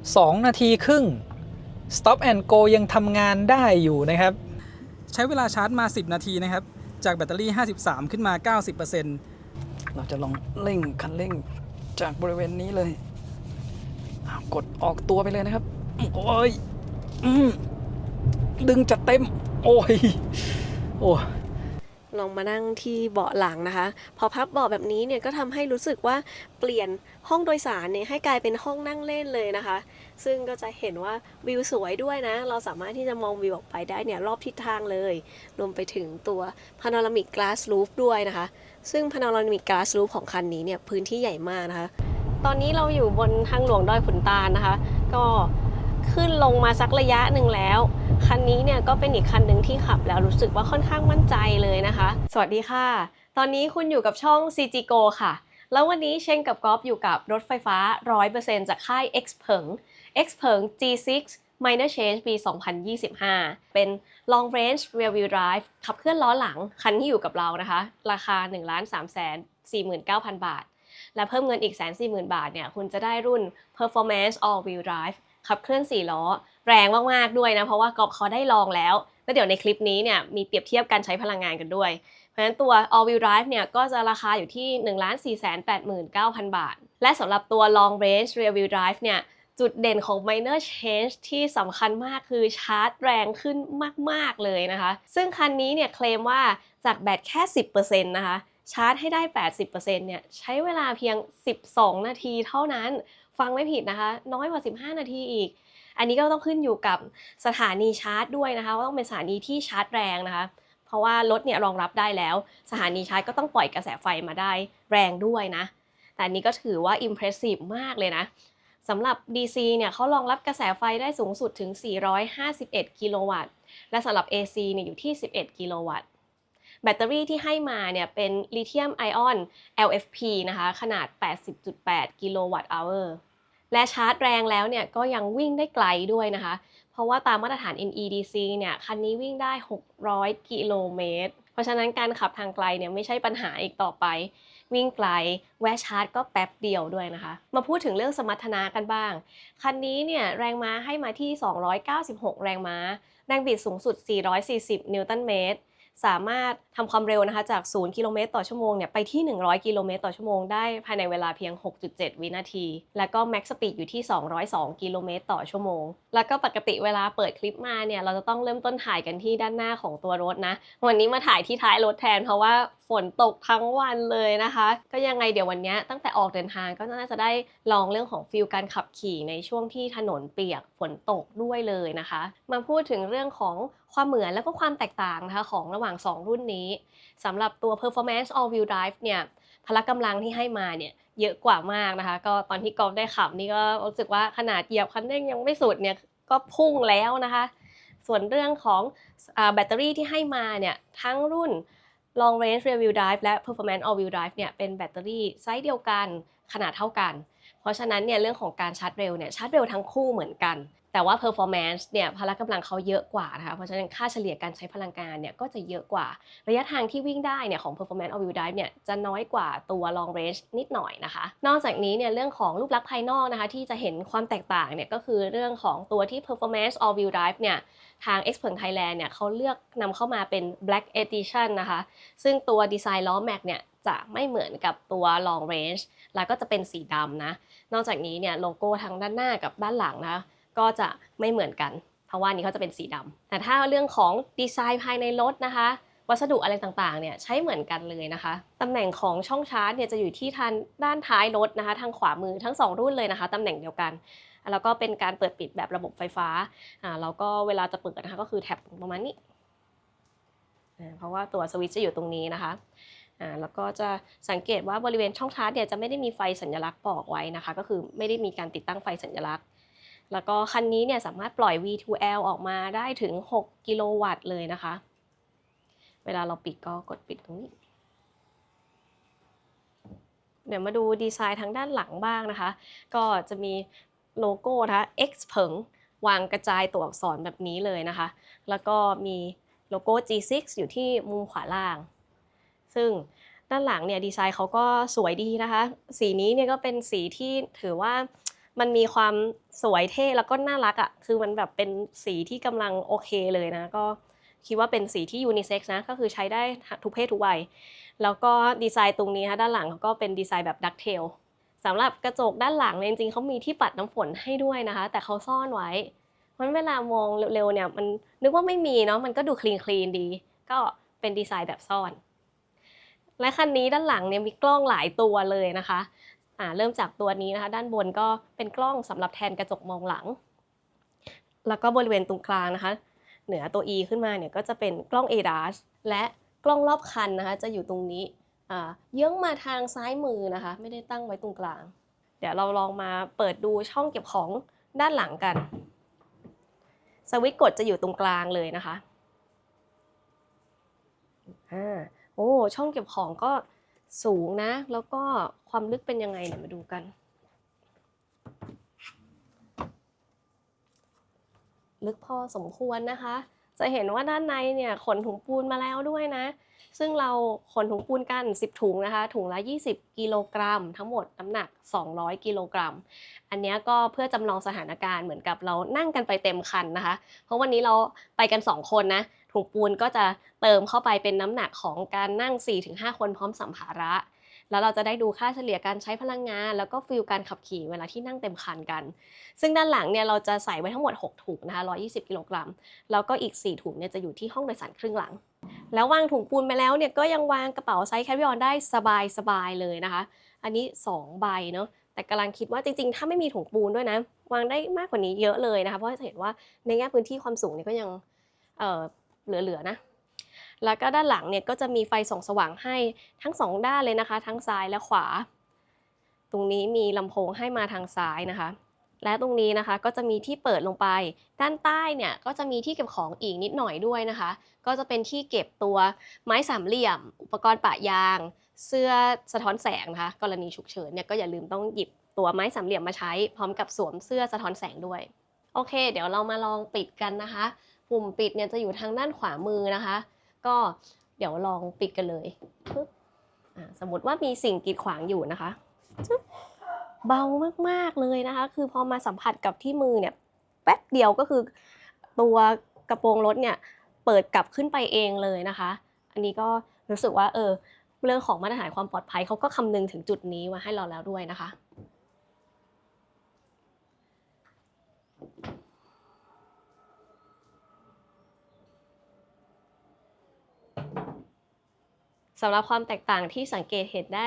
2 นาทีครึ่ง Stop and Go ยังทำงานได้อยู่นะครับใช้เวลาชาร์จมา10 นาทีนะครับจากแบตเตอรี่53ขึ้นมา 90% เราจะลองเร่งคันเร่งจากบริเวณนี้เลยกดออกตัวไปเลยนะครับโอ้ยดึงจัดเต็มโอ้ยโอ้ ลองมานั่งที่เบาะหลังนะคะพอพับเบาะแบบนี้เนี่ยก็ทำให้รู้สึกว่าเปลี่ยนห้องโดยสารเนี่ยให้กลายเป็นห้องนั่งเล่นเลยนะคะซึ่งก็จะเห็นว่าวิวสวยด้วยนะเราสามารถที่จะมองวิวออกไปได้เนี่ยรอบทิศทางเลยรวมไปถึงตัว Panoramic Glass Roof ด้วยนะคะซึ่ง Panoramic Glass Roof ของคันนี้เนี่ยพื้นที่ใหญ่มากนะคะตอนนี้เราอยู่บนทางหลวงดอยขุนตาลนะคะก็ขึ้นลงมาสักระยะหนึ่งแล้วคันนี้เนี่ยก็เป็นอีกคันหนึ่งที่ขับแล้วรู้สึกว่าค่อนข้างมั่นใจเลยนะคะสวัสดีค่ะตอนนี้คุณอยู่กับช่อง CG Go ค่ะแล้ววันนี้เชนกับก๊อฟอยู่กับรถไฟฟ้า 100% จากค่าย XPeng G6 Minor Change ปี 2025 เป็น Long Range Rear Wheel Drive ขับเคลื่อนล้อหลังคันที่อยู่กับเรานะคะราคา 1,349,000 บาทและเพิ่มเงินอีก 140,000 บาทเนี่ยคุณจะได้รุ่น Performance All Wheel Drive ขับเคลื่อน4ล้อแรงมากๆด้วยนะเพราะว่าก๊อฟเขาได้ลองแล้วเดี๋ยวในคลิปนี้เนี่ยมีเปรียบเทียบการใช้พลังงานกันด้วยเพราะฉะนั้นตัว All Wheel Drive เนี่ยก็จะราคาอยู่ที่ 1,489,000 บาทและสำหรับตัว Long Range Rear Wheel Drive เนี่ยจุดเด่นของ Minor Change ที่สำคัญมากคือชาร์จแรงขึ้นมากๆเลยนะคะซึ่งคันนี้เนี่ยเคลมว่าจากแบตแค่ 10% นะคะชาร์จให้ได้ 80% เนี่ยใช้เวลาเพียง 12 นาทีเท่านั้นฟังไม่ผิดนะคะน้อยกว่า 15 นาทีอีกอันนี้ก็ต้องขึ้นอยู่กับสถานีชาร์จด้วยนะคะว่าต้องเป็นสถานีที่ชาร์จแรงนะคะเพราะว่ารถเนี่ยรองรับได้แล้วสถานีชาร์จก็ต้องปล่อยกระแสไฟมาได้แรงด้วยนะแต่อันนี้ก็ถือว่า impressive มากเลยนะสำหรับ DC เนี่ยเขารองรับกระแสไฟได้สูงสุดถึง 451 กิโลวัตต์และสำหรับ AC เนี่ยอยู่ที่ 11 กิโลวัตต์แบตเตอรี่ที่ให้มาเนี่ยเป็นลิเธียมไอออน LFP นะคะขนาด 80.8 กิโลวัตต์อเวอร์และชาร์จแรงแล้วเนี่ยก็ยังวิ่งได้ไกลด้วยนะคะเพราะว่าตามมาตรฐาน NEDC เนี่ยคันนี้วิ่งได้ 600 กิโลเมตรเพราะฉะนั้นการขับทางไกลเนี่ยไม่ใช่ปัญหาอีกต่อไปวิ่งไกลแวะชาร์จก็แป๊บเดียวด้วยนะคะมาพูดถึงเรื่องสมรรถนะกันบ้างคันนี้เนี่ยแรงม้าให้มาที่ 296 แรงม้าแรงบิดสูงสุด 440 นิวตันเมตรสามารถทำความเร็วนะคะจาก 0 กิโลเมตรต่อชั่วโมงเนี่ยไปที่ 100 กิโลเมตรต่อชั่วโมงได้ภายในเวลาเพียง 6.7 วินาที แล้วก็ Max Speed อยู่ที่ 202 กิโลเมตรต่อชั่วโมง แล้วก็ปกติเวลาเปิดคลิปมาเนี่ยเราจะต้องเริ่มต้นถ่ายกันที่ด้านหน้าของตัวรถนะ วันนี้มาถ่ายที่ท้ายรถแทนเพราะว่าฝนตกทั้งวันเลยนะคะ ก็ยังไงเดี๋ยววันนี้ตั้งแต่ออกเดินทางก็น่าจะได้ลองเรื่องของฟีลการขับขี่ในช่วงที่ถนนเปียกฝนตกด้วยเลยนะคะ มาพูดถึงเรื่องของความเหมือนและก็ความแตกต่างนะคะของระหว่าง2รุ่นนี้สำหรับตัว Performance All Wheel Drive เนี่ยพละกำลังที่ให้มาเนี่ยเยอะกว่ามากนะคะก็ตอนที่กอล์ฟได้ขับนี่ก็รู้สึกว่าขนาดเหยียบคันเร่งยังไม่สุดเนี่ยก็พุ่งแล้วนะคะส่วนเรื่องของแบตเตอรี่ที่ให้มาเนี่ยทั้งรุ่น Long Range Rear Wheel Drive และ Performance All Wheel Drive เนี่ยเป็นแบตเตอรี่ไซส์เดียวกันขนาดเท่ากันเพราะฉะนั้นเนี่ยเรื่องของการชาร์จเร็วเนี่ยชาร์จเร็วทั้งคู่เหมือนกันแต่ว่า performance เนี่ยพละกำลังเขาเยอะกว่านะคะเพราะฉะนั้นค่าเฉลี่ยการใช้พลังงานเนี่ยก็จะเยอะกว่าระยะทางที่วิ่งได้เนี่ยของ performance all wheel drive เนี่ยจะน้อยกว่าตัว long range นิดหน่อยนะคะนอกจากนี้เนี่ยเรื่องของรูปลักษณ์ภายนอกนะคะที่จะเห็นความแตกต่างเนี่ยก็คือเรื่องของตัวที่ performance all wheel drive เนี่ยทาง XPeng Thailand เนี่ยเขาเลือกนำเข้ามาเป็น black edition นะคะซึ่งตัวดีไซน์ล้อแม็กเนี่ยจะไม่เหมือนกับตัว long range แล้วก็จะเป็นสีดำนะนอกจากนี้เนี่ยโลโก้ทั้งด้านหน้ากับด้านหลังนะก็จะไม่เหมือนกันเพราะว่านี้เขาจะเป็นสีดำแต่ถ้าเรื่องของดีไซน์ภายในรถนะคะวัสดุอะไรต่างๆเนี่ยใช้เหมือนกันเลยนะคะตำแหน่งของช่องชาร์จเนี่ยจะอยู่ที่ทางด้านท้ายรถนะคะทางขวามือทั้ง2รุ่นเลยนะคะตำแหน่งเดียวกันแล้วก็เป็นการเปิดปิดแบบระบบไฟฟ้าแล้วก็เวลาจะเปิดนะคะก็คือแท็บประมาณนี้เพราะว่าตัวสวิตช์จะอยู่ตรงนี้นะคะแล้วก็จะสังเกตว่าบริเวณช่องชาร์จเนี่ยจะไม่ได้มีไฟสัญลักษณ์บอกไว้นะคะก็คือไม่ได้มีการติดตั้งไฟสัญลักษณ์แล้วก็คันนี้เนี่ยสามารถปล่อย V2L ออกมาได้ถึง6กิโลวัตต์เลยนะคะเวลาเราปิดก็กดปิดตรงนี้เดี๋ยวมาดูดีไซน์ทางด้านหลังบ้างนะคะก็จะมีโลโก้นะคะ XPeng วางกระจายตัวอักษรแบบนี้เลยนะคะแล้วก็มีโลโก้ G6 อยู่ที่มุมขวาล่างซึ่งด้านหลังเนี่ยดีไซน์เขาก็สวยดีนะคะสีนี้เนี่ยก็เป็นสีที่ถือว่า มันมีความสวยเท่แล้วก็น่ารักอ่ะคือมันแบบเป็นสีที่กำลังโอเคเลยนะก็คิดว่าเป็นสีที่ยูนิเซ็กซ์นะก็คือใช้ได้ทุกเพศทุกวัยแล้วก็ดีไซน์ตรงนี้ค่ะด้านหลังเขาก็เป็นดีไซน์แบบดักเทลสำหรับกระจกด้านหลังเนี่ยจริงๆเขามีที่ปัดน้ำฝนให้ด้วยนะคะแต่เขาซ่อนไว้เพราะเวลามองเร็วๆเนี่ยมันนึกว่าไม่มีเนาะมันก็ดูคลีนดีก็เป็นดีไซน์แบบซ่อนและคันนี้ด้านหลังเนี่ยมีกล้องหลายตัวเลยนะคะเริ่มจากตัวนี้นะคะด้านบนก็เป็นกล้องสำหรับแทนกระจกมองหลังแล้วก็บริเวณตรงกลางนะคะเหนือตัว E ขึ้นมาเนี่ยก็จะเป็นกล้อง ADAS และกล้องรอบคันนะคะจะอยู่ตรงนี้เยื้องมาทางซ้ายมือนะคะไม่ได้ตั้งไว้ตรงกลางเดี๋ยวเราลองมาเปิดดูช่องเก็บของด้านหลังกันสวิตช์กดจะอยู่ตรงกลางเลยนะคะโอ้ช่องเก็บของก็สูงนะแล้วก็ความลึกเป็นยังไงเนี่ยมาดูกันลึกพอสมควรนะคะจะเห็นว่าด้านในเนี่ยขนถุงปูนมาแล้วด้วยนะซึ่งเราขนถุงปูนกัน10ถุงนะคะถุงละ20กิโลกรัมทั้งหมดน้ำหนัก200กิโลกรัมอันนี้ก็เพื่อจำลองสถานการณ์เหมือนกับเรานั่งกันไปเต็มคันนะคะเพราะวันนี้เราไปกัน2คนนะถุงปูนก็จะเติมเข้าไปเป็นน้ำหนักของการนั่ง 4-5 คนพร้อมสัมภาระแล้วเราจะได้ดูค่าเฉลี่ยการใช้พลังงานแล้วก็ฟีลการขับขี่เวลาที่นั่งเต็มคันกันซึ่งด้านหลังเนี่ยเราจะใส่ไว้ทั้งหมด6ถุงนะคะ120กิโลกรัมแล้วก็อีก4ถุงเนี่ยจะอยู่ที่ห้องโดยสารครึ่งหลังแล้ววางถุงปูนไปแล้วเนี่ยก็ยังวางกระเป๋าไซส์แคริออนได้สบายเลยนะคะอันนี้2ใบเนาะแต่กำลังคิดว่าจริงๆถ้าไม่มีถุงปูนด้วยนะวางได้มากกว่านี้เยอะเลยนะคะเพราะจะเห็นว่าในแง่พื้นที่ความสูงเนี่ยก็ยังเหลือๆนะแล้วก็ด้านหลังเนี่ยก็จะมีไฟส่องสว่างให้ทั้ง2ด้านเลยนะคะทั้งซ้ายและขวาตรงนี้มีลำโพงให้มาทางซ้ายนะคะและตรงนี้นะคะก็จะมีที่เปิดลงไปด้านใต้เนี่ยก็จะมีที่เก็บของอีกนิดหน่อยด้วยนะคะก็จะเป็นที่เก็บตัวไม้สามเหลี่ยมอุปกรณ์ปะยางเสื้อสะท้อนแสงนะคะกรณีฉุกเฉินเนี่ยก็อย่าลืมต้องหยิบตัวไม้สามเหลี่ยมมาใช้พร้อมกับสวมเสื้อสะท้อนแสงด้วยโอเคเดี๋ยวเรามาลองปิดกันนะคะปุ่มปิดเนี่ยจะอยู่ทางด้านขวามือนะคะก็เดี๋ยวลองปิดกันเลยสมมติว่ามีสิ่งกีดขวางอยู่นะคะเบามากๆเลยนะคะคือพอมาสัมผัสกับที่มือเนี่ยแป๊บเดียวก็คือตัวกระโปรงรถเนี่ยเปิดกลับขึ้นไปเองเลยนะคะอันนี้ก็รู้สึกว่าเรื่องของมาตรฐานความปลอดภัยเขาก็คำนึงถึงจุดนี้มาให้เราแล้วด้วยนะคะสำหรับความแตกต่างที่สังเกตเห็นได้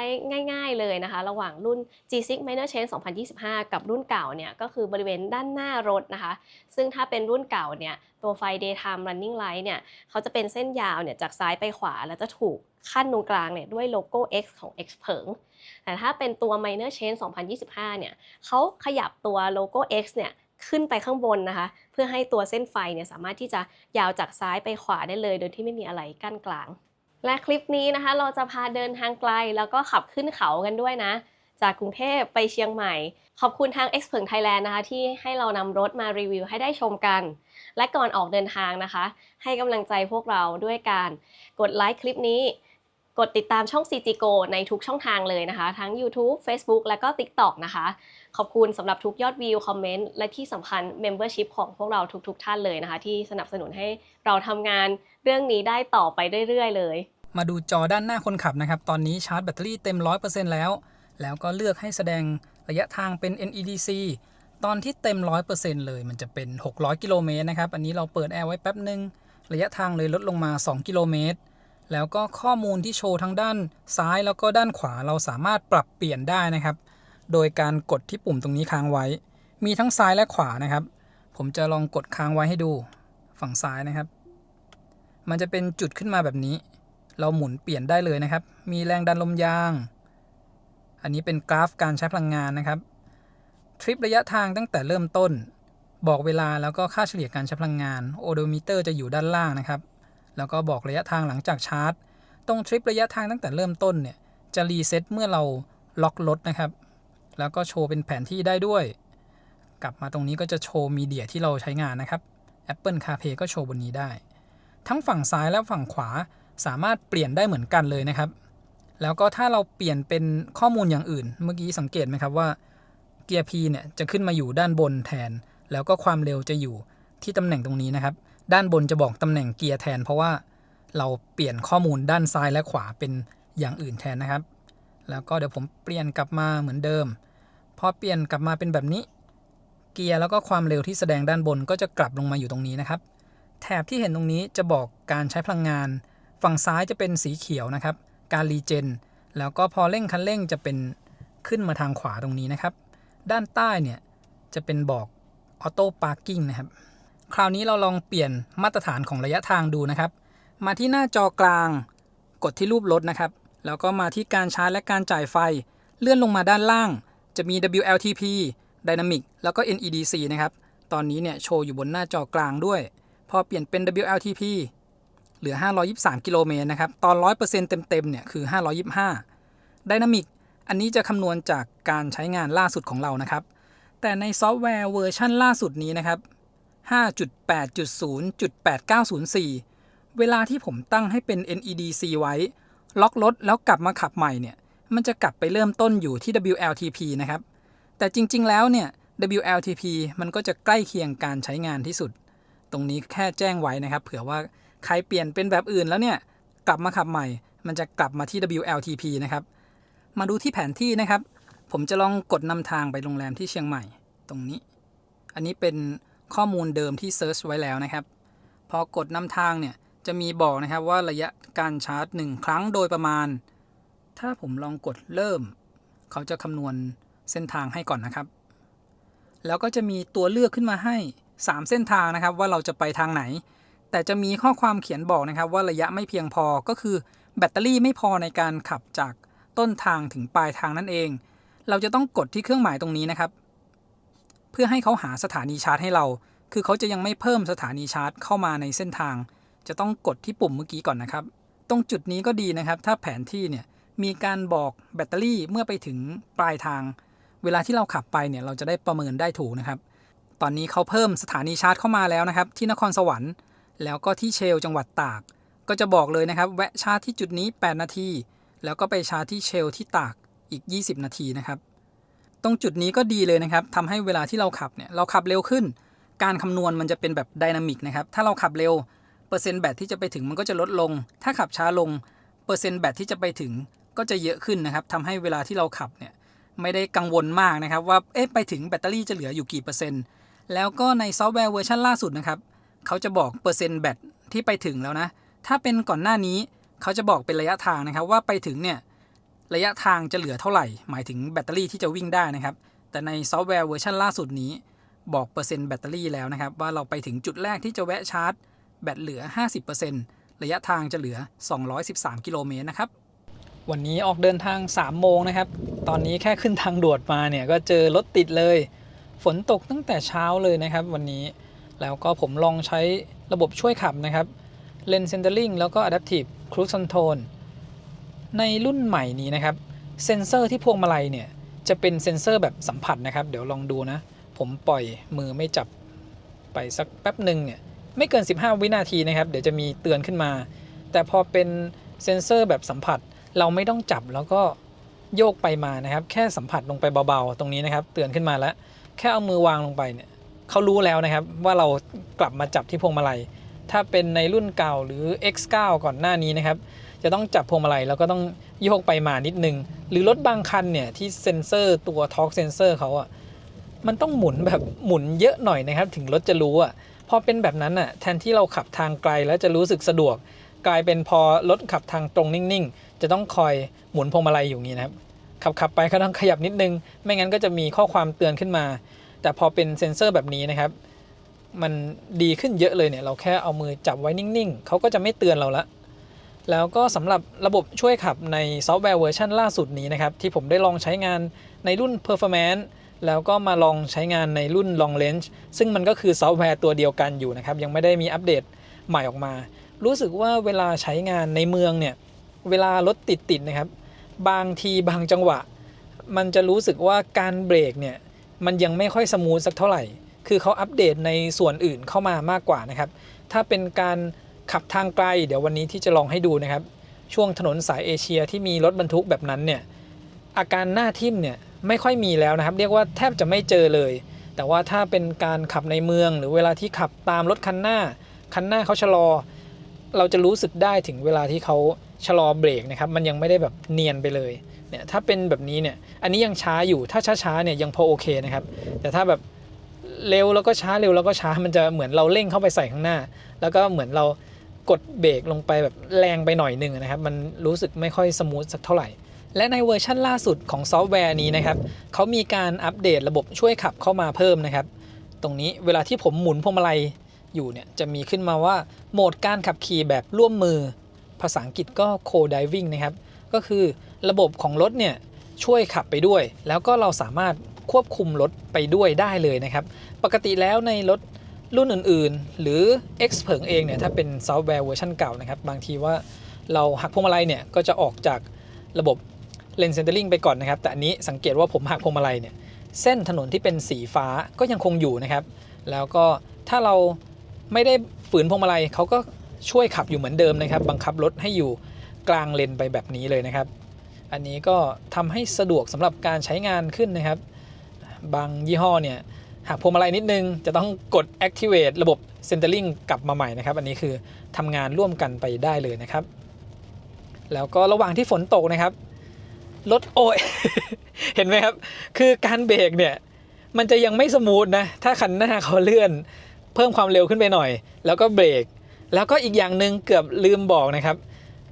ง่ายๆเลยนะคะระหว่างรุ่น G6 Minor Change 2025 กับรุ่นเก่าเนี่ยก็คือบริเวณด้านหน้ารถนะคะซึ่งถ้าเป็นรุ่นเก่าเนี่ยตัวไฟ Daytime Running Light เนี่ยเขาจะเป็นเส้นยาวเนี่ยจากซ้ายไปขวาแล้วจะถูกขั้นตรงกลางเนี่ยด้วยโลโก้ X ของ X เผิงแต่ถ้าเป็นตัว Minor Change 2025 เนี่ยเขาขยับตัวโลโก้ X เนี่ยขึ้นไปข้างบนนะคะเพื่อให้ตัวเส้นไฟเนี่ยสามารถที่จะยาวจากซ้ายไปขวาได้เลยโดยที่ไม่มีอะไรกั้นกลางและคลิปนี้นะคะเราจะพาเดินทางไกลแล้วก็ขับขึ้นเขากันด้วยนะจากกรุงเทพไปเชียงใหม่ขอบคุณทาง X เผิง Thailand นะคะที่ให้เรานำรถมารีวิวให้ได้ชมกันและก่อนออกเดินทางนะคะให้กำลังใจพวกเราด้วยการกดไลค์คลิปนี้กดติดตามช่อง CG Go ในทุกช่องทางเลยนะคะทั้ง YouTube Facebook และก็ TikTok นะคะขอบคุณสำหรับทุกยอดวิวคอมเมนต์และที่สำคัญ Membership ของพวกเราทุกท่านเลยนะคะที่สนับสนุนให้เราทำงานเรื่องนี้ได้ต่อไปเรื่อยๆเลยมาดูจอด้านหน้าคนขับนะครับตอนนี้ชาร์จแบตเตอรี่เต็ม 100% แล้วก็เลือกให้แสดงระยะทางเป็น NEDC ตอนที่เต็ม 100% เลยมันจะเป็น600กิโลเมตรนะครับอันนี้เราเปิดแอร์ไว้แป๊บนึงระยะทางเลยลดลงมา2กิโลเมตรแล้วก็ข้อมูลที่โชว์ทั้งด้านซ้ายแล้วก็ด้านขวาเราสามารถปรับเปลี่ยนได้นะครับโดยการกดที่ปุ่มตรงนี้ค้างไว้มีทั้งซ้ายและขวานะครับผมจะลองกดค้างไว้ให้ดูฝั่งซ้ายนะครับมันจะเป็นจุดขึ้นมาแบบนี้เราหมุนเปลี่ยนได้เลยนะครับมีแรงดันลมยางอันนี้เป็นกราฟการใช้พลังงานนะครับทริประยะทางตั้งแต่เริ่มต้นบอกเวลาแล้วก็ค่าเฉลี่ยการใช้พลังงานโอโดมิเตอร์จะอยู่ด้านล่างนะครับแล้วก็บอกระยะทางหลังจากชาร์จตรงทริประยะทางตั้งแต่เริ่มต้นเนี่ยจะรีเซ็ตเมื่อเราล็อกรถนะครับแล้วก็โชว์เป็นแผนที่ได้ด้วยกลับมาตรงนี้ก็จะโชว์มีเดียที่เราใช้งานนะครับ Apple CarPlay ก็โชว์บนนี้ได้ทั้งฝั่งซ้ายและฝั่งขวาสามารถเปลี่ยนได้เหมือนกันเลยนะครับแล้วก็ถ้าเราเปลี่ยนเป็นข้อมูลอย่างอื่นเมื่อกี้สังเกตไหมครับว่า เกียร์ P เนี่ยจะขึ้นมาอยู่ด้านบนแทนแล้วก็ความเร็วจะอยู่ที่ตำแหน่งตรงนี้นะครับด้านบนจะบอกตำแหน่งเกียร์แทนเพราะว่าเราเปลี่ยนข้อมูลด้านซ้ายและขวาเป็นอย่างอื่นแทนนะครับแล้วก็เดี๋ยวผมเปลี่ยนกลับมาเหมือนเดิมพอเปลี่ยนกลับมาเป็นแบบนี้เกียร์แล้วก็ความเร็วที่แสดงด้านบนก็จะกลับลงมาอยู่ตรงนี้นะครับแถบที่เห็นตรงนี้จะบอกการใช้พลังงานฝั่งซ้ายจะเป็นสีเขียวนะครับการรีเจนแล้วก็พอเร่งคันเร่งจะเป็นขึ้นมาทางขวาตรงนี้นะครับด้านใต้เนี่ยจะเป็นบอกออโต้พาร์กิ้งนะครับคราวนี้เราลองเปลี่ยนมาตรฐานของระยะทางดูนะครับมาที่หน้าจอกลางกดที่รูปรถนะครับแล้วก็มาที่การชาร์จและการจ่ายไฟเลื่อนลงมาด้านล่างจะมี WLTP Dynamic แล้วก็ NEDC นะครับตอนนี้เนี่ยโชว์อยู่บนหน้าจอกลางด้วยพอเปลี่ยนเป็น WLTP เหลือ523กิโลเมตรนะครับตอน 100% เต็มๆเนี่ยคือ525 Dynamic อันนี้จะคำนวณจากการใช้งานล่าสุดของเรานะครับแต่ในซอฟต์แวร์เวอร์ชันล่าสุดนี้นะครับ 5.8.0.8904 เวลาที่ผมตั้งให้เป็น NEDC ไว้ล็อกรถแล้วกลับมาขับใหม่เนี่ยมันจะกลับไปเริ่มต้นอยู่ที่ WLTP นะครับแต่จริงๆแล้วเนี่ย WLTP มันก็จะใกล้เคียงการใช้งานที่สุดตรงนี้แค่แจ้งไว้นะครับเผื่อว่าใครเปลี่ยนเป็นแบบอื่นแล้วเนี่ยกลับมาขับใหม่มันจะกลับมาที่ WLTP นะครับมาดูที่แผนที่นะครับผมจะลองกดนำทางไปโรงแรมที่เชียงใหม่ตรงนี้อันนี้เป็นข้อมูลเดิมที่เซิร์ชไว้แล้วนะครับพอกดนำทางเนี่ยจะมีบอกนะครับว่าระยะการชาร์จ1ครั้งโดยประมาณถ้าผมลองกดเริ่มเขาจะคำนวณเส้นทางให้ก่อนนะครับแล้วก็จะมีตัวเลือกขึ้นมาให้3เส้นทางนะครับว่าเราจะไปทางไหนแต่จะมีข้อความเขียนบอกนะครับว่าระยะไม่เพียงพอก็คือแบตเตอรี่ไม่พอในการขับจากต้นทางถึงปลายทางนั่นเองเราจะต้องกดที่เครื่องหมายตรงนี้นะครับเพื่อให้เขาหาสถานีชาร์จให้เราคือเขาจะยังไม่เพิ่มสถานีชาร์จเข้ามาในเส้นทางจะต้องกดที่ปุ่มเมื่อกี้ก่อนนะครับตรงจุดนี้ก็ดีนะครับถ้าแผนที่เนี่ยมีการบอกแบตเตอรี่เมื่อไปถึงปลายทางเวลาที่เราขับไปเนี่ยเราจะได้ประเมินได้ถูกนะครับตอนนี้เขาเพิ่มสถานีชาร์จเข้ามาแล้วนะครับที่นครสวรรค์แล้วก็ที่เชลจังหวัดตากก็จะบอกเลยนะครับแวะชาร์จที่จุดนี้8นาทีแล้วก็ไปชาร์จที่เชลที่ตากอีก20นาทีนะครับตรงจุดนี้ก็ดีเลยนะครับทำให้เวลาที่เราขับเนี่ยเราขับเร็วขึ้นการคำนวณมันจะเป็นแบบไดนามิกนะครับถ้าเราขับเร็วเปอร์เซ็นต์แบตที่จะไปถึงมันก็จะลดลงถ้าขับช้าลงเปอร์เซ็นต์แบตที่จะไปถึงก็จะเยอะขึ้นนะครับทำให้เวลาที่เราขับเนี่ยไม่ได้กังวลมากนะครับว่าไปถึงแบตเตอรี่จะเหลืออยู่กี่เปอร์เซ็นต์แล้วก็ในซอฟต์แวร์เวอร์ชันล่าสุดนะครับเขาจะบอกเปอร์เซ็นต์แบตที่ไปถึงแล้วนะถ้าเป็นก่อนหน้านี้เขาจะบอกเป็นระยะทางนะครับว่าไปถึงเนี่ยระยะทางจะเหลือเท่าไหร่หมายถึงแบตเตอรี่ที่จะวิ่งได้นะครับแต่ในซอฟต์แวร์เวอร์ชันล่าสุดนี้บอกเปอร์เซ็นต์แบตเตอรี่แล้วนะครับว่าเราไปถึงจุดแรกที่จะแวะชาร์จแบตเหลือ 50% ระยะทางจะเหลือ213กิโลเมตรนะครับวันนี้ออกเดินทาง3โมงนะครับตอนนี้แค่ขึ้นทางด่วนมาเนี่ยก็เจอรถติดเลยฝนตกตั้งแต่เช้าเลยนะครับวันนี้แล้วก็ผมลองใช้ระบบช่วยขับนะครับ Lane Centering แล้วก็ Adaptive Cruise Control ในรุ่นใหม่นี้นะครับเซ็นเซอร์ที่พวงมาลัยเนี่ยจะเป็นเซ็นเซอร์แบบสัมผัสนะครับเดี๋ยวลองดูนะผมปล่อยมือไม่จับไปสักแป๊บหนึ่งเนี่ยไม่เกิน15วินาทีนะครับเดี๋ยวจะมีเตือนขึ้นมาแต่พอเป็นเซ็นเซอร์แบบสัมผัสเราไม่ต้องจับแล้วก็โยกไปมานะครับแค่สัมผัสลงไปเบาๆตรงนี้นะครับเตือนขึ้นมาแล้วแค่เอามือวางลงไปเนี่ยเขารู้แล้วนะครับว่าเรากลับมาจับที่พวงมาลัยถ้าเป็นในรุ่นเก่าหรือ X9 ก่อนหน้านี้นะครับจะต้องจับพวงมาลัยแล้วก็ต้องโยกไปมานิดนึงหรือรถบางคันเนี่ยที่เซ็นเซอร์ตัว Torque Sensor เขาอะมันต้องหมุนแบบหมุนเยอะหน่อยนะครับถึงรถจะรู้อะพอเป็นแบบนั้นอะแทนที่เราขับทางไกลแล้วจะรู้สึกสะดวกกลายเป็นพอรถขับทางตรงนิ่งๆจะต้องคอยหมุนพวงมาลัยอยู่นี้นะครับขับไปก็ต้องขยับนิดนึงไม่งั้นก็จะมีข้อความเตือนขึ้นมาแต่พอเป็นเซ็นเซอร์แบบนี้นะครับมันดีขึ้นเยอะเลยเนี่ยเราแค่เอามือจับไว้นิ่งๆเขาก็จะไม่เตือนเราละแล้วก็สำหรับระบบช่วยขับในซอฟต์แวร์เวอร์ชันล่าสุดนี้นะครับที่ผมได้ลองใช้งานในรุ่น Performance แล้วก็มาลองใช้งานในรุ่น Long Range ซึ่งมันก็คือซอฟต์แวร์ตัวเดียวกันอยู่นะครับยังไม่ได้มีอัปเดตใหม่ออกมารู้สึกว่าเวลาใช้งานในเมืองเนี่ยเวลารถติดนะครับบางทีบางจังหวะมันจะรู้สึกว่าการเบรกเนี่ยมันยังไม่ค่อยสมูทสักเท่าไหร่คือเขาอัปเดตในส่วนอื่นเข้ามามากกว่านะครับถ้าเป็นการขับทางไกลเดี๋ยววันนี้ที่จะลองให้ดูนะครับช่วงถนนสายเอเชียที่มีรถบรรทุกแบบนั้นเนี่ยอาการหน้าทิ่มเนี่ย ไม่ค่อยมีแล้วนะครับเรียกว่าแทบจะไม่เจอเลยแต่ว่าถ้าเป็นการขับในเมืองหรือเวลาที่ขับตามรถคันหน้าเขาชะลอเราจะรู้สึกได้ถึงเวลาที่เขาชะลอเบรกนะครับมันยังไม่ได้แบบเนียนไปเลยเนี่ยถ้าเป็นแบบนี้เนี่ยอันนี้ยังช้าอยู่ถ้าช้าๆเนี่ยยังพอโอเคนะครับแต่ถ้าแบบเร็วแล้วก็ช้าเร็วแล้วก็ช้ามันจะเหมือนเราเร่งเข้าไปใส่ข้างหน้าแล้วก็เหมือนเรากดเบรกลงไปแบบแรงไปหน่อยหนึ่งนะครับมันรู้สึกไม่ค่อยสมูทสักเท่าไหร่และในเวอร์ชันล่าสุดของซอฟต์แวร์นี้นะครับเขามีการอัปเดตระบบช่วยขับเข้ามาเพิ่มนะครับตรงนี้เวลาที่ผมหมุนพวงมาลัยอยู่เนี่ยจะมีขึ้นมาว่าโหมดการขับขี่แบบร่วมมือภาษาอังกฤษก็ co-driving นะครับก็คือระบบของรถเนี่ยช่วยขับไปด้วยแล้วก็เราสามารถควบคุมรถไปด้วยได้เลยนะครับปกติแล้วในรถรุ่นอื่นๆหรือ X เผิงเองเนี่ยถ้าเป็นซอฟต์แวร์เวอร์ชันเก่านะครับบางทีว่าเราหักพวงมาลัยเนี่ยก็จะออกจากระบบเลนเซนเตอร์ลิงไปก่อนนะครับแต่อันนี้สังเกตว่าผมหักพวงมาลัยเนี่ยเส้นถนนที่เป็นสีฟ้าก็ยังคงอยู่นะครับแล้วก็ถ้าเราไม่ได้ฝืนพวงมาลัยเขาก็ช่วยขับอยู่เหมือนเดิมนะครับบังคับรถให้อยู่กลางเลนไปแบบนี้เลยนะครับอันนี้ก็ทำให้สะดวกสำหรับการใช้งานขึ้นนะครับบางยี่ห้อเนี่ยหักพวงมาลัยนิดนึงจะต้องกด activate ระบบ centering กลับมาใหม่นะครับอันนี้คือทำงานร่วมกันไปได้เลยนะครับแล้วก็ระหว่างที่ฝนตกนะครับรถโอ้ย เห็นไหมครับคือการเบรกเนี่ยมันจะยังไม่สมูทนะถ้าคันหน้าเขาเลื่อนเพิ่มความเร็วขึ้นไปหน่อยแล้วก็เบรกแล้วก็อีกอย่างหนึ่งเกือบลืมบอกนะครับ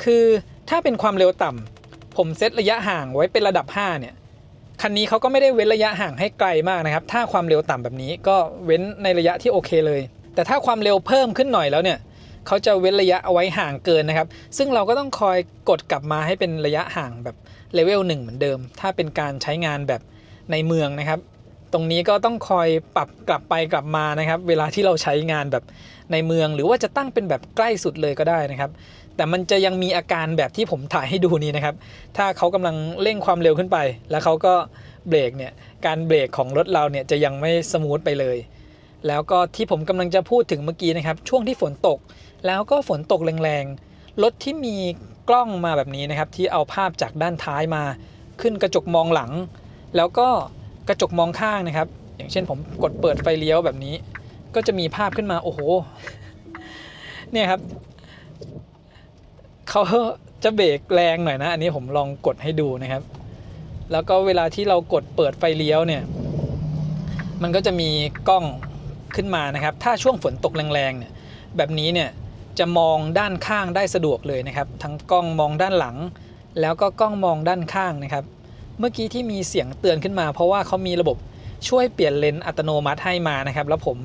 คือถ้าเป็นความเร็วต่ำผมเซตระยะห่างไว้เป็นระดับ5เนี่ยคันนี้เขาก็ไม่ได้เว้นระยะห่างให้ไกลมากนะครับถ้าความเร็วต่ำแบบนี้ก็เว้นในระยะที่โอเคเลยแต่ถ้าความเร็วเพิ่มขึ้นหน่อยแล้วเนี่ยเขาจะเว้นระยะเอาไว้ห่างเกินนะครับซึ่งเราก็ต้องคอยกดกลับมาให้เป็นระยะห่างแบบเลเวล1เหมือนเดิมถ้าเป็นการใช้งานแบบในเมืองนะครับตรงนี้ก็ต้องคอยปรับกลับไปกลับมานะครับเวลาที่เราใช้งานแบบในเมืองหรือว่าจะตั้งเป็นแบบใกล้สุดเลยก็ได้นะครับแต่มันจะยังมีอาการแบบที่ผมถ่ายให้ดูนี้นะครับถ้าเขากำลังเร่งความเร็วขึ้นไปแล้วเขาก็เบรกเนี่ยการเบรกของรถเราเนี่ยจะยังไม่สมูทไปเลยแล้วก็ที่ผมกำลังจะพูดถึงเมื่อกี้นะครับช่วงที่ฝนตกแล้วก็ฝนตกแรงๆรถที่มีกล้องมาแบบนี้นะครับที่เอาภาพจากด้านท้ายมาขึ้นกระจกมองหลังแล้วก็กระจกมองข้างนะครับอย่างเช่นผมกดเปิดไฟเลี้ยวแบบนี้ก็จะมีภาพขึ้นมาโอ้โหเนี่ยครับเขาจะเบรกแรงหน่อยนะอันนี้ผมลองกดให้ดูนะครับแล้วก็เวลาที่เรากดเปิดไฟเลี้ยวเนี่ยมันก็จะมีกล้องขึ้นมานะครับถ้าช่วงฝนตกแรงๆเนี่ยแบบนี้เนี่ยจะมองด้านข้างได้สะดวกเลยนะครับทั้งกล้องมองด้านหลังแล้วก็กล้องมองด้านข้างนะครับเมื่อกี้ที่มีเสียงเตือนขึ้นมาเพราะว่าเขามีระบบช่วยเปลี่ยนเลนอัตโนมัติให้มานะครับแล้วผม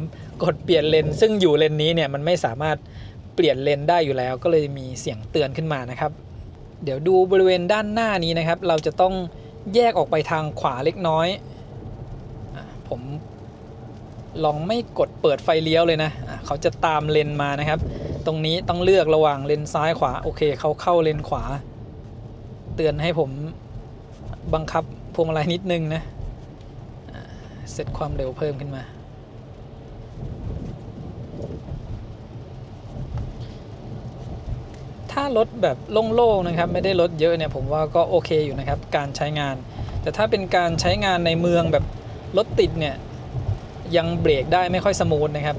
กดเปลี่ยนเลนซึ่งอยู่เลนนี้เนี่ยมันไม่สามารถเปลี่ยนเลนได้อยู่แล้วก็เลยมีเสียงเตือนขึ้นมานะครับเดี๋ยวดูบริเวณด้านหน้านี้นะครับเราจะต้องแยกออกไปทางขวาเล็กน้อยผมลองไม่กดเปิดไฟเลี้ยวเลยนะเขาจะตามเลนมานะครับตรงนี้ต้องเลือกระหว่างเลนซ้ายขวาโอเคเขาเข้าเลนขวาเตือนให้ผมบังคับพวงมาลัยนิดนึงนะเซตความเร็วเพิ่มขึ้นมาถ้ารถแบบโล่งๆนะครับไม่ได้รถเยอะเนี่ยผมว่าก็โอเคอยู่นะครับการใช้งานแต่ถ้าเป็นการใช้งานในเมืองแบบรถติดเนี่ยยังเบรกได้ไม่ค่อยสมูทนะครับ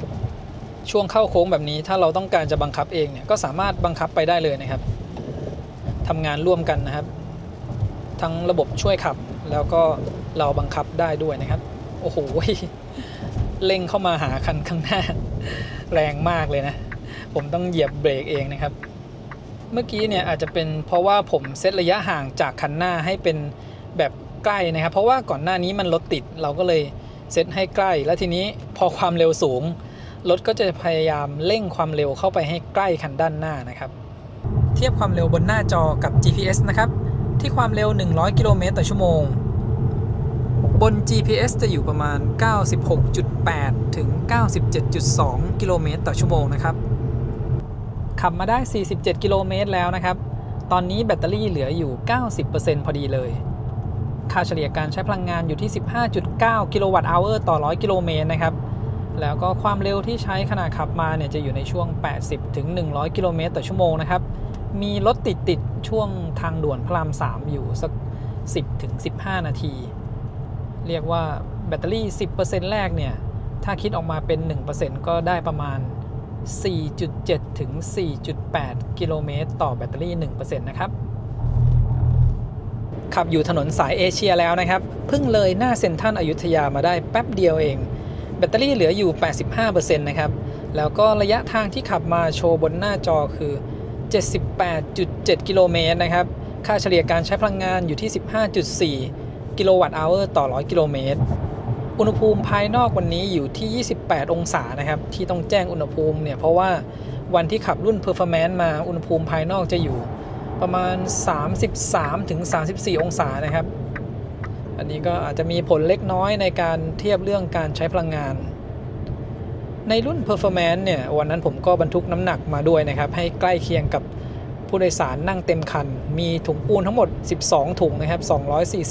ช่วงเข้าโค้งแบบนี้ถ้าเราต้องการจะบังคับเองเนี่ยก็สามารถบังคับไปได้เลยนะครับทำงานร่วมกันนะครับทั้งระบบช่วยขับแล้วก็เราบังคับได้ด้วยนะครับโอ้โหเร่งเข้ามาหาคันข้างหน้าแรงมากเลยนะผมต้องเหยียบเบรกเองนะครับเมื่อกี้เนี่ยอาจจะเป็นเพราะว่าผมเซตระยะห่างจากคันหน้าให้เป็นแบบใกล้นะครับเพราะว่าก่อนหน้านี้มันรถติดเราก็เลยเซตให้ใกล้แล้วทีนี้พอความเร็วสูงรถก็จะพยายามเร่งความเร็วเข้าไปให้ใกล้คันด้านหน้านะครับเทียบความเร็วบนหน้าจอกับ GPS นะครับที่ความเร็ว100กิโลเมตรต่อชั่วโมงบน GPS จะอยู่ประมาณ 96.8 ถึง 97.2 กิโลเมตรต่อชั่วโมงนะครับขับมาได้47กิโลเมตรแล้วนะครับตอนนี้แบตเตอรี่เหลืออยู่ 90% พอดีเลยค่าเฉลี่ยการใช้พลังงานอยู่ที่ 15.9 กิโลวัตต์ชั่วโมงต่อ100กิโลเมตรนะครับแล้วก็ความเร็วที่ใช้ขณะขับมาเนี่ยจะอยู่ในช่วง 80 ถึง 100 กิโลเมตรต่อชั่วโมงนะครับมีรถติดช่วงทางด่วนพระราม 3 อยู่สัก 10 ถึง 15 นาที เรียกว่าแบตเตอรี่ 10% แรกเนี่ยถ้าคิดออกมาเป็น 1% ก็ได้ประมาณ 4.7 ถึง 4.8 กิโลเมตรต่อแบตเตอรี่ 1% นะครับขับอยู่ถนนสายเอเชียแล้วนะครับเพิ่งเลยหน้าเซ็นทรัลอยุธยามาได้แป๊บเดียวเองแบตเตอรี่เหลืออยู่ 85% นะครับแล้วก็ระยะทางที่ขับมาโชว์บนหน้าจอคือ 78.7 กิโลเมตรนะครับค่าเฉลี่ยการใช้พลังงานอยู่ที่ 15.4 กิโลวัตต์อเวอร์ต่อ 100 กิโลเมตรอุณหภูมิภายนอกวันนี้อยู่ที่ 28 องศานะครับที่ต้องแจ้งอุณหภูมิเนี่ยเพราะว่าวันที่ขับรุ่น Performance มาอุณหภูมิภายนอกจะอยู่ประมาณ 33-34 องศานะครับอันนี้ก็อาจจะมีผลเล็กน้อยในการเทียบเรื่องการใช้พลังงานในรุ่น Performance เนี่ยวันนั้นผมก็บรรทุกน้ำหนักมาด้วยนะครับให้ใกล้เคียงกับผู้โดยสารนั่งเต็มคันมีถุงปูนทั้งหมด12ถุงนะครับ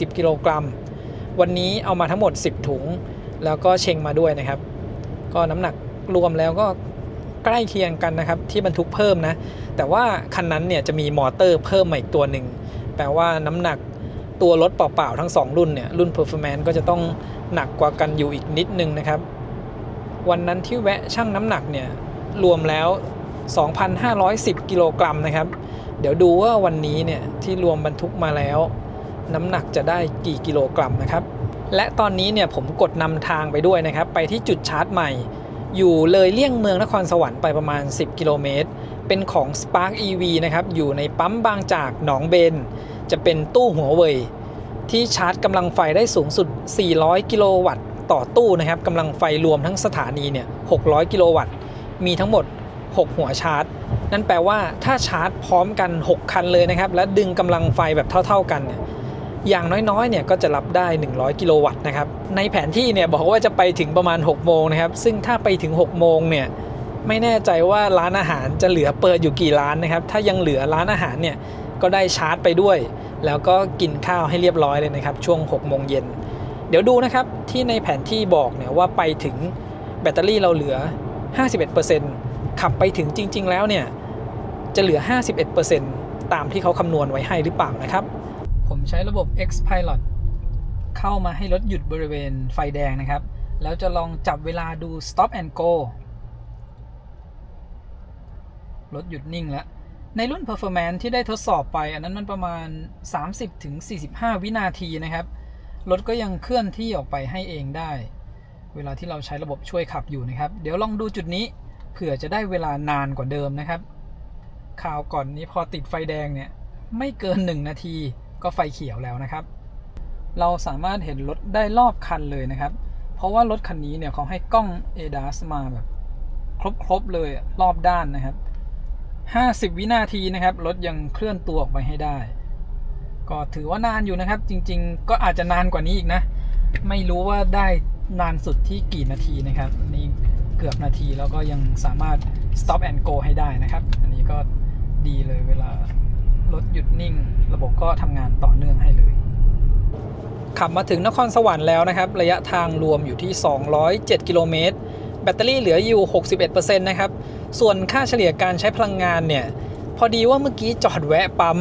240กิโลกรัมวันนี้เอามาทั้งหมด10ถุงแล้วก็เชงมาด้วยนะครับก็น้ำหนักรวมแล้วก็ใกล้เคียงกันนะครับที่บรรทุกเพิ่มนะแต่ว่าคันนั้นเนี่ยจะมีมอเตอร์เพิ่มมาอีกตัวหนึ่งแปลว่าน้ำหนักตัวรถเปล่าๆทั้ง2รุ่นเนี่ยรุ่น Performance ก็จะต้องหนักกว่ากันอยู่อีกนิดนึงนะครับวันนั้นที่แวะชั่งน้ำหนักเนี่ยรวมแล้ว 2,510 กิโลกรัมนะครับเดี๋ยวดูว่าวันนี้เนี่ยที่รวมบรรทุกมาแล้วน้ำหนักจะได้กี่กิโลกรัมนะครับและตอนนี้เนี่ยผมกดนำทางไปด้วยนะครับไปที่จุดชาร์จใหม่อยู่เลยเลี่ยงเมืองนครสวรรค์ไปประมาณ10กิโลเมตรเป็นของ Spark EV นะครับอยู่ในปั๊มบางจากหนองเบนจะเป็นตู้หัวเว่ยที่ชาร์จกำลังไฟได้สูงสุด400กิโลวัตต์ต่อตู้นะครับกำลังไฟรวมทั้งสถานีเนี่ย600กิโลวัตต์มีทั้งหมด6หัวชาร์จนั่นแปลว่าถ้าชาร์จพร้อมกัน6คันเลยนะครับและดึงกำลังไฟแบบเท่าๆกันเนี่ยอย่างน้อยๆเนี่ยก็จะรับได้100กิโลวัตต์นะครับในแผนที่เนี่ยบอกว่าจะไปถึงประมาณ6โมงนะครับซึ่งถ้าไปถึง6โมงเนี่ยไม่แน่ใจว่าร้านอาหารจะเหลือเปิดอยู่กี่ร้านนะครับถ้ายังเหลือร้านอาหารเนี่ยก็ได้ชาร์จไปด้วยแล้วก็กินข้าวให้เรียบร้อยเลยนะครับช่วง6โมงเย็นเดี๋ยวดูนะครับที่ในแผนที่บอกเนี่ยว่าไปถึงแบตเตอรี่เราเหลือ 51% ขับไปถึงจริงๆแล้วเนี่ยจะเหลือ 51% ตามที่เขาคำนวณไว้ให้หรือเปล่านะครับผมใช้ระบบ X Pilot เข้ามาให้รถหยุดบริเวณไฟแดงนะครับแล้วจะลองจับเวลาดู Stop and Go รถหยุดนิ่งแล้วในรุ่น Performance ที่ได้ทดสอบไปอันนั้นมันประมาณ 30-45 วินาทีนะครับรถก็ยังเคลื่อนที่ออกไปให้เองได้เวลาที่เราใช้ระบบช่วยขับอยู่นะครับเดี๋ยวลองดูจุดนี้เผื่อจะได้เวลานานกว่าเดิมนะครับข่าวก่อนนี้พอติดไฟแดงเนี่ยไม่เกิน1นาทีก็ไฟเขียวแล้วนะครับเราสามารถเห็นรถได้รอบคันเลยนะครับเพราะว่ารถคันนี้เนี่ยเขาให้กล้อง ADAS มาแบบครบเลยรอบด้านนะครับ50วินาทีนะครับรถยังเคลื่อนตัวออกไปให้ได้ก็ถือว่านานอยู่นะครับจริงๆก็อาจจะนานกว่านี้อีกนะไม่รู้ว่าได้นานสุดที่กี่นาทีนะครับนี่เกือบนาทีแล้วก็ยังสามารถ stop and go ให้ได้นะครับอันนี้ก็ดีเลยเวลารถหยุดนิ่งระบบก็ทำงานต่อเนื่องให้เลยขับมาถึงนครสวรรค์แล้วนะครับระยะทางรวมอยู่ที่207กิโลเมตรแบตเตอรี่เหลืออยู่ 61% นะครับส่วนค่าเฉลี่ยการใช้พลังงานเนี่ยพอดีว่าเมื่อกี้จอดแวะปั๊ม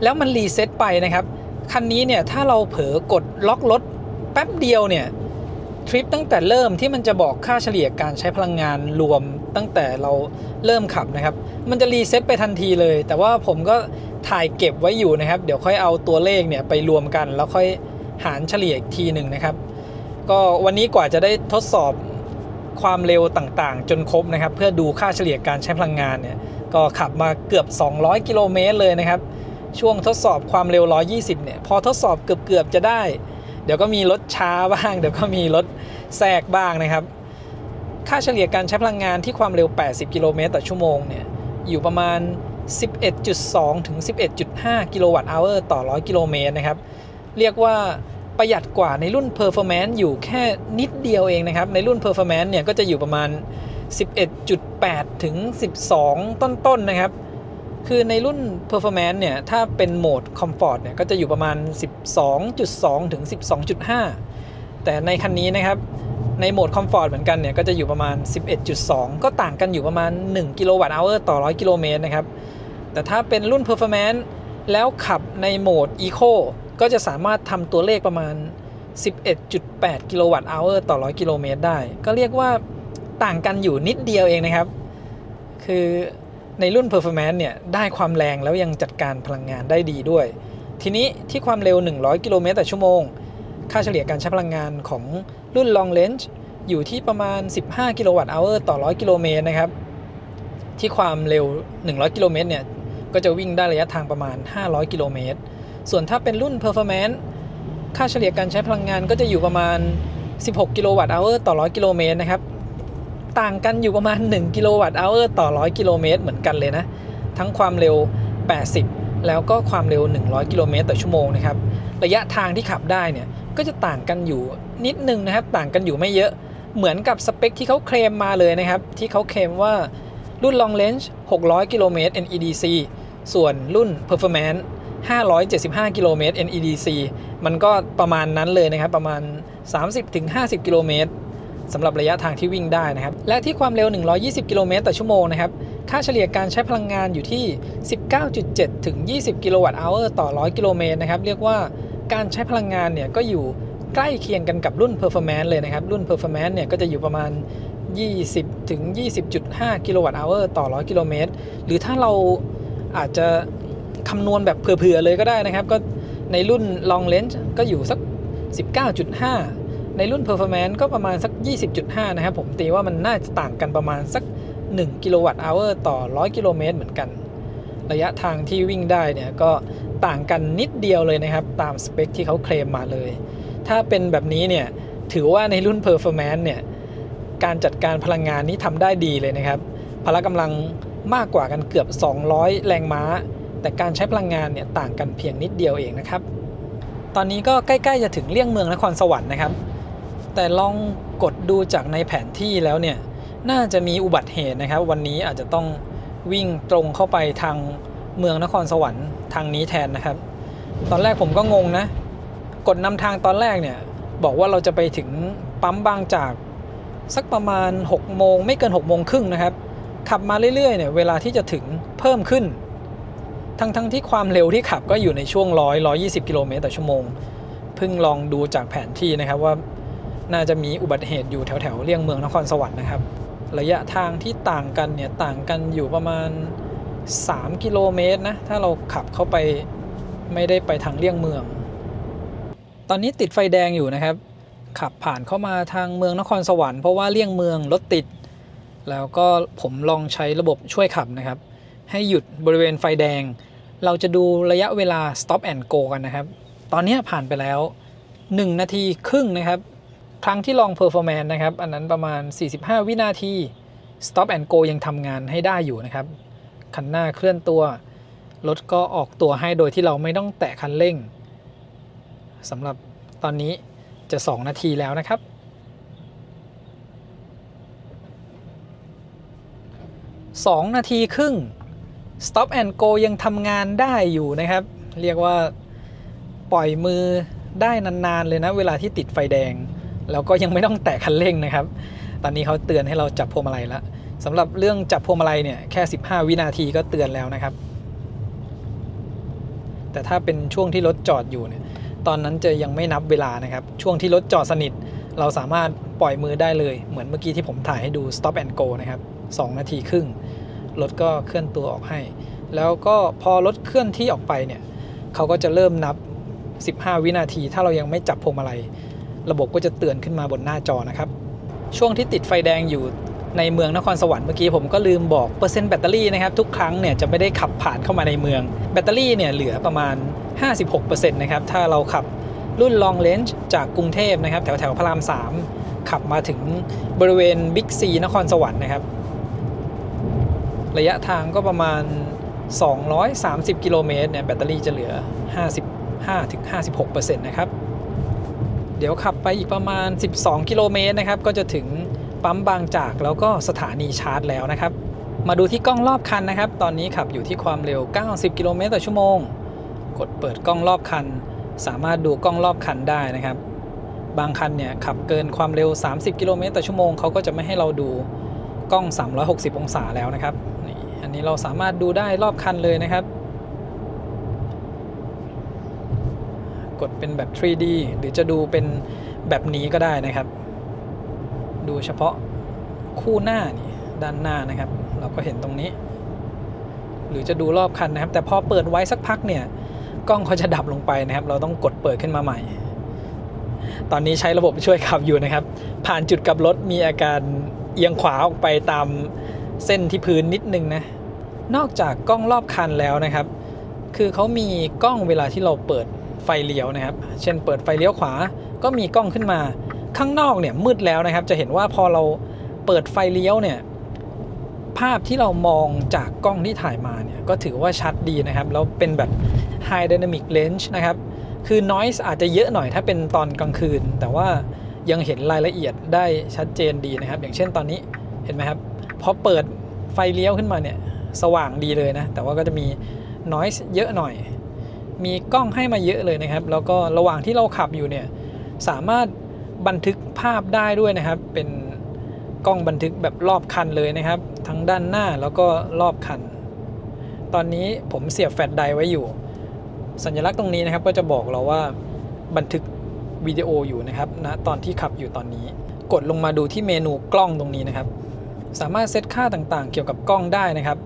แล้วมันรีเซ็ตไปนะครับคันนี้เนี่ยถ้าเราเผลอกดล็อกรถแป๊บเดียวเนี่ยทริปตั้งแต่เริ่มที่มันจะบอกค่าเฉลี่ยการใช้พลังงานรวมตั้งแต่เราเริ่มขับนะครับมันจะรีเซ็ตไปทันทีเลยแต่ว่าผมก็ถ่ายเก็บไว้อยู่นะครับเดี๋ยวค่อยเอาตัวเลขเนี่ยไปรวมกันแล้วค่อยหารเฉลี่ยอีกทีหนึ่งนะครับก็วันนี้กว่าจะได้ทดสอบความเร็วต่างๆจนครบนะครับเพื่อดูค่าเฉลี่ยการใช้พลังงานเนี่ยก็ขับมาเกือบ200กิโลเมตรเลยนะครับช่วงทดสอบความเร็ว120เนี่ยพอทดสอบเกือบจะได้เดี๋ยวก็มีรถช้าบ้างเดี๋ยวก็มีรถแทรกบ้างนะครับค่าเฉลี่ยการใช้พลังงานที่ความเร็ว80กิโลเมตรต่อชั่วโมงเนี่ยอยู่ประมาณ 11.2 ถึง 11.5 กิโลวัตต์อเวอร์ต่อ100กิโลเมตรนะครับเรียกว่าประหยัดกว่าในรุ่น Performance อยู่แค่นิดเดียวเองนะครับในรุ่น Performance เนี่ยก็จะอยู่ประมาณ 11.8 ถึง 12 ต้นๆนะครับคือในรุ่น Performance เนี่ยถ้าเป็นโหมด Comfort เนี่ยก็จะอยู่ประมาณ 12.2 ถึง 12.5 แต่ในคันนี้นะครับในโหมด Comfort เหมือนกันเนี่ยก็จะอยู่ประมาณ 11.2 ก็ต่างกันอยู่ประมาณ1กิโลวัตต์อเวอร์ต่อ100กิโลเมตรนะครับแต่ถ้าเป็นรุ่น Performance แล้วขับในโหมด Eco ก็จะสามารถทำตัวเลขประมาณ 11.8 กิโลวัตต์อเวอร์ต่อ100กิโลเมตรได้ก็เรียกว่าต่างกันอยู่นิดเดียวเองนะครับคือในรุ่น Performance เนี่ยได้ความแรงแล้วยังจัดการพลังงานได้ดีด้วยทีนี้ที่ความเร็ว100กิโลเมตรต่อชั่วโมงค่าเฉลี่ยการใช้พลังงานของรุ่น Long Range อยู่ที่ประมาณ15กิโลวัตต์อเวอร์ต่อ100กิโลเมตรนะครับที่ความเร็ว100กิโลเมตรเนี่ยก็จะวิ่งได้ระยะทางประมาณ500กิโลเมตรส่วนถ้าเป็นรุ่น Performance ค่าเฉลี่ยการใช้พลังงานก็จะอยู่ประมาณ16กิโลวัตต์อเวอร์ต่อ100กิโลเมตรนะครับต่างกันอยู่ประมาณ1กิโลวัตต์อเวอร์ต่อ100กิโลเมตรเหมือนกันเลยนะทั้งความเร็ว80แล้วก็ความเร็ว100กิโลเมตรต่อชั่วโมงนะครับระยะทางที่ขับได้เนี่ยก็จะต่างกันอยู่นิดนึงนะครับต่างกันอยู่ไม่เยอะเหมือนกับสเปคที่เขาเคลมมาเลยนะครับที่เขาเคลมว่ารุ่น Long Range 600กิโลเมตร NEDC ส่วนรุ่น Performance 575กิโลเมตร NEDC มันก็ประมาณนั้นเลยนะครับประมาณ 30-50 กิโลเมตรสำหรับระยะทางที่วิ่งได้นะครับและที่ความเร็ว120กิโลเมตรต่อชั่วโมงนะครับค่าเฉลี่ยการใช้พลังงานอยู่ที่ 19.7 ถึง 20 กิโลวัตต์อเวอร์ต่อ100กิโลเมตรนะครับเรียกว่าการใช้พลังงานเนี่ยก็อยู่ใกล้เคียงกันกับรุ่น Performance เลยนะครับรุ่น Performance เนี่ยก็จะอยู่ประมาณ20 ถึง 20.5 กิโลวัตต์อเวอร์ต่อ100กิโลเมตรหรือถ้าเราอาจจะคำนวณแบบเผื่อๆเลยก็ได้นะครับก็ในรุ่น Long Range ก็อยู่สัก 19.5 ในรุ่น Performance ก็ประมาณสัก 20.5 นะครับผมตีว่ามันน่าจะต่างกันประมาณสัก1กิโลวัตต์อเวอร์ต่อ100กิโลเมตรเหมือนกันระยะทางที่วิ่งได้เนี่ยก็ต่างกันนิดเดียวเลยนะครับตามสเปคที่เขาเคลมมาเลยถ้าเป็นแบบนี้เนี่ยถือว่าในรุ่น Performance เนี่ยการจัดการพลังงานนี้ทำได้ดีเลยนะครับพละกำลังมากกว่ากันเกือบ200แรงม้าแต่การใช้พลังงานเนี่ยต่างกันเพียงนิดเดียวเองนะครับตอนนี้ก็ใกล้ๆจะถึงเลี่ยงเมืองนครสวรรค์นะครับแต่ลองกดดูจากในแผนที่แล้วเนี่ยน่าจะมีอุบัติเหตุนะครับวันนี้อาจจะต้องวิ่งตรงเข้าไปทางเมืองนครสวรรค์ทางนี้แทนนะครับตอนแรกผมก็งงนะกดนำทางตอนแรกเนี่ยบอกว่าเราจะไปถึงปั๊มบางจากสักประมาณ6โมงไม่เกิน6โมงครึ่งนะครับขับมาเรื่อยๆเนี่ยเวลาที่จะถึงเพิ่มขึ้นทั้งที่ความเร็วที่ขับก็อยู่ในช่วง120กิโลเมตรต่อชั่วโมงเพิ่งลองดูจากแผนที่นะครับว่าน่าจะมีอุบัติเหตุอยู่แถวๆเลี่ยงเมืองนครสวรรค์นะครับระยะทางที่ต่างกันเนี่ยต่างกันอยู่ประมาณ3กิโลเมตรนะถ้าเราขับเข้าไปไม่ได้ไปทางเลี่ยงเมืองตอนนี้ติดไฟแดงอยู่นะครับขับผ่านเข้ามาทางเมืองนครสวรรค์เพราะว่าเลี่ยงเมืองรถติดแล้วก็ผมลองใช้ระบบช่วยขับนะครับให้หยุดบริเวณไฟแดงเราจะดูระยะเวลา stop and go กันนะครับตอนนี้ผ่านไปแล้ว1นาทีครึ่งนะครับครั้งที่ลอง performance นะครับอันนั้นประมาณ45วินาที stop and go ยังทำงานให้ได้อยู่นะครับคันหน้าเคลื่อนตัวรถก็ออกตัวให้โดยที่เราไม่ต้องแตะคันเร่งสำหรับตอนนี้จะ2นาทีแล้วนะครับ2นาทีครึ่ง stop and go ยังทำงานได้อยู่นะครับเรียกว่าปล่อยมือได้นานๆเลยนะเวลาที่ติดไฟแดงแล้วก็ยังไม่ต้องแตะคันเร่งนะครับตอนนี้เขาเตือนให้เราจับพวงมาลัยแล้วสำหรับเรื่องจับพวงมาลัยเนี่ยแค่15วินาทีก็เตือนแล้วนะครับแต่ถ้าเป็นช่วงที่รถจอดอยู่เนี่ยตอนนั้นจะยังไม่นับเวลานะครับช่วงที่รถจอดสนิทเราสามารถปล่อยมือได้เลยเหมือนเมื่อกี้ที่ผมถ่ายให้ดู stop and go นะครับ2นาทีครึ่งรถก็เคลื่อนตัวออกให้แล้วก็พอรถเคลื่อนที่ออกไปเนี่ยเขาก็จะเริ่มนับ15วินาทีถ้าเรายังไม่จับพวงมาลัยระบบก็จะเตือนขึ้นมาบนหน้าจอนะครับช่วงที่ติดไฟแดงอยู่ในเมืองนครสวรรค์เมื่อกี้ผมก็ลืมบอกเปอร์เซ็นต์แบตเตอรี่นะครับทุกครั้งเนี่ยจะไม่ได้ขับผ่านเข้ามาในเมืองแบตเตอรี่เนี่ยเหลือประมาณ 56% นะครับถ้าเราขับรุ่น Long Range จากกรุงเทพนะครับแถวพระราม3ขับมาถึงบริเวณบิ๊กซีนครสวรรค์นะครับระยะทางก็ประมาณ230กิโลเมตรเนี่ยแบตเตอรี่จะเหลือ 55-56% นะครับเดี๋ยวขับไปอีกประมาณ12กิโลเมตรนะครับก็จะถึงปั๊มบางจากแล้วก็สถานีชาร์จแล้วนะครับมาดูที่กล้องรอบคันนะครับตอนนี้ขับอยู่ที่ความเร็ว90กิโลเมตรต่อชั่วโมงกดเปิดกล้องรอบคันสามารถดูกล้องรอบคันได้นะครับบางคันเนี่ยขับเกินความเร็ว30กิโลเมตรต่อชั่วโมงเขาก็จะไม่ให้เราดูกล้อง360องศาแล้วนะครับนี่อันนี้เราสามารถดูได้รอบคันเลยนะครับ กดเป็นแบบ 3D หรือจะดูเป็นแบบนี้ก็ได้นะครับดูเฉพาะคู่หน้านี่ด้านหน้านะครับเราก็เห็นตรงนี้หรือจะดูรอบคันนะครับแต่พอเปิดไว้สักพักเนี่ยกล้องเขาจะดับลงไปนะครับเราต้องกดเปิดขึ้นมาใหม่ตอนนี้ใช้ระบบช่วยขับอยู่นะครับผ่านจุดกลับรถมีอาการเอียงขวาออกไปตามเส้นที่พื้นนิดนึงนะนอกจากกล้องรอบคันแล้วนะครับคือเขามีกล้องเวลาที่เราเปิดไฟเลี้ยวนะครับเช่นเปิดไฟเลี้ยวขวาก็มีกล้องขึ้นมาข้างนอกเนี่ยมืดแล้วนะครับจะเห็นว่าพอเราเปิดไฟเลี้ยวเนี่ยภาพที่เรามองจากกล้องที่ถ่ายมาเนี่ยก็ถือว่าชัดดีนะครับแล้วเป็นแบบ High Dynamic Range นะครับคือ noise อาจจะเยอะหน่อยถ้าเป็นตอนกลางคืนแต่ว่ายังเห็นรายละเอียดได้ชัดเจนดีนะครับอย่างเช่นตอนนี้เห็นไหมครับพอเปิดไฟเลี้ยวขึ้นมาเนี่ยสว่างดีเลยนะแต่ว่าก็จะมี noise เยอะหน่อยมีกล้องให้มาเยอะเลยนะครับแล้วก็ระหว่างที่เราขับอยู่เนี่ยสามารถบันทึกภาพได้ด้วยนะครับเป็นกล้องบันทึกแบบรอบคันเลยนะครับทั้งด้านหน้าแล้วก็รอบคันตอนนี้ผมเสียบแฟลชไดร์ไว้อยู่สัญลักษณ์ตรงนี้นะครับก็จะบอกเราว่าบันทึกวิดีโออยู่นะครับณตอนที่ขับอยู่ตอนนี้กดลงมาดูที่เมนูกล้องตรงนี้นะครับสามารถเซตค่าต่างๆเกี่ยวกับกล้องได้นะครับ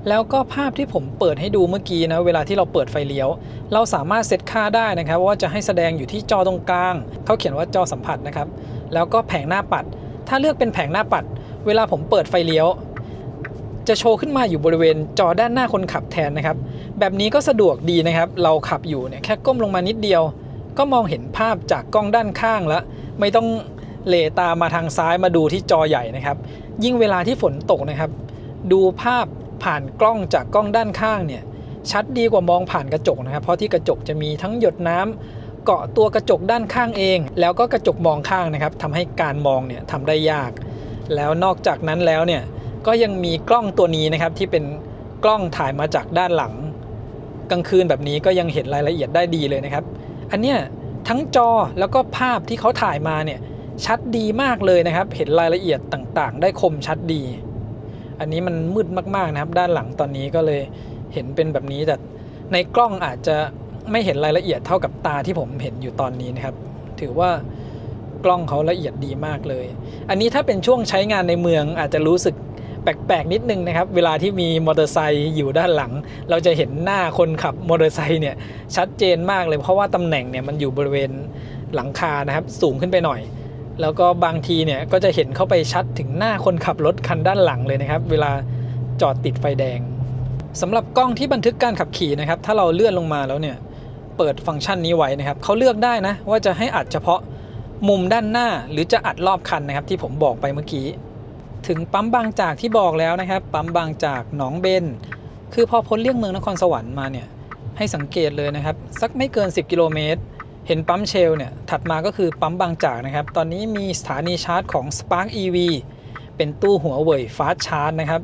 แล้วก็ภาพที่ผมเปิดให้ดูเมื่อกี้นะเวลาที่เราเปิดไฟเลี้ยวเราสามารถเซตค่าได้นะครับว่าจะให้แสดงอยู่ที่จอตรงกลางเขาเขียนว่าจอสัมผัสนะครับแล้วก็แผงหน้าปัดถ้าเลือกเป็นแผงหน้าปัดเวลาผมเปิดไฟเลี้ยวจะโชว์ขึ้นมาอยู่บริเวณจอด้านหน้าคนขับแทนนะครับแบบนี้ก็สะดวกดีนะครับเราขับอยู่เนี่ยแค่ก้มลงมานิดเดียวก็มองเห็นภาพจากกล้องด้านข้างแล้วไม่ต้องเหลตามาทางซ้ายมาดูที่จอใหญ่นะครับยิ่งเวลาที่ฝนตกนะครับดูภาพผ่านกล้องจากกล้องด้านข้างเนี่ยชัดดีกว่ามองผ่านกระจกนะครับเพราะที่กระจกจะมีทั้งหยดน้ำเกาะตัวกระจกด้านข้างเองแล้วก็กระจกมองข้างนะครับทำให้การมองเนี่ยทำได้ยากแล้วนอกจากนั้นแล้วเนี่ยก็ยังมีกล้องตัวนี้นะครับที่เป็นกล้องถ่ายมาจากด้านหลังกลางคืนแบบนี้ก็ยังเห็นรายละเอียดได้ดีเลยนะครับอันเนี้ยทั้งจอแล้วก็ภาพที่เขาถ่ายมาเนี่ยชัดดีมากเลยนะครับเห็นรายละเอียดต่างๆได้คมชัดดีอันนี้มันมืดมากๆนะครับด้านหลังตอนนี้ก็เลยเห็นเป็นแบบนี้แต่ในกล้องอาจจะไม่เห็นรายละเอียดเท่ากับตาที่ผมเห็นอยู่ตอนนี้นะครับถือว่ากล้องเขาละเอียดดีมากเลยอันนี้ถ้าเป็นช่วงใช้งานในเมืองอาจจะรู้สึกแปลกๆนิดนึงนะครับเวลาที่มีมอเตอร์ไซค์อยู่ด้านหลังเราจะเห็นหน้าคนขับมอเตอร์ไซค์เนี่ยชัดเจนมากเลยเพราะว่าตำแหน่งเนี่ยมันอยู่บริเวณหลังคานะครับสูงขึ้นไปหน่อยแล้วก็บางทีเนี่ยก็จะเห็นเข้าไปชัดถึงหน้าคนขับรถคันด้านหลังเลยนะครับเวลาจอดติดไฟแดงสำหรับกล้องที่บันทึกการขับขี่นะครับถ้าเราเลื่อนลงมาแล้วเนี่ยเปิดฟังก์ชันนี้ไว้นะครับเขาเลือกได้นะว่าจะให้อัดเฉพาะมุมด้านหน้าหรือจะอัดรอบคันนะครับที่ผมบอกไปเมื่อกี้ถึงปั๊มบางจากที่บอกแล้วนะครับปั๊มบางจากหนองเบนคือพอพ้นเลี่ยงเมืองนครสวรรค์มาเนี่ยให้สังเกตเลยนะครับสักไม่เกิน10 กิโลเมตรเห็นปั๊มเชลเนี่ยถัดมาก็คือปั๊มบางจากนะครับตอนนี้มีสถานีชาร์จของ Spark EV เป็นตู้หัวเว่ยฟาสต์ชาร์จนะครับ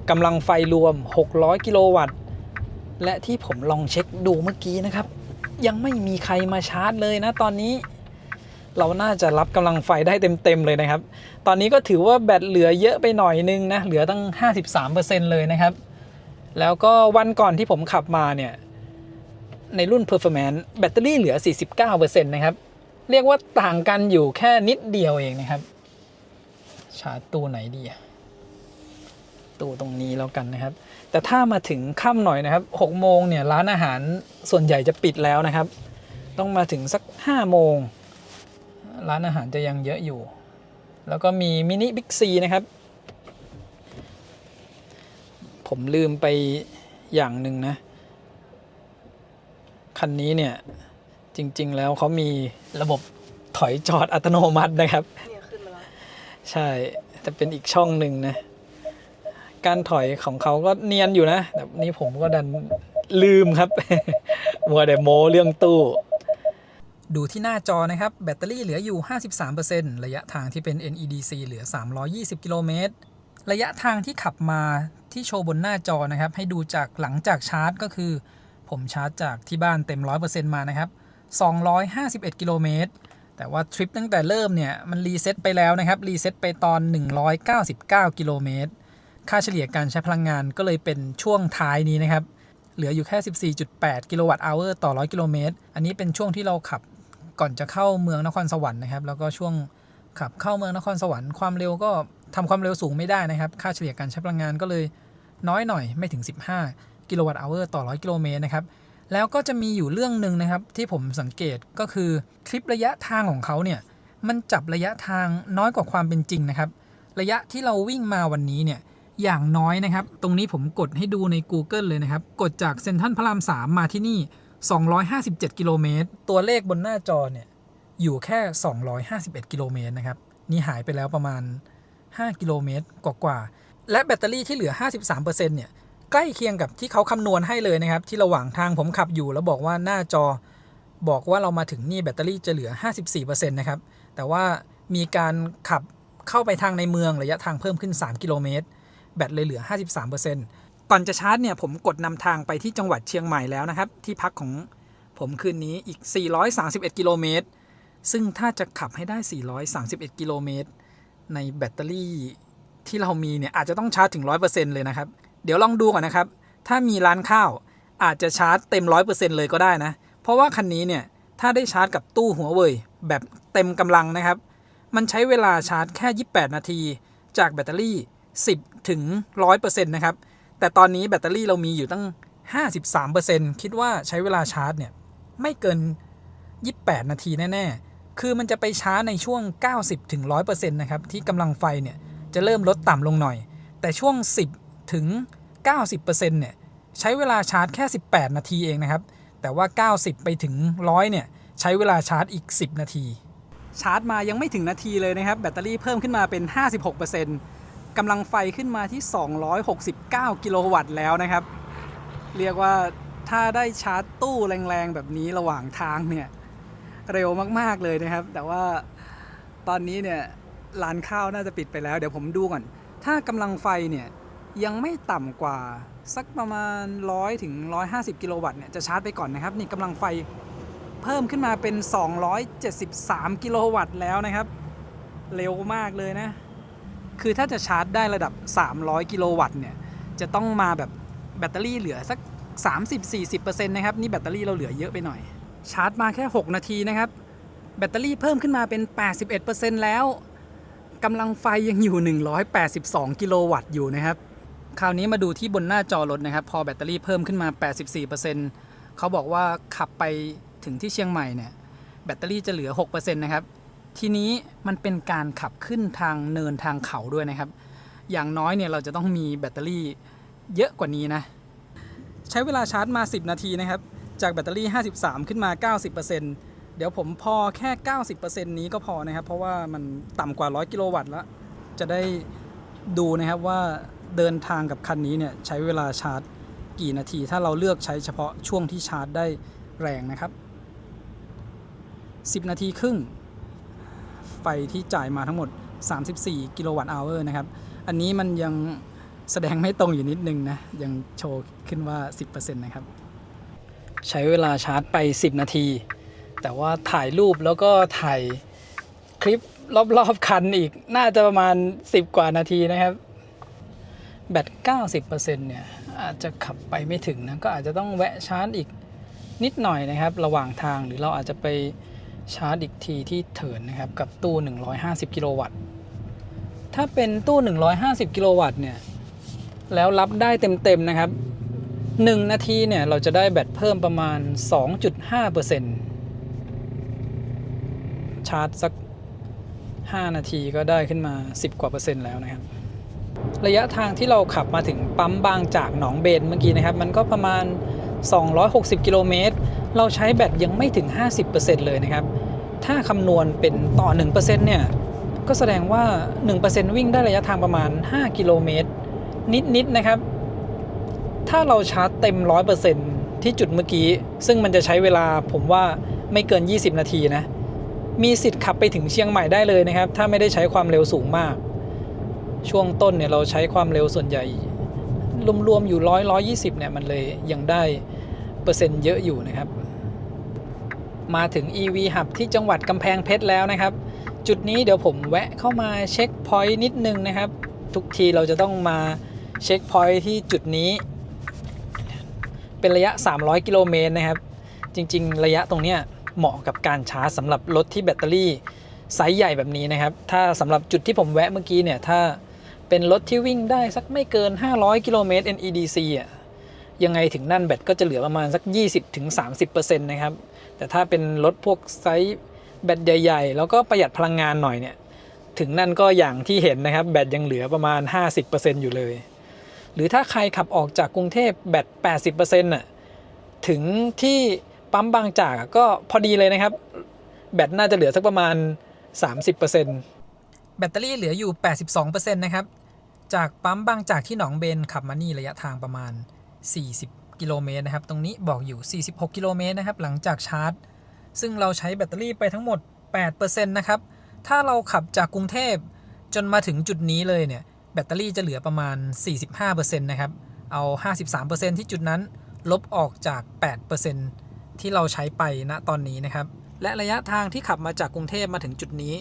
กำลังไฟรวม600 กิโลวัตต์และที่ผมลองเช็คดูเมื่อกี้นะครับยังไม่มีใครมาชาร์จเลยนะตอนนี้เราน่าจะรับกำลังไฟได้เต็มๆเลยนะครับตอนนี้ก็ถือว่าแบตเหลือเยอะไปหน่อยนึงนะเหลือตั้ง 53% เลยนะครับแล้วก็วันก่อนที่ผมขับมาเนี่ยในรุ่น Performance แบตเตอรี่เหลือ 49% นะครับเรียกว่าต่างกันอยู่แค่นิดเดียวเองนะครับชาร์จตู้ไหนดีตู้ตรงนี้แล้วกันนะครับแต่ถ้ามาถึงค่ำหน่อยนะครับ6 โมงเนี่ยร้านอาหารส่วนใหญ่จะปิดแล้วนะครับต้องมาถึงสัก5 โมงร้านอาหารจะยังเยอะอยู่แล้วก็มีมินิบิ๊กซีนะครับผมลืมไปอย่างหนึ่งนะคันนี้เนี่ยจริงๆแล้วเขามีระบบถอยจอดอัตโนมัตินะครับเนี่ยขึ้นมาแล้วใช่แต่เป็นอีกช่องหนึ่งนะการถอยของเขาก็เนียนอยู่นะแต่นี้ผมก็ดันลืมครับ มัวแต่โม้เรื่องตู้ดูที่หน้าจอนะครับแบตเตอรี่เหลืออยู่ 53% ระยะทางที่เป็น NEDC เหลือ320 กิโลเมตรระยะทางที่ขับมาที่โชว์บนหน้าจอนะครับให้ดูจากหลังจากชาร์จก็คือผมชาร์จจากที่บ้านเต็ม 100% มานะครับ251 กิโลเมตรแต่ว่าทริปตั้งแต่เริ่มเนี่ยมันรีเซ็ตไปแล้วนะครับรีเซ็ตไปตอน199 กิโลเมตรค่าเฉลี่ยการใช้พลังงานก็เลยเป็นช่วงท้ายนี้นะครับ เหลืออยู่แค่ 14.8 กิโลวัตต์อเวอร์ต่อ 100 กิโลเมตรอันนี้เป็นช่วงที่เราขับก่อนจะเข้าเมืองนครสวรรค์นะครับแล้วก็ช่วงขับเข้าเมืองนครสวรรค์ความเร็วก็ทำความเร็วสูงไม่ได้นะครับค่าเฉลี่ยการใช้พลังงานก็เลยน้อยหน่อยไม่ถึง 15 กิโลวัตต์อเวอร์ต่อ 100 กิโลเมตรนะครับแล้วก็จะมีอยู่เรื่องหนึ่งนะครับที่ผมสังเกตก็คือคลิประยะทางของเขาเนี่ยมันจับระยะทางน้อยกว่าความเป็นจริงนะครับระยะที่เราวิ่งมาวันนี้เนี่ยอย่างน้อยนะครับตรงนี้ผมกดให้ดูใน Google เลยนะครับกดจากเซ็นทรัลพระราม 3 มาที่นี่257 กิโลเมตรตัวเลขบนหน้าจอเนี่ยอยู่แค่251 กิโลเมตรนะครับนี่หายไปแล้วประมาณ5 กิโลเมตรกว่าๆและแบตเตอรี่ที่เหลือ 53% เนี่ยใกล้เคียงกับที่เขาคำนวณให้เลยนะครับที่ระหว่างทางผมขับอยู่แล้วบอกว่าหน้าจอบอกว่าเรามาถึงนี่แบตเตอรี่จะเหลือ 54% นะครับแต่ว่ามีการขับเข้าไปทางในเมืองระยะทางเพิ่มขึ้น3 กิโลเมตรแบตเลยเหลือ 53% ก่อนจะชาร์จเนี่ยผมกดนำทางไปที่จังหวัดเชียงใหม่แล้วนะครับที่พักของผมคืนนี้อีก431 กิโลเมตรซึ่งถ้าจะขับให้ได้431 กิโลเมตรในแบตเตอรี่ที่เรามีเนี่ยอาจจะต้องชาร์จถึง 100% เลยนะครับเดี๋ยวลองดูก่อนนะครับถ้ามีร้านข้าวอาจจะชาร์จเต็ม 100% เลยก็ได้นะเพราะว่าคันนี้เนี่ยถ้าได้ชาร์จกับตู้หัวเว่ยแบบเต็มกำลังนะครับมันใช้เวลาชาร์จแค่28 นาทีจากแบตเตอรี่10 ถึง 100% นะครับแต่ตอนนี้แบตเตอรี่เรามีอยู่ตั้ง 53% คิดว่าใช้เวลาชาร์จเนี่ยไม่เกิน28 นาทีแน่ๆคือมันจะไปช้าในช่วง 90 ถึง 100% นะครับที่กำลังไฟเนี่ยจะเริ่มลดต่ำลงหน่อยแต่ช่วง10 ถึง 90% เนี่ยใช้เวลาชาร์จแค่18 นาทีเองนะครับแต่ว่า90 ไปถึง 100 เนี่ยใช้เวลาชาร์จอีก10 นาทีชาร์จมายังไม่ถึงนาทีเลยนะครับแบตเตอรี่เพิ่มขึ้นมาเป็น 56%กำลังไฟขึ้นมาที่269 กิโลวัตต์แล้วนะครับเรียกว่าถ้าได้ชาร์จตู้แรงๆแบบนี้ระหว่างทางเนี่ยเร็วมากๆเลยนะครับแต่ว่าตอนนี้เนี่ยร้านข้าวน่าจะปิดไปแล้วเดี๋ยวผมดูก่อนถ้ากำลังไฟเนี่ยยังไม่ต่ำกว่าสักประมาณ100 ถึง 150 กิโลวัตต์เนี่ยจะชาร์จไปก่อนนะครับนี่กำลังไฟเพิ่มขึ้นมาเป็น273 กิโลวัตต์แล้วนะครับเร็วมากเลยนะคือถ้าจะชาร์จได้ระดับ300 กิโลวัตต์เนี่ยจะต้องมาแบบแบตเตอรี่เหลือสัก 30-40% นะครับนี่แบตเตอรี่เราเหลือเยอะไปหน่อยชาร์จมาแค่6 นาทีนะครับแบตเตอรี่เพิ่มขึ้นมาเป็น 81% แล้วกำลังไฟยังอยู่182 กิโลวัตต์อยู่นะครับคราวนี้มาดูที่บนหน้าจอรถนะครับพอแบตเตอรี่เพิ่มขึ้นมา 84% เขาบอกว่าขับไปถึงที่เชียงใหม่เนี่ยแบตเตอรี่จะเหลือ 6% นะครับทีนี้มันเป็นการขับขึ้นทางเนินทางเขาด้วยนะครับอย่างน้อยเนี่ยเราจะต้องมีแบตเตอรี่เยอะกว่านี้นะใช้เวลาชาร์จมา10 นาทีนะครับจากแบตเตอรี่53ขึ้นมา 90%เดี๋ยวผมพอแค่ 90% นี้ก็พอนะครับเพราะว่ามันต่ำกว่า100 กิโลวัตต์แล้วจะได้ดูนะครับว่าเดินทางกับคันนี้เนี่ยใช้เวลาชาร์จกี่นาทีถ้าเราเลือกใช้เฉพาะช่วงที่ชาร์จได้แรงนะครับ10 นาทีครึ่งไฟที่จ่ายมาทั้งหมด34 กิโลวัตต์อเวอร์นะครับอันนี้มันยังแสดงไม่ตรงอยู่นิดนึงนะยังโชว์ขึ้นว่า 10% นะครับใช้เวลาชาร์จไป10 นาทีแต่ว่าถ่ายรูปแล้วก็ถ่ายคลิปรอบๆคันอีกน่าจะประมาณ10 กว่านาทีนะครับแบต 90% เนี่ยอาจจะขับไปไม่ถึงนะก็อาจจะต้องแวะชาร์จอีกนิดหน่อยนะครับระหว่างทางหรือเราอาจจะไปชาร์จอีกทีที่เถินนะครับกับตู้150 กิโลวัตต์ถ้าเป็นตู้150 กิโลวัตต์เนี่ยแล้วรับได้เต็มๆนะครับ1 นาทีเนี่ยเราจะได้แบตเพิ่มประมาณ 2.5% ชาร์จสัก5 นาทีก็ได้ขึ้นมา10 กว่าเปอร์เซ็นต์แล้วนะครับระยะทางที่เราขับมาถึงปั๊มบางจากหนองเบนเมื่อกี้นะครับมันก็ประมาณ260 กิโลเมตรเราใช้แบตยังไม่ถึง 50% เลยนะครับถ้าคำนวณเป็นต่อ 1% เนี่ยก็แสดงว่า 1% วิ่งได้ระยะทางประมาณ5 กิโลเมตรนิดๆนะครับถ้าเราชาร์จเต็ม 100% ที่จุดเมื่อกี้ซึ่งมันจะใช้เวลาผมว่าไม่เกิน20 นาทีนะมีสิทธิ์ขับไปถึงเชียงใหม่ได้เลยนะครับถ้าไม่ได้ใช้ความเร็วสูงมากช่วงต้นเนี่ยเราใช้ความเร็วส่วนใหญ่รวมๆอยู่100-120เนี่ยมันเลยยังได้เปอร์เซ็นต์เยอะอยู่นะครับมาถึง EV Hub ที่จังหวัดกำแพงเพชรแล้วนะครับจุดนี้เดี๋ยวผมแวะเข้ามาเช็คพอยต์นิดนึงนะครับทุกทีเราจะต้องมาเช็คพอยต์ที่จุดนี้ เป็นระยะ300กิโลเมตรนะครับจริงๆระยะตรงเนี้ยเหมาะกับการชาร์จสำหรับรถที่แบตเตอรี่ไซส์ใหญ่แบบนี้นะครับถ้าสำหรับจุดที่ผมแวะเมื่อกี้เนี่ยถ้าเป็นรถที่วิ่งได้สักไม่เกิน500กิโลเมตร NEDC อ่ะยังไงถึงนั่นแบตก็จะเหลือประมาณสัก 20-30% นะครับแต่ถ้าเป็นรถพวกไซส์แบตใหญ่ๆแล้วก็ประหยัดพลังงานหน่อยเนี่ยถึงนั่นก็อย่างที่เห็นนะครับแบตยังเหลือประมาณ 50% อยู่เลยหรือถ้าใครขับออกจากกรุงเทพแบต 80% น่ะถึงที่ปั๊มบางจากก็พอดีเลยนะครับแบตน่าจะเหลือสักประมาณ 30% แบตเตอรี่เหลืออยู่ 82% นะครับจากปั๊มบางจากที่หนองเบนขับมานี่ระยะทางประมาณ40กิโลเมตรนะครับตรงนี้บอกอยู่46กิโลเมตรนะครับหลังจากชาร์จซึ่งเราใช้แบตเตอรี่ไปทั้งหมด 8% นะครับถ้าเราขับจากกรุงเทพจนมาถึงจุดนี้เลยเนี่ยแบตเตอรี่จะเหลือประมาณ 45% นะครับเอา 53% ที่จุดนั้นลบออกจาก 8% ที่เราใช้ไปณตอนนี้นะครับและระยะทางที่ขับมาจากกรุงเทพมาถึงจุดนี้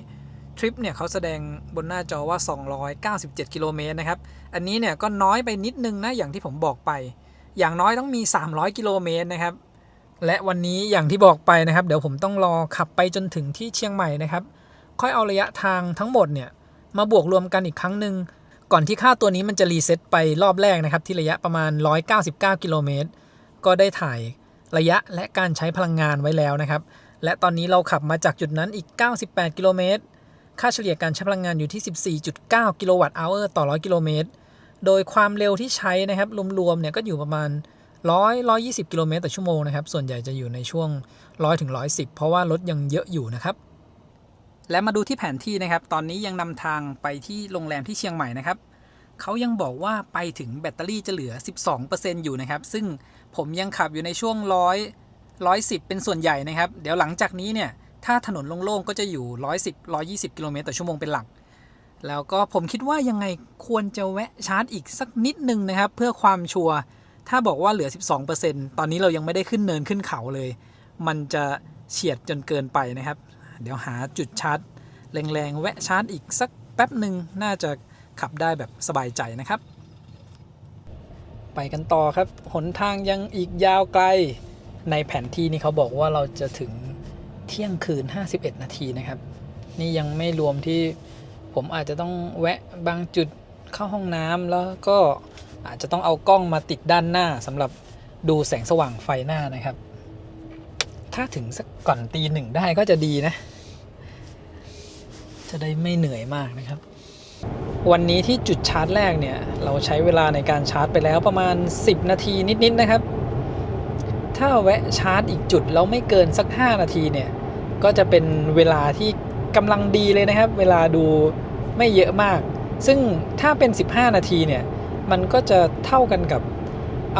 ทริปเนี่ยเขาแสดงบนหน้าจอว่า297กิโลเมตรนะครับอันนี้เนี่ยก็น้อยไปนิดนึงนะอย่างที่ผมบอกไปอย่างน้อยต้องมี300กิโลเมตรนะครับและวันนี้อย่างที่บอกไปนะครับเดี๋ยวผมต้องรอขับไปจนถึงที่เชียงใหม่นะครับค่อยเอาระยะทางทั้งหมดเนี่ยมาบวกรวมกันอีกครั้งหนึ่งก่อนที่ค่าตัวนี้มันจะรีเซ็ตไปรอบแรกนะครับที่ระยะประมาณ199กิโลเมตรก็ได้ถ่ายระยะและการใช้พลังงานไว้แล้วนะครับและตอนนี้เราขับมาจากจุดนั้นอีก98กิโลเมตรค่าเฉลี่ยการใช้พลังงานอยู่ที่ 14.9 กิโลวัตต์อเวอร์ต่อ100กิโลเมตรโดยความเร็วที่ใช้นะครับรวมๆเนี่ยก็อยู่ประมาณ120กิโลเมตรต่อชั่วโมงนะครับส่วนใหญ่จะอยู่ในช่วง100 ถึง 110เพราะว่ารถยังเยอะอยู่นะครับและมาดูที่แผนที่นะครับตอนนี้ยังนำทางไปที่โรงแรมที่เชียงใหม่นะครับเขายังบอกว่าไปถึงแบตเตอรี่จะเหลือ 12% อยู่นะครับซึ่งผมยังขับอยู่ในช่วง110เป็นส่วนใหญ่นะครับเดี๋ยวหลังจากนี้เนี่ยถ้าถนนโล่งๆก็จะอยู่120กิโลเมตรต่อชั่วโมงเป็นหลักแล้วก็ผมคิดว่ายังไงควรจะแวะชาร์จอีกสักนิดนึงนะครับเพื่อความชัวร์ถ้าบอกว่าเหลือ 12% ตอนนี้เรายังไม่ได้ขึ้นเนินขึ้นเขาเลยมันจะเฉียดจนเกินไปนะครับเดี๋ยวหาจุดชาร์จแรงๆแวะชาร์จอีกสักแป๊บหนึ่งน่าจะขับได้แบบสบายใจนะครับไปกันต่อครับหนทางยังอีกยาวไกลในแผนที่นี่เขาบอกว่าเราจะถึงเที่ยงคืน51นาทีนะครับนี่ยังไม่รวมที่ผมอาจจะต้องแวะบางจุดเข้าห้องน้ำแล้วก็อาจจะต้องเอากล้องมาติดด้านหน้าสำหรับดูแสงสว่างไฟหน้านะครับถ้าถึงสักก่อนตีหนึ่งได้ก็จะดีนะจะได้ไม่เหนื่อยมากนะครับวันนี้ที่จุดชาร์จแรกเนี่ยเราใช้เวลาในการชาร์จไปแล้วประมาณ10นาทีนิดๆนะครับถ้าแวะชาร์จอีกจุดแล้วไม่เกินสัก5นาทีเนี่ยก็จะเป็นเวลาที่กำลังดีเลยนะครับเวลาดูไม่เยอะมากซึ่งถ้าเป็น15นาทีเนี่ยมันก็จะเท่ากันกับ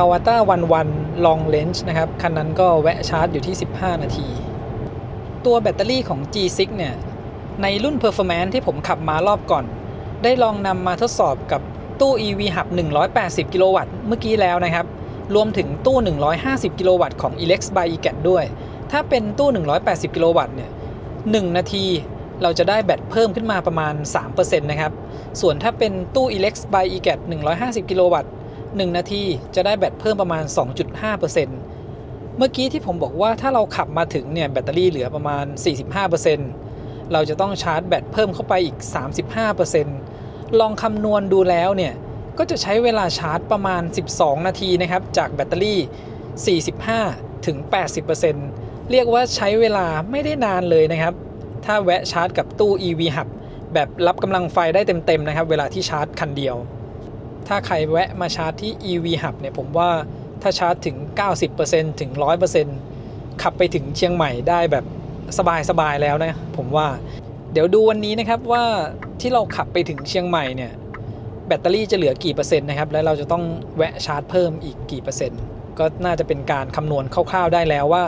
Avatar 11 Long Range นะครับคันนั้นก็แวะชาร์จอยู่ที่15นาทีตัวแบตเตอรี่ของ G6 เนี่ยในรุ่น Performance ที่ผมขับมารอบก่อนได้ลองนำมาทดสอบกับตู้ EV Hub 180กิโลวัตต์เมื่อกี้แล้วนะครับรวมถึงตู้150กิโลวัตต์ของ Elex by EGAT ด้วยถ้าเป็นตู้180กิโลวัตต์เนี่ย1นาทีเราจะได้แบตเพิ่มขึ้นมาประมาณ 3% นะครับส่วนถ้าเป็นตู้ Elex by EGAT 150กิโลวัตต์1นาทีจะได้แบตเพิ่มประมาณ 2.5% เมื่อกี้ที่ผมบอกว่าถ้าเราขับมาถึงเนี่ยแบตเตอรี่เหลือประมาณ 45%เราจะต้องชาร์จแบตเพิ่มเข้าไปอีก 35% ลองคำนวณดูแล้วเนี่ยก็จะใช้เวลาชาร์จประมาณ12นาทีนะครับจากแบตเตอรี่45ถึง 80% เรียกว่าใช้เวลาไม่ได้นานเลยนะครับถ้าแวะชาร์จกับตู้ EV Hub แบบรับกำลังไฟได้เต็มๆนะครับเวลาที่ชาร์จคันเดียวถ้าใครแวะมาชาร์จที่ EV Hub เนี่ยผมว่าถ้าชาร์จถึง 90% ถึง 100% ขับไปถึงเชียงใหม่ได้แบบสบายๆแล้วนะผมว่าเดี๋ยวดูวันนี้นะครับว่าที่เราขับไปถึงเชียงใหม่เนี่ยแบตเตอรี่จะเหลือกี่เปอร์เซ็นต์นะครับแล้วเราจะต้องแวะชาร์จเพิ่มอีกกี่เปอร์เซ็นต์ก็น่าจะเป็นการคำนวณคร่าวๆได้แล้วว่า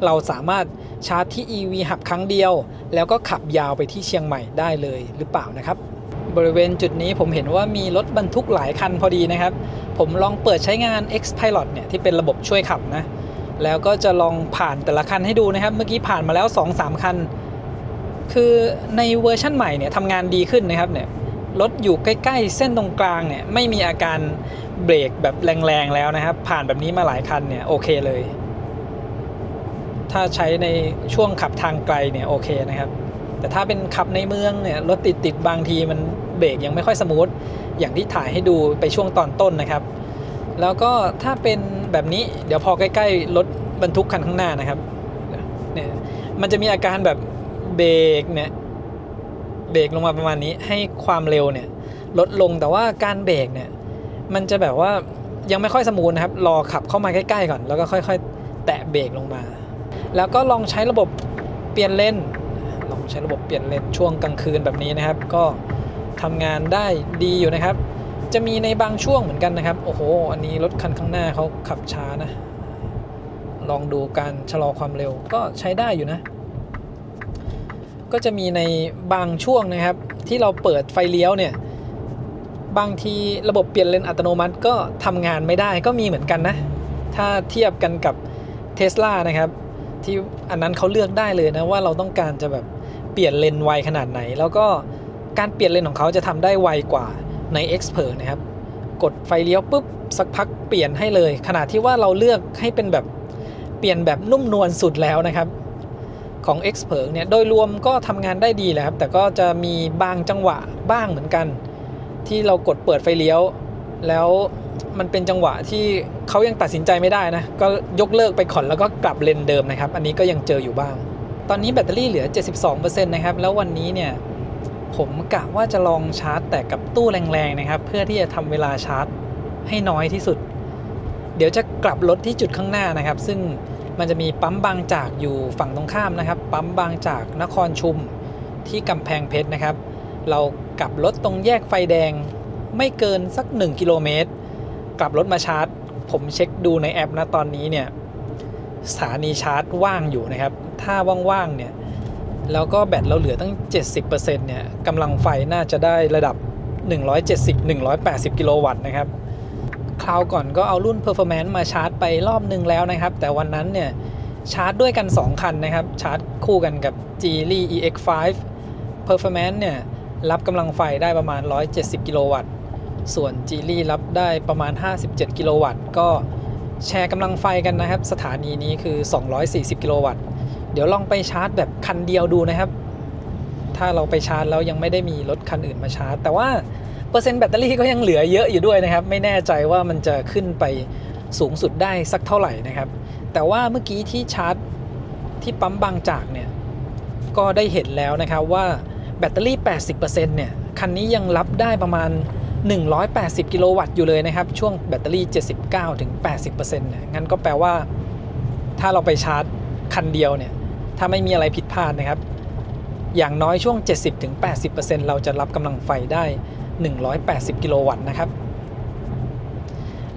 เราสามารถชาร์จที่ EV Hub ครั้งเดียวแล้วก็ขับยาวไปที่เชียงใหม่ได้เลยหรือเปล่านะครับบริเวณจุดนี้ผมเห็นว่ามีรถบรรทุกหลายคันพอดีนะครับผมลองเปิดใช้งาน X Pilot เนี่ยที่เป็นระบบช่วยขับนะแล้วก็จะลองผ่านแต่ละคันให้ดูนะครับเมื่อกี้ผ่านมาแล้ว 2-3 คันคือในเวอร์ชั่นใหม่เนี่ยทำงานดีขึ้นนะครับเนี่ย รถอยู่ใกล้ๆเส้นตรงกลางเนี่ยไม่มีอาการเบรกแบบแรงๆแล้วนะครับผ่านแบบนี้มาหลายคันเนี่ยโอเคเลยถ้าใช้ในช่วงขับทางไกลเนี่ยโอเคนะครับแต่ถ้าเป็นขับในเมืองเนี่ยรถติดบางทีมันเบรกยังไม่ค่อยสมูทอย่างที่ถ่ายให้ดูไปช่วงตอนต้นนะครับแล้วก็ถ้าเป็นแบบนี้เดี๋ยวพอใกล้ๆรถบรรทุกคันข้างหน้านะครับเนี่ยมันจะมีอาการแบบเบรกเนี่ยเบรกลงมาประมาณนี้ให้ความเร็วเนี่ยลดลงแต่ว่าการเบรกเนี่ยมันจะแบบว่ายังไม่ค่อยสมูทนะครับรอขับเข้ามาใกล้ๆก่อนแล้วก็ค่อยๆแตะเบรกลงมาแล้วก็ลองใช้ระบบเปลี่ยนเลนช่วงกลางคืนแบบนี้นะครับก็ทำงานได้ดีอยู่นะครับจะมีในบางช่วงเหมือนกันนะครับโอ้โหอันนี้รถคันข้างหน้าเขาขับช้านะลองดูการชะลอความเร็วก็ใช้ได้อยู่นะก็จะมีในบางช่วงนะครับที่เราเปิดไฟเลี้ยวเนี่ยบางทีระบบเปลี่ยนเลนอัตโนมัติก็ทำงานไม่ได้ก็มีเหมือนกันนะถ้าเทียบกันกับ Tesla นะครับที่อันนั้นเขาเลือกได้เลยนะว่าเราต้องการจะแบบเปลี่ยนเลนไวขนาดไหนแล้วก็การเปลี่ยนเลนของเขาจะทำได้ไวกว่าใน Expert นะครับกดไฟเลี้ยวปุ๊บสักพักเปลี่ยนให้เลยขณะที่ว่าเราเลือกให้เป็นแบบเปลี่ยนแบบนุ่มนวลสุดแล้วนะครับของ Expert เนี่ยโดยรวมก็ทำงานได้ดีแหละครับแต่ก็จะมีบางจังหวะบ้างเหมือนกันที่เรากดเปิดไฟเลี้ยวแล้วมันเป็นจังหวะที่เขายังตัดสินใจไม่ได้นะก็ยกเลิกไปก่อนแล้วก็กลับเลนเดิมนะครับอันนี้ก็ยังเจออยู่บ้างตอนนี้แบตเตอรี่เหลือ 72% นะครับแล้ววันนี้เนี่ยผมกะว่าจะลองชาร์จแต่กับตู้แรงๆนะครับเพื่อที่จะทำเวลาชาร์จให้น้อยที่สุดเดี๋ยวจะกลับรถที่จุดข้างหน้านะครับซึ่งมันจะมีปั๊มบางจากอยู่ฝั่งตรงข้ามนะครับปั๊มบางจากนครชุมที่กำแพงเพชรนะครับเรากลับรถตรงแยกไฟแดงไม่เกินสัก1กิโลเมตรกลับรถมาชาร์จผมเช็คดูในแอปนะตอนนี้เนี่ยสถานีชาร์จว่างอยู่นะครับถ้าว่างๆเนี่ยแล้วก็แบตเราเหลือตั้ง 70% เนี่ยกำลังไฟน่าจะได้ระดับ 170-180 กิโลวัตต์นะครับคราวก่อนก็เอารุ่น Performance มาชาร์จไปรอบนึงแล้วนะครับแต่วันนั้นเนี่ยชาร์จด้วยกัน2คันนะครับชาร์จคู่กันกับ Geely EX5 Performance เนี่ยรับกำลังไฟได้ประมาณ170กิโลวัตต์ส่วน Geely รับได้ประมาณ57กิโลวัตต์ก็แชร์กำลังไฟกันนะครับสถานีนี้คือ240กิโลวัตต์เดี๋ยวลองไปชาร์จแบบคันเดียวดูนะครับถ้าเราไปชาร์จแล้วยังไม่ได้มีรถคันอื่นมาชาร์จแต่ว่าเปอร์เซ็นต์แบตเตอรี่ก็ยังเหลือเยอะอยู่ด้วยนะครับไม่แน่ใจว่ามันจะขึ้นไปสูงสุดได้สักเท่าไหร่นะครับแต่ว่าเมื่อกี้ที่ชาร์จที่ปั๊มบางจากเนี่ยก็ได้เห็นแล้วนะครับว่าแบตเตอรี่ 80% เนี่ยคันนี้ยังรับได้ประมาณ180กิโลวัตต์อยู่เลยนะครับช่วงแบตเตอรี่ 79-80% เนี่ยงั้นก็แปลว่าถ้าเราไปชาร์จคันเดียวเนี่ยถ้าไม่มีอะไรผิดพลาดนะครับอย่างน้อยช่วง 70-80% เราจะรับกำลังไฟได้180กิโลวัตต์นะครับ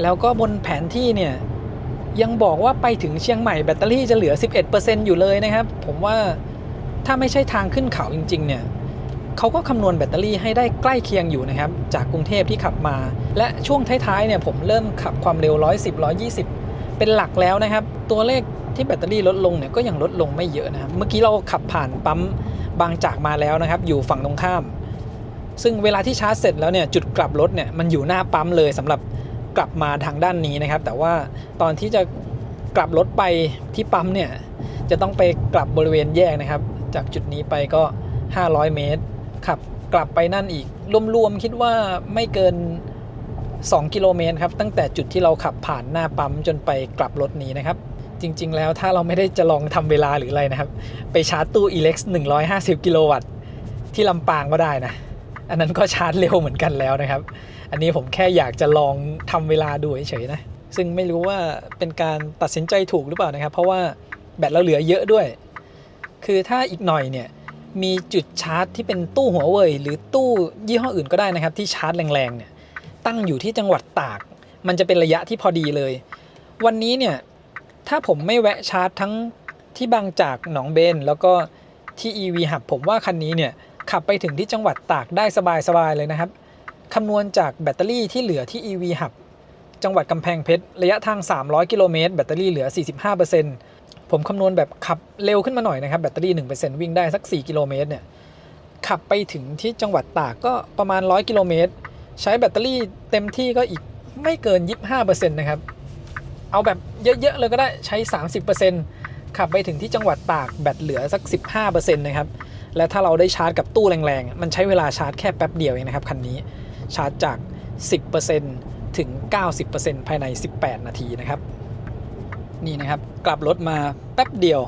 แล้วก็บนแผนที่เนี่ยยังบอกว่าไปถึงเชียงใหม่แบตเตอรี่จะเหลือ 11% อยู่เลยนะครับผมว่าถ้าไม่ใช่ทางขึ้นเขาจริงๆเนี่ยเขาก็คำนวณแบตเตอรี่ให้ได้ใกล้เคียงอยู่นะครับจากกรุงเทพที่ขับมาและช่วงท้ายๆเนี่ยผมเริ่มขับความเร็ว110-120เป็นหลักแล้วนะครับตัวเลขที่แบตเตอรี่ลดลงเนี่ยก็ยังลดลงไม่เยอะนะครับเมื่อกี้เราขับผ่านปั๊มบางจากมาแล้วนะครับอยู่ฝั่งตรงข้ามซึ่งเวลาที่ชาร์จเสร็จแล้วเนี่ยจุดกลับรถเนี่ยมันอยู่หน้าปั๊มเลยสำหรับกลับมาทางด้านนี้นะครับแต่ว่าตอนที่จะกลับรถไปที่ปั๊มเนี่ยจะต้องไปกลับบริเวณแยกนะครับจากจุดนี้ไปก็500เมตรขับกลับไปนั่นอีกรวมๆคิดว่าไม่เกิน2กิโลเมตรครับตั้งแต่จุดที่เราขับผ่านหน้าปั๊มจนไปกลับรถนี้นะครับจริงๆแล้วถ้าเราไม่ได้จะลองทำเวลาหรืออะไรนะครับไปชาร์จตู้ Elex 150กิโลวัตต์ที่ลำปางก็ได้นะอันนั้นก็ชาร์จเร็วเหมือนกันแล้วนะครับอันนี้ผมแค่อยากจะลองทำเวลาดูเฉยๆนะซึ่งไม่รู้ว่าเป็นการตัดสินใจถูกหรือเปล่านะครับเพราะว่าแบตเราเหลือเยอะด้วยคือถ้าอีกหน่อยเนี่ยมีจุดชาร์จที่เป็นตู้หัวเว่ยหรือตู้ยี่ห้ออื่นก็ได้นะครับที่ชาร์จแรงๆเนี่ยตั้งอยู่ที่จังหวัดตากมันจะเป็นระยะที่พอดีเลยวันนี้เนี่ยถ้าผมไม่แวะชาร์จทั้งที่บางจากหนองเบนแล้วก็ที่ EV Hub ผมว่าคันนี้เนี่ยขับไปถึงที่จังหวัดตากได้สบายๆเลยนะครับคำนวณจากแบตเตอรี่ที่เหลือที่ EV Hub จังหวัดกำแพงเพชรระยะทาง300กิโลเมตรแบตเตอรี่เหลือ 45% ผมคำนวณแบบขับเร็วขึ้นมาหน่อยนะครับแบตเตอรี่ 1% วิ่งได้สัก4กิโลเมตรเนี่ย ขับไปถึงที่จังหวัดตากก็ประมาณ100 กิโลเมตรใช้แบตเตอรี่เต็มที่ก็อีกไม่เกิน 25% นะครับเอาแบบเยอะๆเลยก็ได้ใช้ 30% ขับไปถึงที่จังหวัดตากแบตเหลือสัก 15% นะครับและถ้าเราได้ชาร์จกับตู้แรงๆมันใช้เวลาชาร์จแค่แป๊บเดียวเองนะครับคันนี้ชาร์จจาก 10% ถึง 90% ภายใน 18 นาทีนะครับนี่นะครับกลับรถมาแป๊บเดียว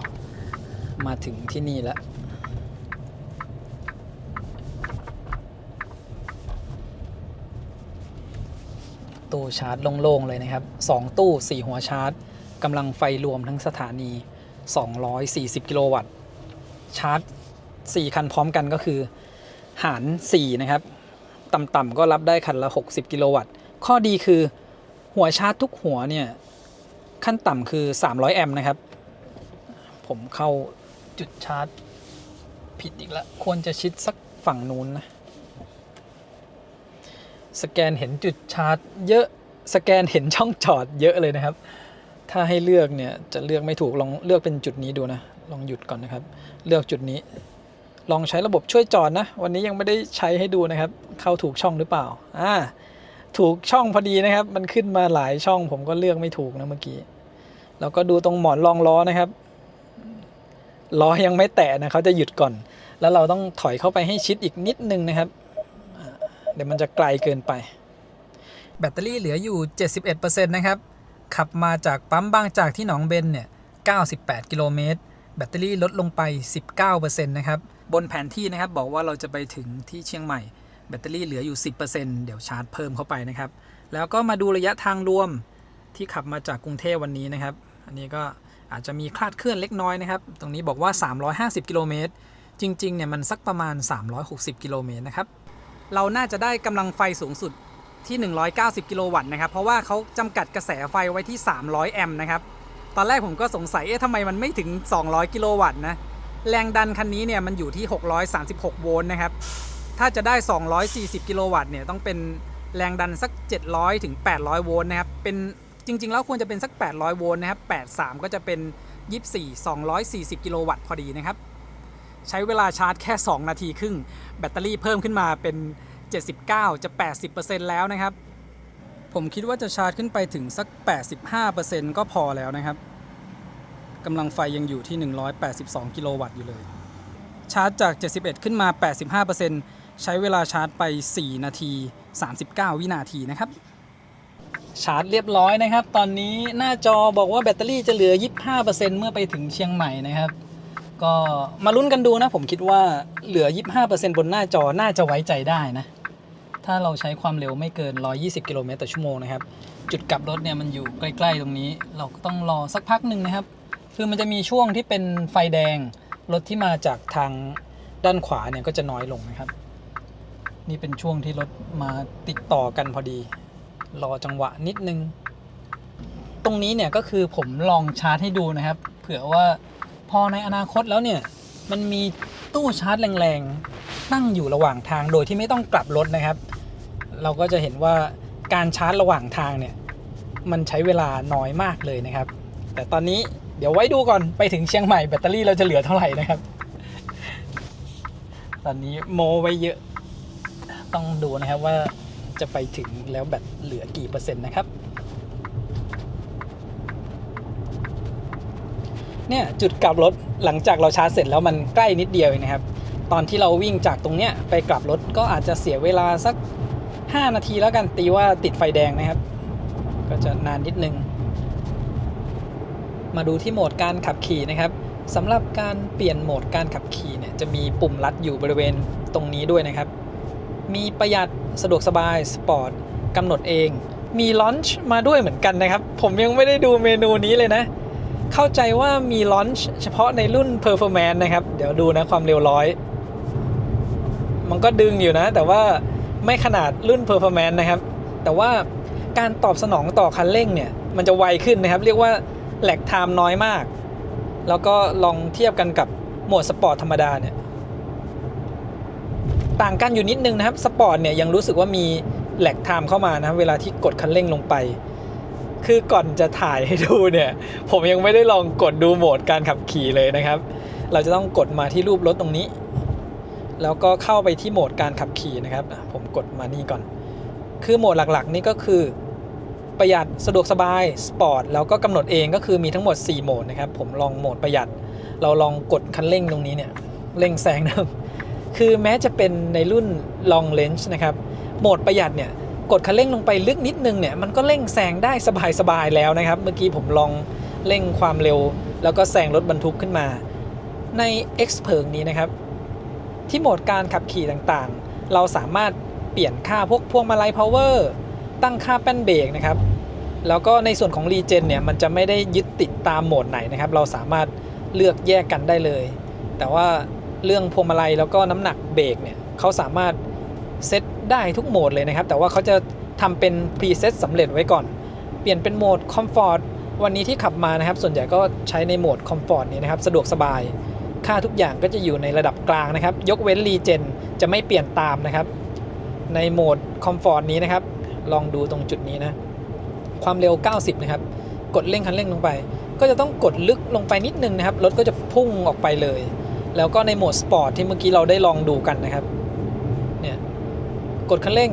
มาถึงที่นี่แล้วตู้ชาร์จโล่งๆเลยนะครับ2ตู้4หัวชาร์จกำลังไฟรวมทั้งสถานี240กิโลวัตต์ชาร์จ4คันพร้อมกันก็คือหาร4นะครับต่ำๆก็รับได้คันละ60กิโลวัตต์ข้อดีคือหัวชาร์จทุกหัวเนี่ยขั้นต่ำคือ300แอมป์นะครับผมเข้าจุดชาร์จผิดอีกแล้วควรจะชิดสักฝั่งนู้นนะสแกนเห็นจุดชาร์จเยอะสแกนเห็นช่องจอดเยอะเลยนะครับถ้าให้เลือกเนี่ยจะเลือกไม่ถูกลองเลือกเป็นจุดนี้ดูนะลองหยุดก่อนนะครับเลือกจุดนี้ลองใช้ระบบช่วยจอดนะวันนี้ยังไม่ได้ใช้ให้ดูนะครับเข้าถูกช่องหรือเปล่าถูกช่องพอดีนะครับมันขึ้นมาหลายช่องผมก็เลือกไม่ถูกนะเมื่อกี้แล้วก็ดูตรงหมอนรองล้อนะครับล้อยังไม่แตะนะเขาจะหยุดก่อนแล้วเราต้องถอยเข้าไปให้ชิดอีกนิดนึงนะครับเดี๋ยวมันจะไกลเกินไปแบตเตอรี่เหลืออยู่ 71% นะครับขับมาจากปั๊มบางจากที่หนองเบนเนี่ย98กิโลเมตรแบตเตอรี่ลดลงไป 19% นะครับบนแผนที่นะครับบอกว่าเราจะไปถึงที่เชียงใหม่แบตเตอรี่เหลืออยู่ 10% เดี๋ยวชาร์จเพิ่มเข้าไปนะครับแล้วก็มาดูระยะทางรวมที่ขับมาจากกรุงเทพวันนี้นะครับอันนี้ก็อาจจะมีคลาดเคลื่อนเล็กน้อยนะครับตรงนี้บอกว่า350กิโลเมตรจริงๆเนี่ยมันสักประมาณ360กิโลเมตรนะครับเราน่าจะได้กำลังไฟสูงสุดที่190กิโลวัตต์นะครับเพราะว่าเขาจำกัดกระแสไฟไว้ที่300แอมป์นะครับตอนแรกผมก็สงสัยทำไมมันไม่ถึง200กิโลวัตต์นะแรงดันคันนี้เนี่ยมันอยู่ที่636โวลต์นะครับถ้าจะได้240กิโลวัตต์เนี่ยต้องเป็นแรงดันสัก700ถึง800โวลต์นะครับเป็นจริงๆแล้วควรจะเป็นสัก800โวลต์นะครับ83ก็จะเป็น24 240กิโลวัตต์พอดีนะครับใช้เวลาชาร์จแค่2นาทีครึ่งแบตเตอรี่เพิ่มขึ้นมาเป็น79จะ 80% แล้วนะครับผมคิดว่าจะชาร์จขึ้นไปถึงสัก 85% ก็พอแล้วนะครับกำลังไฟยังอยู่ที่182กิโลวัตต์อยู่เลยชาร์จจาก71ขึ้นมา 85% ใช้เวลาชาร์จไป4นาที39วินาทีนะครับชาร์จเรียบร้อยนะครับตอนนี้หน้าจอบอกว่าแบตเตอรี่จะเหลือ 25% เมื่อไปถึงเชียงใหม่นะครับก็มาลุ้นกันดูนะผมคิดว่าเหลือ 25% บนหน้าจอน่าจะไว้ใจได้นะถ้าเราใช้ความเร็วไม่เกิน120กิโลเมตรต่อชั่วโมงนะครับจุดกลับรถเนี่ยมันอยู่ใกล้ๆตรงนี้เราก็ต้องรอสักพักหนึ่งนะครับคือมันจะมีช่วงที่เป็นไฟแดงรถที่มาจากทางด้านขวาเนี่ยก็จะน้อยลงนะครับนี่เป็นช่วงที่รถมาติดต่อกันพอดีรอจังหวะนิดนึงตรงนี้เนี่ยก็คือผมลองชาร์จให้ดูนะครับเผื่อว่าพอในอนาคตแล้วเนี่ยมันมีตู้ชาร์จแรงๆตั้งอยู่ระหว่างทางโดยที่ไม่ต้องกลับรถนะครับเราก็จะเห็นว่าการชาร์จระหว่างทางเนี่ยมันใช้เวลาน้อยมากเลยนะครับแต่ตอนนี้เดี๋ยวไว้ดูก่อนไปถึงเชียงใหม่แบตเตอรี่เราจะเหลือเท่าไหร่นะครับตอนนี้โมไว้เยอะต้องดูนะครับว่าจะไปถึงแล้วแบตเหลือกี่เปอร์เซ็นต์นะครับเนี่ยจุดกลับรถหลังจากเราชาร์จเสร็จแล้วมันใกล้นิดเดียวเองนะครับตอนที่เราวิ่งจากตรงเนี้ยไปกลับรถก็อาจจะเสียเวลาสัก5นาทีแล้วกันตีว่าติดไฟแดงนะครับก็จะนานนิดนึงมาดูที่โหมดการขับขี่นะครับสำหรับการเปลี่ยนโหมดการขับขี่เนี่ยจะมีปุ่มลัดอยู่บริเวณตรงนี้ด้วยนะครับมีประหยัดสะดวกสบายสปอร์ตกำหนดเองมีลอนช์มาด้วยเหมือนกันนะครับผมยังไม่ได้ดูเมนูนี้เลยนะเข้าใจว่ามีลอนช์เฉพาะในรุ่น Performance นะครับเดี๋ยวดูนะความเร็ว100มันก็ดึงอยู่นะแต่ว่าไม่ขนาดรุ่น Performance นะครับแต่ว่าการตอบสนองต่อคันเร่งเนี่ยมันจะไวขึ้นนะครับเรียกว่าแลกไทม์น้อยมากแล้วก็ลองเทียบกันกับโหมดสปอร์ตธรรมดาเนี่ยต่างกันอยู่นิดนึงนะครับสปอร์ตเนี่ยยังรู้สึกว่ามีแลกไทม์เข้ามานะเวลาที่กดคันเร่งลงไปคือก่อนจะถ่ายให้ดูเนี่ยผมยังไม่ได้ลองกดดูโหมดการขับขี่เลยนะครับเราจะต้องกดมาที่รูปรถตรงนี้ แล้วก็เข้าไปที่โหมดการขับขี่นะครับผมกดมานี่ก่อนคือโหมดหลักๆนี่ก็คือประหยัดสะดวกสบายสปอร์ตแล้วก็กำหนดเองก็คือมีทั้งหมด4โหมดนะครับผมลองโหมดประหยัดเราลองกดคันเร่งตรงนี้เนี่ยเร่งแซงนะคือแม้จะเป็นในรุ่น long range นะครับโหมดประหยัดเนี่ยกดคันเร่งลงไปลึกนิดนึงเนี่ยมันก็เร่งแซงได้สบายๆแล้วนะครับเมื่อกี้ผมลองเร่งความเร็วแล้วก็แซงรถบรรทุกขึ้นมาใน Xpeng นี้นะครับที่โหมดการขับขี่ต่างๆเราสามารถเปลี่ยนค่าพวงมาลัย power ตั้งค่าแป้นเบรกนะครับแล้วก็ในส่วนของ Regen เนี่ยมันจะไม่ได้ยึดติดตามโหมดไหนนะครับเราสามารถเลือกแยกกันได้เลยแต่ว่าเรื่องพวงมาลัยแล้วก็น้ำหนักเบรกเนี่ยเขาสามารถเซตได้ทุกโหมดเลยนะครับแต่ว่าเขาจะทำเป็นพรีเซตสำเร็จไว้ก่อนเปลี่ยนเป็นโหมดคอมฟอร์ตวันนี้ที่ขับมานะครับส่วนใหญ่ก็ใช้ในโหมดคอมฟอร์ตนี้นะครับสะดวกสบายค่าทุกอย่างก็จะอยู่ในระดับกลางนะครับยกเว้นรีเจนจะไม่เปลี่ยนตามนะครับในโหมดคอมฟอร์ตนี้นะครับลองดูตรงจุดนี้นะความเร็ว90นะครับกดเร่งคันเร่งลงไปก็จะต้องกดลึกลงไปนิดนึงนะครับรถก็จะพุ่งออกไปเลยแล้วก็ในโหมดสปอร์ตที่เมื่อกี้เราได้ลองดูกันนะครับเนี่ยกดคันเร่ง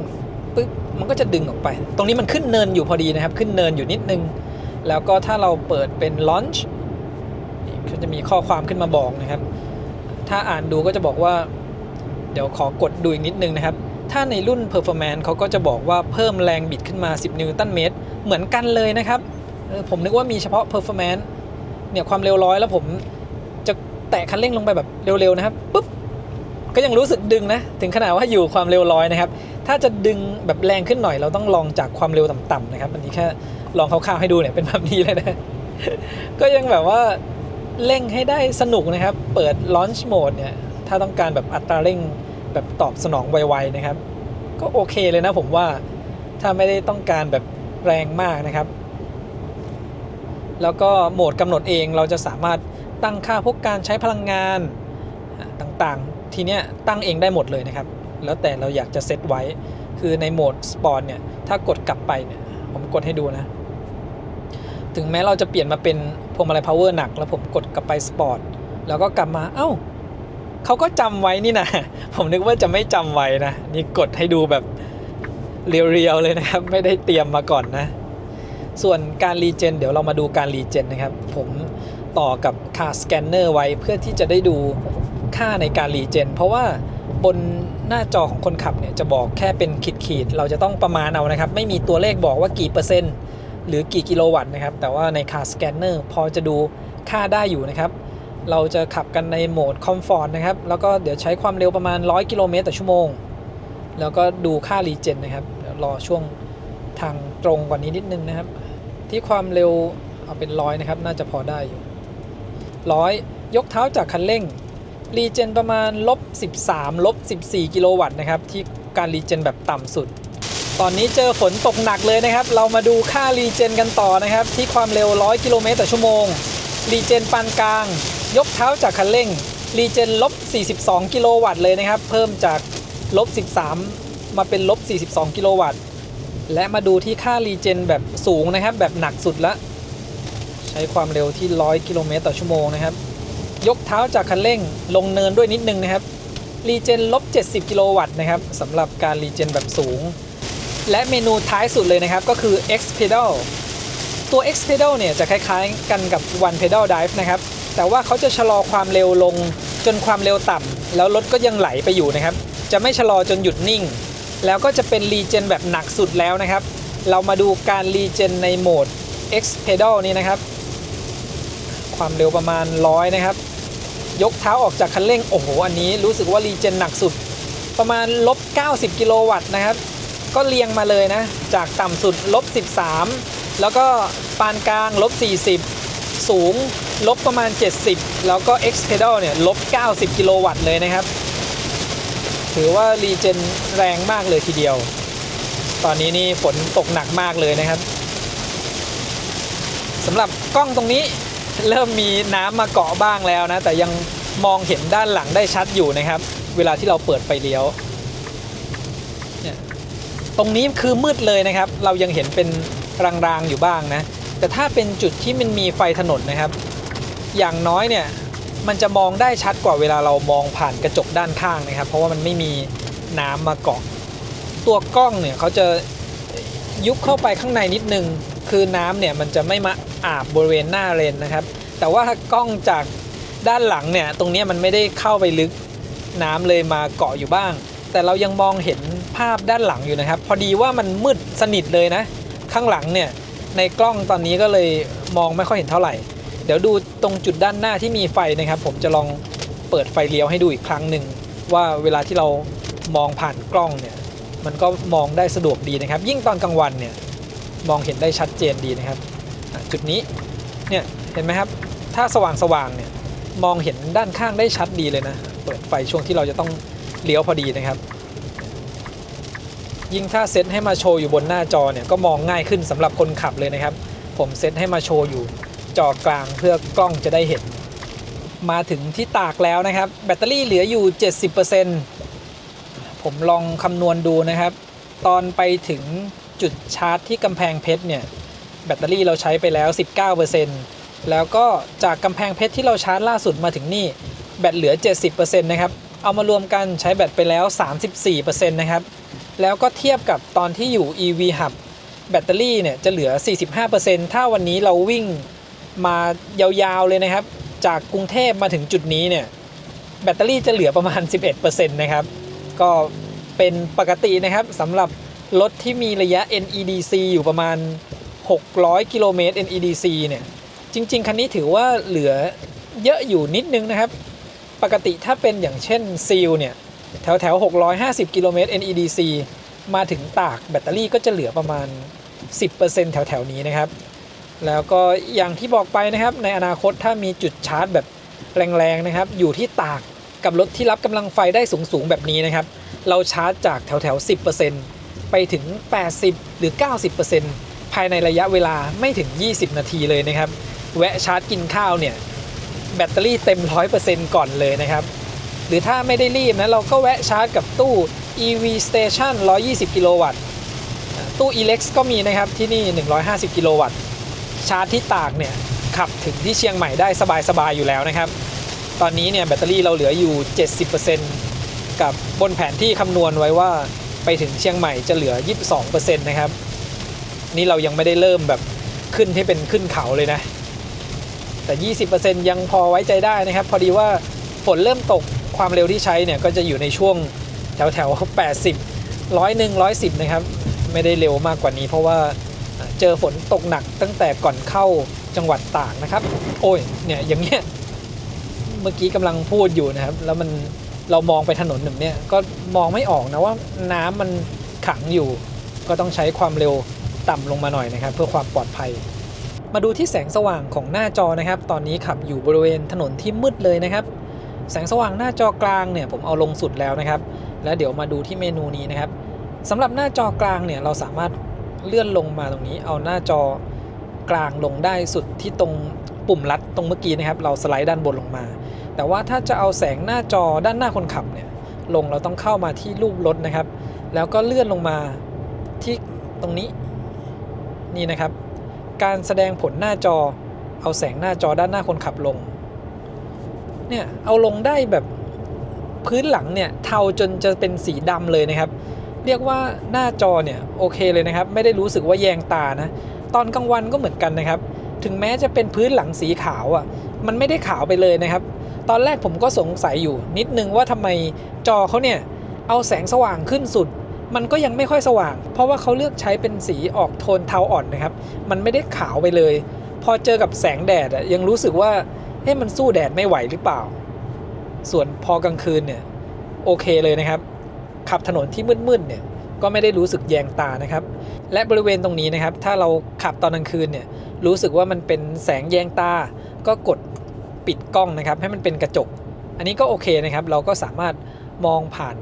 ปึ๊บมันก็จะดึงออกไปตรงนี้มันขึ้นเนินอยู่พอดีนะครับขึ้นเนินอยู่นิดนึงแล้วก็ถ้าเราเปิดเป็น launch ก็จะมีข้อความขึ้นมาบอกนะครับถ้าอ่านดูก็จะบอกว่าเดี๋ยวขอกดดูอีกนิดนึงนะครับถ้าในรุ่น performance เขาก็จะบอกว่าเพิ่มแรงบิดขึ้นมา10 นิวตันเมตรเหมือนกันเลยนะครับผมนึกว่ามีเฉพาะ performance เนี่ยความเร็ว100แล้วผมจะแตะคันเร่งลงไปแบบเร็วๆนะครับปุ๊บก็ยังรู้สึกดึงนะถึงขนาดว่าอยู่ความเร็ว100นะครับถ้าจะดึงแบบแรงขึ้นหน่อยเราต้องลองจากความเร็วต่ำๆนะครับอันนี้แค่ลองคร่าวๆให้ดูเนี่ยเป็นแบบนี้เลยนะก็ยังแบบว่าเร่งให้ได้สนุกนะครับเปิด launch mode เนี่ยถ้าต้องการแบบอัตราเร่งแบบตอบสนองไวๆนะครับก็โอเคเลยนะผมว่าถ้าไม่ได้ต้องการแบบแรงมากนะครับแล้วก็โหมดกำหนดเองเราจะสามารถตั้งค่าพวกการใช้พลังงานต่างๆทีเนี้ยตั้งเองได้หมดเลยนะครับแล้วแต่เราอยากจะเซตไว้คือในโหมดสปอร์ตเนี่ยถ้ากดกลับไปเนี่ยผมกดให้ดูนะถึงแม้เราจะเปลี่ยนมาเป็นพวงมาลัย power หนักแล้วผมกดกลับไปสปอร์ตแล้วก็กลับมาเอ้าเขาก็จำไว้นี่นะผมนึกว่าจะไม่จำไว้นะนี่กดให้ดูแบบเรียวๆเลยนะครับไม่ได้เตรียมมาก่อนนะส่วนการรีเจนเดี๋ยวเรามาดูการรีเจนนะครับผมต่อกับค่าสแกนเนอร์ไว้เพื่อที่จะได้ดูค่าในการรีเจนเพราะว่าบนหน้าจอของคนขับเนี่ยจะบอกแค่เป็นขีดๆเราจะต้องประมาณเอานะครับไม่มีตัวเลขบอกว่ากี่เปอร์เซ็นต์หรือกี่กิโลวัตต์นะครับแต่ว่าในค่าสแกนเนอร์พอจะดูค่าได้อยู่นะครับเราจะขับกันในโหมดคอมฟอร์ตนะครับแล้วก็เดี๋ยวใช้ความเร็วประมาณ100 กิโลเมตรต่อชั่วโมงแล้วก็ดูค่ารีเจนนะครับเดี๋ยวรอช่วงทางตรงกว่านี้นิดนึงนะครับที่ความเร็วเอาเป็น100นะครับน่าจะพอได้อยู่100ยกเท้าจากคันเร่งรีเจนประมาณ-13 -14 กิโลวัตต์นะครับที่การรีเจนแบบต่ำสุดตอนนี้เจอฝนตกหนักเลยนะครับเรามาดูค่ารีเจนกันต่อนะครับที่ความเร็ว100 กิโลเมตรต่อชั่วโมงรีเจนปานกลางยกเท้าจากคันเร่งรีเจน-42 กิโลวัตต์เลยนะครับเพิ่มจาก-13มาเป็น-42 กิโลวัตต์และมาดูที่ค่ารีเจนแบบสูงนะครับแบบหนักสุดละใช้ความเร็วที่100 กิโลเมตรต่อชั่วโมงนะครับยกเท้าจากคันเร่งลงเนินด้วยนิดนึงนะครับรีเจน-70 กิโลวัตต์นะครับสำหรับการรีเจนแบบสูงและเมนูท้ายสุดเลยนะครับก็คือ X Pedal ตัว X Pedal เนี่ยจะคล้ายๆกันกับ One Pedal Drive นะครับแต่ว่าเขาจะชะลอความเร็วลงจนความเร็วต่ำแล้วรถก็ยังไหลไปอยู่นะครับจะไม่ชะลอจนหยุดนิ่งแล้วก็จะเป็นรีเจนแบบหนักสุดแล้วนะครับเรามาดูการรีเจนในโหมด X Pedal นี่นะครับความเร็วประมาณ100นะครับยกเท้าออกจากคันเร่งโอ้โหอันนี้รู้สึกว่ารีเจนหนักสุดประมาณ-90 กิโลวัตต์นะครับก็เรียงมาเลยนะจากต่ำสุด-13แล้วก็ปานกลาง-40สูงประมาณ70แล้วก็ X Pedal เนี่ย-90 กิโลวัตต์เลยนะครับถือว่ารีเจนแรงมากเลยทีเดียวตอนนี้นี่ฝนตกหนักมากเลยนะครับสำหรับกล้องตรงนี้เริ่มมีน้ำมาเกาะบ้างแล้วนะแต่ยังมองเห็นด้านหลังได้ชัดอยู่นะครับเวลาที่เราเปิดไฟเลี้ยวเนี่ยตรงนี้คือมืดเลยนะครับเรายังเห็นเป็นรางๆอยู่บ้างนะแต่ถ้าเป็นจุดที่มันมีไฟถนนนะครับอย่างน้อยเนี่ย มันจะมองได้ชัดกว่าเวลาเรามองผ่านกระจกด้านข้างนะครับเพราะว่ามันไม่มีน้ำมาเกาะตัวกล้องเนี่ยเขาจะยุบเข้าไปข้างในนิดนึงคือน้ำเนี่ยมันจะไม่มาอาบบริเวณหน้าเลนนะครับแต่ว่าถ้ากล้องจากด้านหลังเนี่ยตรงนี้มันไม่ได้เข้าไปลึกน้ำเลยมาเกาะอยู่บ้างแต่เรายังมองเห็นภาพด้านหลังอยู่นะครับพอดีว่ามันมืดสนิทเลยนะข้างหลังเนี่ยในกล้องตอนนี้ก็เลยมองไม่ค่อยเห็นเท่าไหร่เดี๋ยวดูตรงจุดด้านหน้าที่มีไฟนะครับผมจะลองเปิดไฟเลี้ยวให้ดูอีกครั้งหนึ่งว่าเวลาที่เรามองผ่านกล้องเนี่ยมันก็มองได้สะดวกดีนะครับยิ่งตอนกลางวันเนี่ยมองเห็นได้ชัดเจนดีนะครับจุดนี้เนี่ยเห็นไหมครับถ้าสว่างเนี่ยมองเห็นด้านข้างได้ชัดดีเลยนะเปิดไฟช่วงที่เราจะต้องเลี้ยวพอดีนะครับยิ่งถ้าเซตให้มาโชว์อยู่บนหน้าจอเนี่ยก็มองง่ายขึ้นสำหรับคนขับเลยนะครับผมเซตให้มาโชว์อยู่จอกลางเพื่อกล้องจะได้เห็นมาถึงที่ตากแล้วนะครับแบตเตอรี่เหลืออยู่ 70% ผมลองคำนวณดูนะครับตอนไปถึงจุดชาร์จที่กำแพงเพชรเนี่ยแบตเตอรี่เราใช้ไปแล้ว 19% แล้วก็จากกำแพงเพชรที่เราชาร์จล่าสุดมาถึงนี่แบตเหลือ 70% นะครับเอามารวมกันใช้แบตไปแล้ว 34% นะครับแล้วก็เทียบกับตอนที่อยู่ EV Hub แบตเตอรี่เนี่ยจะเหลือ 45% ถ้าวันนี้เราวิ่งมายาวๆเลยนะครับจากกรุงเทพมาถึงจุดนี้เนี่ยแบตเตอรี่จะเหลือประมาณ 11% นะครับก็เป็นปกตินะครับสำหรับรถที่มีระยะ NEDC อยู่ประมาณ600กิโลเมตร NEDC เนี่ยจริงๆคันนี้ถือว่าเหลือเยอะอยู่นิดนึงนะครับปกติถ้าเป็นอย่างเช่นซีลเนี่ยแถว650กิโลเมตร NEDC มาถึงตากแบตเตอรี่ก็จะเหลือประมาณ 10% แถวๆนี้นะครับแล้วก็อย่างที่บอกไปนะครับในอนาคตถ้ามีจุดชาร์จแบบแรงๆนะครับอยู่ที่ตากกับรถที่รับกำลังไฟได้สูงๆแบบนี้นะครับเราชาร์จจากแถวๆ 10% ไปถึง 80 หรือ 90% ภายในระยะเวลาไม่ถึง 20 นาทีเลยนะครับแวะชาร์จกินข้าวเนี่ยแบตเตอรี่เต็ม 100% ก่อนเลยนะครับหรือถ้าไม่ได้รีบนะเราก็แวะชาร์จกับตู้ EV Station 120 กิโลวัตต์ตู้ Elex ก็มีนะครับที่นี่150 กิโลวัตต์ชาร์จที่ตากเนี่ยขับถึงที่เชียงใหม่ได้สบายๆอยู่แล้วนะครับตอนนี้เนี่ยแบตเตอรี่เราเหลืออยู่ 70% กับบนแผนที่คำนวณไว้ว่าไปถึงเชียงใหม่จะเหลือ 22% นะครับนี่เรายังไม่ได้เริ่มแบบขึ้นให้เป็นขึ้นเขาเลยนะแต่ 20% ยังพอไว้ใจได้นะครับพอดีว่าฝนเริ่มตกความเร็วที่ใช้เนี่ยก็จะอยู่ในช่วงแถว80 100 110นะครับไม่ได้เร็วมากกว่านี้เพราะว่าเจอฝนตกหนักตั้งแต่ก่อนเข้าจังหวัดตากนะครับโอ้ยเนี่ยอย่างเงี้ยเมื่อกี้กำลังพูดอยู่นะครับแล้วมันเรามองไปถนนแบบเนี้ยก็มองไม่ออกนะว่าน้ำมันขังอยู่ก็ต้องใช้ความเร็วต่ำลงมาหน่อยนะครับเพื่อความปลอดภัยมาดูที่แสงสว่างของหน้าจอนะครับตอนนี้ขับอยู่บริเวณถนนที่มืดเลยนะครับแสงสว่างหน้าจอกลางเนี่ยผมเอาลงสุดแล้วนะครับแล้วเดี๋ยวมาดูที่เมนูนี้นะครับสำหรับหน้าจอกลางเนี่ยเราสามารถเลื่อนลงมาตรงนี้เอาหน้าจอกลางลงได้สุดที่ตรงปุ่มลัดตรงเมื่อกี้นะครับเราสไลด์ด้านบนลงมาแต่ว่าถ้าจะเอาแสงหน้าจอด้านหน้าคนขับเนี่ยลงเราต้องเข้ามาที่รูปรถนะครับแล้วก็เลื่อนลงมาที่ตรงนี้นี่นะครับการแสดงผลหน้าจอเอาแสงหน้าจอด้านหน้าคนขับลงเนี่ยเอาลงได้แบบพื้นหลังเนี่ยเทาจนจะเป็นสีดำเลยนะครับเรียกว่าหน้าจอเนี่ยโอเคเลยนะครับไม่ได้รู้สึกว่าแยงตานะตอนกลางวันก็เหมือนกันนะครับถึงแม้จะเป็นพื้นหลังสีขาวอ่ะมันไม่ได้ขาวไปเลยนะครับตอนแรกผมก็สงสัยอยู่นิดนึงว่าทำไมจอเขาเนี่ยเอาแสงสว่างขึ้นสุดมันก็ยังไม่ค่อยสว่างเพราะว่าเขาเลือกใช้เป็นสีออกโทนเทาอ่อนนะครับมันไม่ได้ขาวไปเลยพอเจอกับแสงแดดยังรู้สึกว่ามันสู้แดดไม่ไหวหรือเปล่าส่วนพอกลางคืนเนี่ยโอเคเลยนะครับขับถนนที่มืดๆเนี่ยก็ไม่ได้รู้สึกแยงตานะครับและบริเวณตรงนี้นะครับถ้าเราขับตอนกลางคืนเนี่ยรู้สึกว่ามันเป็นแสงแยงตาก็กดปิดกล้องนะครับให้มันเป็นกระจกอันนี้ก็โอเคนะครับเราก็สามารถมองผ่าน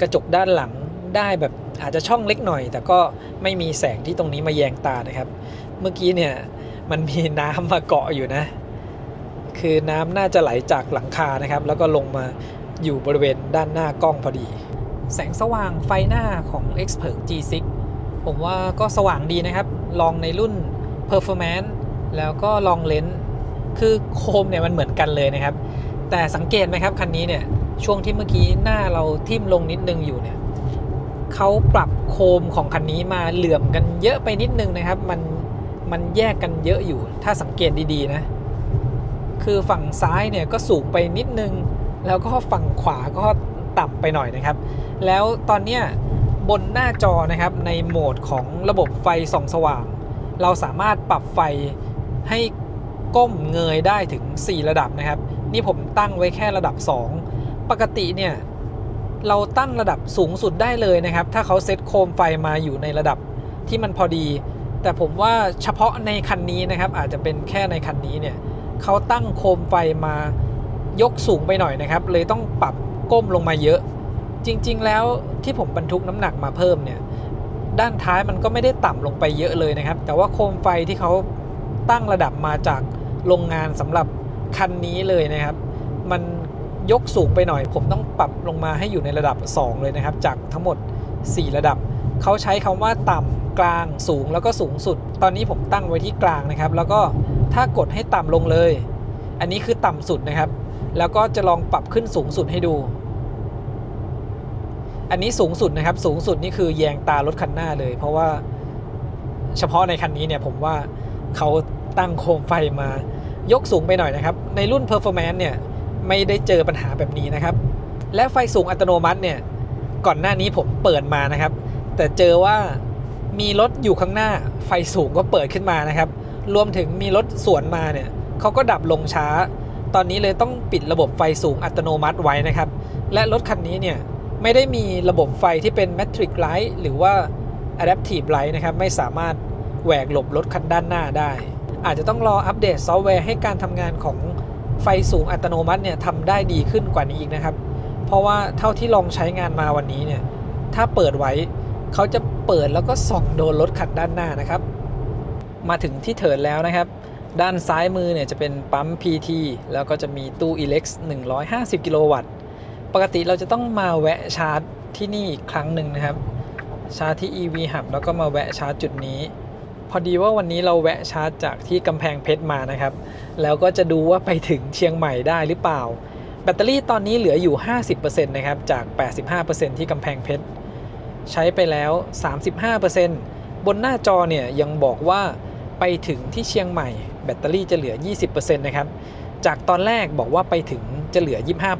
กระจกด้านหลังได้แบบอาจจะช่องเล็กหน่อยแต่ก็ไม่มีแสงที่ตรงนี้มาแยงตานะครับเมื่อกี้เนี่ยมันมีน้ำมาเกาะอยู่นะคือน้ำน่าจะไหลจากหลังคานะครับแล้วก็ลงมาอยู่บริเวณด้านหน้ากล้องพอดีแสงสว่างไฟหน้าของ Xpeng G6 ผมว่าก็สว่างดีนะครับลองในรุ่น Performance แล้วก็ลองเลนส์คือโคมเนี่ยมันเหมือนกันเลยนะครับ แต่สังเกตไหมครับคันนี้เนี่ยช่วงที่เมื่อกี้หน้าเราทิ่มลงนิดนึงอยู่เนี่ยเขาปรับโคมของคันนี้มาเหลื่อมกันเยอะไปนิดนึงนะครับมันแยกกันเยอะอยู่ถ้าสังเกตดีๆนะคือฝั่งซ้ายเนี่ยก็สูงไปนิดนึงแล้วก็ฝั่งขวาก็ต่ำไปหน่อยนะครับแล้วตอนเนี้ยบนหน้าจอนะครับในโหมดของระบบไฟส่องสว่างเราสามารถปรับไฟให้ก้มเงยได้ถึง4ระดับนะครับนี่ผมตั้งไว้แค่ระดับ2ปกติเนี่ยเราตั้งระดับสูงสุดได้เลยนะครับถ้าเขาเซตโคมไฟมาอยู่ในระดับที่มันพอดีแต่ผมว่าเฉพาะในคันนี้นะครับอาจจะเป็นแค่ในคันนี้เนี่ยเขาตั้งโคมไฟมายกสูงไปหน่อยนะครับเลยต้องปรับก้มลงมาเยอะจริงๆแล้วที่ผมบรรทุกน้ำหนักมาเพิ่มเนี่ยด้านท้ายมันก็ไม่ได้ต่ำลงไปเยอะเลยนะครับแต่ว่าโคมไฟที่เขาตั้งระดับมาจากโรงงานสำหรับคันนี้เลยนะครับมันยกสูงไปหน่อยผมต้องปรับลงมาให้อยู่ในระดับ2เลยนะครับจากทั้งหมด4ระดับเขาใช้คำว่าต่ำกลางสูงแล้วก็สูงสุดตอนนี้ผมตั้งไว้ที่กลางนะครับแล้วก็ถ้ากดให้ต่ำลงเลยอันนี้คือต่ำสุดนะครับแล้วก็จะลองปรับขึ้นสูงสุดให้ดูอันนี้สูงสุดนะครับสูงสุดนี่คือแยงตารถคันหน้าเลยเพราะว่าเฉพาะในคันนี้เนี่ยผมว่าเขาตั้งโคมไฟมายกสูงไปหน่อยนะครับในรุ่น Performance เนี่ยไม่ได้เจอปัญหาแบบนี้นะครับและไฟสูงอัตโนมัติเนี่ยก่อนหน้านี้ผมเปิดมานะครับแต่เจอว่ามีรถอยู่ข้างหน้าไฟสูงก็เปิดขึ้นมานะครับรวมถึงมีรถสวนมาเนี่ยเขาก็ดับลงช้าตอนนี้เลยต้องปิดระบบไฟสูงอัตโนมัติไว้นะครับและรถคันนี้เนี่ยไม่ได้มีระบบไฟที่เป็น Matrix Light หรือว่า Adaptive Light นะครับไม่สามารถแหวกหลบรถคันด้านหน้าได้อาจจะต้องรออัปเดตซอฟต์แวร์ให้การทำงานของไฟสูงอัตโนมัติเนี่ยทำได้ดีขึ้นกว่านี้อีกนะครับเพราะว่าเท่าที่ลองใช้งานมาวันนี้เนี่ยถ้าเปิดไว้เขาจะเปิดแล้วก็ส่องโดนรถคันด้านหน้านะครับมาถึงที่เถิดแล้วนะครับด้านซ้ายมือเนี่ยจะเป็นปั๊ม PT แล้วก็จะมีตู้ Elex 150 กิโลวัตต์ปกติเราจะต้องมาแวะชาร์จที่นี่อีกครั้งหนึ่งนะครับชาร์จที่ EV Hub แล้วก็มาแวะชาร์จจุดนี้พอดีว่าวันนี้เราแวะชาร์จจากที่กำแพงเพชรมานะครับแล้วก็จะดูว่าไปถึงเชียงใหม่ได้หรือเปล่าแบตเตอรี่ตอนนี้เหลืออยู่ 50% นะครับจาก 85% ที่กำแพงเพชรใช้ไปแล้ว 35% บนหน้าจอเนี่ยยังบอกว่าไปถึงที่เชียงใหม่แบตเตอรี่จะเหลือ 20% นะครับจากตอนแรกบอกว่าไปถึงจะเหลือ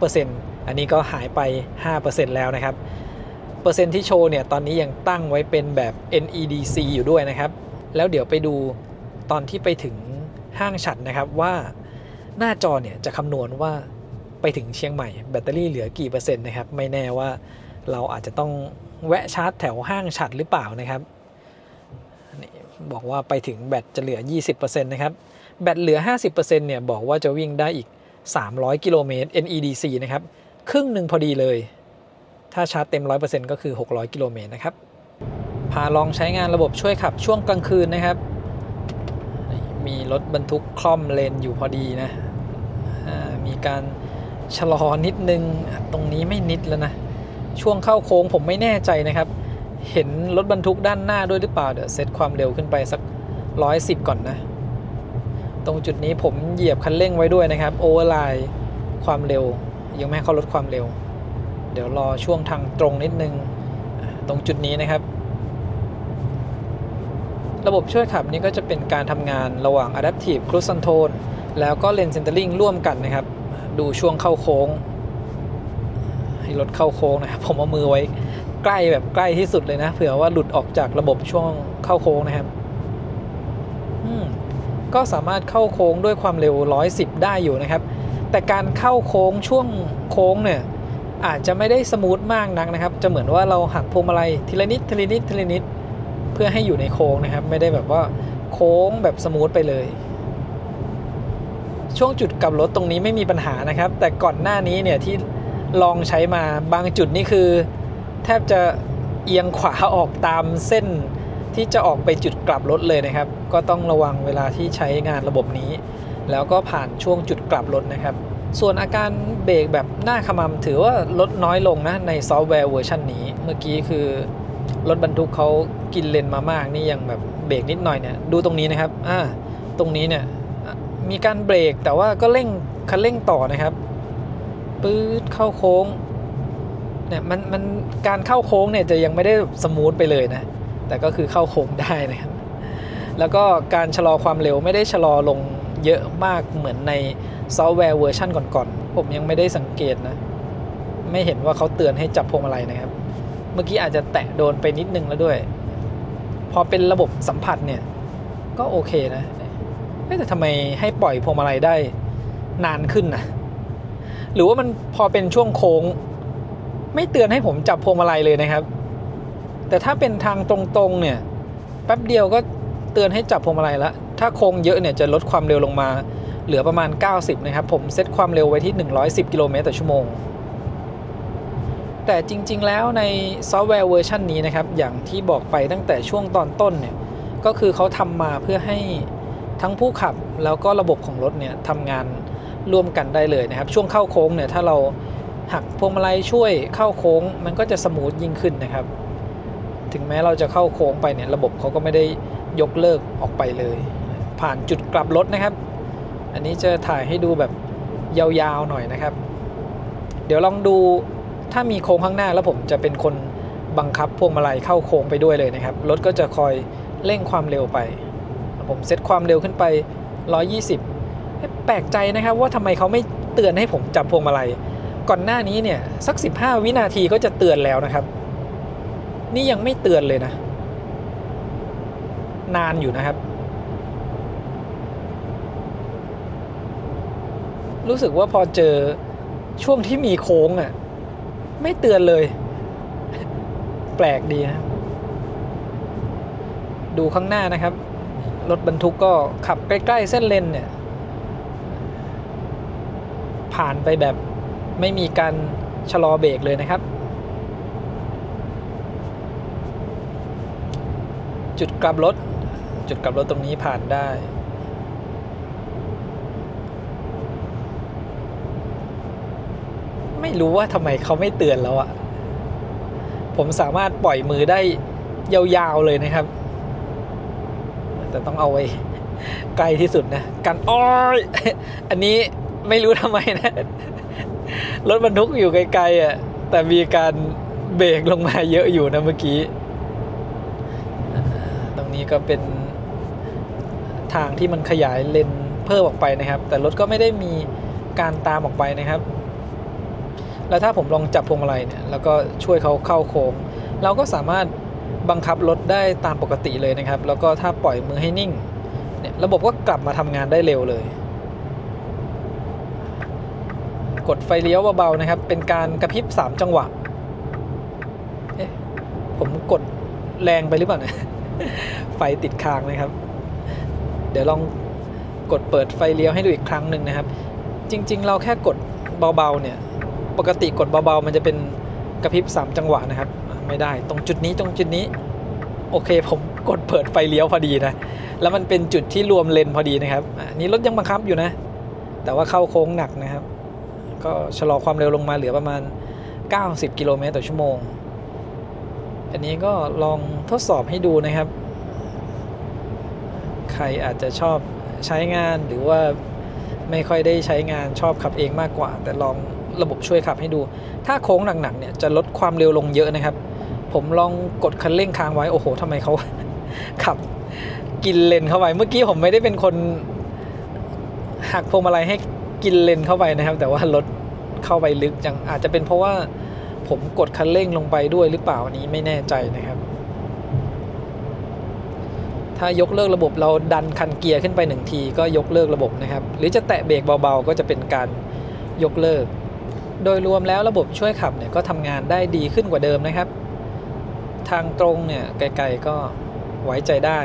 25% อันนี้ก็หายไป 5% แล้วนะครับเปอร์เซ็นต์ที่โชว์เนี่ยตอนนี้ยังตั้งไว้เป็นแบบ NEDC อยู่ด้วยนะครับแล้วเดี๋ยวไปดูตอนที่ไปถึงห้างฉัตรนะครับว่าหน้าจอเนี่ยจะคำนวณว่าไปถึงเชียงใหม่แบตเตอรี่เหลือกี่เปอร์เซ็นต์นะครับไม่แน่ว่าเราอาจจะต้องแวะชาร์จแถวห้างฉัตรหรือเปล่านะครับนี่บอกว่าไปถึงแบตจะเหลือ 20% นะครับแบตเหลือ 50% เนี่ยบอกว่าจะวิ่งได้อีก300 กิโลเมตร NEDC นะครับครึ่งหนึ่งพอดีเลยถ้าชาร์จเต็ม 100% ก็คือ600 กิโลเมตรนะครับพาลองใช้งานระบบช่วยขับช่วงกลางคืนนะครับมีรถบรรทุกคล่อมเลนอยู่พอดีนะมีการชะลอนิดนึงตรงนี้ไม่นิดแล้วนะช่วงเข้าโค้งผมไม่แน่ใจนะครับเห็นรถบรรทุกด้านหน้าด้วยหรือเปล่าเดี๋ยวเซตความเร็วขึ้นไปสัก110ก่อนนะตรงจุดนี้ผมเหยียบคันเร่งไว้ด้วยนะครับโอเวอร์ไลน์ความเร็วยังไม่ให้เขาลดความเร็วเดี๋ยวรอช่วงทางตรงนิดนึงตรงจุดนี้นะครับระบบช่วยขับนี้ก็จะเป็นการทำงานระหว่าง Adaptive Cruise Control แล้วก็ Lane Centering ร่วมกันนะครับดูช่วงเข้าโค้งให้รถเข้าโค้งนะครับผมเอามือไว้ใกล้แบบใกล้ที่สุดเลยนะเผื่อว่าหลุดออกจากระบบช่วงเข้าโค้งนะครับก็สามารถเข้าโค้งด้วยความเร็ว110ได้อยู่นะครับแต่การเข้าโค้งช่วงโค้งเนี่ยอาจจะไม่ได้สมูทมากนักนะครับจะเหมือนว่าเราหักพวงมาลัยทีละนิดทีละนิดทีละนิดเพื่อให้อยู่ในโค้งนะครับไม่ได้แบบว่าโค้งแบบสมูทไปเลยช่วงจุดกลับรถตรงนี้ไม่มีปัญหานะครับแต่ก่อนหน้านี้เนี่ยที่ลองใช้มาบางจุดนี่คือแทบจะเอียงขวาออกตามเส้นที่จะออกไปจุดกลับรถเลยนะครับก็ต้องระวังเวลาที่ใช้งานระบบนี้แล้วก็ผ่านช่วงจุดกลับรถนะครับส่วนอาการเบรกแบบหน้าขมำถือว่าลดน้อยลงนะในซอฟต์แวร์เวอร์ชันนี้เมื่อกี้คือรถบรรทุกเขากินเลนมามากนี่ยังแบบเบรกนิดหน่อยเนี่ยดูตรงนี้นะครับตรงนี้เนี่ยมีการเบรกแต่ว่าก็เร่งคันเร่งต่อนะครับ ปื๊ดเข้าโค้งเนี่ยมันการเข้าโค้งเนี่ยจะยังไม่ได้สมูทไปเลยนะแต่ก็คือเข้าโค้งได้นะครับแล้วก็การชะลอความเร็วไม่ได้ชะลอลงเยอะมากเหมือนในซอฟต์แวร์เวอร์ชันก่อนๆผมยังไม่ได้สังเกตนะไม่เห็นว่าเขาเตือนให้จับพวงมาลัยนะครับเมื่อกี้อาจจะแตะโดนไปนิดนึงแล้วด้วยพอเป็นระบบสัมผัสเนี่ยก็โอเคนะแต่ทำไมให้ปล่อยพวงมาลัยได้นานขึ้นนะหรือว่ามันพอเป็นช่วงโค้งไม่เตือนให้ผมจับพวงมาลัยเลยนะครับแต่ถ้าเป็นทางตรงๆเนี่ยแป๊บเดียวก็เตือนให้จับพวงมาลัยแล้วถ้าโค้งเยอะเนี่ยจะลดความเร็วลงมาเหลือประมาณ90นะครับผมเซตความเร็วไว้ที่110กิโลเมตรต่อชั่วโมงแต่จริงๆแล้วในซอฟต์แวร์เวอร์ชันนี้นะครับอย่างที่บอกไปตั้งแต่ช่วงตอนต้นเนี่ยก็คือเขาทำมาเพื่อให้ทั้งผู้ขับแล้วก็ระบบของรถเนี่ยทำงานร่วมกันได้เลยนะครับช่วงเข้าโค้งเนี่ยถ้าเราหักพวงมาลัยช่วยเข้าโค้งมันก็จะสมูทยิ่งขึ้นนะครับถึงแม้เราจะเข้าโค้งไปเนี่ยระบบเขาก็ไม่ได้ยกเลิกออกไปเลยผ่านจุดกลับรถนะครับอันนี้จะถ่ายให้ดูแบบยาวๆหน่อยนะครับเดี๋ยวลองดูถ้ามีโค้งข้างหน้าแล้วผมจะเป็นคนบังคับพวงมาลัยเข้าโค้งไปด้วยเลยนะครับรถก็จะคอยเร่งความเร็วไปผมเซตความเร็วขึ้นไป120แปลกใจนะครับว่าทำไมเขาไม่เตือนให้ผมจับพวงมาลัยก่อนหน้านี้เนี่ยสัก15วินาทีก็จะเตือนแล้วนะครับนี่ยังไม่เตือนเลยนะนานอยู่นะครับรู้สึกว่าพอเจอช่วงที่มีโค้งอ่ะไม่เตือนเลยแปลกดีนะดูข้างหน้านะครับรถบรรทุกก็ขับใกล้ๆเส้นเลนเนี่ยผ่านไปแบบไม่มีการชะลอเบรกเลยนะครับจุดกลับรถตรงนี้ผ่านได้ไม่รู้ว่าทำไมเขาไม่เตือนแล้วอะผมสามารถปล่อยมือได้ยาวๆเลยนะครับแต่ต้องเอาไว้ไกลที่สุดนะกันอ้อยอันนี้ไม่รู้ทำไมนะรถบรรทุกอยู่ไกลๆอ่ะแต่มีการเบรกลงมาเยอะอยู่นะเมื่อกี้ตรงนี้ก็เป็นทางที่มันขยายเลนเพิ่มออกไปนะครับแต่รถก็ไม่ได้มีการตามออกไปนะครับแล้วถ้าผมลองจับพวงมาลัยเนี่ยแล้วก็ช่วยเขาเข้าโค้งเราก็สามารถบังคับรถได้ตามปกติเลยนะครับแล้วก็ถ้าปล่อยมือให้นิ่งเนี่ยระบบก็กลับมาทำงานได้เร็วเลยกดไฟเลี้ยวเบาๆนะครับเป็นการกระพริบ3จังหวะผมกดแรงไปหรือเปล่าเนี่ย ไฟติดค้างนะครับเดี๋ยวลองกดเปิดไฟเลี้ยวให้ดูอีกครั้งหนึ่งนะครับจริงๆเราแค่กดเบาๆเนี่ยปกติกดเบาๆมันจะเป็นกระพริบ3จังหวะนะครับไม่ได้ตรงจุดนี้โอเคผมกดเปิดไฟเลี้ยวพอดีนะแล้วมันเป็นจุดที่รวมเลนพอดีนะครับนี่รถยังบังคับอยู่นะแต่ว่าเข้าโค้งหนักนะครับก็ชะลอความเร็วลงมาเหลือประมาณ90กิโลเมตรต่อชั่วโมงอันนี้ก็ลองทดสอบให้ดูนะครับใครอาจจะชอบใช้งานหรือว่าไม่ค่อยได้ใช้งานชอบขับเองมากกว่าแต่ลองระบบช่วยขับให้ดูถ้าโค้งหนักๆเนี่ยจะลดความเร็วลงเยอะนะครับผมลองกดคันเร่งค้างไว้โอ้โหทำไมเขา ขับกินเลนเข้าไปเมื่อกี้ผมไม่ได้เป็นคนหักพวงมาลัยให้กินเลนเข้าไปนะครับแต่ว่ารถเข้าไปลึกจังอาจจะเป็นเพราะว่าผมกดคันเร่งลงไปด้วยหรือเปล่าอันนี้ไม่แน่ใจนะครับถ้ายกเลิกระบบเราดันคันเกียร์ขึ้นไป1ทีก็ยกเลิกระบบนะครับหรือจะแตะเบรกเบาๆก็จะเป็นการยกเลิกโดยรวมแล้วระบบช่วยขับเนี่ยก็ทำงานได้ดีขึ้นกว่าเดิมนะครับทางตรงเนี่ยไกลๆก็ไว้ใจได้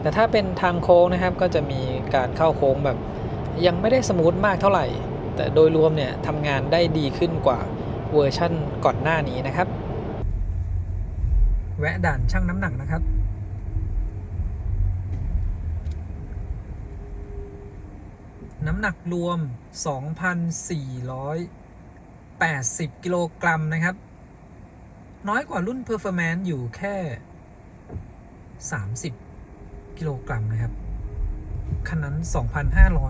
แต่ถ้าเป็นทางโค้งนะครับก็จะมีการเข้าโค้งแบบยังไม่ได้สมูทมากเท่าไหร่แต่โดยรวมเนี่ยทำงานได้ดีขึ้นกว่าเวอร์ชั่นก่อนหน้านี้นะครับแวะด่านชั่งน้ำหนักนะครับน้ำหนักรวม 2,480 กิโลกรัมนะครับน้อยกว่ารุ่น Performance อยู่แค่30กิโลกรัมนะครับคันนั้น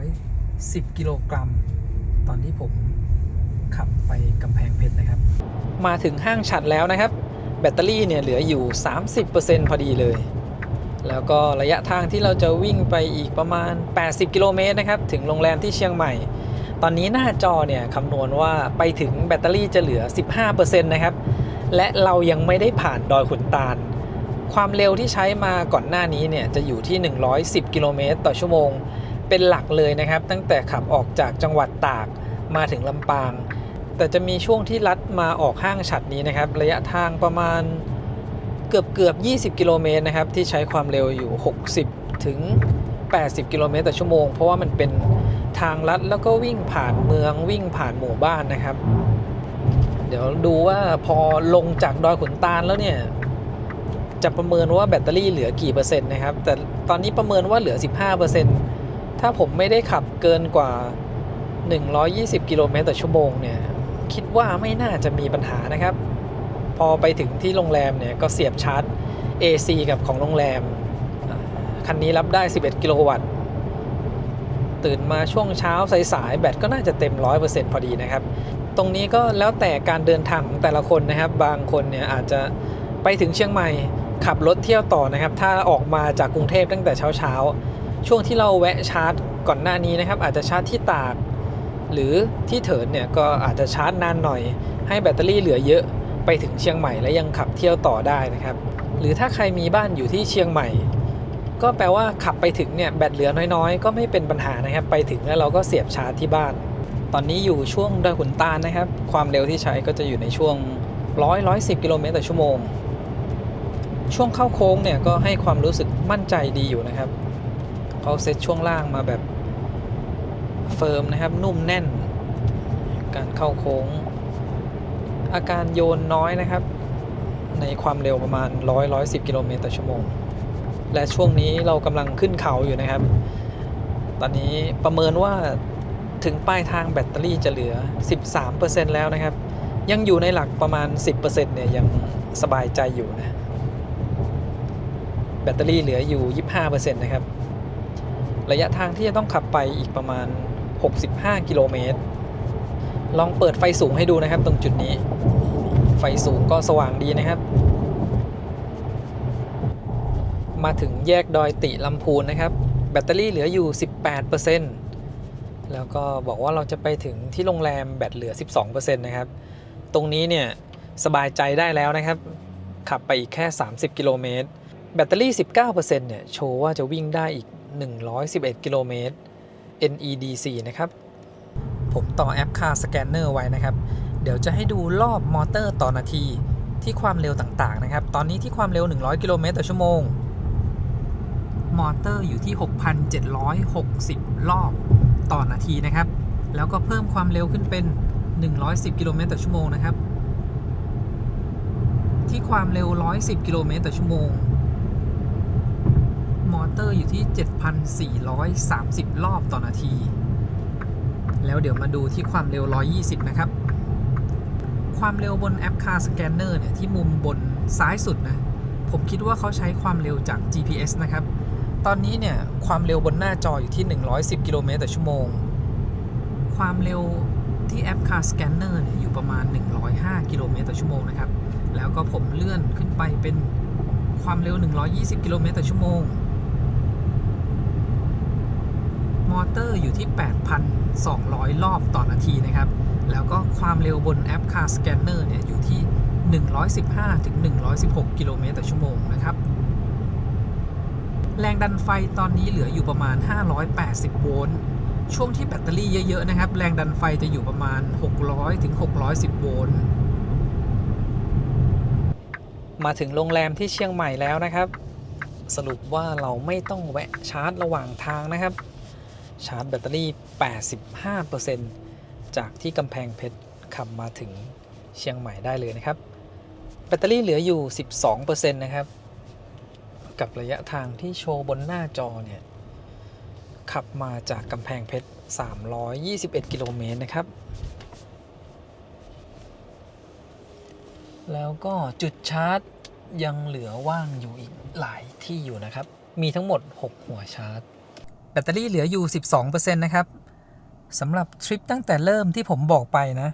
2,510 กิโลกรัมตอนที่ผม ขับไปกำแพงเพชรนะครับมาถึงห้างฉัดแล้วนะครับแบตเตอรี่เนี่ยเหลืออยู่ 30% พอดีเลยแล้วก็ระยะทางที่เราจะวิ่งไปอีกประมาณ80กิโลเมตรนะครับถึงโรงแรมที่เชียงใหม่ตอนนี้หน้าจอเนี่ยคำนวณว่าไปถึงแบตเตอรี่จะเหลือ 15% นะครับและเรายังไม่ได้ผ่านดอยขุนตาลความเร็วที่ใช้มาก่อนหน้านี้เนี่ยจะอยู่ที่110กิโลเมตรต่อชั่วโมงเป็นหลักเลยนะครับตั้งแต่ขับออกจากจังหวัดตากมาถึงลำปางแต่จะมีช่วงที่ลัดมาออกห้างฉัดนี้นะครับระยะทางประมาณเกือบ20กิโลเมตรนะครับที่ใช้ความเร็วอยู่60ถึง80กิโลเมตรต่อชั่วโมงเพราะว่ามันเป็นทางลัดแล้วก็วิ่งผ่านเมืองวิ่งผ่านหมู่บ้านนะครับเดี๋ยวดูว่าพอลงจากดอยขุนตาลแล้วเนี่ยจะประเมินว่าแบตเตอรี่เหลือกี่เปอร์เซ็นต์นะครับแต่ตอนนี้ประเมินว่าเหลือ 15%ถ้าผมไม่ได้ขับเกินกว่า120กิโลเมตรต่อชั่วโมงเนี่ยคิดว่าไม่น่าจะมีปัญหานะครับพอไปถึงที่โรงแรมเนี่ยก็เสียบชาร์จ AC กับของโรงแรมคันนี้รับได้11กิโลวัตต์ตื่นมาช่วงเช้าสายๆแบตก็น่าจะเต็ม 100% พอดีนะครับตรงนี้ก็แล้วแต่การเดินทางของแต่ละคนนะครับบางคนเนี่ยอาจจะไปถึงเชียงใหม่ขับรถเที่ยวต่อนะครับถ้าออกมาจากกรุงเทพตั้งแต่เช้าช่วงที่เราแวะชาร์จก่อนหน้านี้นะครับอาจจะชาร์จที่ตากหรือที่เถินเนี่ยก็อาจจะชาร์จนานหน่อยให้แบตเตอรี่เหลือเยอะไปถึงเชียงใหม่และยังขับเที่ยวต่อได้นะครับหรือถ้าใครมีบ้านอยู่ที่เชียงใหม่ก็แปลว่าขับไปถึงเนี่ยแบตเหลือน้อยๆก็ไม่เป็นปัญหานะครับไปถึงแล้วเราก็เสียบชาร์จที่บ้านตอนนี้อยู่ช่วงดอยขุนตาลนะครับความเร็วที่ใช้ก็จะอยู่ในช่วง110กิโลเมตรต่อชั่วโมงช่วงเข้าโค้งเนี่ยก็ให้ความรู้สึกมั่นใจดีอยู่นะครับเขาเซตช่วงล่างมาแบบเฟิร์มนะครับนุ่มแน่นการเข้าโค้งอาการโยนน้อยนะครับในความเร็วประมาณ110กิโลเมตรต่อชั่วโมงและช่วงนี้เรากำลังขึ้นเขาอยู่นะครับตอนนี้ประเมินว่าถึงปลายทางแบตเตอรี่จะเหลือ 13% แล้วนะครับยังอยู่ในหลักประมาณ 10% เนี่ยยังสบายใจอยู่นะแบตเตอรี่เหลืออยู่ 25% นะครับระยะทางที่จะต้องขับไปอีกประมาณ65กิโลเมตรลองเปิดไฟสูงให้ดูนะครับตรงจุดนี้ไฟสูงก็สว่างดีนะครับมาถึงแยกดอยติลำพูนนะครับแบตเตอรี่เหลืออยู่ 18% แล้วก็บอกว่าเราจะไปถึงที่โรงแรมแบตเหลือ 12% นะครับตรงนี้เนี่ยสบายใจได้แล้วนะครับขับไปอีกแค่30กิโลเมตรแบตเตอรี่ 19% เนี่ยโชว์ว่าจะวิ่งได้อีก111กิโลเมตร NEDC นะครับผมต่อแอป Car Scanner ไว้นะครับเดี๋ยวจะให้ดูรอบมอเตอร์ต่อนาทีที่ความเร็วต่างๆนะครับตอนนี้ที่ความเร็ว100กิโลเมตรต่อชั่วโมงมอเตอร์อยู่ที่ 6,760 รอบต่อนาทีนะครับแล้วก็เพิ่มความเร็วขึ้นเป็น110กิโลเมตรต่อชั่วโมงนะครับที่ความเร็ว110กิโลเมตรต่อชั่วโมงมอเตอร์อยู่ที่ 7,430 รอบต่อนาทีแล้วเดี๋ยวมาดูที่ความเร็ว120นะครับความเร็วบนแอป Car Scanner เนี่ยที่มุมบนซ้ายสุดนะผมคิดว่าเขาใช้ความเร็วจาก GPS นะครับตอนนี้เนี่ยความเร็วบนหน้าจออยู่ที่110กิโลเมตรต่อชั่วโมงความเร็วที่แอป Car Scanner เนี่ยอยู่ประมาณ105กิโลเมตรต่อชั่วโมงนะครับแล้วก็ผมเลื่อนขึ้นไปเป็นความเร็ว120กิโลเมตรต่อชั่วโมงมอเตอร์อยู่ที่ 8,200 รอบต่อนาทีนะครับแล้วก็ความเร็วบนแอป Car Scanner เนี่ยอยู่ที่115ถึง116กิโลเมตรต่อชั่วโมงนะครับแรงดันไฟตอนนี้เหลืออยู่ประมาณ580โวลต์ช่วงที่แบตเตอรี่เยอะๆนะครับแรงดันไฟจะอยู่ประมาณ600ถึง610โวลต์มาถึงโรงแรมที่เชียงใหม่แล้วนะครับสรุปว่าเราไม่ต้องแวะชาร์จระหว่างทางนะครับชาร์จแบตเตอรี่ 85% จากที่กำแพงเพชรขับมาถึงเชียงใหม่ได้เลยนะครับแบตเตอรี่เหลืออยู่ 12% นะครับกับระยะทางที่โชว์บนหน้าจอเนี่ยขับมาจากกำแพงเพชร321กิโลเมตรนะครับแล้วก็จุดชาร์จยังเหลือว่างอยู่อีกหลายที่อยู่นะครับมีทั้งหมด6หัวชาร์จแบตเตอรี่เหลืออยู่ 12% นะครับสำหรับทริปตั้งแต่เริ่มที่ผมบอกไปนะ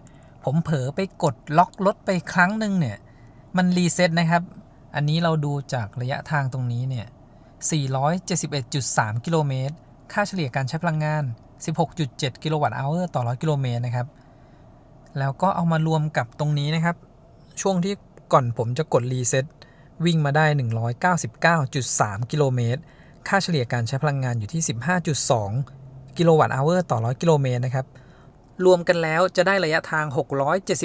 ผมเผลอไปกดล็อกรถไปครั้งหนึ่งเนี่ยมันรีเซ็ตนะครับอันนี้เราดูจากระยะทางตรงนี้เนี่ย471.3 กิโลเมตรค่าเฉลี่ยการใช้พลังงาน 16.7 กิโลวัตต์อเวอร์ต่อ100 กิโลเมตรนะครับแล้วก็เอามารวมกับตรงนี้นะครับช่วงที่ก่อนผมจะกดรีเซ็ตวิ่งมาได้ 199.3 กิโลเมตรค่าเฉลี่ยการใช้พลังงานอยู่ที่ 15.2 กิโลวัตต์อเวอร์ต่อ100 กิโลเมตรนะครับรวมกันแล้วจะได้ระยะทาง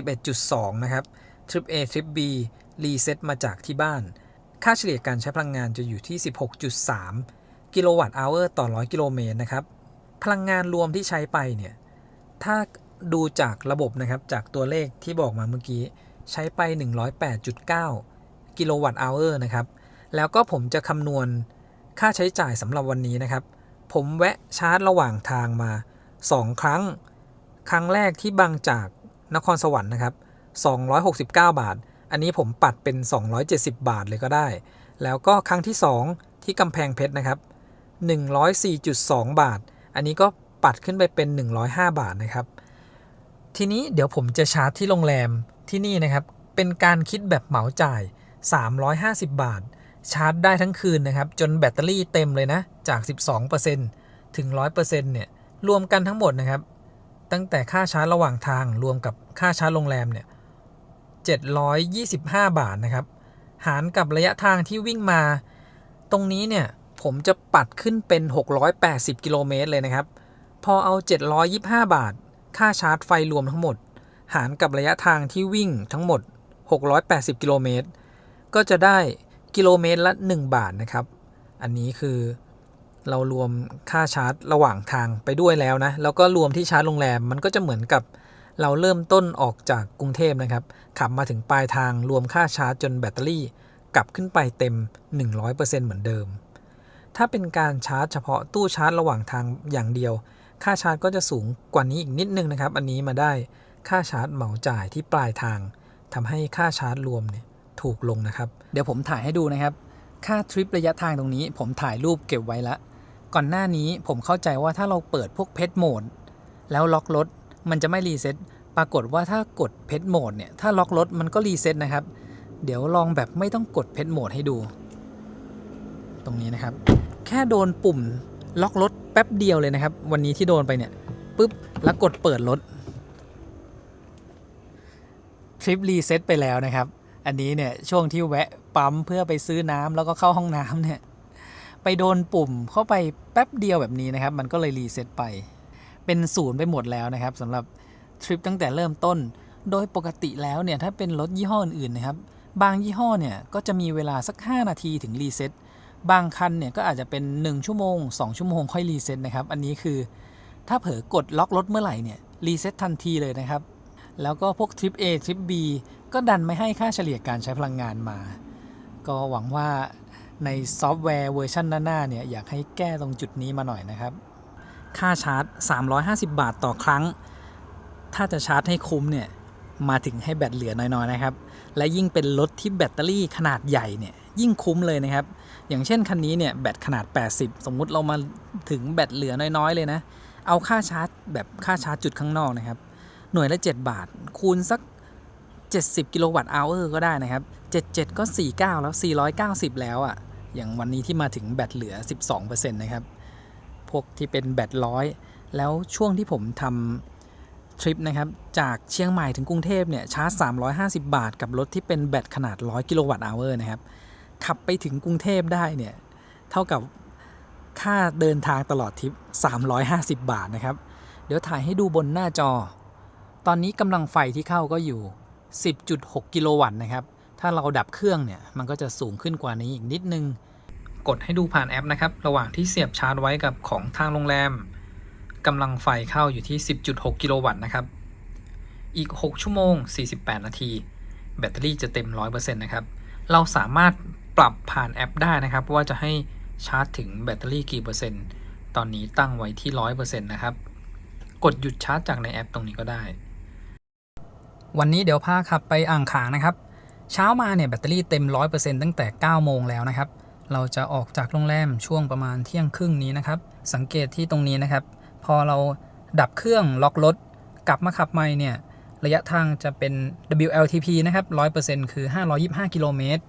671.2 นะครับทริป A ทริป B รีเซ็ตมาจากที่บ้านค่าเฉลี่ยการใช้พลังงานจะอยู่ที่ 16.3 กิโลวัตต์อเวอร์ต่อ100 กิโลเมตรนะครับพลังงานรวมที่ใช้ไปเนี่ยถ้าดูจากระบบนะครับจากตัวเลขที่บอกมาเมื่อกี้ใช้ไป 108.9 กิโลวัตต์อเวอร์นะครับแล้วก็ผมจะคำนวณค่าใช้จ่ายสำหรับวันนี้นะครับผมแวะชาร์จระหว่างทางมา2 ครั้งแรกที่บางจากนครสวรรค์นะครับ269 บาทอันนี้ผมปัดเป็น270 บาทเลยก็ได้แล้วก็ครั้งที่2ที่กำแพงเพชรนะครับ104.2 บาทอันนี้ก็ปัดขึ้นไปเป็น105 บาทนะครับทีนี้เดี๋ยวผมจะชาร์จที่โรงแรมที่นี่นะครับเป็นการคิดแบบเหมาจ่าย350 บาทชาร์จได้ทั้งคืนนะครับจนแบตเตอรี่เต็มเลยนะจาก 12% ถึง 100% เนี่ยรวมกันทั้งหมดนะครับตั้งแต่ค่าชาร์จระหว่างทางรวมกับค่าชาร์จโรงแรมเนี่ย725 บาทนะครับหารกับระยะทางที่วิ่งมาตรงนี้เนี่ยผมจะปัดขึ้นเป็น680 กิโลเมตรเลยนะครับพอเอา725 บาทค่าชาร์จไฟรวมทั้งหมดหารกับระยะทางที่วิ่งทั้งหมด680 กิโลเมตรก็จะได้กิโลเมตรละ1 บาทนะครับอันนี้คือเรารวมค่าชาร์จระหว่างทางไปด้วยแล้วนะแล้วก็รวมที่ชาร์จโรงแรมมันก็จะเหมือนกับเราเริ่มต้นออกจากกรุงเทพนะครับขับมาถึงปลายทางรวมค่าชาร์จจนแบตเตอรี่กลับขึ้นไปเต็ม 100% เหมือนเดิมถ้าเป็นการชาร์จเฉพาะตู้ชาร์จระหว่างทางอย่างเดียวค่าชาร์จก็จะสูงกว่านี้อีกนิดนึงนะครับอันนี้มาได้ค่าชาร์จเหมาจ่ายที่ปลายทางทำให้ค่าชาร์จรวมเนี่ยถูกลงนะครับเดี๋ยวผมถ่ายให้ดูนะครับค่าทริประยะทางตรงนี้ผมถ่ายรูปเก็บไว้แล้วก่อนหน้านี้ผมเข้าใจว่าถ้าเราเปิดพวกเพจโหมดแล้วล็อกรถมันจะไม่รีเซ็ตปรากฏว่าถ้ากดเพจโหมดเนี่ยถ้าล็อกรถมันก็รีเซ็ตนะครับเดี๋ยวลองแบบไม่ต้องกดเพจโหมดให้ดูตรงนี้นะครับแค่โดนปุ่มล็อกรถแป๊บเดียวเลยนะครับวันนี้ที่โดนไปเนี่ยปุ๊บแล้วกดเปิดรถทริปรีเซ็ตไปแล้วนะครับอันนี้เนี่ยช่วงที่แวะปั๊มเพื่อไปซื้อน้ำแล้วก็เข้าห้องน้ำเนี่ยไปโดนปุ่มเข้าไปแป๊บเดียวแบบนี้นะครับมันก็เลยรีเซ็ตไปเป็นศูนย์ไปหมดแล้วนะครับสำหรับทริปตั้งแต่เริ่มต้นโดยปกติแล้วเนี่ยถ้าเป็นรถยี่ห้ออื่นๆนะครับบางยี่ห้อเนี่ยก็จะมีเวลาสัก5 นาทีถึงรีเซ็ตบางคันเนี่ยก็อาจจะเป็น1 ชั่วโมง2 ชั่วโมงค่อยรีเซ็ตนะครับอันนี้คือถ้าเผลอกดล็อกรถเมื่อไหร่เนี่ยรีเซ็ตทันทีเลยนะครับแล้วก็พวกทริป A ทริป B ก็ดันไม่ให้ค่าเฉลี่ยการใช้พลังงานมาก็หวังว่าในซอฟต์แวร์เวอร์ชันหน้าๆเนี่ยอยากให้แก้ตรงจุดนี้มาหน่อยนะครับค่าชาร์จ350 บาทต่อครั้งถ้าจะชาร์จให้คุ้มเนี่ยมาถึงให้แบตเหลือน้อยๆนะครับและยิ่งเป็นรถที่แบตเตอรี่ขนาดใหญ่เนี่ยยิ่งคุ้มเลยนะครับอย่างเช่นคันนี้เนี่ยแบตขนาด80สมมุติเรามาถึงแบตเหลือน้อยๆเลยนะเอาค่าชาร์จแบบค่าชาร์จจุดข้างนอกนะครับหน่วยละ7 บาทคูณสัก70 กิโลวัตต์อเวอร์ก็ได้นะครับ77ก็49แล้ว490แล้วอ่ะอย่างวันนี้ที่มาถึงแบตเหลือ 12% นะครับพวกที่เป็นแบต100แล้วช่วงที่ผมทำทริปนะครับจากเชียงใหม่ถึงกรุงเทพเนี่ยชาร์จ350 บาทกับรถที่เป็นแบตขนาด100 กิโลวัตต์อเวอร์นะครับขับไปถึงกรุงเทพได้เนี่ยเท่ากับค่าเดินทางตลอดทริป350 บาทนะครับเดี๋ยวถ่ายให้ดูบนหน้าจอตอนนี้กำลังไฟที่เข้าก็อยู่10.6 กิโลวัตต์นะครับถ้าเราดับเครื่องเนี่ยมันก็จะสูงขึ้นกว่านี้อีกนิดนึงกดให้ดูผ่านแอปนะครับระหว่างที่เสียบชาร์จไว้กับของทางโรงแรมกำลังไฟเข้าอยู่ที่ 10.6 กิโลวัตต์นะครับอีก6 ชั่วโมง 48 นาทีแบตเตอรี่จะเต็ม 100% นะครับเราสามารถปรับผ่านแอปได้นะครับว่าจะให้ชาร์จถึงแบตเตอรี่กี่เปอร์เซ็นต์ตอนนี้ตั้งไว้ที่ 100% นะครับกดหยุดชาร์จจากในแอปตรงนี้ก็ได้วันนี้เดี๋ยวพาขับไปอ่างขางนะครับเช้ามาเนี่ยแบตเตอรี่เต็ม 100% ตั้งแต่ 9 โมงแล้วนะครับเราจะออกจากโรงแรมช่วงประมาณเที่ยงครึ่งนี้นะครับสังเกตที่ตรงนี้นะครับพอเราดับเครื่องล็อกรถกลับมาขับใหม่เนี่ย ระยะทางจะเป็น WLTP นะครับ 100% คือ525กิโลเมตร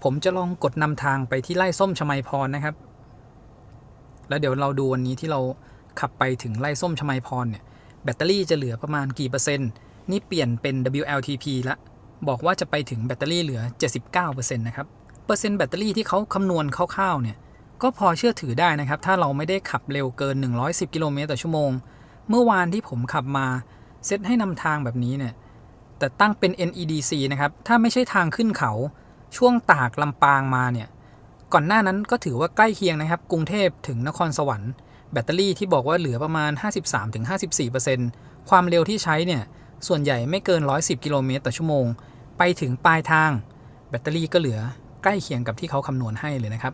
ผมจะลองกดนำทางไปที่ไร่ส้มชมัยพรนะครับแล้วเดี๋ยวเราดูวันนี้ที่เราขับไปถึงไร่ส้มชมัยพรเนี่ยแบตเตอรี่จะเหลือประมาณกี่เปอร์เซ็นต์นี่เปลี่ยนเป็น WLTP ละบอกว่าจะไปถึงแบตเตอรี่เหลือ 79% นะครับเปอร์เซ็นต์แบตเตอรี่ที่เขาคำนวณคร่าวๆเนี่ยก็พอเชื่อถือได้นะครับถ้าเราไม่ได้ขับเร็วเกิน110กิโลเมตรต่อชั่วโมงเมื่อวานที่ผมขับมาเซตให้นำทางแบบนี้เนี่ยแต่ตั้งเป็น NEDC นะครับถ้าไม่ใช่ทางขึ้นเขาช่วงตากลำปางมาเนี่ยก่อนหน้านั้นก็ถือว่าใกล้เคียงนะครับกรุงเทพถึงนครสวรรค์แบตเตอรี่ที่บอกว่าเหลือประมาณ 53-54% ความเร็วที่ใช้เนี่ยส่วนใหญ่ไม่เกิน110กิโลเมตรต่อชั่วโมงไปถึงปลายทางแบตเตอรี่ก็เหลือใกล้เคียงกับที่เขาคำนวณให้เลยนะครับ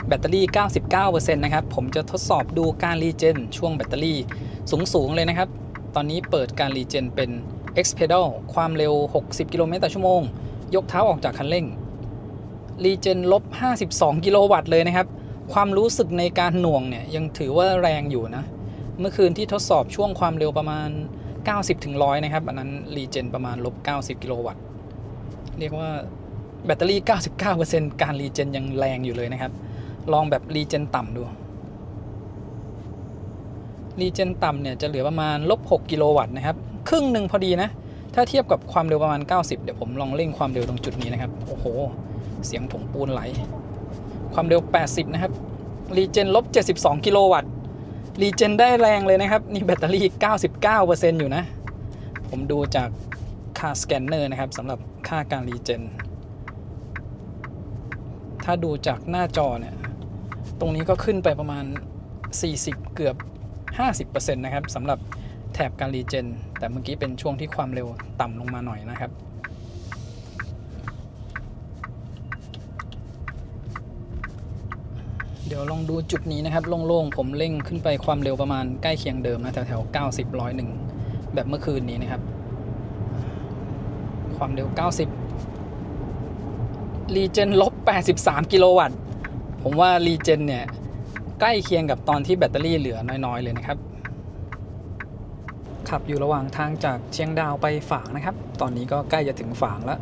แบตเตอรี่ 99% นะครับผมจะทดสอบดูการรีเจนช่วงแบตเตอรี่สูงเลยนะครับตอนนี้เปิดการรีเจนเป็น X pedal ความเร็ว60กิโลเมตรต่อชั่วโมงยกเท้าออกจากคันเร่งรีเจน-52กิโลวัตต์เลยนะครับความรู้สึกในการหน่วงเนี่ยยังถือว่าแรงอยู่นะเมื่อคืนที่ทดสอบช่วงความเร็วประมาณ90-100นะครับอันนั้นรีเจนประมาณ-90กิโลวัตต์เรียกว่าแบตเตอรี่ 99% การรีเจนยังแรงอยู่เลยนะครับลองแบบรีเจนต่ำดูรีเจนต่ำเนี่ยจะเหลือประมาณ-6กิโลวัตต์นะครับครึ่งหนึ่งพอดีนะถ้าเทียบกับความเร็วประมาณ90เดี๋ยวผมลองเร่งความเร็วตรงจุดนี้นะครับโอ้โหเสียงถุงปูนไหลความเร็ว80นะครับรีเจน-72กิโลวัตต์รีเจนได้แรงเลยนะครับนี่แบตเตอรี่ 99% อยู่นะผมดูจากค่าสแกนเนอร์นะครับสำหรับค่าการรีเจนถ้าดูจากหน้าจอเนี่ยตรงนี้ก็ขึ้นไปประมาณ40เกือบ50% นะครับสำหรับแถบการรีเจนแต่เมื่อกี้เป็นช่วงที่ความเร็วต่ำลงมาหน่อยนะครับเดี๋ยวลองดูจุดนี้นะครับโล่งๆผมเร่งขึ้นไปความเร็วประมาณใกล้เคียงเดิมนะแถวๆ90-101แบบเมื่อคืนนี้นะครับความเร็ว90รีเจน-83กิโลวัตต์ผมว่ารีเจนเนี่ยใกล้เคียงกับตอนที่แบตเตอรี่เหลือน้อยๆเลยนะครับขับอยู่ระหว่างทางจากเชียงดาวไปฝางนะครับตอนนี้ก็ใกล้จะถึงฝางแล้ว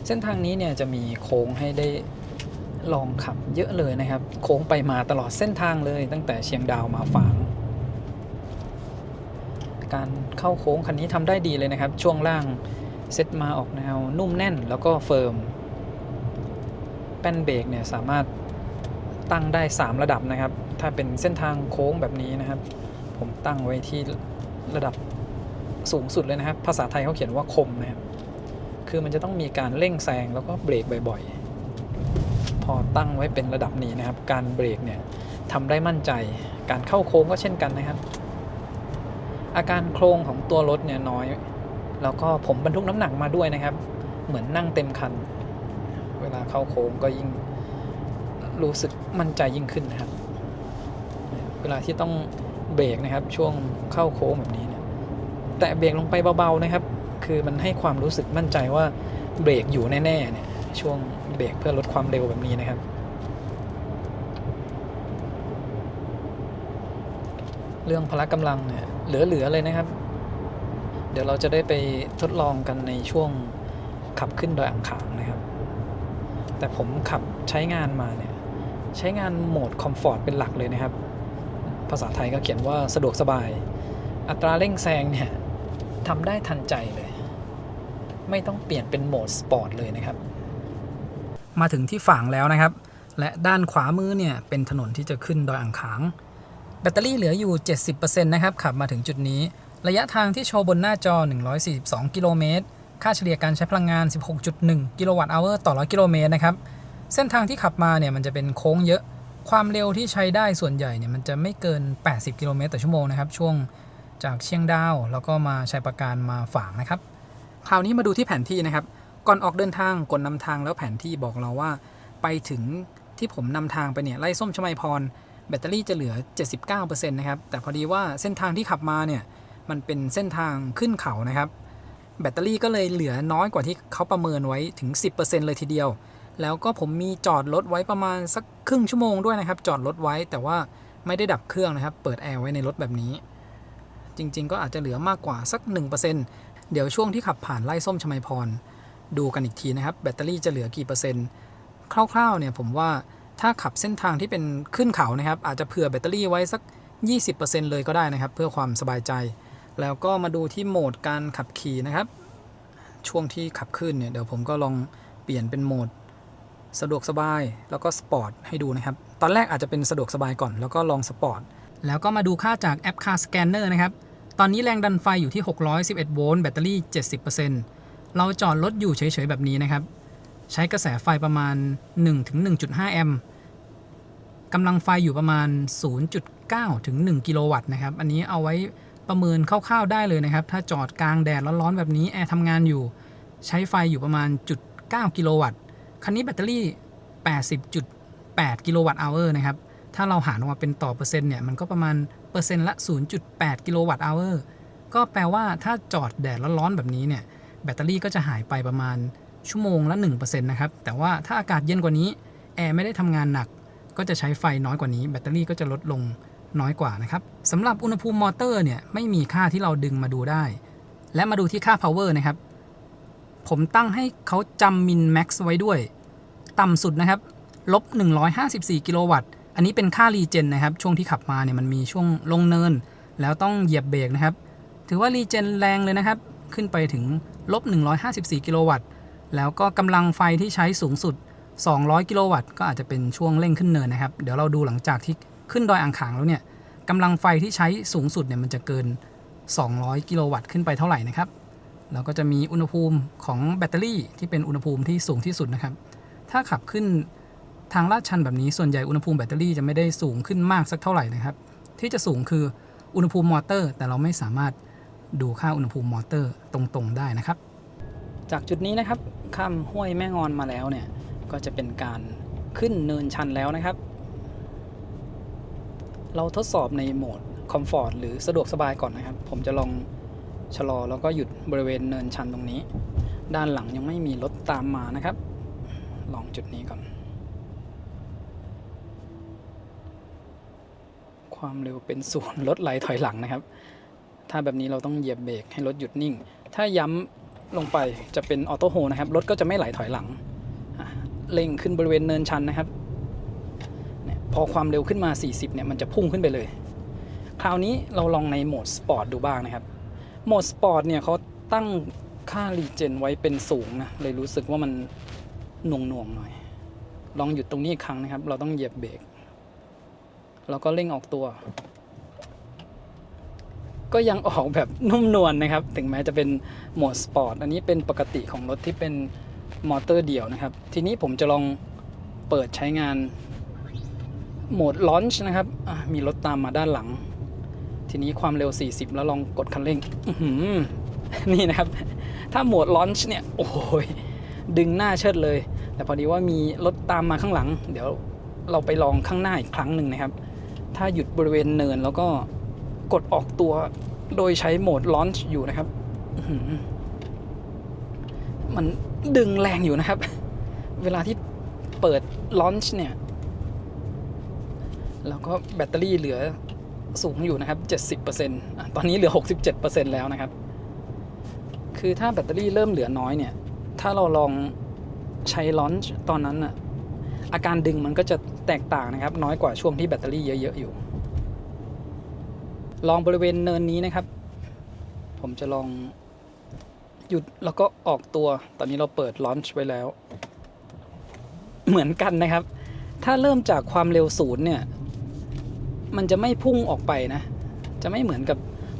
เส้นทางนี้เนี่ยจะมีโค้งให้ได้ลองขับเยอะเลยนะครับโค้งไปมาตลอดเส้นทางเลยตั้งแต่เชียงดาวมาฝางการเข้าโค้งคันนี้ทำได้ดีเลยนะครับช่วงล่างเซตมาออกแนวนุ่มแน่นแล้วก็เฟิร์มแป้นเบรกเนี่ยสามารถตั้งได้3ระดับนะครับถ้าเป็นเส้นทางโค้งแบบนี้นะครับผมตั้งไว้ที่ระดับสูงสุดเลยนะครับภาษาไทยเขาเขียนว่าคมนะครับคือมันจะต้องมีการเร่งแซงแล้วก็เบรกบ่อยๆพอตั้งไว้เป็นระดับนี้นะครับการเบรกเนี่ยทำได้มั่นใจการเข้าโค้งก็เช่นกันนะครับอาการโครงของตัวรถเนี่ยน้อยแล้วก็ผมบรรทุกน้ำหนักมาด้วยนะครับเหมือนนั่งเต็มคันเวลาเข้าโค้งก็ยิ่งรู้สึกมั่นใจยิ่งขึ้นนะครับเวลาที่ต้องเบรกนะครับช่วงเข้าโค้งแบบนี้เนี่ยแต่เบรกลงไปเบาๆนะครับคือมันให้ความรู้สึกมั่นใจว่าเบรกอยู่แน่ๆเนี่ยช่วงเบรกเพื่อลดความเร็วแบบนี้นะครับเรื่องพละกำลังเนี่ยเหลือเลยนะครับเดี๋ยวเราจะได้ไปทดลองกันในช่วงขับขึ้นดอยอ่างขางนะครับแต่ผมขับใช้งานมาเนี่ยใช้งานโหมดคอมฟอร์ตเป็นหลักเลยนะครับภาษาไทยก็เขียนว่าสะดวกสบายอัตราเร่งแซงเนี่ยทำได้ทันใจเลยไม่ต้องเปลี่ยนเป็นโหมดสปอร์ตเลยนะครับมาถึงที่ฝางแล้วนะครับและด้านขวามือเนี่ยเป็นถนนที่จะขึ้นดอยอ่างขางแบตเตอรี่เหลืออยู่ 70% นะครับขับมาถึงจุดนี้ระยะทางที่โชว์บนหน้าจอ142กิโลเมตรค่าเฉลี่ยการใช้พลังงาน 16.1 กิโลวัตต์อเวอร์ต่อ100กิโลเมตรนะครับเส้นทางที่ขับมาเนี่ยมันจะเป็นโค้งเยอะความเร็วที่ใช้ได้ส่วนใหญ่เนี่ยมันจะไม่เกิน80กิโลเมตรต่อชั่วโมงนะครับช่วงจากเชียงดาวแล้วก็มาชัยปราการมาฝางนะครับคราวนี้มาดูที่แผนที่นะครับก่อนออกเดินทางกดนำทางแล้วแผนที่บอกเราว่าไปถึงที่ผมนำทางไปเนี่ยไร่ส้มชมัยพรแบตเตอรี่จะเหลือ 79% นะครับแต่พอดีว่าเส้นทางที่ขับมาเนี่ยมันเป็นเส้นทางขึ้นเขานะครับแบตเตอรี่ก็เลยเหลือน้อยกว่าที่เขาประเมินไว้ถึง 10% เลยทีเดียวแล้วก็ผมมีจอดรถไว้ประมาณสักครึ่งชั่วโมงด้วยนะครับจอดรถไว้แต่ว่าไม่ได้ดับเครื่องนะครับเปิดแอร์ไว้ในรถแบบนี้จริงๆก็อาจจะเหลือมากกว่าสัก 1% เดี๋ยวช่วงที่ขับผ่านไร่ส้มชมัยพรดูกันอีกทีนะครับแบตเตอรี่จะเหลือกี่เปอร์เซ็นต์คร่าวๆเนี่ยผมว่าถ้าขับเส้นทางที่เป็นขึ้นเขานะครับอาจจะเผื่อแบตเตอรี่ไว้สัก 20% เลยก็ได้นะครับเพื่อความสบายใจแล้วก็มาดูที่โหมดการขับขี่นะครับช่วงที่ขับขึ้นเนี่ยเดี๋ยวผมก็ลองเปลี่ยนเป็นโหมดสะดวกสบายแล้วก็สปอร์ตให้ดูนะครับตอนแรกอาจจะเป็นสะดวกสบายก่อนแล้วก็ลองสปอร์ตแล้วก็มาดูค่าจากแอป Car Scanner นะครับตอนนี้แรงดันไฟอยู่ที่611โวลต์แบตเตอรี่ 70% เราจอดรถอยู่เฉยๆแบบนี้นะครับใช้กระแสไฟประมาณ 1-1.5 แอมป์กำลังไฟอยู่ประมาณ 0.9 ถึง 1 กิโลวัตต์นะครับอันนี้เอาไว้ประเมินคร่าวๆได้เลยนะครับถ้าจอดกลางแดดร้อนๆแบบนี้แอร์ทำงานอยู่ใช้ไฟอยู่ประมาณ 0.9 กิโลวัตต์คันนี้แบตเตอรี่ 80.8 กิโลวัตต์เอาร์นะครับถ้าเราหารออกมาเป็นต่อเปอร์เซ็นต์เนี่ยมันก็ประมาณเปอร์เซ็นต์ละ 0.8 กิโลวัตต์เอาร์ก็แปลว่าถ้าจอดแดดร้อนๆแบบนี้เนี่ยแบตเตอรี่ก็จะหายไปประมาณชั่วโมงละ 1% นะครับแต่ว่าถ้าอากาศเย็นกว่านี้แอร์ไม่ได้ทำงานหนักก็จะใช้ไฟน้อยกว่านี้แบตเตอรี่ก็จะลดลงน้อยกว่านะครับสำหรับอุณหภูมิมอเตอร์เนี่ยไม่มีค่าที่เราดึงมาดูได้และมาดูที่ค่า power นะครับผมตั้งให้เขาจำมินแม็กซ์ไว้ด้วยต่ำสุดนะครับลบ154กิโลวัตต์อันนี้เป็นค่ารีเจนนะครับช่วงที่ขับมาเนี่ยมันมีช่วงลงเนินแล้วต้องเหยียบเบรกนะครับถือว่ารีเจนแรงเลยนะครับขึ้นไปถึงลบ154กิโลวัตต์แล้วก็กำลังไฟที่ใช้สูงสุด200กิโลวัตต์ก็อาจจะเป็นช่วงเร่งขึ้นเนินนะครับเดี๋ยวเราดูหลังจากที่ขึ้นดอยอ่างขางแล้วเนี่ยกำลังไฟที่ใช้สูงสุดเนี่ยมันจะเกิน200กิโลวัตต์ขึ้นไปเท่าไหร่นะครับแล้วก็จะมีอุณหภูมิของแบตเตอรี่ที่เป็นอุณหภูมิที่สูงที่สุดนะครับถ้าขับขึ้นทางลาดชันแบบนี้ส่วนใหญ่อุณหภูมิแบตเตอรี่จะไม่ได้สูงขึ้นมากสักเท่าไหร่นะครับที่จะสูงคืออุณหภูมิมอเตอร์แต่เราไม่สามารถดูค่าอุณหภูมิมอเตอร์ตรงๆได้นะครับจากจุดนี้นะครับข้ามห้วยแม่งอนมาแล้วเนี่ยก็จะเป็นการขึ้นเนินชันแล้วนะครับเราทดสอบในโหมดคอมฟอร์ตหรือสะดวกสบายก่อนนะครับผมจะลองชะลอแล้วก็หยุดบริเวณเนินชันตรงนี้ด้านหลังยังไม่มีรถตามมานะครับลองจุดนี้ก่อนความเร็วเป็นศูนย์รถไหลถอยหลังนะครับถ้าแบบนี้เราต้องเหยียบเบรกให้รถหยุดนิ่งถ้าย้ำลงไปจะเป็นออโต้โฮนะครับรถก็จะไม่ไหลถอยหลังเร่งขึ้นบริเวณเนินชันนะครับพอความเร็วขึ้นมา40เนี่ยมันจะพุ่งขึ้นไปเลยคราวนี้เราลองในโหมดสปอร์ตดูบ้างนะครับโหมดสปอร์ตเนี่ยเขาตั้งค่ารีเจนไว้เป็นสูงนะเลยรู้สึกว่ามันหน่วงหน่อยลองหยุดตรงนี้อีกครั้งนะครับเราต้องเหยียบเบรกแล้วก็เร่งออกตัวก็ยังออกแบบนุ่มนวลนะครับถึงแม้จะเป็นโหมดสปอร์ตอันนี้เป็นปกติของรถที่เป็นมอเตอร์เดี่ยวนะครับทีนี้ผมจะลองเปิดใช้งานโหมดลอนช์นะครับมีรถตามมาด้านหลังทีนี้ความเร็ว40แล้วลองกดคันเร่งนี่นะครับถ้าโหมดลอนช์เนี่ยโอ้ยดึงหน้าเชิดเลยแต่พอดีว่ามีรถตามมาข้างหลังเดี๋ยวเราไปลองข้างหน้าอีกครั้งหนึ่งนะครับถ้าหยุดบริเวณเนินแล้วก็กดออกตัวโดยใช้โหมดลอนช์อยู่นะครับมันดึงแรงอยู่นะครับเวลาที่เปิดลอนช์เนี่ยแล้วก็แบตเตอรี่เหลือสูงอยู่นะครับ 70% ตอนนี้เหลือ 67% แล้วนะครับคือถ้าแบตเตอรี่เริ่มเหลือน้อยเนี่ยถ้าเราลองใช้ลอนช์ตอนนั้นน่ะอาการดึงมันก็จะแตกต่างนะครับน้อยกว่าช่วงที่แบตเตอรี่เยอะๆอยู่ลองบริเวณเนินนี้นะครับผมจะลองหยุดแล้วก็ออกตัวตอนนี้เราเปิดลอนช์ไว้แล้วเหมือนกันนะครับถ้าเริ่มจากความเร็ว0เนี่ยมันจะไม่พุ่งออกไปนะจะไม่เหมือนกับ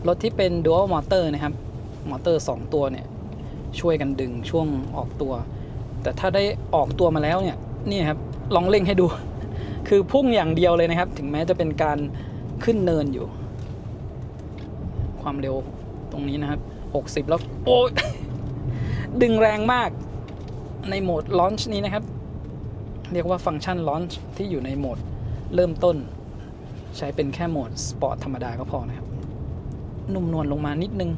รถที่เป็น Dual Motor นะครับมอเตอร์2ตัวเนี่ยช่วยกันดึงช่วงออกตัวแต่ถ้าได้ออกตัวมาแล้วเนี่ยนี่ครับลองเร่งให้ดูคือพุ่งอย่างเดียวเลยนะครับถึงแม้จะเป็นการขึ้นเนินอยู่ความเร็วตรงนี้นะครับ60แล้วโอ้ยดึงแรงมากในโหมดลอนช์นี้นะครับเรียกว่าฟังก์ชันลอนช์ที่อยู่ในโหมดเริ่มต้นใช้เป็นแค่โหมดสปอร์ตธรรมดาก็พอนะครับนุ่มนวลลงมานิดนึง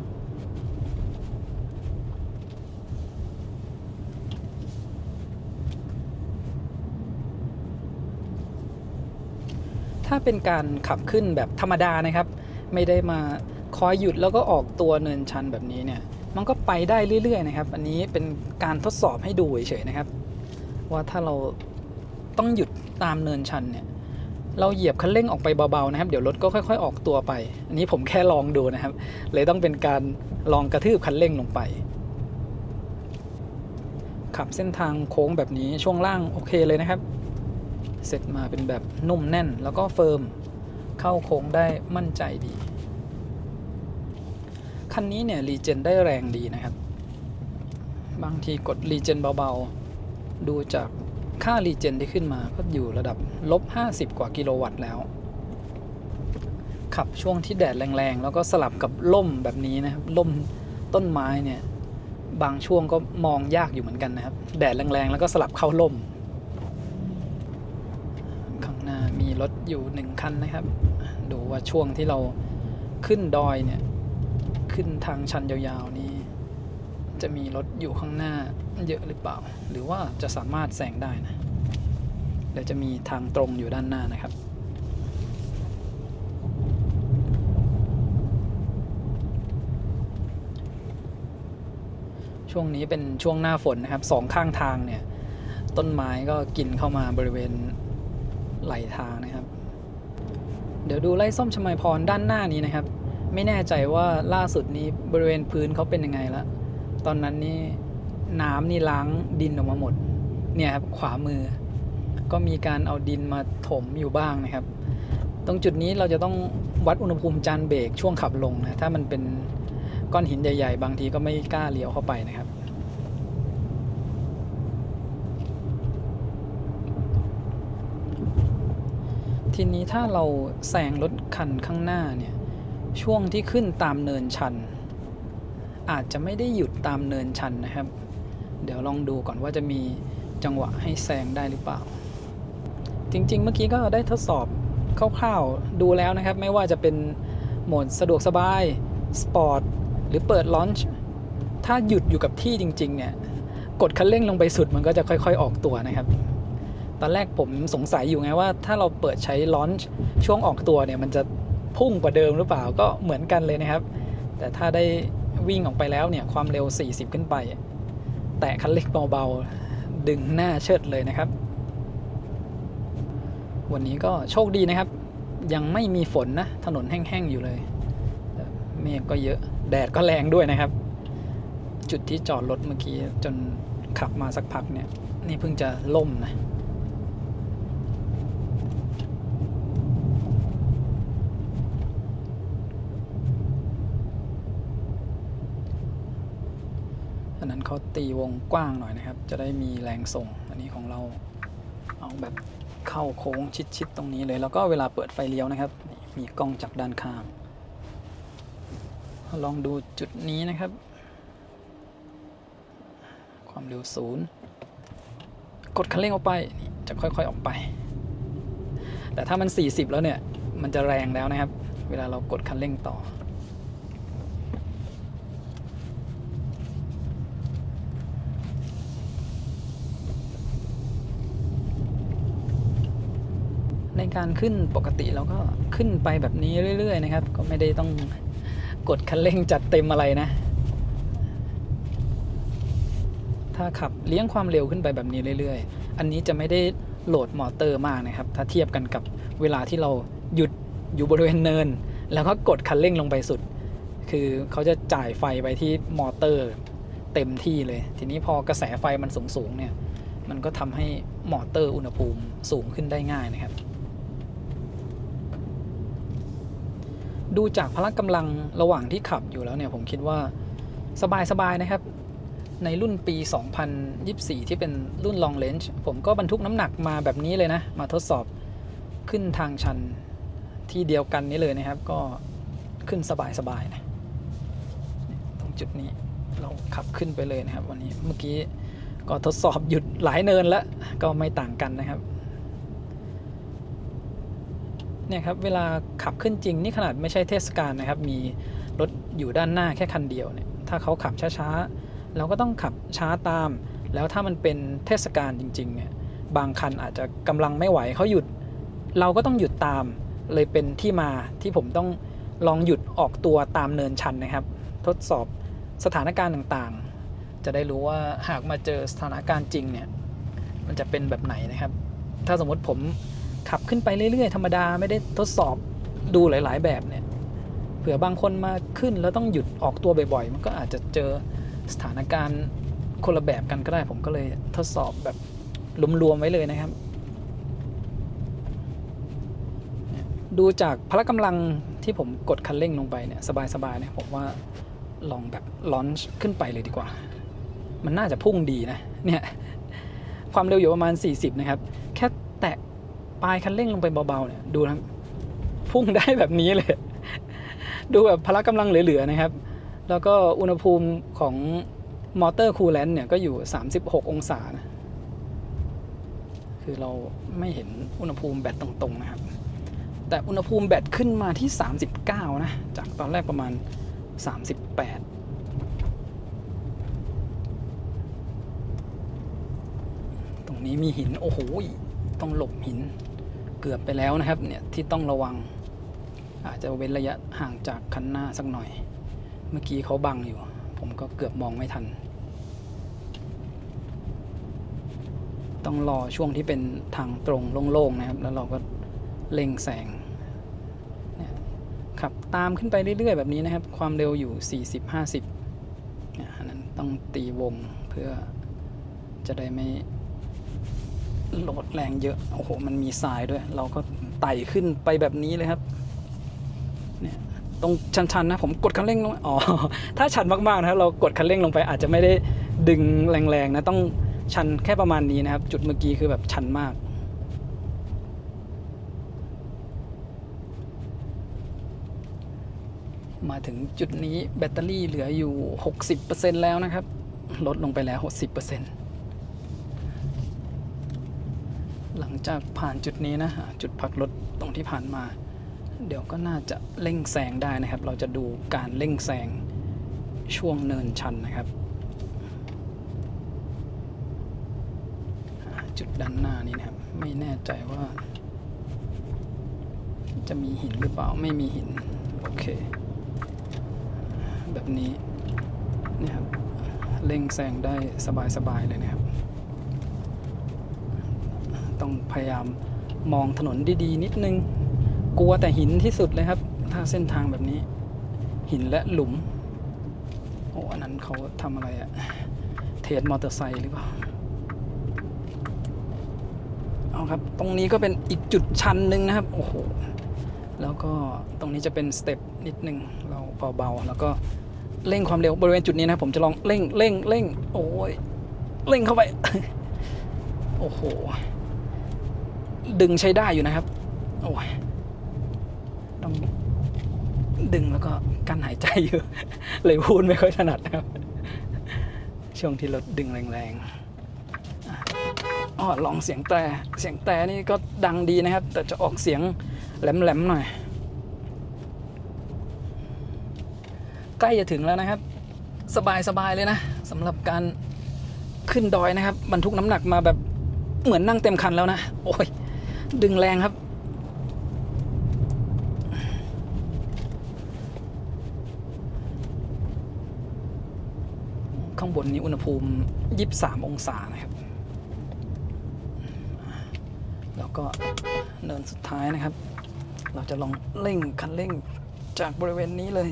ถ้าเป็นการขับขึ้นแบบธรรมดานะครับไม่ได้มาคอยหยุดแล้วก็ออกตัวเนินชันแบบนี้เนี่ย มันก็ไปได้เรื่อยๆนะครับอันนี้เป็นการทดสอบให้ดูเฉยๆนะครับว่าถ้าเราต้องหยุดตามเนินชันเนี่ยเราเหยียบคันเร่งออกไปเบาๆนะครับเดี๋ยวรถก็ค่อยๆออกตัวไปอันนี้ผมแค่ลองดูนะครับเลยต้องเป็นการลองกระทืบคันเร่งลงไปขับเส้นทางโค้งแบบนี้ช่วงล่างโอเคเลยนะครับเสร็จมาเป็นแบบนุ่มแน่นแล้วก็เฟิร์มเข้าโค้งได้มั่นใจดีคันนี้เนี่ยรีเจนได้แรงดีนะครับบางทีกดรีเจนเบาๆดูจากค่ารีเจนที่ขึ้นมาก็อยู่ระดับ-50 กว่ากิโลวัตต์แล้วขับช่วงที่แดดแรงๆแล้วก็สลับกับล่มแบบนี้นะครับล่มต้นไม้เนี่ยบางช่วงก็มองยากอยู่เหมือนกันนะครับแดดแรงๆแล้วก็สลับเข้าล่มข้างหน้ามีรถอยู่1 คันนะครับดูว่าช่วงที่เราขึ้นดอยเนี่ยขึ้นทางชันยาวๆนี้จะมีรถอยู่ข้างหน้าเยอะหรือเปล่าหรือว่าจะสามารถแซงได้นะเดี๋ยวจะมีทางตรงอยู่ด้านหน้านะครับช่วงนี้เป็นช่วงหน้าฝนนะครับ2 ข้างทางเนี่ยต้นไม้ก็กินเข้ามาบริเวณไหลทางนะครับเดี๋ยวดูไร่ส้มชมัยพรด้านหน้านี้นะครับไม่แน่ใจว่าล่าสุดนี้บริเวณพื้นเขาเป็นยังไงละตอนนั้นนี่น้ำนี่ล้างดินออกมาหมดเนี่ยครับขวามือก็มีการเอาดินมาถมอยู่บ้างนะครับตรงจุดนี้เราจะต้องวัดอุณหภูมิจานเบรกช่วงขับลงนะถ้ามันเป็นก้อนหินใหญ่ๆบางทีก็ไม่กล้าเลี้ยวเข้าไปนะครับทีนี้ถ้าเราแซงรถคันข้างหน้าเนี่ยช่วงที่ขึ้นตามเนินชันอาจจะไม่ได้หยุดตามเนินชันนะครับเดี๋ยวลองดูก่อนว่าจะมีจังหวะให้แซงได้หรือเปล่าจริงๆเมื่อกี้ก็ได้ทดสอบคร่าวๆดูแล้วนะครับไม่ว่าจะเป็นโหมดสะดวกสบายสปอร์ตหรือเปิดลอนช์ถ้าหยุดอยู่กับที่จริงๆเนี่ยกดคันเร่งลงไปสุดมันก็จะค่อยๆออกตัวนะครับตอนแรกผมสงสัยอยู่ไงว่าถ้าเราเปิดใช้ลอนช์ช่วงออกตัวเนี่ยมันจะพุ่งกว่าเดิมหรือเปล่าก็เหมือนกันเลยนะครับแต่ถ้าได้วิ่งออกไปแล้วเนี่ยความเร็ว40ขึ้นไปแตะคันเร่งเบาๆดึงหน้าเชิดเลยนะครับวันนี้ก็โชคดีนะครับยังไม่มีฝนนะถนนแห้งๆอยู่เลยเมฆก็เยอะแดดก็แรงด้วยนะครับจุดที่จอดรถเมื่อกี้จนขับมาสักพักเนี่ยนี่เพิ่งจะล่มนะอันนั้นเขาตีวงกว้างหน่อยนะครับจะได้มีแรงส่งอันนี้ของเราเอาแบบเข้าโค้งชิดๆตรงนี้เลยแล้วก็เวลาเปิดไฟเลี้ยวนะครับมีกล้องจากด้านข้างลองดูจุดนี้นะครับความเร็ว0กดคันเร่งออกไปจะค่อยๆออกไปแต่ถ้ามัน40แล้วเนี่ยมันจะแรงแล้วนะครับเวลาเรากดคันเร่งต่อในการขึ้นปกติเราก็ขึ้นไปแบบนี้เรื่อยๆนะครับก็ไม่ได้ต้องกดคันเร่งจัดเต็มอะไรนะถ้าขับเลี้ยงความเร็วขึ้นไปแบบนี้เรื่อยๆอันนี้จะไม่ได้โหลดมอเตอร์มากนะครับถ้าเทียบกันกับเวลาที่เราหยุดอยู่บริเวณเนินแล้วก็กดคันเร่งลงไปสุดคือเขาจะจ่ายไฟไปที่มอเตอร์เต็มที่เลยทีนี้พอกระแสไฟมันสูงๆเนี่ยมันก็ทำให้มอเตอร์อุณหภูมิสูงขึ้นได้ง่ายนะครับดูจากพละกำลังระหว่างที่ขับอยู่แล้วเนี่ยผมคิดว่าสบายๆนะครับในรุ่นปี 2024 ที่เป็นรุ่น Long Range ผมก็บรรทุกน้ำหนักมาแบบนี้เลยนะมาทดสอบขึ้นทางชันที่เดียวกันนี้เลยนะครับก็ขึ้นสบายๆนะตรงจุดนี้เราขับขึ้นไปเลยนะครับวันนี้เมื่อกี้ก็ทดสอบหยุดหลายเนินแล้วก็ไม่ต่างกันนะครับเนี่ยครับเวลาขับขึ้นจริงนี่ขนาดไม่ใช่เทศกาลนะครับมีรถอยู่ด้านหน้าแค่คันเดียวเนี่ยถ้าเขาขับช้าๆเราก็ต้องขับช้าตามแล้วถ้ามันเป็นเทศกาลจริงๆเนี่ยบางคันอาจจะกำลังไม่ไหวเขาหยุดเราก็ต้องหยุดตามเลยเป็นที่มาที่ผมต้องลองหยุดออกตัวตามเนินชันนะครับทดสอบ สถานการณ์ต่างๆจะได้รู้ว่าหากมาเจอสถานการณ์จริงเนี่ยมันจะเป็นแบบไหนนะครับถ้าสมมติผมขับขึ้นไปเรื่อยๆธรรมดาไม่ได้ทดสอบดูหลายๆแบบเนี่ยเผื่อบางคนมาขึ้นแล้วต้องหยุดออกตัวบ่อยๆมันก็อาจจะเจอสถานการณ์คนละแบบกันก็ได้ผมก็เลยทดสอบแบบรวมๆไว้เลยนะครับดูจากพละกำลังที่ผมกดคันเร่งลงไปเนี่ยสบายๆเนี่ยผมว่าลองแบบลอนช์ขึ้นไปเลยดีกว่ามันน่าจะพุ่งดีนะเนี่ยความเร็วอยู่ประมาณ40นะครับแค่แตะปลายคันเร่งลงไปเบาๆเนี่ยดูนะพุ่งได้แบบนี้เลยดูแบบพละกำลังเหลือๆนะครับแล้วก็อุณหภูมิของมอเตอร์คูลแลนต์เนี่ยก็อยู่36องศานะคือเราไม่เห็นอุณหภูมิแบตตรงๆนะครับแต่อุณหภูมิแบตขึ้นมาที่39นะจากตอนแรกประมาณ38ตรงนี้มีหินโอ้โหต้องหลบหินเกือบไปแล้วนะครับเนี่ยที่ต้องระวังอาจจะเว้นระยะห่างจากคันหน้าสักหน่อยเมื่อกี้เขาบังอยู่ผมก็เกือบมองไม่ทันต้องรอช่วงที่เป็นทางตรงโล่งๆนะครับแล้วเราก็เร่งแซงขับตามขึ้นไปเรื่อยๆแบบนี้นะครับความเร็วอยู่40-50อันนั้นต้องตีวงเพื่อจะได้ไม่โหลดแรงเยอะโอ้โหมันมีทรายด้วยเราก็ไต่ขึ้นไปแบบนี้เลยครับเนี่ยตรงชันๆนะผมกดคันเร่งลงอ๋อถ้าชันมากๆนะครับเรากดคันเร่งลงไปอาจจะไม่ได้ดึงแรงๆนะต้องชันแค่ประมาณนี้นะครับจุดเมื่อกี้คือแบบชันมากมาถึงจุดนี้แบตเตอรี่เหลืออยู่ 60% แล้วนะครับลดลงไปแล้ว 60%หลังจากผ่านจุดนี้นะจุดพักรถตรงที่ผ่านมาเดี๋ยวก็น่าจะเร่งแซงได้นะครับเราจะดูการเร่งแซงช่วงเนินชันนะครับจุดด้านหน้านี้นะครับไม่แน่ใจว่าจะมีหินหรือเปล่าไม่มีหินโอเคแบบนี้เนี่ยครับเร่งแซงได้สบายๆเลยนะครับต้องพยายามมองถนนดีๆนิดนึงกลัวแต่หินที่สุดเลยครับถ้าเส้นทางแบบนี้หินและหลุมโอ้อันนั้นเขาทำอะไรอะเทสมอเตอร์ไซค์หรือเปล่าเอาครับตรงนี้ก็เป็นอีกจุดชันหนึ่งนะครับโอ้โหแล้วก็ตรงนี้จะเป็นสเต็ปนิดนึงเราเบาๆแล้วก็เร่งความเร็วบริเวณจุดนี้นะผมจะลองเร่งโอ้ยเร่งเข้าไปโอ้โหดึงใช้ได้อยู่นะครับโอ้ยต้องดึงแล้วก็กั้นหายใจอยู่เลยพูดไม่ค่อยถนัดนะครับช่วงที่รถดึงแรงๆลองเสียงแต่นี่ก็ดังดีนะครับแต่จะออกเสียงแหลมๆหน่อยใกล้จะถึงแล้วนะครับสบายเลยนะสำหรับการขึ้นดอยนะครับบรรทุกน้ำหนักมาแบบเหมือนนั่งเต็มคันแล้วนะโอ้ยดึงแรงครับข้างบนนี้อุณหภูมิ23องศานะครับแล้วก็เนินสุดท้ายนะครับเราจะลองเร่งคันเร่งจากบริเวณนี้เลย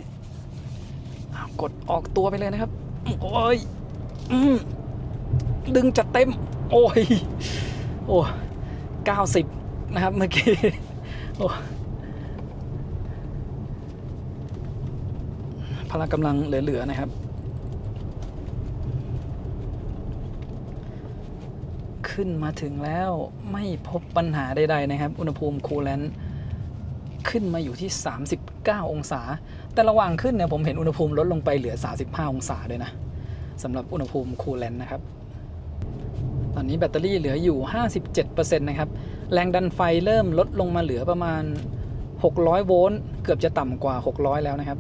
กดออกตัวไปเลยนะครับโอ้ยดึงจัดเต็มโอ้ยโอ้90นะครับเมื่อกี้โอ้พละกำลังเหลือๆนะครับขึ้นมาถึงแล้วไม่พบปัญหาใดๆนะครับอุณหภูมิคูลแลนต์ขึ้นมาอยู่ที่39องศาแต่ระหว่างขึ้นเนี่ยผมเห็นอุณหภูมิลดลงไปเหลือ35องศาเลยนะสำหรับอุณหภูมิคูลแลนต์นะครับตอนนี้แบตเตอรี่เหลืออยู่ 57% นะครับแรงดันไฟเริ่มลดลงมาเหลือประมาณ600โวลต์เกือบจะต่ำกว่า600แล้วนะครับ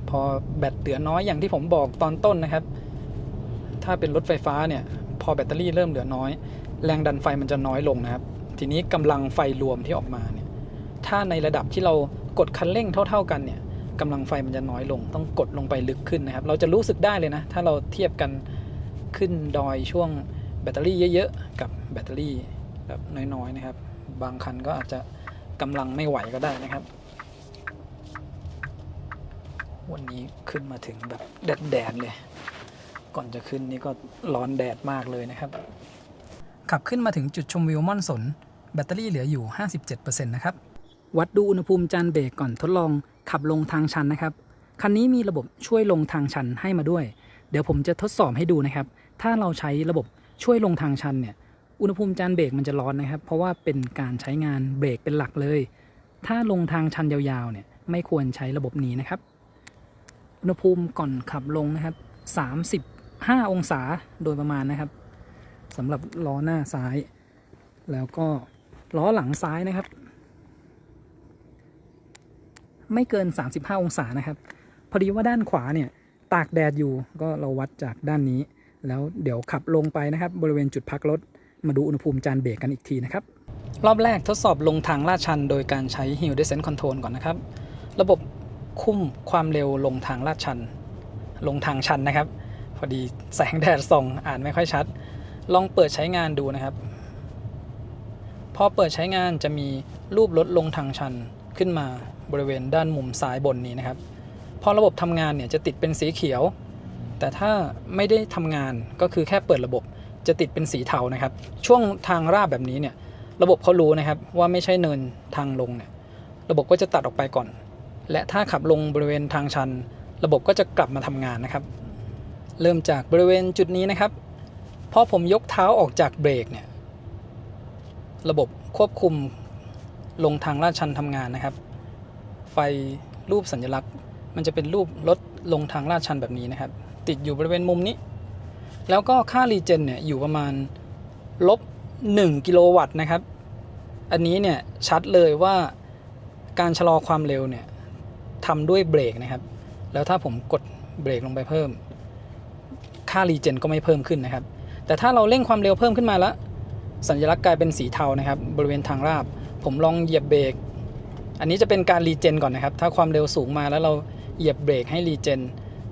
พอแบตเหลือน้อยอย่างที่ผมบอกตอนต้นนะครับถ้าเป็นรถไฟฟ้าเนี่ยพอแบตเตอรี่เริ่มเหลือน้อยแรงดันไฟมันจะน้อยลงนะครับทีนี้กำลังไฟรวมที่ออกมาเนี่ยถ้าในระดับที่เรากดคันเร่งเท่าๆกันเนี่ย กำลังไฟมันจะน้อยลงต้องกดลงไปลึกขึ้นนะครับเราจะรู้สึกได้เลยนะถ้าเราเทียบกันขึ้นดอยช่วงแบตเตอรี่เยอะๆกับแบตเตอรี่แบบน้อยๆนะครับบางคันก็อาจจะกำลังไม่ไหวก็ได้นะครับวันนี้ขึ้นมาถึงแบบแดดเลยก่อนจะขึ้นนี่ก็ร้อนแดดมากเลยนะครับขับขึ้นมาถึงจุดชมวิวม่อนสนแบตเตอรี่เหลืออยู่ 57% นะครับวัดดูอุณหภูมิจานเบรกก่อนทดลองขับลงทางชันนะครับคันนี้มีระบบช่วยลงทางชันให้มาด้วยเดี๋ยวผมจะทดสอบให้ดูนะครับถ้าเราใช้ระบบช่วยลงทางชันเนี่ยอุณหภูมิจานเบรกมันจะร้อนนะครับเพราะว่าเป็นการใช้งานเบรกเป็นหลักเลยถ้าลงทางชันยาวๆเนี่ยไม่ควรใช้ระบบนี้นะครับอุณหภูมิก่อนขับลงนะครับ35 องศาโดยประมาณนะครับสำหรับล้อหน้าซ้ายแล้วก็ล้อหลังซ้ายนะครับไม่เกิน35 องศานะครับพอดีว่าด้านขวาเนี่ยตากแดดอยู่ก็เราวัดจากด้านนี้แล้วเดี๋ยวขับลงไปนะครับบริเวณจุดพักรถมาดูอุณหภูมิจานเบรกกันอีกทีนะครับรอบแรกทดสอบลงทางลาดชันโดยการใช้ Hill Descent Control ก่อนนะครับระบบคุมความเร็วลงทางลาดชันลงทางชันนะครับพอดีแสงแดดส่องอ่านไม่ค่อยชัดลองเปิดใช้งานดูนะครับพอเปิดใช้งานจะมีรูปรถลงทางชันขึ้นมาบริเวณด้านมุมซ้ายบนนี้นะครับพอระบบทำงานเนี่ยจะติดเป็นสีเขียวแต่ถ้าไม่ได้ทำงานก็คือแค่เปิดระบบจะติดเป็นสีเทานะครับช่วงทางราบแบบนี้เนี่ยระบบเขารู้นะครับว่าไม่ใช่เนินทางลงเนี่ยระบบก็จะตัดออกไปก่อนและถ้าขับลงบริเวณทางชันระบบก็จะกลับมาทำงานนะครับเริ่มจากบริเวณจุดนี้นะครับพอผมยกเท้าออกจากเบรกเนี่ยระบบควบคุมลงทางลาดชันทำงานนะครับไฟรูปสัญลักษณ์มันจะเป็นรูปรถลงทางลาดชันแบบนี้นะครับติดอยู่บริเวณมุมนี้แล้วก็ค่ารีเจนเนี่ยอยู่ประมาณ-1 กิโลวัตต์นะครับอันนี้เนี่ยชัดเลยว่าการชะลอความเร็วเนี่ยทำด้วยเบรกนะครับแล้วถ้าผมกดเบรกลงไปเพิ่มค่ารีเจนก็ไม่เพิ่มขึ้นนะครับแต่ถ้าเราเร่งความเร็วเพิ่มขึ้นมาแล้วสัญลักษณ์กลายเป็นสีเทานะครับบริเวณทางราบผมลองเหยียบเบรกอันนี้จะเป็นการรีเจนก่อนนะครับถ้าความเร็วสูงมาแล้วเราเหยียบเบรกให้รีเจน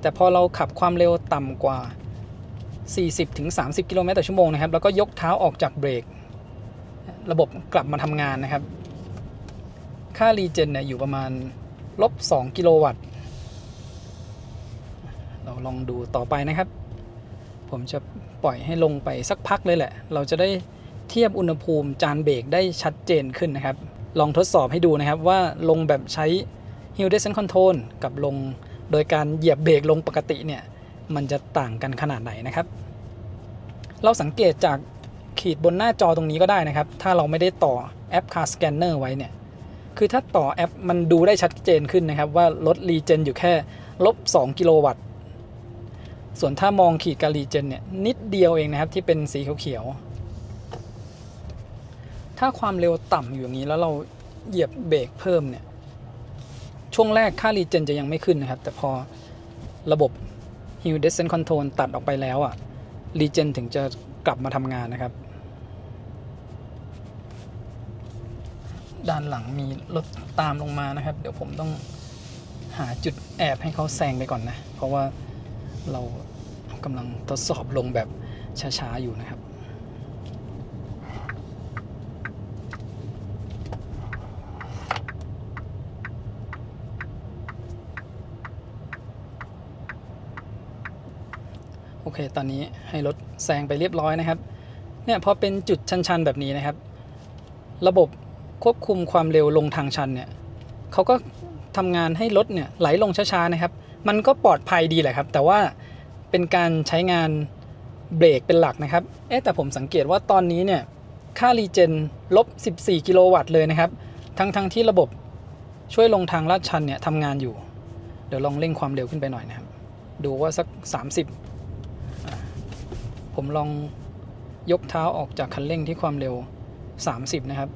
แต่พอเราขับความเร็วต่ำกว่า40-30 กิโลเมตรต่อชั่วโมงนะครับแล้วก็ยกเท้าออกจากเบรกระบบกลับมาทำงานนะครับค่ารีเจนเนี่ยอยู่ประมาณ-2 กิโลวัตต์เราลองดูต่อไปนะครับผมจะปล่อยให้ลงไปสักพักเลยแหละเราจะได้เทียบอุณหภูมิจานเบรกได้ชัดเจนขึ้นนะครับลองทดสอบให้ดูนะครับว่าลงแบบใช้ Hill Descent Control กับลงโดยการเหยียบเบรกลงปกติเนี่ยมันจะต่างกันขนาดไหนนะครับเราสังเกตจากขีดบนหน้าจอตรงนี้ก็ได้นะครับถ้าเราไม่ได้ต่อแอป Car Scanner ไว้เนี่ยคือถ้าต่อแอปมันดูได้ชัดเจนขึ้นนะครับว่ารถรีเจนอยู่แค่-2 กิโลวัตต์ส่วนถ้ามองขีดการรีเจนเนี่ยนิดเดียวเองนะครับที่เป็นสีเขียวๆถ้าความเร็วต่ำอยู่อย่างนี้แล้วเราเหยียบเบรกเพิ่มเนี่ยช่วงแรกค่ารีเจนจะยังไม่ขึ้นนะครับแต่พอระบบ Hill Descent Control ตัดออกไปแล้วอ่ะรีเจนถึงจะกลับมาทำงานนะครับด้านหลังมีรถตามลงมานะครับเดี๋ยวผมต้องหาจุดแอบให้เขาแซงไปก่อนนะเพราะว่าเรากำลังทดสอบลงแบบช้าๆอยู่นะครับโอเคตอนนี้ให้รถแซงไปเรียบร้อยนะครับเนี่ยพอเป็นจุดชันๆแบบนี้นะครับระบบควบคุมความเร็วลงทางชันเนี่ยเขาก็ทำงานให้รถเนี่ยไหลลงช้าๆนะครับมันก็ปลอดภัยดีแหละครับแต่ว่าเป็นการใช้งานเบรกเป็นหลักนะครับแต่ผมสังเกตว่าตอนนี้เนี่ยค่ารีเจน-14 กิโลวัตต์เลยนะครับทั้งที่ระบบช่วยลงทางลาดชันเนี่ยทำงานอยู่เดี๋ยวลองเร่งความเร็วขึ้นไปหน่อยนะครับดูว่าสัก30ผมลองยกเท้าออกจากคันเร่งที่ความเร็ว30นะครับ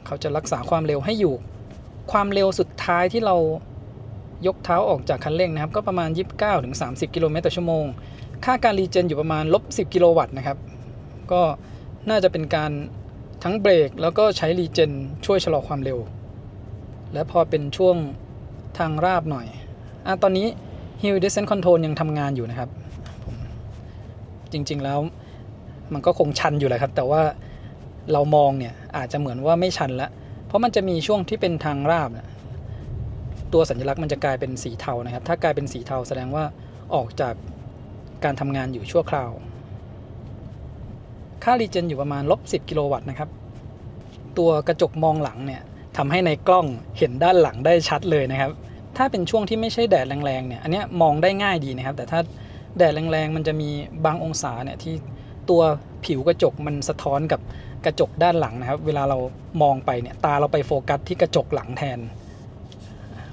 เขาจะรักษาความเร็วให้อยู่ความเร็วสุดท้ายที่เรายกเท้าออกจากคันเร่งนะครับก็ประมาณ29-30 กิโลเมตรต่อชั่วโมงค่าการรีเจนอยู่ประมาณ-10 กิโลวัตต์นะครับก็น่าจะเป็นการทั้งเบรกแล้วก็ใช้รีเจนช่วยชะลอความเร็วและพอเป็นช่วง ทางราบหน่อยตอนนี้ Hill Descent Control ยังทำงานอยู่นะครับจริงๆแล้วมันก็คงชันอยู่แหละครับแต่ว่าเรามองเนี่ยอาจจะเหมือนว่าไม่ชันละเพราะมันจะมีช่วงที่เป็นทางราบนะตัวสัญลักษณ์มันจะกลายเป็นสีเทานะครับถ้ากลายเป็นสีเทาแสดงว่าออกจากการทำงานอยู่ชั่วคราวค่ารีเจนอยู่ประมาณ-10 กิโลวัตต์นะครับตัวกระจกมองหลังเนี่ยทำให้ในกล้องเห็นด้านหลังได้ชัดเลยนะครับถ้าเป็นช่วงที่ไม่ใช่แดดแรงๆเนี่ยอันนี้มองได้ง่ายดีนะครับแต่ถ้าแดดแรงๆมันจะมีบางองศาเนี่ยที่ตัวผิวกระจกมันสะท้อนกับกระจกด้านหลังนะครับเวลาเรามองไปเนี่ยตาเราไปโฟกัสที่กระจกหลังแทน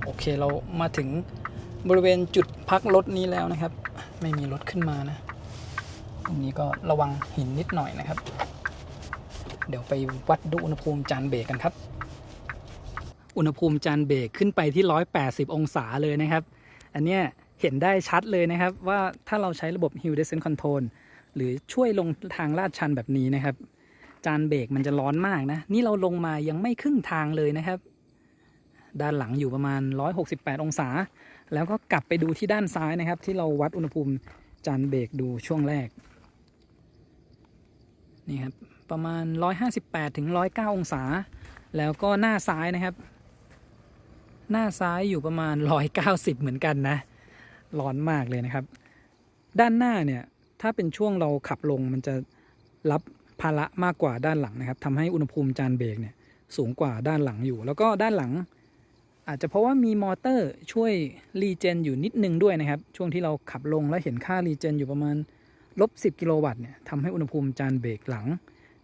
โอเคเรามาถึงบริเวณจุดพักรถนี้แล้วนะครับไม่มีรถขึ้นมานะตรงนี้ก็ระวังหินนิดหน่อยนะครับเดี๋ยวไปวัดดูอุณหภูมิจานเบรกกันครับอุณหภูมิจานเบรกขึ้นไปที่180องศาเลยนะครับอันเนี้ยเห็นได้ชัดเลยนะครับว่าถ้าเราใช้ระบบ Hill Descent Control หรือช่วยลงทางลาดชันแบบนี้นะครับจานเบรกมันจะร้อนมากนะนี่เราลงมายังไม่ครึ่งทางเลยนะครับด้านหลังอยู่ประมาณ168องศาแล้วก็กลับไปดูที่ด้านซ้ายนะครับที่เราวัดอุณหภูมิจานเบรกดูช่วงแรกนี่ครับประมาณ158ถึง109องศาแล้วก็หน้าซ้ายนะครับหน้าซ้ายอยู่ประมาณ190เหมือนกันนะร้อนมากเลยนะครับด้านหน้าเนี่ยถ้าเป็นช่วงเราขับลงมันจะรับภาระมากกว่าด้านหลังนะครับทำให้อุณหภูมิจานเบรกเนี่ยสูงกว่าด้านหลังอยู่แล้วก็ด้านหลังอาจจะเพราะว่ามีมอเตอร์ช่วยรีเจนอยู่นิดนึงด้วยนะครับช่วงที่เราขับลงแล้วเห็นค่ารีเจนอยู่ประมาณ-10 กิโลวัตต์เนี่ยทำให้อุณหภูมิจานเบรกหลัง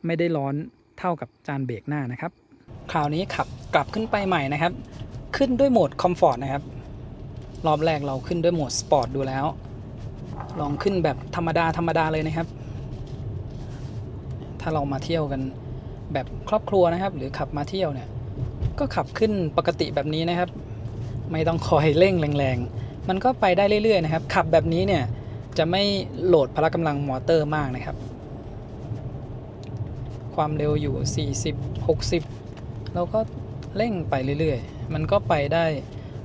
ไม่ได้ร้อนเท่ากับจานเบรกหน้านะครับคราวนี้ขับกลับขึ้นไปใหม่นะครับขึ้นด้วยโหมดคอมฟอร์ตนะครับรอบแรกเราขึ้นด้วยโหมดสปอร์ตดูแล้วลองขึ้นแบบธรรมดาเลยนะครับถ้าเรามาเที่ยวกันแบบครอบครัวนะครับหรือขับมาเที่ยวเนี่ยก็ขับขึ้นปกติแบบนี้นะครับไม่ต้องคอยเร่งแรงๆมันก็ไปได้เรื่อยๆนะครับขับแบบนี้เนี่ยจะไม่โหลดพละกำลังมอเตอร์มากนะครับความเร็วอยู่40-60เราก็เร่งไปเรื่อยๆมันก็ไปได้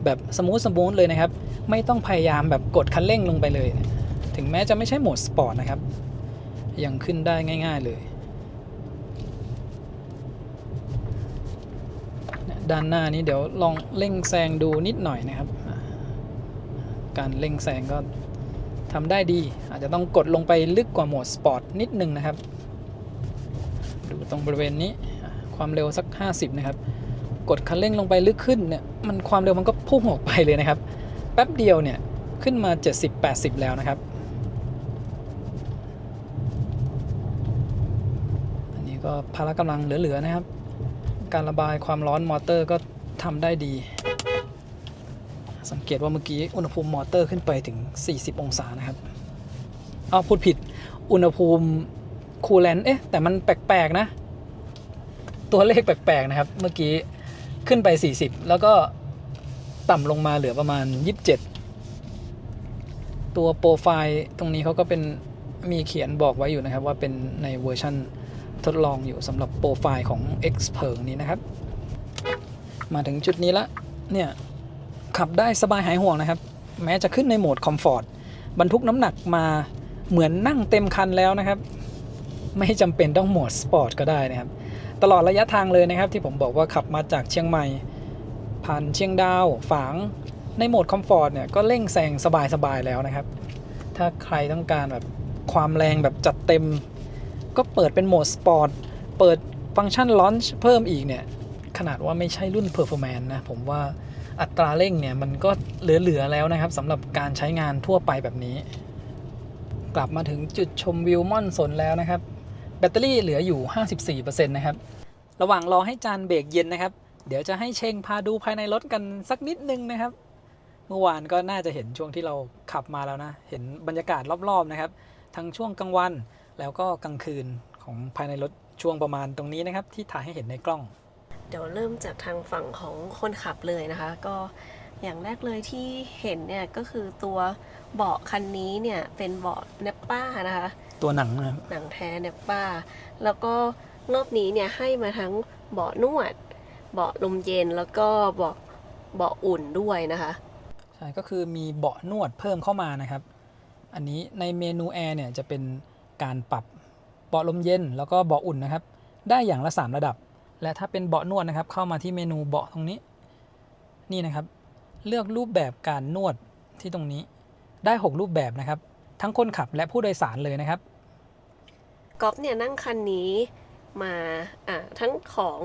แบบสมูทเลยนะครับไม่ต้องพยายามแบบกดคันเร่งลงไปเลยถึงแม้จะไม่ใช่โหมดสปอร์ตนะครับยังขึ้นได้ง่ายๆเลยด้านหน้านี้เดี๋ยวลองเร่งแซงดูนิดหน่อยนะครับการเร่งแซงก็ทำได้ดีอาจจะต้องกดลงไปลึกกว่าโหมดสปอร์ตนิดนึงนะครับดูตรงบริเวณนี้ความเร็วสัก50นะครับกดคันเร่งลงไปลึกขึ้นเนี่ยมันความเร็วมันก็พุ่งออกไปเลยนะครับแป๊บเดียวเนี่ยขึ้นมา70-80แล้วนะครับอันนี้ก็พละกำลังเหลือๆนะครับการระบายความร้อนมอเตอร์ก็ทำได้ดีสังเกตว่าเมื่อกี้อุณหภูมิมอเตอร์ขึ้นไปถึง40องศานะครับพูดผิดอุณหภูมิคูลแลนต์แต่มันแปลกๆนะตัวเลขแปลกๆนะครับเมื่อกี้ขึ้นไป40แล้วก็ต่ำลงมาเหลือประมาณ27ตัวโปรไฟล์ตรงนี้เขาก็เป็นมีเขียนบอกไว้อยู่นะครับว่าเป็นในเวอร์ชันทดลองอยู่สำหรับโปรไฟล์ของ X เพิงนี้นะครับมาถึงจุดนี้ละเนี่ยขับได้สบายหายห่วงนะครับแม้จะขึ้นในโหมดคอมฟอร์ตบรรทุกน้ำหนักมาเหมือนนั่งเต็มคันแล้วนะครับไม่จำเป็นต้องโหมดสปอร์ตก็ได้นะครับตลอดระยะทางเลยนะครับที่ผมบอกว่าขับมาจากเชียงใหม่ผ่านเชียงดาวฝางในโหมดคอมฟอร์ตเนี่ยก็เร่งแซงสบายแล้วนะครับถ้าใครต้องการแบบความแรงแบบจัดเต็มก็เปิดเป็นโหมดสปอร์ตเปิดฟังก์ชันลอนช์เพิ่มอีกเนี่ยขนาดว่าไม่ใช่รุ่น Performance นะผมว่าอัตราเร่งเนี่ยมันก็เหลือแล้วนะครับสำหรับการใช้งานทั่วไปแบบนี้กลับมาถึงจุดชมวิวม่อนสนแล้วนะครับแบตเตอรี่เหลืออยู่ 54% นะครับระหว่างรอให้จานเบรกเย็นนะครับเดี๋ยวจะให้เชงพาดูภายในรถกันสักนิดนึงนะครับเมื่อวานก็น่าจะเห็นช่วงที่เราขับมาแล้วนะเห็นบรรยากาศรอบๆนะครับทั้งช่วงกลางวันแล้วก็กลางคืนของภายในรถช่วงประมาณตรงนี้นะครับที่ถ่ายให้เห็นในกล้องเดี๋ยวเริ่มจากทางฝั่งของคนขับเลยนะคะก็อย่างแรกเลยที่เห็นเนี่ยก็คือตัวเบาะคันนี้เนี่ยเป็นเบาะเนปป้านะคะตัวหนังนะครับหนังแท้เนปป้าแล้วก็รอบนี้เนี่ยให้มาทั้งเบาะนวดเบาะลมเย็นแล้วก็เบาะ เบาะอุ่นด้วยนะคะใช่ก็คือมีเบาะนวดเพิ่มเข้ามานะครับอันนี้ในเมนูแอร์เนี่ยจะเป็นการปรับเบาะลมเย็นแล้วก็เบาะอุ่นนะครับได้อย่างละ3ระดับและถ้าเป็นเบาะนวดนะครับเข้ามาที่เมนูเบาะตรงนี้นี่นะครับเลือกรูปแบบการนวดที่ตรงนี้ได้6รูปแบบนะครับทั้งคนขับและผู้โดยสารเลยนะครับก๊อฟเนี่ยนั่งคันนี้มาทั้งของ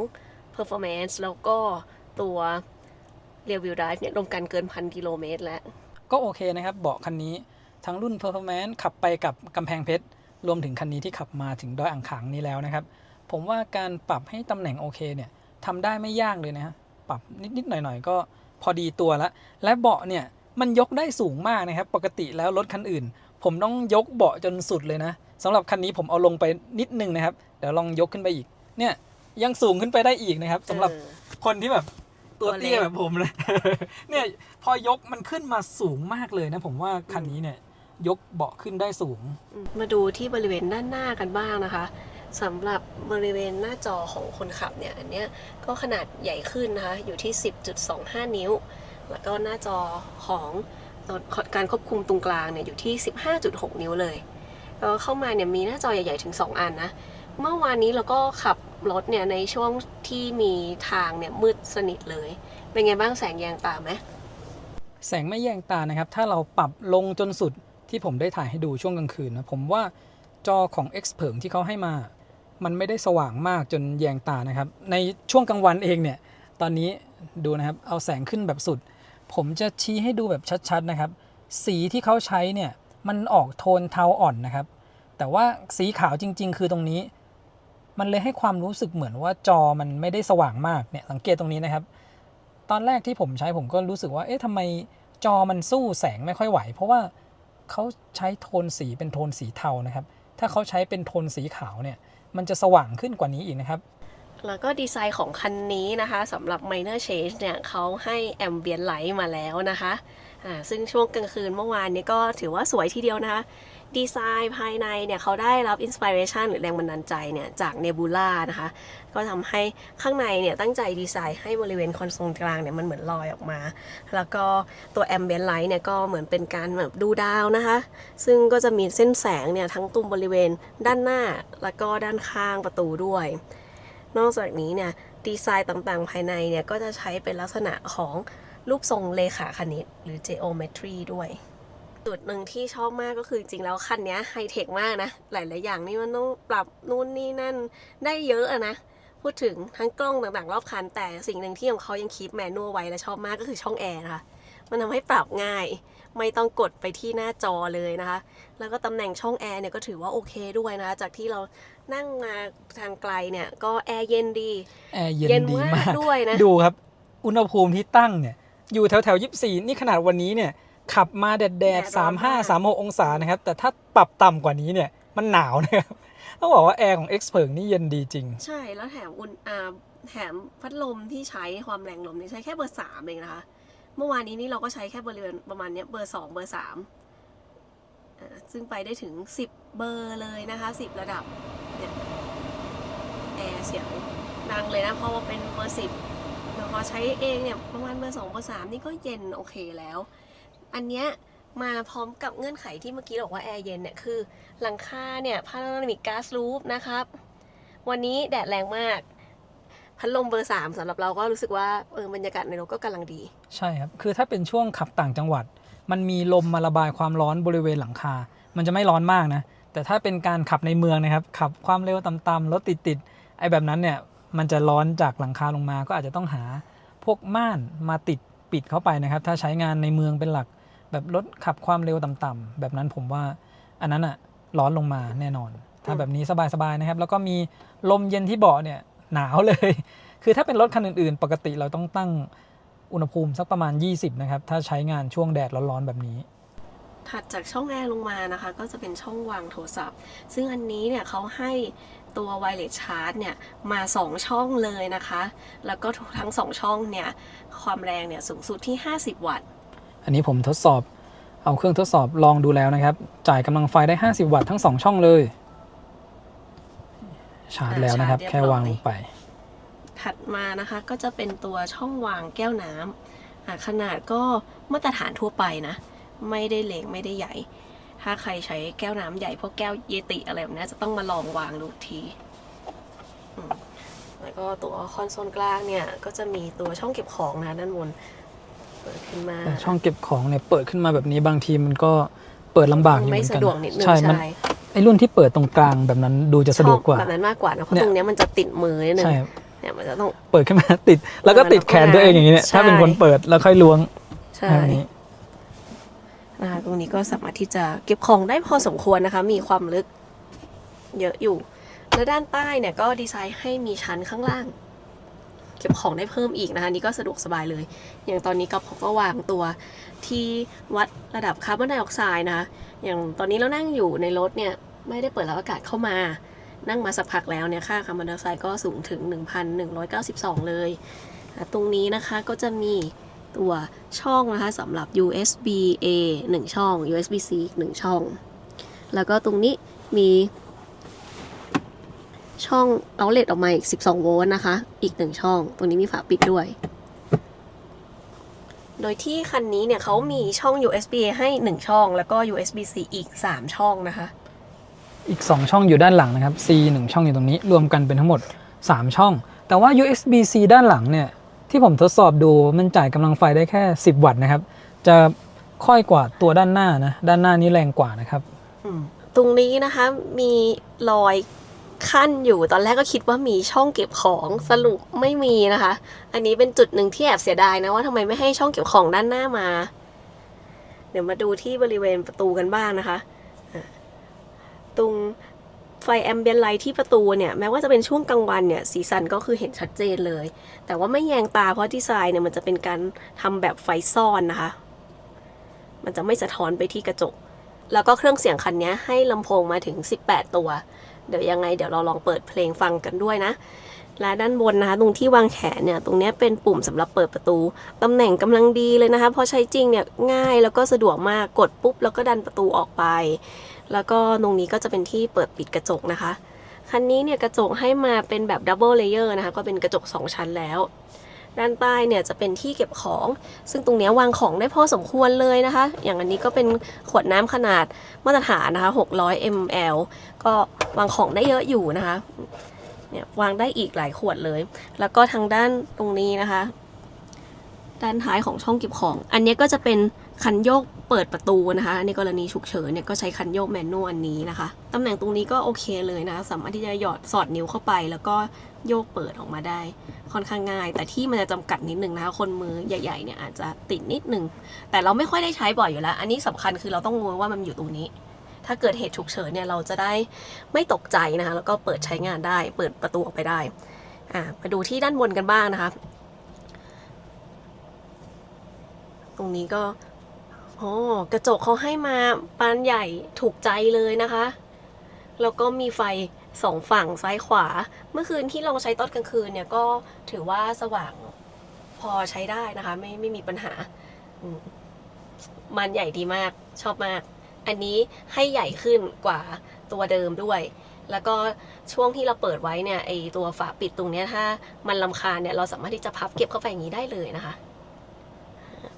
performance แล้วก็ตัว rear wheel drive เนี่ยรวมกันเกิน 1,000 กิโลเมตรแล้วก็โอเคนะครับเบาะคันนี้ทั้งรุ่น performance ขับไปกับกำแพงเพชรรวมถึงคันนี้ที่ขับมาถึงดอยอ่างขางนี้แล้วนะครับผมว่าการปรับให้ตำแหน่งโอเคเนี่ยทำได้ไม่ยากเลยนะฮะปรับนิดๆหน่อยๆก็พอดีตัวแล้วและเบาะเนี่ยมันยกได้สูงมากนะครับปกติแล้วรถคันอื่นผมต้องยกเบาะจนสุดเลยนะสำหรับคันนี้ผมเอาลงไปนิดนึงนะครับเดี๋ยวลองยกขึ้นไปอีกเนี่ยยังสูงขึ้นไปได้อีกนะครับสำหรับคนที่แบบตัวเตี้ยแบบผมเลย เนี่ยพอยกมันขึ้นมาสูงมากเลยนะผมว่าคันนี้เนี่ยยกเบาะขึ้นได้สูงมาดูที่บริเวณด้านหน้ากันบ้างนะคะสำหรับบริเวณหน้าจอของคนขับเนี่ยอันเนี้ยก็ขนาดใหญ่ขึ้นนะคะอยู่ที่ 10.25 นิ้วแล้วก็หน้าจอของการควบคุมตรงกลางเนี่ยอยู่ที่ 15.6 นิ้วเลยแล้วเข้ามาเนี่ยมีหน้าจอใหญ่ๆถึง2อันนะเมื่อวานนี้เราก็ขับรถเนี่ยในช่วงที่มีทางเนี่ยมืดสนิทเลยเป็นไงบ้างแสงแยงตาไหมแสงไม่แยงตานะครับถ้าเราปรับลงจนสุดที่ผมได้ถ่ายให้ดูช่วงกลางคืนนะผมว่าจอของ X เผิงที่เขาให้มามันไม่ได้สว่างมากจนแยงตานะครับในช่วงกลางวันเองเนี่ยตอนนี้ดูนะครับเอาแสงขึ้นแบบสุดผมจะชี้ให้ดูแบบชัดๆนะครับสีที่เขาใช้เนี่ยมันออกโทนเทาอ่อนนะครับแต่ว่าสีขาวจริงๆคือตรงนี้มันเลยให้ความรู้สึกเหมือนว่าจอมันไม่ได้สว่างมากเนี่ยสังเกตตรงนี้นะครับตอนแรกที่ผมใช้ผมก็รู้สึกว่าเอ๊ะทำไมจอมันสู้แสงไม่ค่อยไหวเพราะว่าเขาใช้โทนสีเป็นโทนสีเทานะครับถ้าเขาใช้เป็นโทนสีขาวเนี่ยมันจะสว่างขึ้นกว่านี้อีกนะครับแล้วก็ดีไซน์ของคันนี้นะคะสำหรับ Minor Change เนี่ยเขาให้ Ambient Light มาแล้วนะคะซึ่งช่วงกลางคืนเมื่อวานนี้ก็ถือว่าสวยทีเดียวนะคะดีไซน์ภายในเนี่ยเขาได้รับอินสปิเรชันหรือแรงบันดาลใจเนี่ยจาก Nebula นะคะก็ทำให้ข้างในเนี่ยตั้งใจดีไซน์ให้บริเวณคอนโซลกลางเนี่ยมันเหมือนลอยออกมาแล้วก็ตัว Ambient Light เนี่ยก็เหมือนเป็นการแบบดูดาวนะคะซึ่งก็จะมีเส้นแสงเนี่ยทั้งตรงบริเวณด้านหน้าแล้วก็ด้านข้างประตูด้วยนอกจากนี้เนี่ยดีไซน์ต่างๆภายในเนี่ยก็จะใช้เป็นลักษณะของรูปทรงเลขาคณิตหรือ geometry ด้วยจุดหนึ่งที่ชอบมากก็คือจริงๆแล้วคันนี้ไฮเทคมากนะหลายๆอย่างนี่มันต้องปรับนู่นนี่นั่นได้เยอะนะพูดถึงทั้งกล้องต่างๆรอบคันแต่สิ่งหนึ่งที่ของเขายังคีปแมนนวลไว้และชอบมากก็คือช่องแอร์นะคะมันทำให้ปรับง่ายไม่ต้องกดไปที่หน้าจอเลยนะคะแล้วก็ตำแหน่งช่องแอร์เนี่ยก็ถือว่าโอเคด้วยนะคะจากที่เรานั่งมาทางไกลเนี่ยก็แอร์เย็นดีแอร์เย็นดีมากด้วยนะดูครับอุณหภูมิที่ตั้งเนี่ยอยู่แถวๆ24นี่ขนาดวันนี้เนี่ยขับมาแดด35-36องศานะครับแต่ถ้าปรับต่ำกว่านี้เนี่ยมันหนาวนะครับต้องบอกว่าแอร์ของ X เผิงนี่เย็นดีจริงใช่แล้วแถมพัดลมที่ใช้ความแรงลมเนี่ยใช้แค่เบอร์3เองนะคะเมื่อวานนี้นี่เราก็ใช้แค่บริเวณประมาณนี้เบอร์2เบอร์3ซึ่งไปได้ถึง10เบอร์เลยนะคะ10ระดับเนี่ยแอร์เสียงดังเลยนะเพราะว่าเป็นเบอร์10แล้วพอใช้เองเนี่ยประมาณเบอร์2เบอร์3นี่ก็เย็นโอเคแล้วอันเนี้ยมาพร้อมกับเงื่อนไขที่เมื่อกี้บอกว่าแอร์เย็นเนี่ยคือหลังคาเนี่ยพาโนรามิกก๊าซรูฟนะครับวันนี้แดดแรงมากพัดลมเบอร์3สำหรับเราก็รู้สึกว่าบรรยากาศในรถก็กำลังดีใช่ครับคือถ้าเป็นช่วงขับต่างจังหวัดมันมีลมมาระบายความร้อนบริเวณหลังคามันจะไม่ร้อนมากนะแต่ถ้าเป็นการขับในเมืองนะครับขับความเร็วต่ำๆรถติดไอ้แบบนั้นเนี่ยมันจะร้อนจากหลังคาลงมาก็อาจจะต้องหาพวกม่านมาติดปิดเข้าไปนะครับถ้าใช้งานในเมืองเป็นหลักแบบรถขับความเร็วต่ำๆแบบนั้นผมว่าอันนั้นอะร้อนลงมาแน่นอนถ้าแบบนี้สบายๆนะครับแล้วก็มีลมเย็นที่เบาะเนี่ยหนาวเลยคือถ้าเป็นรถคันอื่นๆปกติเราต้องตั้งอุณหภูมิสักประมาณ20นะครับถ้าใช้งานช่วงแดดร้อนๆแบบนี้ถัดจากช่องแอร์ลงมานะคะก็จะเป็นช่องวางโทรศัพท์ซึ่งอันนี้เนี่ยเขาให้ตัวไวเลสชาร์จเนี่ยมา2ช่องเลยนะคะแล้วก็ทั้ง2ช่องเนี่ยความแรงเนี่ยสูงสุดที่50วัตต์อันนี้ผมทดสอบเอาเครื่องทดสอบลองดูแล้วนะครับจ่ายกำลังไฟได้50วัตต์ทั้ง2ช่องเลยชาร์จแล้วนะครับแค่วางลงไปถัดมานะคะก็จะเป็นตัวช่องวางแก้วน้ ขนาดก็มาตรฐานทั่วไปนะไม่ได้เล็กไม่ได้ใหญ่ ถ้าใครใช้แก้วน้ำใหญ่พวกแก้วเยติอะไรแบบนี้จะต้องมาลองวางดูทีแล้วก็ตัวคอนโซลกลางเนี่ยก็จะมีตัวช่องเก็บของนะด้านบนเปิดขึ้นมาช่องเก็บของเนี่ยเปิดขึ้นมาแบบนี้บางทีมันก็เปิดลำบากอยู่เหมือนกันไม่สะดวกนิดนึงใช่ไอ้รุ่นที่เปิดตรงกลางแบบนั้นดูจะสะดวกกว่าแบบนั้นมากกว่านะเพราะตรงนี้มันจะติดมือนิดนึงเนี่ยมันจะต้องเปิดขึ้นมาติดแล้วก็ติดแขนตัวเองอย่างนี้เนี่ยถ้าเป็นคนเปิดแล้วค่อยล้วงใช่ตรงนี้ก็สามารถที่จะเก็บของได้พอสมควรนะคะมีความลึกเยอะอยู่แล้วด้านใต้เนี่ยก็ดีไซน์ให้มีชั้นข้างล่างเก็บของได้เพิ่มอีกนะคะนี่ก็สะดวกสบายเลยอย่างตอนนี้ก็วางตัวที่วัดระดับคาร์บอนไดออกไซด์นะคะอย่างตอนนี้เรานั่งอยู่ในรถเนี่ยไม่ได้เปิดรับอากาศเข้ามานั่งมาสักพักแล้วเนี่ยค่าคาร์บอนไดออกไซด์ก็สูงถึง 1,192 เลยตรงนี้นะคะก็จะมีตัวช่องนะคะสำหรับ USB A 1 ช่อง USB C 1 ช่องแล้วก็ตรงนี้มีช่องoutlet ออกมาอีก12 โวลต์นะคะอีก1ช่องตรงนี้มีฝาปิดด้วยโดยที่คันนี้เนี่ยเขามีช่อง USB A ให้1ช่องแล้วก็ USB C อีก3ช่องนะคะอีก2ช่องอยู่ด้านหลังนะครับ C 1ช่องอยู่ตรงนี้รวมกันเป็นทั้งหมด3ช่องแต่ว่า USB C ด้านหลังเนี่ยที่ผมทดสอบดูมันจ่ายกำลังไฟได้แค่10 วัตต์นะครับจะค่อยกว่าตัวด้านหน้านะด้านหน้านี้แรงกว่านะครับตรงนี้นะคะมีรอยขั้นอยู่ตอนแรกก็คิดว่ามีช่องเก็บของสรุปไม่มีนะคะอันนี้เป็นจุดหนึ่งที่แอบเสียดายนะว่าทำไมไม่ให้ช่องเก็บของด้านหน้ามาเดี๋ยวมาดูที่บริเวณประตูกันบ้างนะคะตรงไฟแอมเบียนไลท์ที่ประตูเนี่ยแม้ว่าจะเป็นช่วงกลางวันเนี่ยสีสันก็คือเห็นชัดเจนเลยแต่ว่าไม่แยงตาเพราะดีไซน์เนี่ยมันจะเป็นการทำแบบไฟซ่อนนะคะมันจะไม่สะท้อนไปที่กระจกแล้วก็เครื่องเสียงคันนี้ให้ลำโพงมาถึง18 ตัวเดี๋ยวยังไงเดี๋ยวเราลองเปิดเพลงฟังกันด้วยนะและด้านบนนะคะตรงที่วางแขนเนี่ยตรงนี้เป็นปุ่มสำหรับเปิดประตูตำแหน่งกำลังดีเลยนะคะพอใช้จริงเนี่ยง่ายแล้วก็สะดวกมากกดปุ๊บแล้วก็ดันประตูออกไปแล้วก็ตรงนี้ก็จะเป็นที่เปิดปิดกระจกนะคะคันนี้เนี่ยกระจกให้มาเป็นแบบดับเบิลเลเยอร์นะคะก็เป็นกระจก2ชั้นแล้วด้านใต้เนี่ยจะเป็นที่เก็บของซึ่งตรงนี้วางของได้พอสมควรเลยนะคะอย่างอันนี้ก็เป็นขวดน้ำขนาดมาตรฐานนะคะ600 ml ก็วางของได้เยอะอยู่นะคะเนี่ยวางได้อีกหลายขวดเลยแล้วก็ทางด้านตรงนี้นะคะด้านท้ายของช่องเก็บของอันนี้ก็จะเป็นคันโยกเปิดประตูนะคะในกรณีฉุกเฉินเนี่ยก็ใช้คันโยกแมนนวลอันนี้นะคะตำแหน่งตรงนี้ก็โอเคเลยนะสามารถที่จะสอดนิ้วเข้าไปแล้วก็โยกเปิดออกมาได้ค่อนข้างง่ายแต่ที่มันจะจำกัดนิดนึงนะคะคนมือใหญ่ๆเนี่ยอาจจะติดนิดนึงแต่เราไม่ค่อยได้ใช้บ่อยอยู่แล้วอันนี้สำคัญคือเราต้องรู้ว่ามันอยู่ตรงนี้ถ้าเกิดเหตุฉุกเฉินเนี่ยเราจะได้ไม่ตกใจนะคะแล้วก็เปิดใช้งานได้เปิดประตูออกไปได้มาดูที่ด้านบนกันบ้างนะคะตรงนี้ก็กระจกเขาให้มาปานใหญ่ถูกใจเลยนะคะแล้วก็มีไฟ2 ฝั่งซ้ายขวาเมื่อคืนที่ลองใช้ตอนกลางคืนเนี่ยก็ถือว่าสว่างพอใช้ได้นะคะไม่มีปัญหามันใหญ่ดีมากชอบมากอันนี้ให้ใหญ่ขึ้นกว่าตัวเดิมด้วยแล้วก็ช่วงที่เราเปิดไว้เนี่ยไอตัวฝาปิดตรงนี้ถ้ามันรำคาญเนี่ยเราสามารถที่จะพับเก็บเข้าไปอย่างนี้ได้เลยนะคะ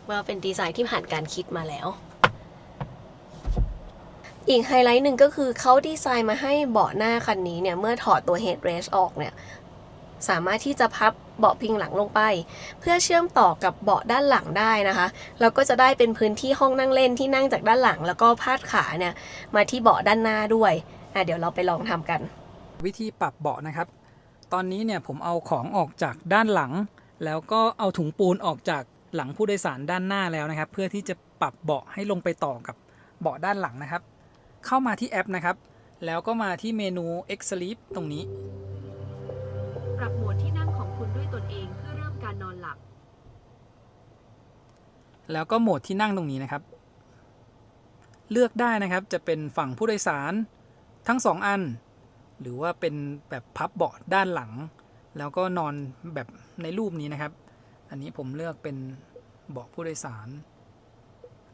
ว่าเป็นดีไซน์ที่ผ่านการคิดมาแล้วอีกไฮไลท์หนึ่งก็คือเขาดีไซน์มาให้เบาะหน้าคันนี้เนี่ยเมื่อถอดตัว headrest ออกเนี่ยสามารถที่จะพับเบาะพิงหลังลงไปเพื่อเชื่อมต่อกับเบาะด้านหลังได้นะคะแล้วก็จะได้เป็นพื้นที่ห้องนั่งเล่นที่นั่งจากด้านหลังแล้วก็พาดขาเนี่ยมาที่เบาะด้านหน้าด้วยเดี๋ยวเราไปลองทำกันวิธีปรับเบาะนะครับตอนนี้เนี่ยผมเอาของออกจากด้านหลังแล้วก็เอาถุงปูนออกจากหลังผู้โดยสารด้านหน้าแล้วนะครับเพื่อที่จะปรับเบาะให้ลงไปต่อกับเบาะด้านหลังนะครับเข้ามาที่แอปนะครับแล้วก็มาที่เมนู X Sleep ตรงนี้ปรับโหมดที่นั่งของคุณด้วยตนเองเพื่อเริ่มการนอนหลับแล้วก็โหมดที่นั่งตรงนี้นะครับเลือกได้นะครับจะเป็นฝั่งผู้โดยสารทั้ง2 อันหรือว่าเป็นแบบพับเบาะด้านหลังแล้วก็นอนแบบในรูปนี้นะครับอันนี้ผมเลือกเป็นเบาะผู้โดยสาร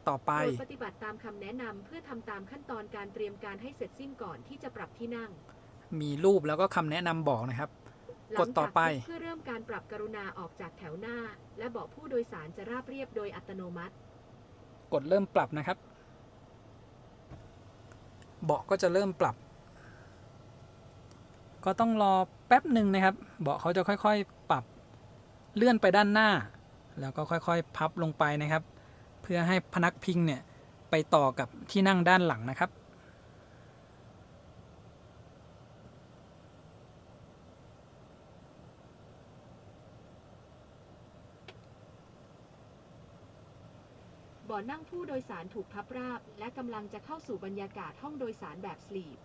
ต่อไปปฏิบัติตามคำแนะนำเพื่อทำตามขั้นตอนการเตรียมการให้เสร็จสิ้นก่อนที่จะปรับที่นั่งมีรูปแล้วก็คำแนะนำบอกนะครับ กดต่อไป หลังจากเพื่อเริ่มการปรับกรุณาออกจากแถวหน้า และเบาะผู้โดยสารจะราบเรียบโดยอัตโนมัติ กดเริ่มปรับนะครับ เบาะก็จะเริ่มปรับ ก็ต้องรอแป๊บหนึ่งนะครับ เบาะเขาจะค่อยๆปรับเลื่อนไปด้านหน้า แล้วก็ค่อยๆพับลงไปนะครับ เพื่อให้พนักพิงเนี่ยไปต่อกับที่นั่งด้านหลังนะครับ เบาะนั่งผู้โดยสารถูกพับราบ และกำลังจะเข้าสู่บรรยากาศห้องโดยสารแบบสลีป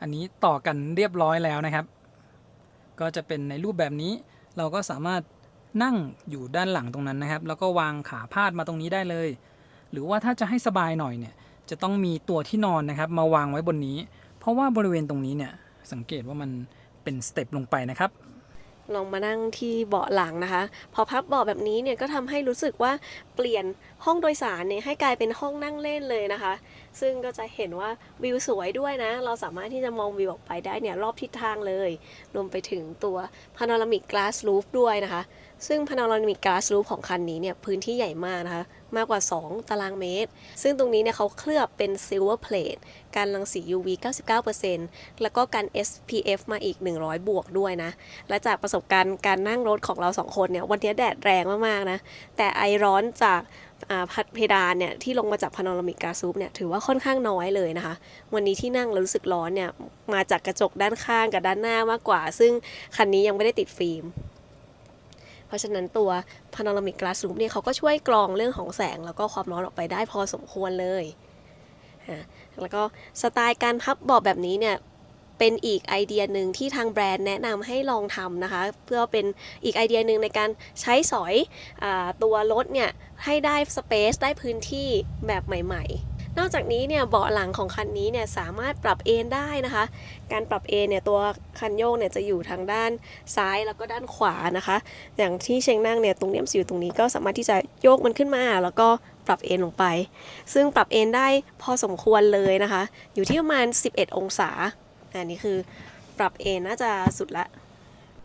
อันนี้ต่อกันเรียบร้อยแล้วนะครับ ก็จะเป็นในรูปแบบนี้ เราก็สามารถนั่งอยู่ด้านหลังตรงนั้นนะครับ แล้วก็วางขาพาดมาตรงนี้ได้เลย หรือว่าถ้าจะให้สบายหน่อยเนี่ย จะต้องมีตัวที่นอนนะครับมาวางไว้บนนี้ เพราะว่าบริเวณตรงนี้เนี่ยสังเกตว่ามันเป็นสเต็ปลงไปนะครับ ลองมานั่งที่เบาะหลังนะคะ พอพับเบาะแบบนี้เนี่ยก็ทำให้รู้สึกว่าเปลี่ยนห้องโดยสารเนี่ยให้กลายเป็นห้องนั่งเล่นเลยนะคะ ซึ่งก็จะเห็นว่าวิวสวยด้วยนะ เราสามารถที่จะมองวิวออกไปได้เนี่ยรอบทิศทางเลย รวมไปถึงตัว Panoramic Glass Roof ด้วยนะคะ ซึ่ง Panoramic Glass Roof ของคันนี้เนี่ยพื้นที่ใหญ่มากนะคะ มากกว่า 2 ตารางเมตร ซึ่งตรงนี้เนี่ยเขาเคลือบเป็น Silver Plate การรังสี UV 99% แล้วก็การ SPF มาอีก 100 บวกด้วยนะ และจากประสบการณ์การนั่งรถของเรา2คนเนี่ย วันนี้แดดแรงมากๆนะ แต่ไอร้อนจากพัดเพดานเนี่ยที่ลงมาจาก Panoramic Glass Roof เนี่ยถือว่าค่อนข้างน้อยเลยนะคะ วันนี้ที่นั่งแล้วรู้สึกร้อนเนี่ยมาจากกระจกด้านข้างกับด้านหน้ามากกว่า ซึ่งคันนี้ยังไม่ได้ติดฟิล์ม เพราะฉะนั้นตัว Panoramic Glass Roof เนี่ยเขาก็ช่วยกรองเรื่องของแสงแล้วก็ความร้อนออกไปได้พอสมควรเลยแล้วก็สไตล์การพับเบาะแบบนี้เนี่ยเป็นอีกไอเดียหนึ่งที่ทางแบรนด์แนะนำให้ลองทำนะคะเพื่อเป็นอีกไอเดียหนึ่งในการใช้สอยตัวรถเนี่ยให้ได้สเปซได้พื้นที่แบบใหม่ๆ นอกจากนี้เนี่ยเบาะหลังของคันนี้เนี่ยสามารถปรับเอนได้นะคะการปรับเอนเนี่ยตัวคันโยกเนี่ยจะอยู่ทางด้านซ้ายแล้วก็ด้านขวานะคะอย่างที่เชงนั่งเนี่ยตรงนี้มันอยู่ตรงนี้ก็สามารถที่จะโยกมันขึ้นมาแล้วก็ปรับเอนลงไปซึ่งปรับเอนได้พอสมควรเลยนะคะอยู่ที่ประมาณ11 องศาอันนี้คือปรับเอนน่าจะสุดละ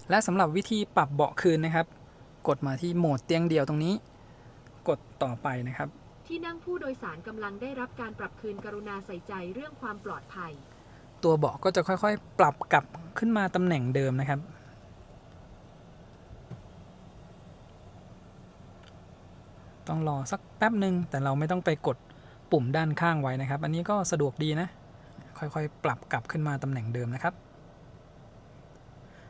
และสำหรับวิธีปรับเบาะคืนนะครับ กดมาที่โหมดเตียงเดี่ยวตรงนี้ กดต่อไปนะครับ ที่นั่งผู้โดยสารกำลังได้รับการปรับคืนกรุณาใส่ใจเรื่องความปลอดภัย ตัวเบาะก็จะค่อยๆ ปรับกลับขึ้นมาตำแหน่งเดิมนะครับ ต้องรอสักแป๊บหนึ่งแต่เราไม่ต้องไปกดปุ่มด้านข้างไว้นะครับ อันนี้ก็สะดวกดีนะค่อยๆปรับกลับขึ้นมาตำแหน่งเดิมนะครับ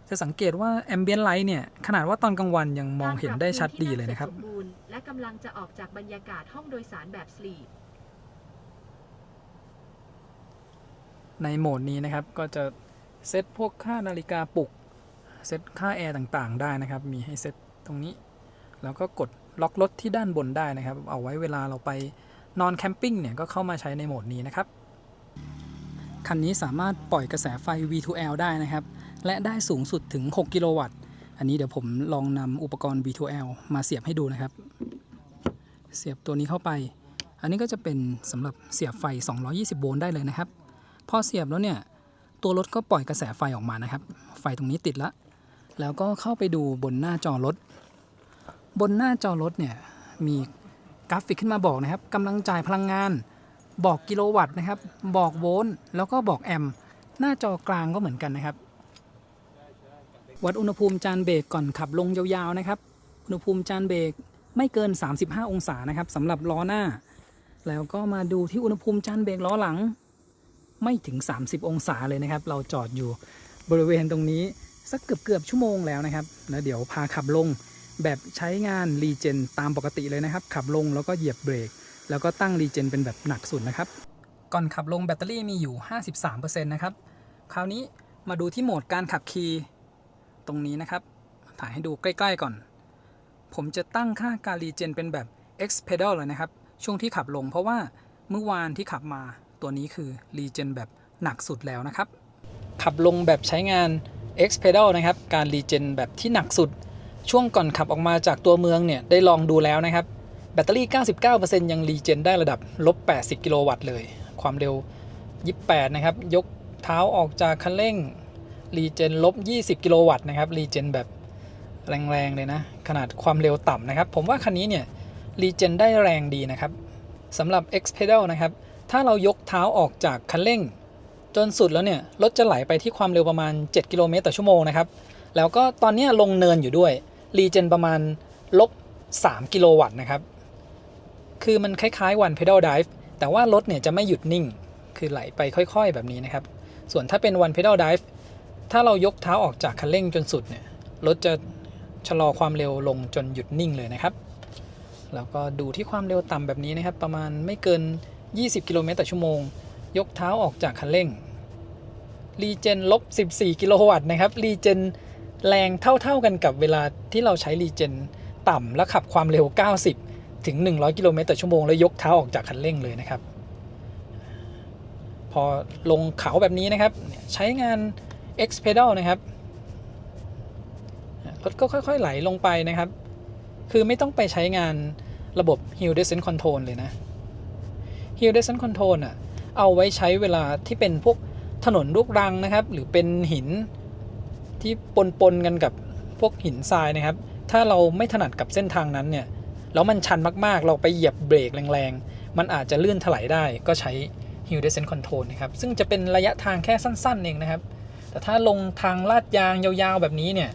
จะสังเกตว่า Ambient Light เนี่ยขนาดว่าตอนกลางวันยังมองเห็นได้ชัดดีเลยนะครับ สมบูรณ์และกำลังจะออกจากบรรยากาศห้องโดยสารแบบสลีป ในโหมดนี้นะครับก็จะเซตพวกค่านาฬิกาปลุกเซตค่าแอร์ต่างๆได้นะครับมีให้เซตตรงนี้แล้วก็กดล็อกรถที่ด้านบนได้นะครับเอาไว้เวลาเราไปนอนแคมปิ้งเนี่ยก็เข้ามาใช้ในโหมดนี้นะครับคันนี้สามารถปล่อยกระแสไฟ V2L ได้นะครับและได้สูงสุดถึง6กิโลวัตต์อันนี้เดี๋ยวผมลองนำอุปกรณ์ V2L มาเสียบให้ดูนะครับเสียบตัวนี้เข้าไปอันนี้ก็จะเป็นสำหรับเสียบไฟ220โวลต์ได้เลยนะครับพอเสียบแล้วเนี่ยตัวรถก็ปล่อยกระแสไฟออกมานะครับไฟตรงนี้ติดแล้วก็เข้าไปดูบนหน้าจอรถบนหน้าจอรถเนี่ยมีกราฟิกขึ้นมาบอกนะครับกำลังจ่ายพลังงานบอกกิโลวัตต์นะครับบอกโวลต์แล้วก็บอกแอมป์หน้าจอกลางก็เหมือนกันนะครับวัดอุณหภูมิจานเบรกก่อนขับลงยาวๆนะครับอุณหภูมิจานเบรกไม่เกิน35องศานะครับสำหรับล้อหน้าแล้วก็มาดูที่อุณหภูมิจานเบรกล้อหลังไม่ถึง30องศาเลยนะครับเราจอดอยู่บริเวณตรงนี้สักเกือบชั่วโมงแล้วนะครับแล้วเดี๋ยวพาขับลงแบบใช้งานรีเจนตามปกติเลยนะครับขับลงแล้วก็เหยียบเบรกแล้วก็ตั้งรีเจนเป็นแบบหนักสุดนะครับก่อนขับลงแบตเตอรี่มีอยู่ 53% นะครับคราวนี้มาดูที่โหมดการขับขี่ตรงนี้นะครับถ่ายให้ดูใกล้ๆก่อนผมจะตั้งค่าการรีเจนเป็นแบบ X pedal เลยนะครับช่วงที่ขับลงเพราะว่าเมื่อวานที่ขับมาตัวนี้คือรีเจนแบบหนักสุดแล้วนะครับขับลงแบบใช้งาน X pedal นะครับการรีเจนแบบที่หนักสุดช่วงก่อนขับออกมาจากตัวเมืองเนี่ยได้ลองดูแล้วนะครับแบตเตอรี่ 99% ยังรีเจนได้ระดับ-80 กิโลวัตต์เลยความเร็ว28นะครับยกเท้าออกจากคันเร่ง รีเจนลบ20กิโลวัตต์นะครับรีเจนแบบแรงๆเลยนะขนาดความเร็วต่ำนะครับผมว่าคันนี้เนี่ยรีเจนได้แรงดีนะครับสำหรับ X Pedal นะครับถ้าเรายกเท้าออกจากคันเร่งจนสุดแล้วเนี่ยรถจะไหลไปที่ความเร็วประมาณ7กิโลเมตรต่อชั่วโมงนะครับแล้วก็ตอนนี้ลงเนินอยู่ด้วยรีเจนประมาณลบ3กิโลวัตต์นะครับคือมันคล้ายๆ One Pedal Drive แต่ว่ารถเนี่ยจะไม่หยุดนิ่งคือไหลไปค่อยๆแบบนี้นะครับส่วนถ้าเป็น One Pedal Drive ถ้าเรายกเท้าออกจากคันเร่งจนสุดเนี่ยรถจะชะลอความเร็วลงจนหยุดนิ่งเลยนะครับแล้วก็ดูที่ความเร็วต่ำแบบนี้นะครับประมาณไม่เกิน20กิโลเมตรต่อชั่วโมงยกเท้าออกจากคันเร่งรีเจนลบ14กิโลวัตต์นะครับรีเจนแรงเท่าๆกันกับเวลาที่เราใช้รีเจนต่ำและขับความเร็ว90ถึง100กิโลเมตรต่อชั่วโมงแล้วยกเท้าออกจากคันเร่งเลยนะครับพอลงเขาแบบนี้นะครับใช้งาน X Pedal นะครับรถก็ค่อยๆไหลลงไปนะครับคือไม่ต้องไปใช้งานระบบ Hill Descent Control เลยนะ Hill Descent Control เอาไว้ใช้เวลาที่เป็นพวกถนนลูกรังนะครับหรือเป็นหินที่ปนกันกับพวกหินทรายนะครับถ้าเราไม่ถนัดกับเส้นทางนั้นเนี่ยแล้วมันชันมากๆเราไปเหยียบเบรกแรงๆมันอาจจะลื่นถลายได้ก็ใช้ Hill Descent Control นะครับซึ่งจะเป็นระยะทางแค่สั้นๆเองนะครับแต่ถ้าลงทางลาดยางยาวๆแบบนี้เนี่ย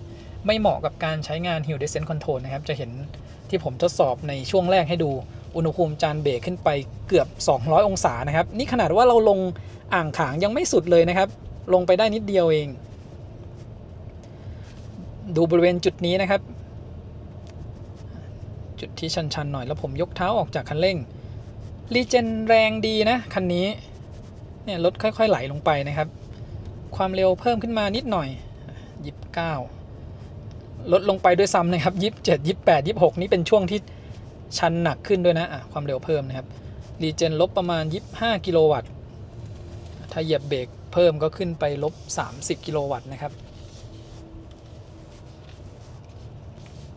ไม่เหมาะกับการใช้งาน Hill Descent Control นะครับจะเห็นที่ผมทดสอบในช่วงแรกให้ดูอุณหภูมิจานเบรกขึ้นไปเกือบ200องศานะครับนี่ขนาดว่าเราลงอ่างขางยังไม่สุดเลยนะครับลงไปได้นิดเดียวเองดูบริเวณจุดนี้นะครับจุดที่ชันๆหน่อยแล้วผมยกเท้าออกจากคันเร่งรีเจนแรงดีนะคันนี้เนี่ยรถค่อยๆไหลลงไปนะครับความเร็วเพิ่มขึ้นมานิดหน่อย29ลดลงไปด้วยซ้ำนะครับ27 28 26นี่เป็นช่วงที่ชันหนักขึ้นด้วยนะความเร็วเพิ่มนะครับรีเจนลบประมาณ25กิโลวัตต์ถ้าเหยียบเบรกเพิ่มก็ขึ้นไปลบ30กิโลวัตต์นะครับ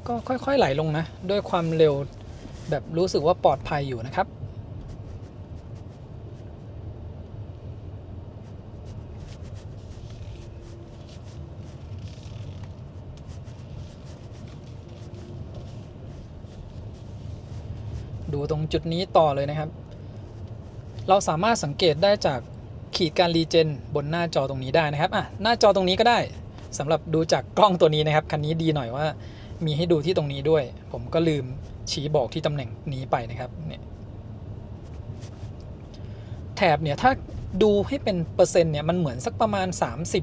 ก็ค่อยๆไหลลงนะด้วยความเร็วแบบรู้สึกว่าปลอดภัยอยู่นะครับดูตรงจุดนี้ต่อเลยนะครับเราสามารถสังเกตได้จากขีดการรีเจนบนหน้าจอตรงนี้ได้นะครับหน้าจอตรงนี้ก็ได้สำหรับดูจากกล้องตัวนี้นะครับคันนี้ดีหน่อยว่ามีให้ดูที่ตรงนี้ด้วยผมก็ลืมชี้บอกที่ตำแหน่งนี้ไปนะครับเนี่ยแถบเนี่ยถ้าดูให้เป็นเปอร์เซ็นต์เนี่ยมันเหมือนสักประมาณ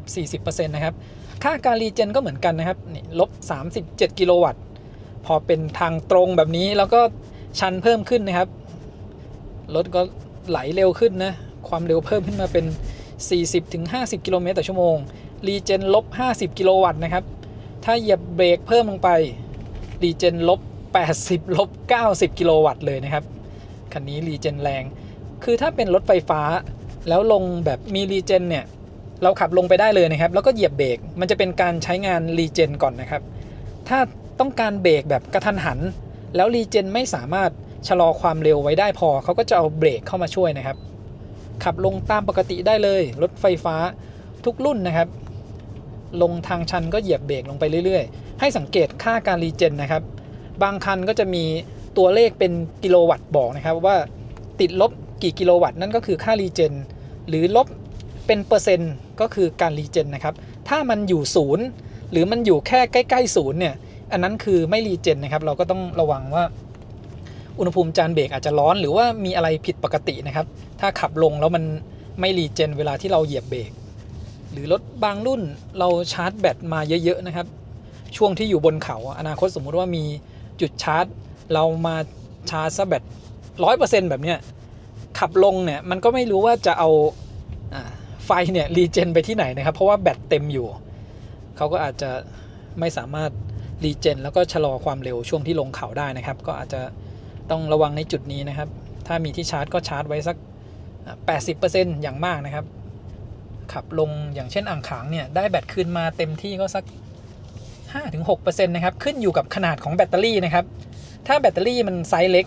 30-40% นะครับค่าการรีเจนก็เหมือนกันนะครับนี่ลบ37กิโลวัตต์พอเป็นทางตรงแบบนี้แล้วก็ชันเพิ่มขึ้นนะครับรถก็ไหลเร็วขึ้นนะความเร็วเพิ่มขึ้นมาเป็น 40-50 กิโลเมตรต่อชั่วโมงรีเจนลบ50กิโลวัตต์นะครับถ้าเหยียบเบรกเพิ่มลงไปรีเจนลบ80ลบ90กิโลวัตต์เลยนะครับคันนี้รีเจนแรงคือถ้าเป็นรถไฟฟ้าแล้วลงแบบมีรีเจนเนี่ยเราขับลงไปได้เลยนะครับแล้วก็เหยียบเบรกมันจะเป็นการใช้งานรีเจนก่อนนะครับถ้าต้องการเบรกแบบกระทันหันแล้วรีเจนไม่สามารถชะลอความเร็วไว้ได้พอเขาก็จะเอาเบรกเข้ามาช่วยนะครับขับลงตามปกติได้เลยรถไฟฟ้าทุกรุ่นนะครับลงทางชันก็เหยียบเบรกลงไปเรื่อยๆให้สังเกตค่าการรีเจนนะครับบางคันก็จะมีตัวเลขเป็นกิโลวัตต์บอกนะครับว่าติดลบกี่กิโลวัตต์นั่นก็คือค่ารีเจนหรือลบเป็นเปอร์เซ็นต์ก็คือการรีเจนนะครับถ้ามันอยู่ศูนย์หรือมันอยู่แค่ใกล้ๆศูนย์เนี่ยอันนั้นคือไม่รีเจนนะครับเราก็ต้องระวังว่าอุณหภูมิจานเบรกอาจจะร้อนหรือว่ามีอะไรผิดปกตินะครับถ้าขับลงแล้วมันไม่รีเจนเวลาที่เราเหยียบเบรกหรือรถบางรุ่นเราชาร์จแบตมาเยอะๆนะครับช่วงที่อยู่บนเขาอนาคตสมมุติว่ามีจุดชาร์จเรามาชาร์จซะแบต 100% แบบเนี้ยขับลงเนี่ยมันก็ไม่รู้ว่าจะเอาไฟเนี่ยรีเจนไปที่ไหนนะครับเพราะว่าแบตเต็มอยู่เขาก็อาจจะไม่สามารถรีเจนแล้วก็ชะลอความเร็วช่วงที่ลงเขาได้นะครับก็อาจจะต้องระวังในจุดนี้นะครับถ้ามีที่ชาร์จก็ชาร์จไว้สัก 80% อย่างมากนะครับขับลงอย่างเช่นอ่างขางเนี่ยได้แบตคืนมาเต็มที่ก็สัก 5-6% นะครับขึ้นอยู่กับขนาดของแบตเตอรี่นะครับถ้าแบตเตอรี่มันไซส์เล็ก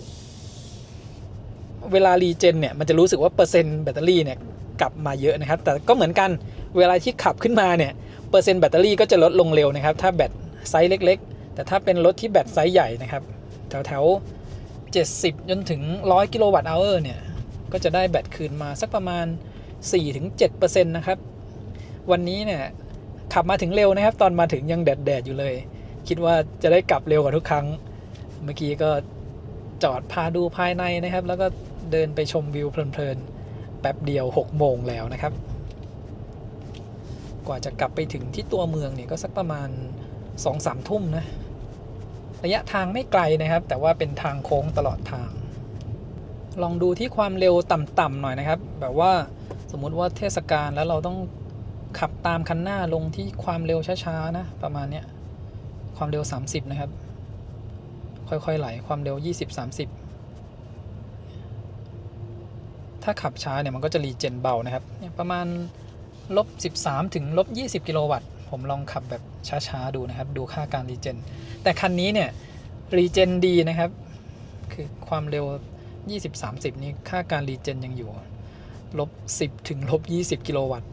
เวลารีเจนเนี่ยมันจะรู้สึกว่าเปอร์เซ็นต์แบตเตอรี่เนี่ยกลับมาเยอะนะครับแต่ก็เหมือนกันเวลาที่ขับขึ้นมาเนี่ย เปอร์เซ็นต์แบตเตอรี่ก็จะลดลงเร็วนะครับถ้าแบตไซส์เล็กๆแต่ถ้าเป็นรถที่แบตไซส์ใหญ่นะครับแถวๆ70จนถึง100กิโลวัตต์เอาร์เนี่ยก็จะได้แบตคืนมาสักประมาณ 4-7% นะครับวันนี้เนี่ยขับมาถึงเร็วนะครับตอนมาถึงยังแดดอยู่เลยคิดว่าจะได้กลับเร็วกว่าทุกครั้งเมื่อกี้ก็จอดพาดูภายในนะครับแล้วก็เดินไปชมวิวเพลินๆแป๊บเดียว6โมงแล้วนะครับกว่าจะกลับไปถึงที่ตัวเมืองเนี่ยก็สักประมาณ 2-3 ทุ่มนะระยะทางไม่ไกลนะครับแต่ว่าเป็นทางโค้งตลอดทางลองดูที่ความเร็วต่ำๆหน่อยนะครับแบบว่าสมมุติว่าเทศกาลแล้วเราต้องขับตามคันหน้าลงที่ความเร็วช้าๆนะประมาณเนี้ยความเร็ว30นะครับค่อยๆไหลความเร็ว20-30ถ้าขับช้าเนี่ยมันก็จะรีเจนเบานะครับประมาณ-13 ถึง-20 กิโลวัตต์ผมลองขับแบบช้าๆดูนะครับดูค่าการรีเจนแต่คันนี้เนี่ยรีเจนดีนะครับคือความเร็ว20-30นี้ค่าการรีเจนยังอยู่-10 ถึง-20 กิโลวัตต์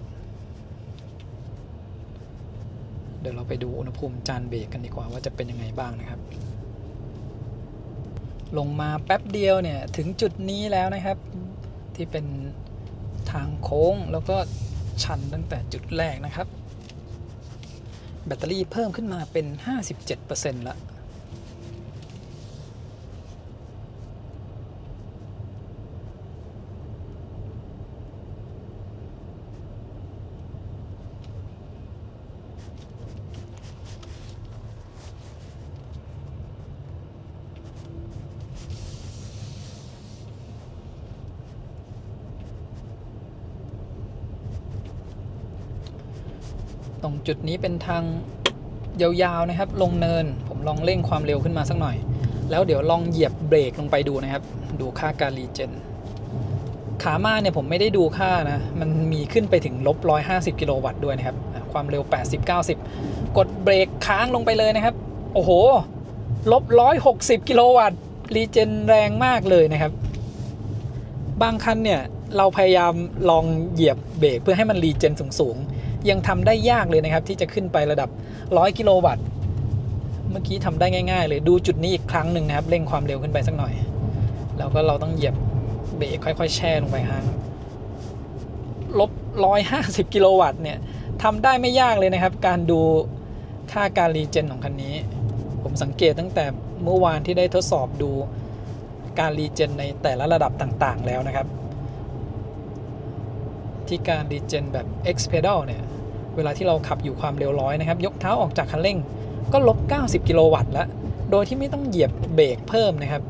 เดี๋ยวเราไปดูอุณหภูมิจานเบรกกันดีกว่าว่าจะเป็นยังไงบ้างนะครับลงมาแป๊บเดียวเนี่ยถึงจุดนี้แล้วนะครับที่เป็นทางโค้งแล้วก็ชันตั้งแต่จุดแรกนะครับแบตเตอรี่เพิ่มขึ้นมาเป็น 57% แล้วตรงจุดนี้เป็นทางยาวๆนะครับลงเนินผมลองเร่งความเร็วขึ้นมาสักหน่อยแล้วเดี๋ยวลองเหยียบเบรกลงไปดูนะครับดูค่าการรีเจนขามาเนี่ยผมไม่ได้ดูค่านะมันมีขึ้นไปถึง-150 กิโลวัตต์ด้วยนะครับความเร็ว80-90กดเบรกค้างลงไปเลยนะครับโอ้โห-160 กิโลวัตต์รีเจนแรงมากเลยนะครับบางคันเนี่ยเราพยายามลองเหยียบเบรกเพื่อให้มันรีเจนสูงยังทำได้ยากเลยนะครับที่จะขึ้นไประดับ100 กิโลวัตต์เมื่อกี้ทำได้ง่ายๆเลยดูจุดนี้อีกครั้งหนึ่งนะครับเร่งความเร็วขึ้นไปสักหน่อยแล้วก็เราต้องเหยียบเบรกค่อยๆแช่ลงไปฮะ-150 กิโลวัตต์เนี่ยทำได้ไม่ยากเลยนะครับการดูค่าการรีเจนของคันนี้ผมสังเกตตั้งแต่เมื่อวานที่ได้ทดสอบดูการรีเจนในแต่ละระดับต่างๆแล้วนะครับที่การรีเจนแบบ X pedal เนี่ยเวลาที่เราขับอยู่ความเร็ว100นะครับยกเท้าออกจากคันเร่งก็-90 กิโลวัตต์แล้วโดยที่ไม่ต้องเหยียบเบรกเพิ่มนะครับ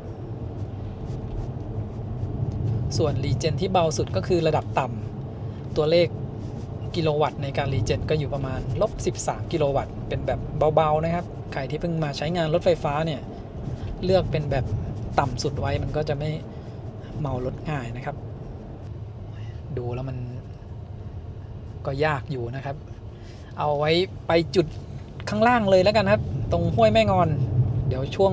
ส่วนรีเจนที่เบาสุดก็คือระดับต่ำตัวเลขกิโลวัตต์ในการรีเจนก็อยู่ประมาณ-13 กิโลวัตต์เป็นแบบเบาๆนะครับใครที่เพิ่งมาใช้งานรถไฟฟ้าเนี่ยเลือกเป็นแบบต่ำสุดไว้มันก็จะไม่เมารถง่ายนะครับดูแล้วมันก็ยากอยู่นะครับเอาไว้ไปจุดข้างล่างเลยแล้วกันครับตรงห้วยแม่งอนเดี๋ยวช่วง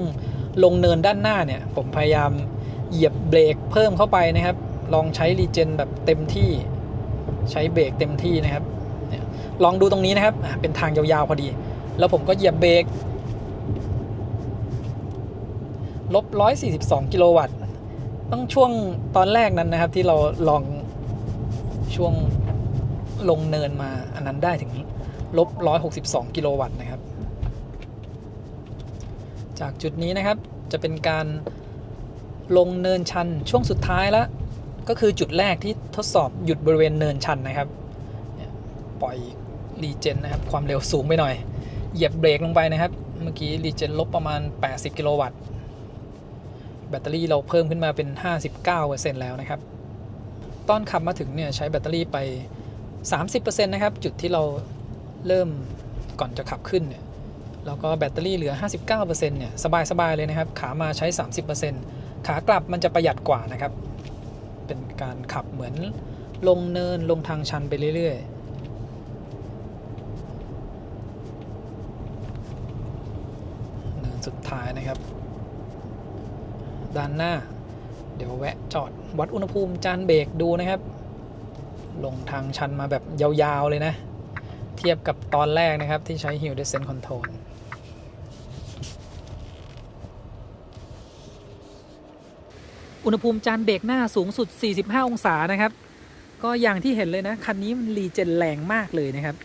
ลงเนินด้านหน้าเนี่ยผมพยายามเหยียบเบรกเพิ่มเข้าไปนะครับลองใช้รีเจนแบบเต็มที่ใช้เบรกเต็มที่นะครับลองดูตรงนี้นะครับเป็นทางยาวๆพอดีแล้วผมก็เหยียบเบรก-142 กิโลวัตต์ต้องช่วงตอนแรกนั้นนะครับที่เราลองช่วงลงเนินมาอันนั้นได้ถึง-162 กิโลวัตต์นะครับจากจุดนี้นะครับจะเป็นการลงเนินชันช่วงสุดท้ายแล้วก็คือจุดแรกที่ทดสอบหยุดบริเวณเนินชันนะครับปล่อยรีเจนนะครับความเร็วสูงไปหน่อยเหยียบเบรกลงไปนะครับเมื่อกี้รีเจนลบประมาณ80 กิโลวัตต์แบตเตอรี่เราเพิ่มขึ้นมาเป็น 59% แล้วนะครับตอนขับมาถึงเนี่ยใช้แบตเตอรี่ไป 30% นะครับจุดที่เราเริ่มก่อนจะขับขึ้นเนี่ยแล้วก็แบตเตอรี่เหลือ 59% เนี่ยสบายๆเลยนะครับขามาใช้ 30% ขากลับมันจะประหยัดกว่านะครับเป็นการขับเหมือนลงเนินลงทางชันไปเรื่อยๆเนินสุดท้ายนะครับด้านหน้าเดี๋ยวแวะจอดวัดอุณหภูมิจานเบรกดูนะครับลงทางชันมาแบบยาวๆเลยนะ เทียบกับตอนแรกนะครับที่ใช้ Hill Descent Control อุณหภูมิจานเบรกหน้าสูงสุด45องศานะครับก็อย่างที่เห็นเลยนะคันนี้มันรีเจนแรงมากเลยนะครับ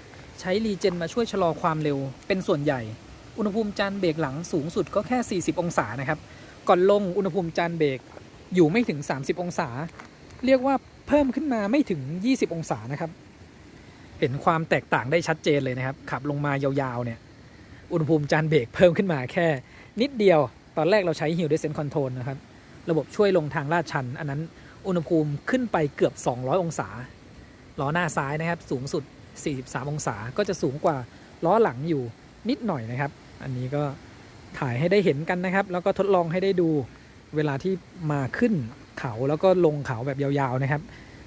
ใช้รีเจนมาช่วยชะลอความเร็วเป็นส่วนใหญ่อุณหภูมิจานเบรกหลังสูงสุดก็แค่40องศานะครับก่อนลงอุณหภูมิจานเบรกอยู่ไม่ถึง30องศาเรียกว่าเพิ่มขึ้นมาไม่ถึง20องศานะครับเห็นความแตกต่างได้ชัดเจนเลยนะครับขับลงมายาวๆเนี่ยอุณหภูมิจานเบรกเพิ่มขึ้นมาแค่นิดเดียวตอนแรกเราใช้ Hill Descent Control นะครับระบบช่วยลงทางลาดชันอันนั้นอุณหภูมิขึ้นไปเกือบ200องศาล้อหน้าซ้ายนะครับสูงสุด43องศาก็จะสูงกว่าล้อหลังอยู่นิดหน่อยนะครับอันนี้ก็ถ่ายให้ได้เห็นกันนะครับแล้วก็ทดลองให้ได้ดูเวลาที่มาขึ้นเขาแล้วก็ลงเขาแบบยาวๆนะครับ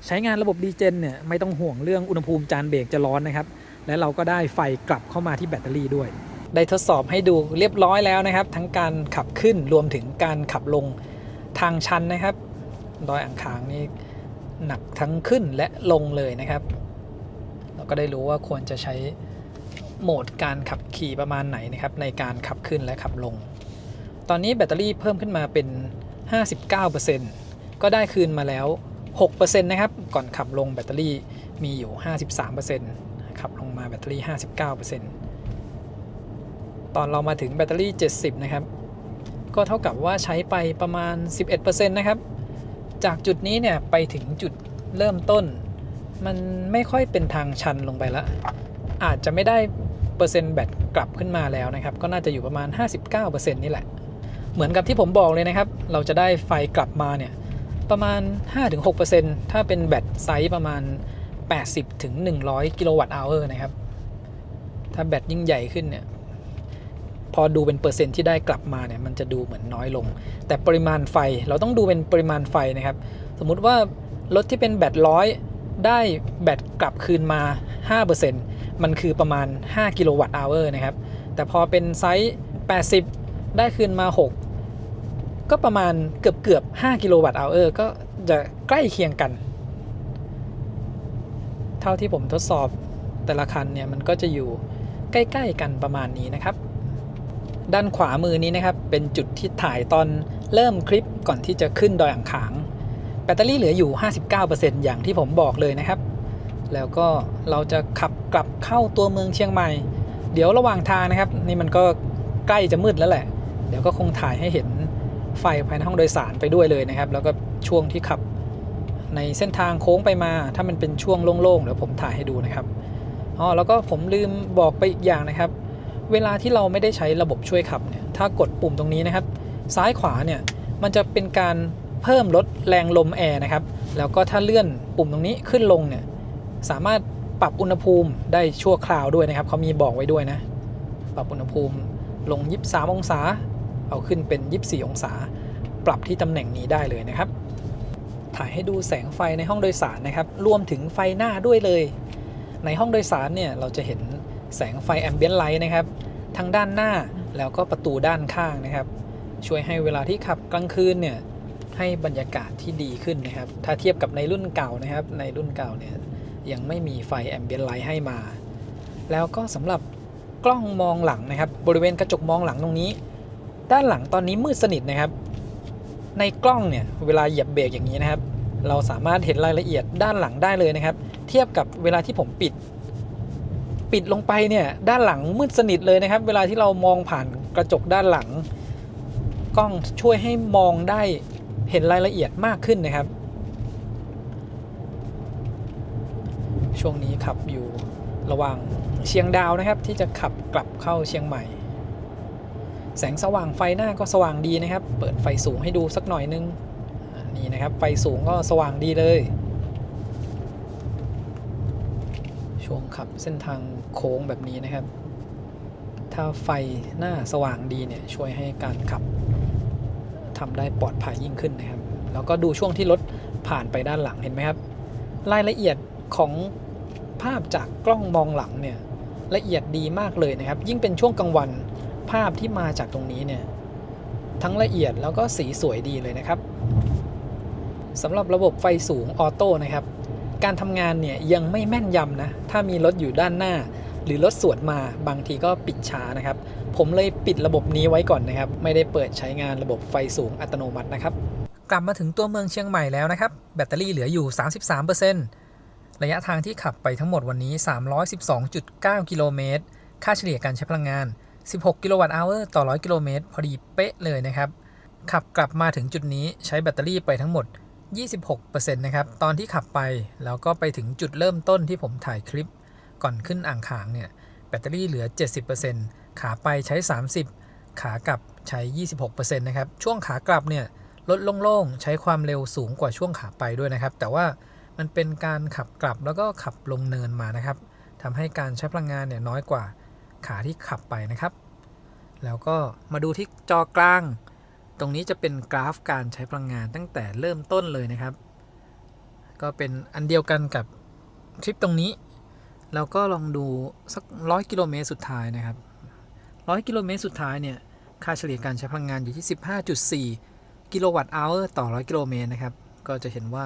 ใช้งานระบบดีเจนเนี่ยไม่ต้องห่วงเรื่องอุณหภูมิจานเบรกจะร้อนนะครับและเราก็ได้ไฟกลับเข้ามาที่แบตเตอรี่ด้วยได้ทดสอบให้ดูเรียบร้อยแล้วนะครับทั้งการขับขึ้นรวมถึงการขับลงทางชันนะครับดอยอ่างขางนี่หนักทั้งขึ้นและลงเลยนะครับเราก็ได้รู้ว่าควรจะใช้โหมดการขับขี่ประมาณไหนนะครับในการขับขึ้นและขับลงตอนนี้แบตเตอรี่เพิ่มขึ้นมาเป็น 59% ก็ได้คืนมาแล้ว 6% นะครับก่อนขับลงแบตเตอรี่มีอยู่ 53% ขับลงมาแบตเตอรี่ 59% ตอนเรามาถึงแบตเตอรี่ 70 นะครับก็เท่ากับว่าใช้ไปประมาณ 11% นะครับจากจุดนี้เนี่ยไปถึงจุดเริ่มต้นมันไม่ค่อยเป็นทางชันลงไปแล้วอาจจะไม่ได้เปอร์เซ็นต์แบตกลับขึ้นมาแล้วนะครับก็น่าจะอยู่ประมาณ 59% นี่แหละเหมือนกับที่ผมบอกเลยนะครับเราจะได้ไฟกลับมาเนี่ยประมาณ 5-6% ถ้าเป็นแบตไซส์ประมาณ 80-100 กิโลวัตต์อเวอร์นะครับถ้าแบตยิ่งใหญ่ขึ้นเนี่ยพอดูเป็นเปอร์เซ็นต์ที่ได้กลับมาเนี่ยมันจะดูเหมือนน้อยลงแต่ปริมาณไฟเราต้องดูเป็นปริมาณไฟนะครับสมมุติว่ารถที่เป็นแบต100ได้แบตกลับคืนมา 5% มันคือประมาณ5กิโลวัตต์อเวอร์นะครับแต่พอเป็นไซส์80ได้คืนมา6ก็ประมาณเกือบ5กิโลวัตต์อเวอร์ก็จะใกล้เคียงกันเท่าที่ผมทดสอบแต่ละคันเนี่ยมันก็จะอยู่ใกล้ๆกันประมาณนี้นะครับด้านขวามือนี้นะครับเป็นจุดที่ถ่ายตอนเริ่มคลิปก่อนที่จะขึ้นดอยอ่างขางแบตเตอรี่เหลืออยู่ 59% อย่างที่ผมบอกเลยนะครับแล้วก็เราจะขับกลับเข้าตัวเมืองเชียงใหม่เดี๋ยวระหว่างทางนะครับนี่มันก็ใกล้จะมืดแล้วแหละเดี๋ยวก็คงถ่ายให้เห็นไฟภายในห้องโดยสารไปด้วยเลยนะครับแล้วก็ช่วงที่ขับในเส้นทางโค้งไปมาถ้ามันเป็นช่วงโล่งๆเดี๋ยวผมถ่ายให้ดูนะครับแล้วก็ผมลืมบอกไปอีกอย่างนะครับเวลาที่เราไม่ได้ใช้ระบบช่วยขับเนี่ยถ้ากดปุ่มตรงนี้นะครับซ้ายขวาเนี่ยมันจะเป็นการเพิ่มลดแรงลมแอร์นะครับแล้วก็ถ้าเลื่อนปุ่มตรงนี้ขึ้นลงเนี่ยสามารถปรับอุณหภูมิได้ชั่วคราวด้วยนะครับเขามีบอกไว้ด้วยนะปรับอุณหภูมิลง23องศาเอาขึ้นเป็น24องศาปรับที่ตำแหน่งนี้ได้เลยนะครับถ่ายให้ดูแสงไฟในห้องโดยสารนะครับรวมถึงไฟหน้าด้วยเลยในห้องโดยสารเนี่ยเราจะเห็นแสงไฟแอมเบียนไลท์นะครับทั้งด้านหน้าแล้วก็ประตูด้านข้างนะครับช่วยให้เวลาที่ขับกลางคืนเนี่ยให้บรรยากาศที่ดีขึ้นนะครับถ้าเทียบกับในรุ่นเก่านะครับในรุ่นเก่าเนี่ยยังไม่มีไฟแอมเบียนไลท์ให้มาแล้วก็สำหรับกล้องมองหลังนะครับบริเวณกระจกมองหลังตรงนี้ด้านหลังตอนนี้มืดสนิทนะครับในกล้องเนี่ยเวลาเหยียบเบรกอย่างนี้นะครับเราสามารถเห็นรายละเอียดด้านหลังได้เลยนะครับเทียบกับเวลาที่ผมปิดลงไปเนี่ยด้านหลังมืดสนิทเลยนะครับเวลาที่เรามองผ่านกระจกด้านหลังกล้องช่วยให้มองได้เห็นรายละเอียดมากขึ้นนะครับช่วงนี้ขับอยู่ระหว่างเชียงดาวนะครับที่จะขับกลับเข้าเชียงใหม่แสงสว่างไฟหน้าก็สว่างดีนะครับเปิดไฟสูงให้ดูสักหน่อยนึงนี่นะครับไฟสูงก็สว่างดีเลยช่วงขับเส้นทางโค้งแบบนี้นะครับถ้าไฟหน้าสว่างดีเนี่ยช่วยให้การขับทำได้ปลอดภัยยิ่งขึ้นนะครับแล้วก็ดูช่วงที่รถผ่านไปด้านหลังเห็นไหมครับรายละเอียดของภาพจากกล้องมองหลังเนี่ยละเอียดดีมากเลยนะครับยิ่งเป็นช่วงกลางวันภาพที่มาจากตรงนี้เนี่ยทั้งละเอียดแล้วก็สีสวยดีเลยนะครับสำหรับระบบไฟสูงออโต้นะครับการทำงานเนี่ยยังไม่แม่นยำนะถ้ามีรถอยู่ด้านหน้า หรือรถสวนมาบางทีก็ปิดช้านะครับผมเลยปิดระบบนี้ไว้ก่อนนะครับไม่ได้เปิดใช้งานระบบไฟสูงอัตโนมัตินะครับกลับมาถึงตัวเมืองเชียงใหม่แล้วนะครับแบตเตอรี่เหลืออยู่ 33%ระยะทางที่ขับไปทั้งหมดวันนี้ 312.9 กิโลเมตรค่าเฉลี่ยการใช้พลังงาน 16 กิโลวัตต์ชั่วโมงต่อ 100 กิโลเมตรพอดีเป๊ะเลยนะครับขับกลับมาถึงจุดนี้ใช้แบตเตอรี่ไปทั้งหมด 26% นะครับตอนที่ขับไปแล้วก็ไปถึงจุดเริ่มต้นที่ผมถ่ายคลิปก่อนขึ้นอ่างขางเนี่ยแบตเตอรี่เหลือ 70% ขาไปใช้ 30 ขากลับใช้ 26% นะครับช่วงขากลับเนี่ยรถโล่งๆใช้ความเร็วสูงกว่าช่วงขาไปด้วยนะครับแต่ว่ามันเป็นการขับกลับแล้วก็ขับลงเนินมานะครับทำให้การใช้พลังงานเนี่ยน้อยกว่าขาที่ขับไปนะครับแล้วก็มาดูที่จอกลางตรงนี้จะเป็นกราฟการใช้พลังงานตั้งแต่เริ่มต้นเลยนะครับก็เป็นอันเดียวกันกับคลิปตรงนี้แล้วก็ลองดูสัก100 กิโลเมตรสุดท้ายนะครับ100 กิโลเมตรสุดท้ายเนี่ยค่าเฉลี่ยการใช้พลังงานอยู่ที่ 15.4 กิโลวัตต์ชั่วโมงต่อ 100 กิโลเมตรนะครับก็จะเห็นว่า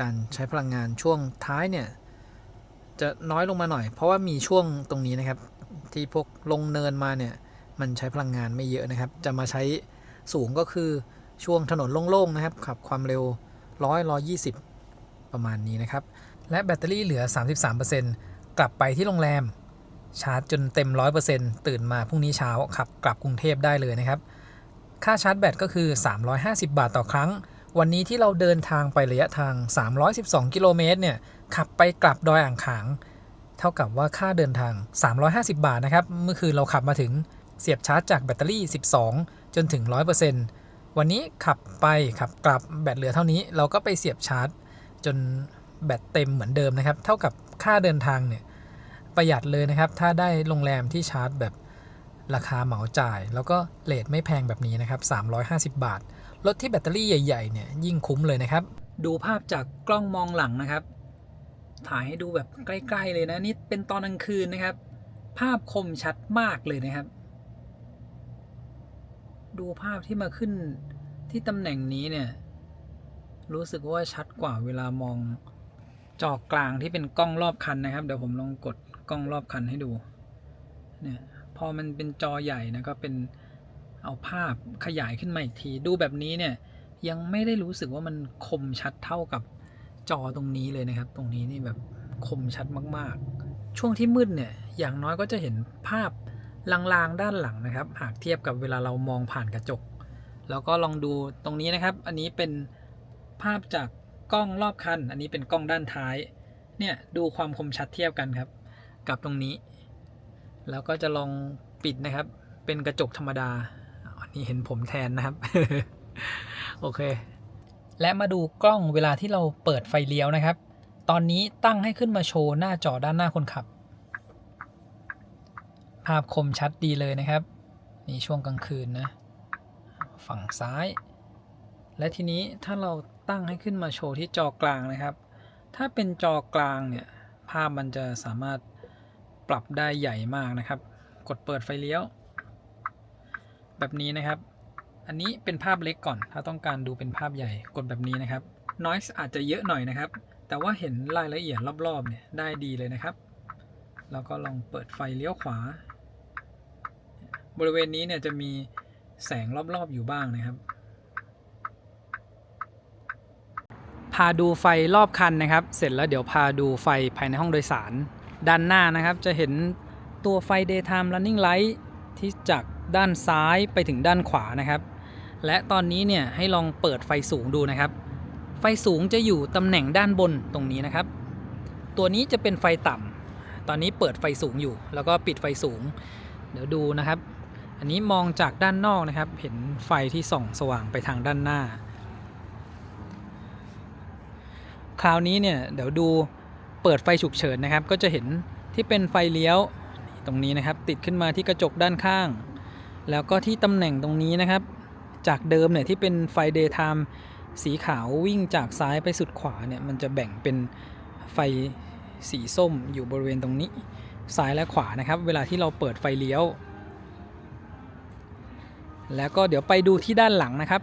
การใช้พลังงานช่วงท้ายเนี่ยจะน้อยลงมาหน่อยเพราะว่ามีช่วงตรงนี้นะครับที่พวกลงเนินมาเนี่ยมันใช้พลังงานไม่เยอะนะครับจะมาใช้สูงก็คือช่วงถนนโล่งๆนะครับขับความเร็ว 100-120 ประมาณนี้นะครับและแบตเตอรี่เหลือ 33% กลับไปที่โรงแรมชาร์จจนเต็ม 100% ตื่นมาพรุ่งนี้เช้าขับกลับกรุงเทพได้เลยนะครับค่าชาร์จแบตก็คือ350 บาทต่อครั้งวันนี้ที่เราเดินทางไประยะทาง312 กิโลเมตรเนี่ยขับไปกลับดอยอ่างขางเท่ากับว่าค่าเดินทาง350 บาทนะครับเมื่อคืนเราขับมาถึงเสียบชาร์จจากแบตเตอรี่12จนถึง 100% วันนี้ขับไปขับกลับแบตเหลือเท่านี้เราก็ไปเสียบชาร์จจนแบตเต็มเหมือนเดิมนะครับเท่ากับค่าเดินทางเนี่ยประหยัดเลยนะครับถ้าได้โรงแรมที่ชาร์จแบบราคาเหมาจ่ายแล้วก็เรทไม่แพงแบบนี้นะครับ350 บาทรถที่แบตเตอรี่ใหญ่ๆเนี่ยยิ่งคุ้มเลยนะครับดูภาพจากกล้องมองหลังนะครับถ่ายให้ดูแบบใกล้ๆเลยนะนี่เป็นตอนกลางคืนนะครับภาพคมชัดมากเลยนะครับดูภาพที่มาขึ้นที่ตำแหน่งนี้เนี่ยรู้สึกว่าชัดกว่าเวลามองจอกลางที่เป็นกล้องรอบคันนะครับเดี๋ยวผมลองกดกล้องรอบคันให้ดูเนี่ยพอมันเป็นจอใหญ่นะก็เป็นเอาภาพขยายขึ้นมาอีกทีดูแบบนี้เนี่ยยังไม่ได้รู้สึกว่ามันคมชัดเท่ากับจอตรงนี้เลยนะครับตรงนี้นี่แบบคมชัดมากๆช่วงที่มืดเนี่ยอย่างน้อยก็จะเห็นภาพลางๆด้านหลังนะครับหากเทียบกับเวลาเรามองผ่านกระจกแล้วก็ลองดูตรงนี้นะครับอันนี้เป็นภาพจากกล้องรอบคันอันนี้เป็นกล้องด้านท้ายเนี่ยดูความคมชัดเทียบกันครับกับตรงนี้แล้วก็จะลองปิดนะครับเป็นกระจกธรรมดาอันนี้เห็นผมแทนนะครับ โอเคและมาดูกล้องเวลาที่เราเปิดไฟเลี้ยวนะครับตอนนี้ตั้งให้ขึ้นมาโชว์หน้าจอด้านหน้าคนขับภาพคมชัดดีเลยนะครับนี่ช่วงกลางคืนนะฝั่งซ้ายและทีนี้ถ้าเราตั้งให้ขึ้นมาโชว์ที่จอกลางนะครับถ้าเป็นจอกลางเนี่ยภาพมันจะสามารถปรับได้ใหญ่มากนะครับกดเปิดไฟเลี้ยวแบบนี้นะครับอันนี้เป็นภาพเล็กก่อนถ้าต้องการดูเป็นภาพใหญ่กดแบบนี้นะครับ noise อาจจะเยอะหน่อยนะครับแต่ว่าเห็นรายละเอียดรอบๆเนี่ยได้ดีเลยนะครับแล้วก็ลองเปิดไฟเลี้ยวขวาบริเวณนี้เนี่ยจะมีแสงรอบๆอยู่บ้างนะครับพาดูไฟรอบคันนะครับเสร็จแล้วเดี๋ยวพาดูไฟภายในห้องโดยสารด้านหน้านะครับจะเห็นตัวไฟ daytime running light ที่จากด้านซ้ายไปถึงด้านขวานะครับและตอนนี้เนี่ยให้ลองเปิดไฟสูงดูนะครับไฟสูงจะอยู่ตำแหน่งด้านบนตรงนี้นะครับตัวนี้จะเป็นไฟต่ำตอนนี้เปิดไฟสูงอยู่แล้วก็ปิดไฟสูงเดี๋ยวดูนะครับอันนี้มองจากด้านนอกนะครับเห็นไฟที่ส่องสว่างไปทางด้านหน้าคราวนี้เนี่ยเดี๋ยวดูเปิดไฟฉุกเฉินนะครับก็จะเห็นที่เป็นไฟเลี้ยวตรงนี้นะครับติดขึ้นมาที่กระจกด้านข้างแล้วก็ที่ตำแหน่งตรงนี้นะครับจากเดิมเนี่ยที่เป็นไฟ daytime สีขาววิ่งจากซ้ายไปสุดขวาเนี่ยมันจะแบ่งเป็นไฟสีส้มอยู่บริเวณตรงนี้ซ้ายและขวานะครับเวลาที่เราเปิดไฟเลี้ยวแล้วก็เดี๋ยวไปดูที่ด้านหลังนะครับ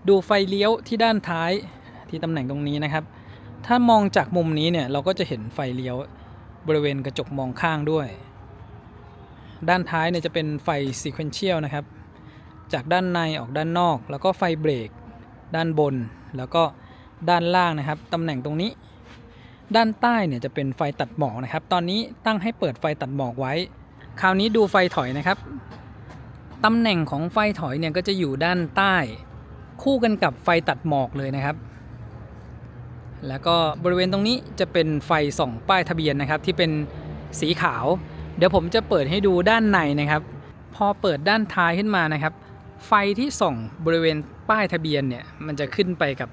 ดูไฟเลี้ยวที่ด้านท้ายที่ตำแหน่งตรงนี้นะครับถ้ามองจากมุมนี้เนี่ยเราก็จะเห็นไฟเลี้ยว บริเวณกระจกมองข้างด้วยด้านท้ายเนี่ยจะเป็นไฟ sequential นะครับจากด้านในออกด้านนอกแล้วก็ไฟเบรกด้านบนแล้วก็ด้านล่างนะครับตำแหน่งตรงนี้ด้านใต้เนี่ยจะเป็นไฟตัดหมอกนะครับตอนนี้ตั้งให้เปิดไฟตัดหมอกไว้คราวนี้ดูไฟถอยนะครับตำแหน่งของไฟถอยเนี่ยก็จะอยู่ด้านใต้คู่กันกับไฟตัดหมอกเลยนะครับแล้วก็บริเวณตรงนี้จะเป็นไฟส่องป้ายทะเบียนนะครับที่เป็นสีขาวเดี๋ยวผมจะเปิดให้ดูด้านในนะครับพอเปิดด้านท้ายขึ้นมานะครับไฟที่ส่องบริเวณป้ายทะเบียนเนี่ยมันจะขึ้นไปกับ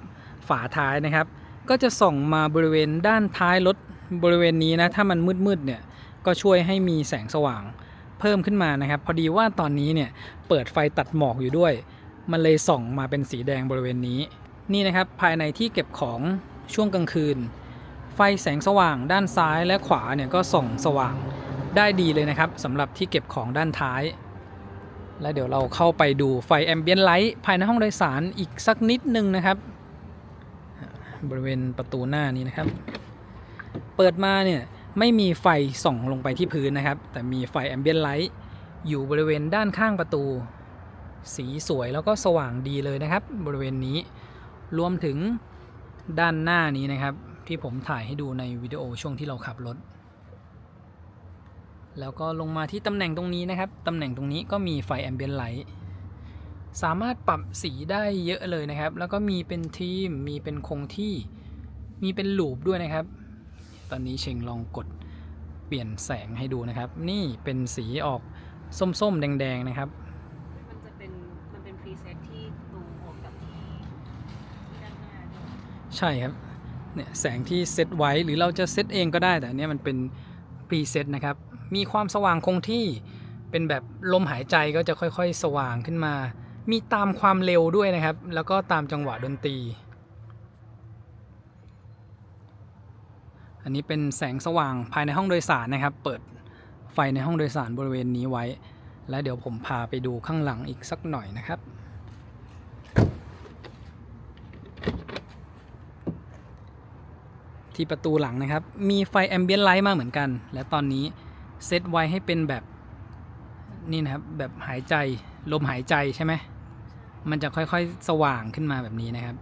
ฝาท้ายนะครับก็จะส่องมาบริเวณด้านท้ายรถบริเวณนี้นะถ้ามันมืดๆเนี่ยก็ช่วยให้มีแสงสว่างเพิ่มขึ้นมานะครับพอดีว่าตอนนี้เนี่ยเปิดไฟตัดหมอกอยู่ด้วยมันเลยส่องมาเป็นสีแดงบริเวณนี้นี่นะครับภายในที่เก็บของช่วงกลางคืนไฟแสงสว่างด้านซ้ายและขวาเนี่ยก็ส่องสว่างได้ดีเลยนะครับสำหรับที่เก็บของด้านท้ายและเดี๋ยวเราเข้าไปดูไฟแอมเบียนไลท์ภายในห้องโดยสารอีกสักนิดนึงนะครับบริเวณประตูหน้านี้นะครับเปิดมาเนี่ยไม่มีไฟส่องลงไปที่พื้นนะครับแต่มีไฟแอมเบียนไลท์อยู่บริเวณด้านข้างประตูสีสวยแล้วก็สว่างดีเลยนะครับบริเวณนี้รวมถึงด้านหน้านี้นะครับที่ผมถ่ายให้ดูในวิดีโอช่วงที่เราขับรถแล้วก็ลงมาที่ตำแหน่งตรงนี้นะครับตำแหน่งตรงนี้ก็มีไฟแอมเบียนไลท์สามารถปรับสีได้เยอะเลยนะครับแล้วก็มีเป็นทีมมีเป็นคงที่มีเป็นลูปด้วยนะครับตอนนี้เชงลองกดเปลี่ยนแสงให้ดูนะครับนี่เป็นสีออกส้มๆแดงๆนะครับมันเป็นพรีเซตที่ตูบวกกับที่ด้านหน้าด้วยใช่ครับเนี่ยแสงที่เซตไว้หรือเราจะเซตเองก็ได้แต่อันนี้มันเป็นพรีเซตนะครับมีความสว่างคงที่เป็นแบบลมหายใจก็จะค่อยๆสว่างขึ้นมามีตามความเร็วด้วยนะครับแล้วก็ตามจังหวะดนตรีอันนี้เป็นแสงสว่างภายในห้องโดยสารนะครับเปิดไฟในห้องโดยสารบริเวณนี้ไว้แล้วเดี๋ยวผมพาไปดูข้างหลังอีกสักหน่อยนะครับที่ประตูหลังนะครับมีไฟแอมเบียนไลท์มาเหมือนกันและตอนนี้เซตไว้ให้เป็นแบบนี่นะครับแบบหายใจลมหายใจใช่ไหมมันจะค่อยๆสว่างขึ้นมาแบบนี้นะครับ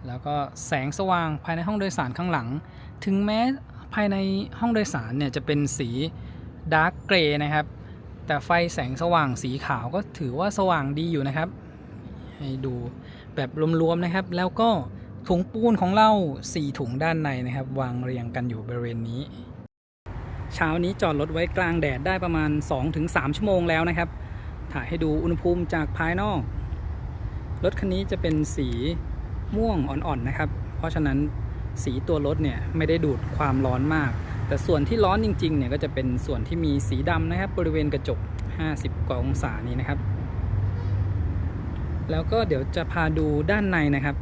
แล้วก็แสงสว่างภายในห้องโดยสารข้างหลังถึงแม้ภายในห้องโดยสารเนี่ยจะเป็นสีดาร์กเกรย์นะครับแต่ไฟแสงสว่างสีขาวก็ถือว่าสว่างดีอยู่นะครับให้ดูแบบรวมๆนะครับแล้วก็ถุงปูนของเรา4ถุงด้านในนะครับวางเรียงกันอยู่บริเวณนี้เช้านี้จอดรถไว้กลางแดดได้ประมาณ 2-3 ชั่วโมงแล้วนะครับถ่ายให้ดูอุณหภูมิจากภายนอกรถคันนี้จะเป็นสีม่วงอ่อนๆนะครับเพราะฉะนั้นสีตัวรถเนี่ยไม่ได้ดูดความร้อนมากแต่ส่วนที่ร้อนจริงๆเนี่ยก็จะเป็นส่วนที่มีสีดำนะครับบริเวณกระจก50กว่าองศานี้นะครับแล้วก็เดี๋ยวจะพาดูด้านในนะครับ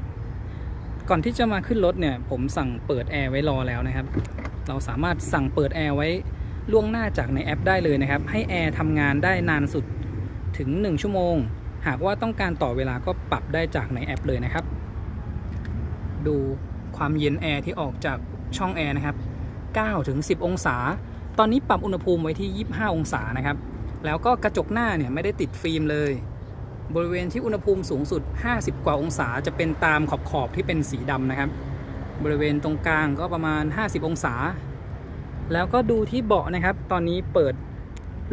ก่อนที่จะมาขึ้นรถเนี่ยผมสั่งเปิดแอร์ไว้รอแล้วนะครับเราสามารถสั่งเปิดแอร์ไว้ล่วงหน้าจากในแอปได้เลยนะครับให้แอร์ทำงานได้นานสุดถึง1ชั่วโมงหากว่าต้องการต่อเวลาก็ปรับได้จากในแอปเลยนะครับดูความเย็นแอร์ที่ออกจากช่องแอร์นะครับ9-10 องศาตอนนี้ปรับอุณหภูมิไว้ที่25องศานะครับแล้วก็กระจกหน้าเนี่ยไม่ได้ติดฟิล์มเลยบริเวณที่อุณหภูมิสูงสุด50กว่าองศาจะเป็นตามขอบที่เป็นสีดำนะครับบริเวณตรงกลางก็ประมาณ50องศาแล้วก็ดูที่เบาะนะครับตอนนี้เปิด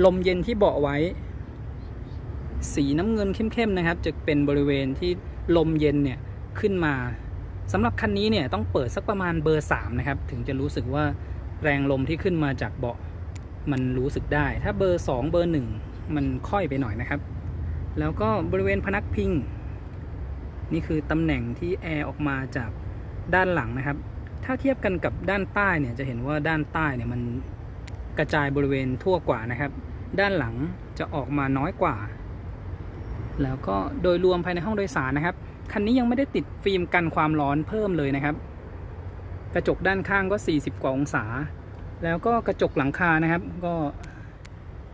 ลมเย็นที่เบาะไว้สีน้ำเงินเข้มๆนะครับจะเป็นบริเวณที่ลมเย็นเนี่ยขึ้นมาสำหรับคันนี้เนี่ยต้องเปิดสักประมาณเบอร์3นะครับถึงจะรู้สึกว่าแรงลมที่ขึ้นมาจากเบาะมันรู้สึกได้ถ้าเบอร์2เบอร์1มันค่อยไปหน่อยนะครับแล้วก็บริเวณพนักพิงนี่คือตำแหน่งที่แอร์ออกมาจากด้านหลังนะครับถ้าเทียบกันกับด้านใต้เนี่ยจะเห็นว่าด้านใต้เนี่ยมันกระจายบริเวณทั่วกว่านะครับด้านหลังจะออกมาน้อยกว่าแล้วก็โดยรวมภายในห้องโดยสารนะครับคันนี้ยังไม่ได้ติดฟิล์มกันความร้อนเพิ่มเลยนะครับกระจกด้านข้างก็40กว่าองศาแล้วก็กระจกหลังคานะครับก็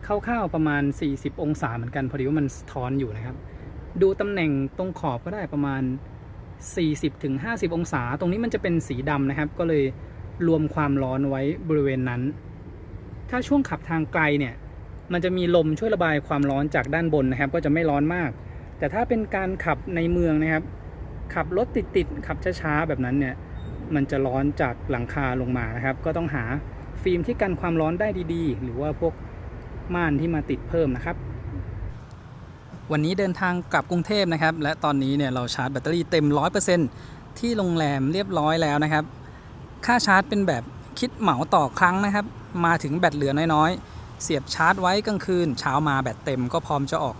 คร่าวๆประมาณ40องศาเหมือนกันพอดีว่ามันสะท้อนอยู่นะครับดูตำแหน่งตรงขอบก็ได้ประมาณ40-50องศาตรงนี้มันจะเป็นสีดำนะครับก็เลย รวมความร้อนไว้บริเวณนั้น ถ้าช่วงขับทางไกลเนี่ยมันจะมีลมช่วยระบายความร้อนจากด้านบนนะครับก็จะไม่ร้อนมาก แต่ถ้าเป็นการขับในเมืองนะครับขับรถติดขับช้าๆแบบนั้นเนี่ยมันจะร้อนจากหลังคาลงมานะครับก็ต้องหาฟิล์มที่กันความร้อนได้ดีๆหรือว่าพวกม่านที่มาติดเพิ่มนะครับวันนี้เดินทางกลับกรุงเทพนะครับและตอนนี้เนี่ยเราชาร์จแบตเตอรี่เต็ม 100% ที่โรงแรมเรียบร้อยแล้วนะครับค่าชาร์จเป็นแบบคิดเหมาต่อครั้งนะครับมาถึงแบตเหลือน้อยๆเสียบชาร์จไว้กลางคืนเช้ามาแบตเต็มก็พร้อมจะออก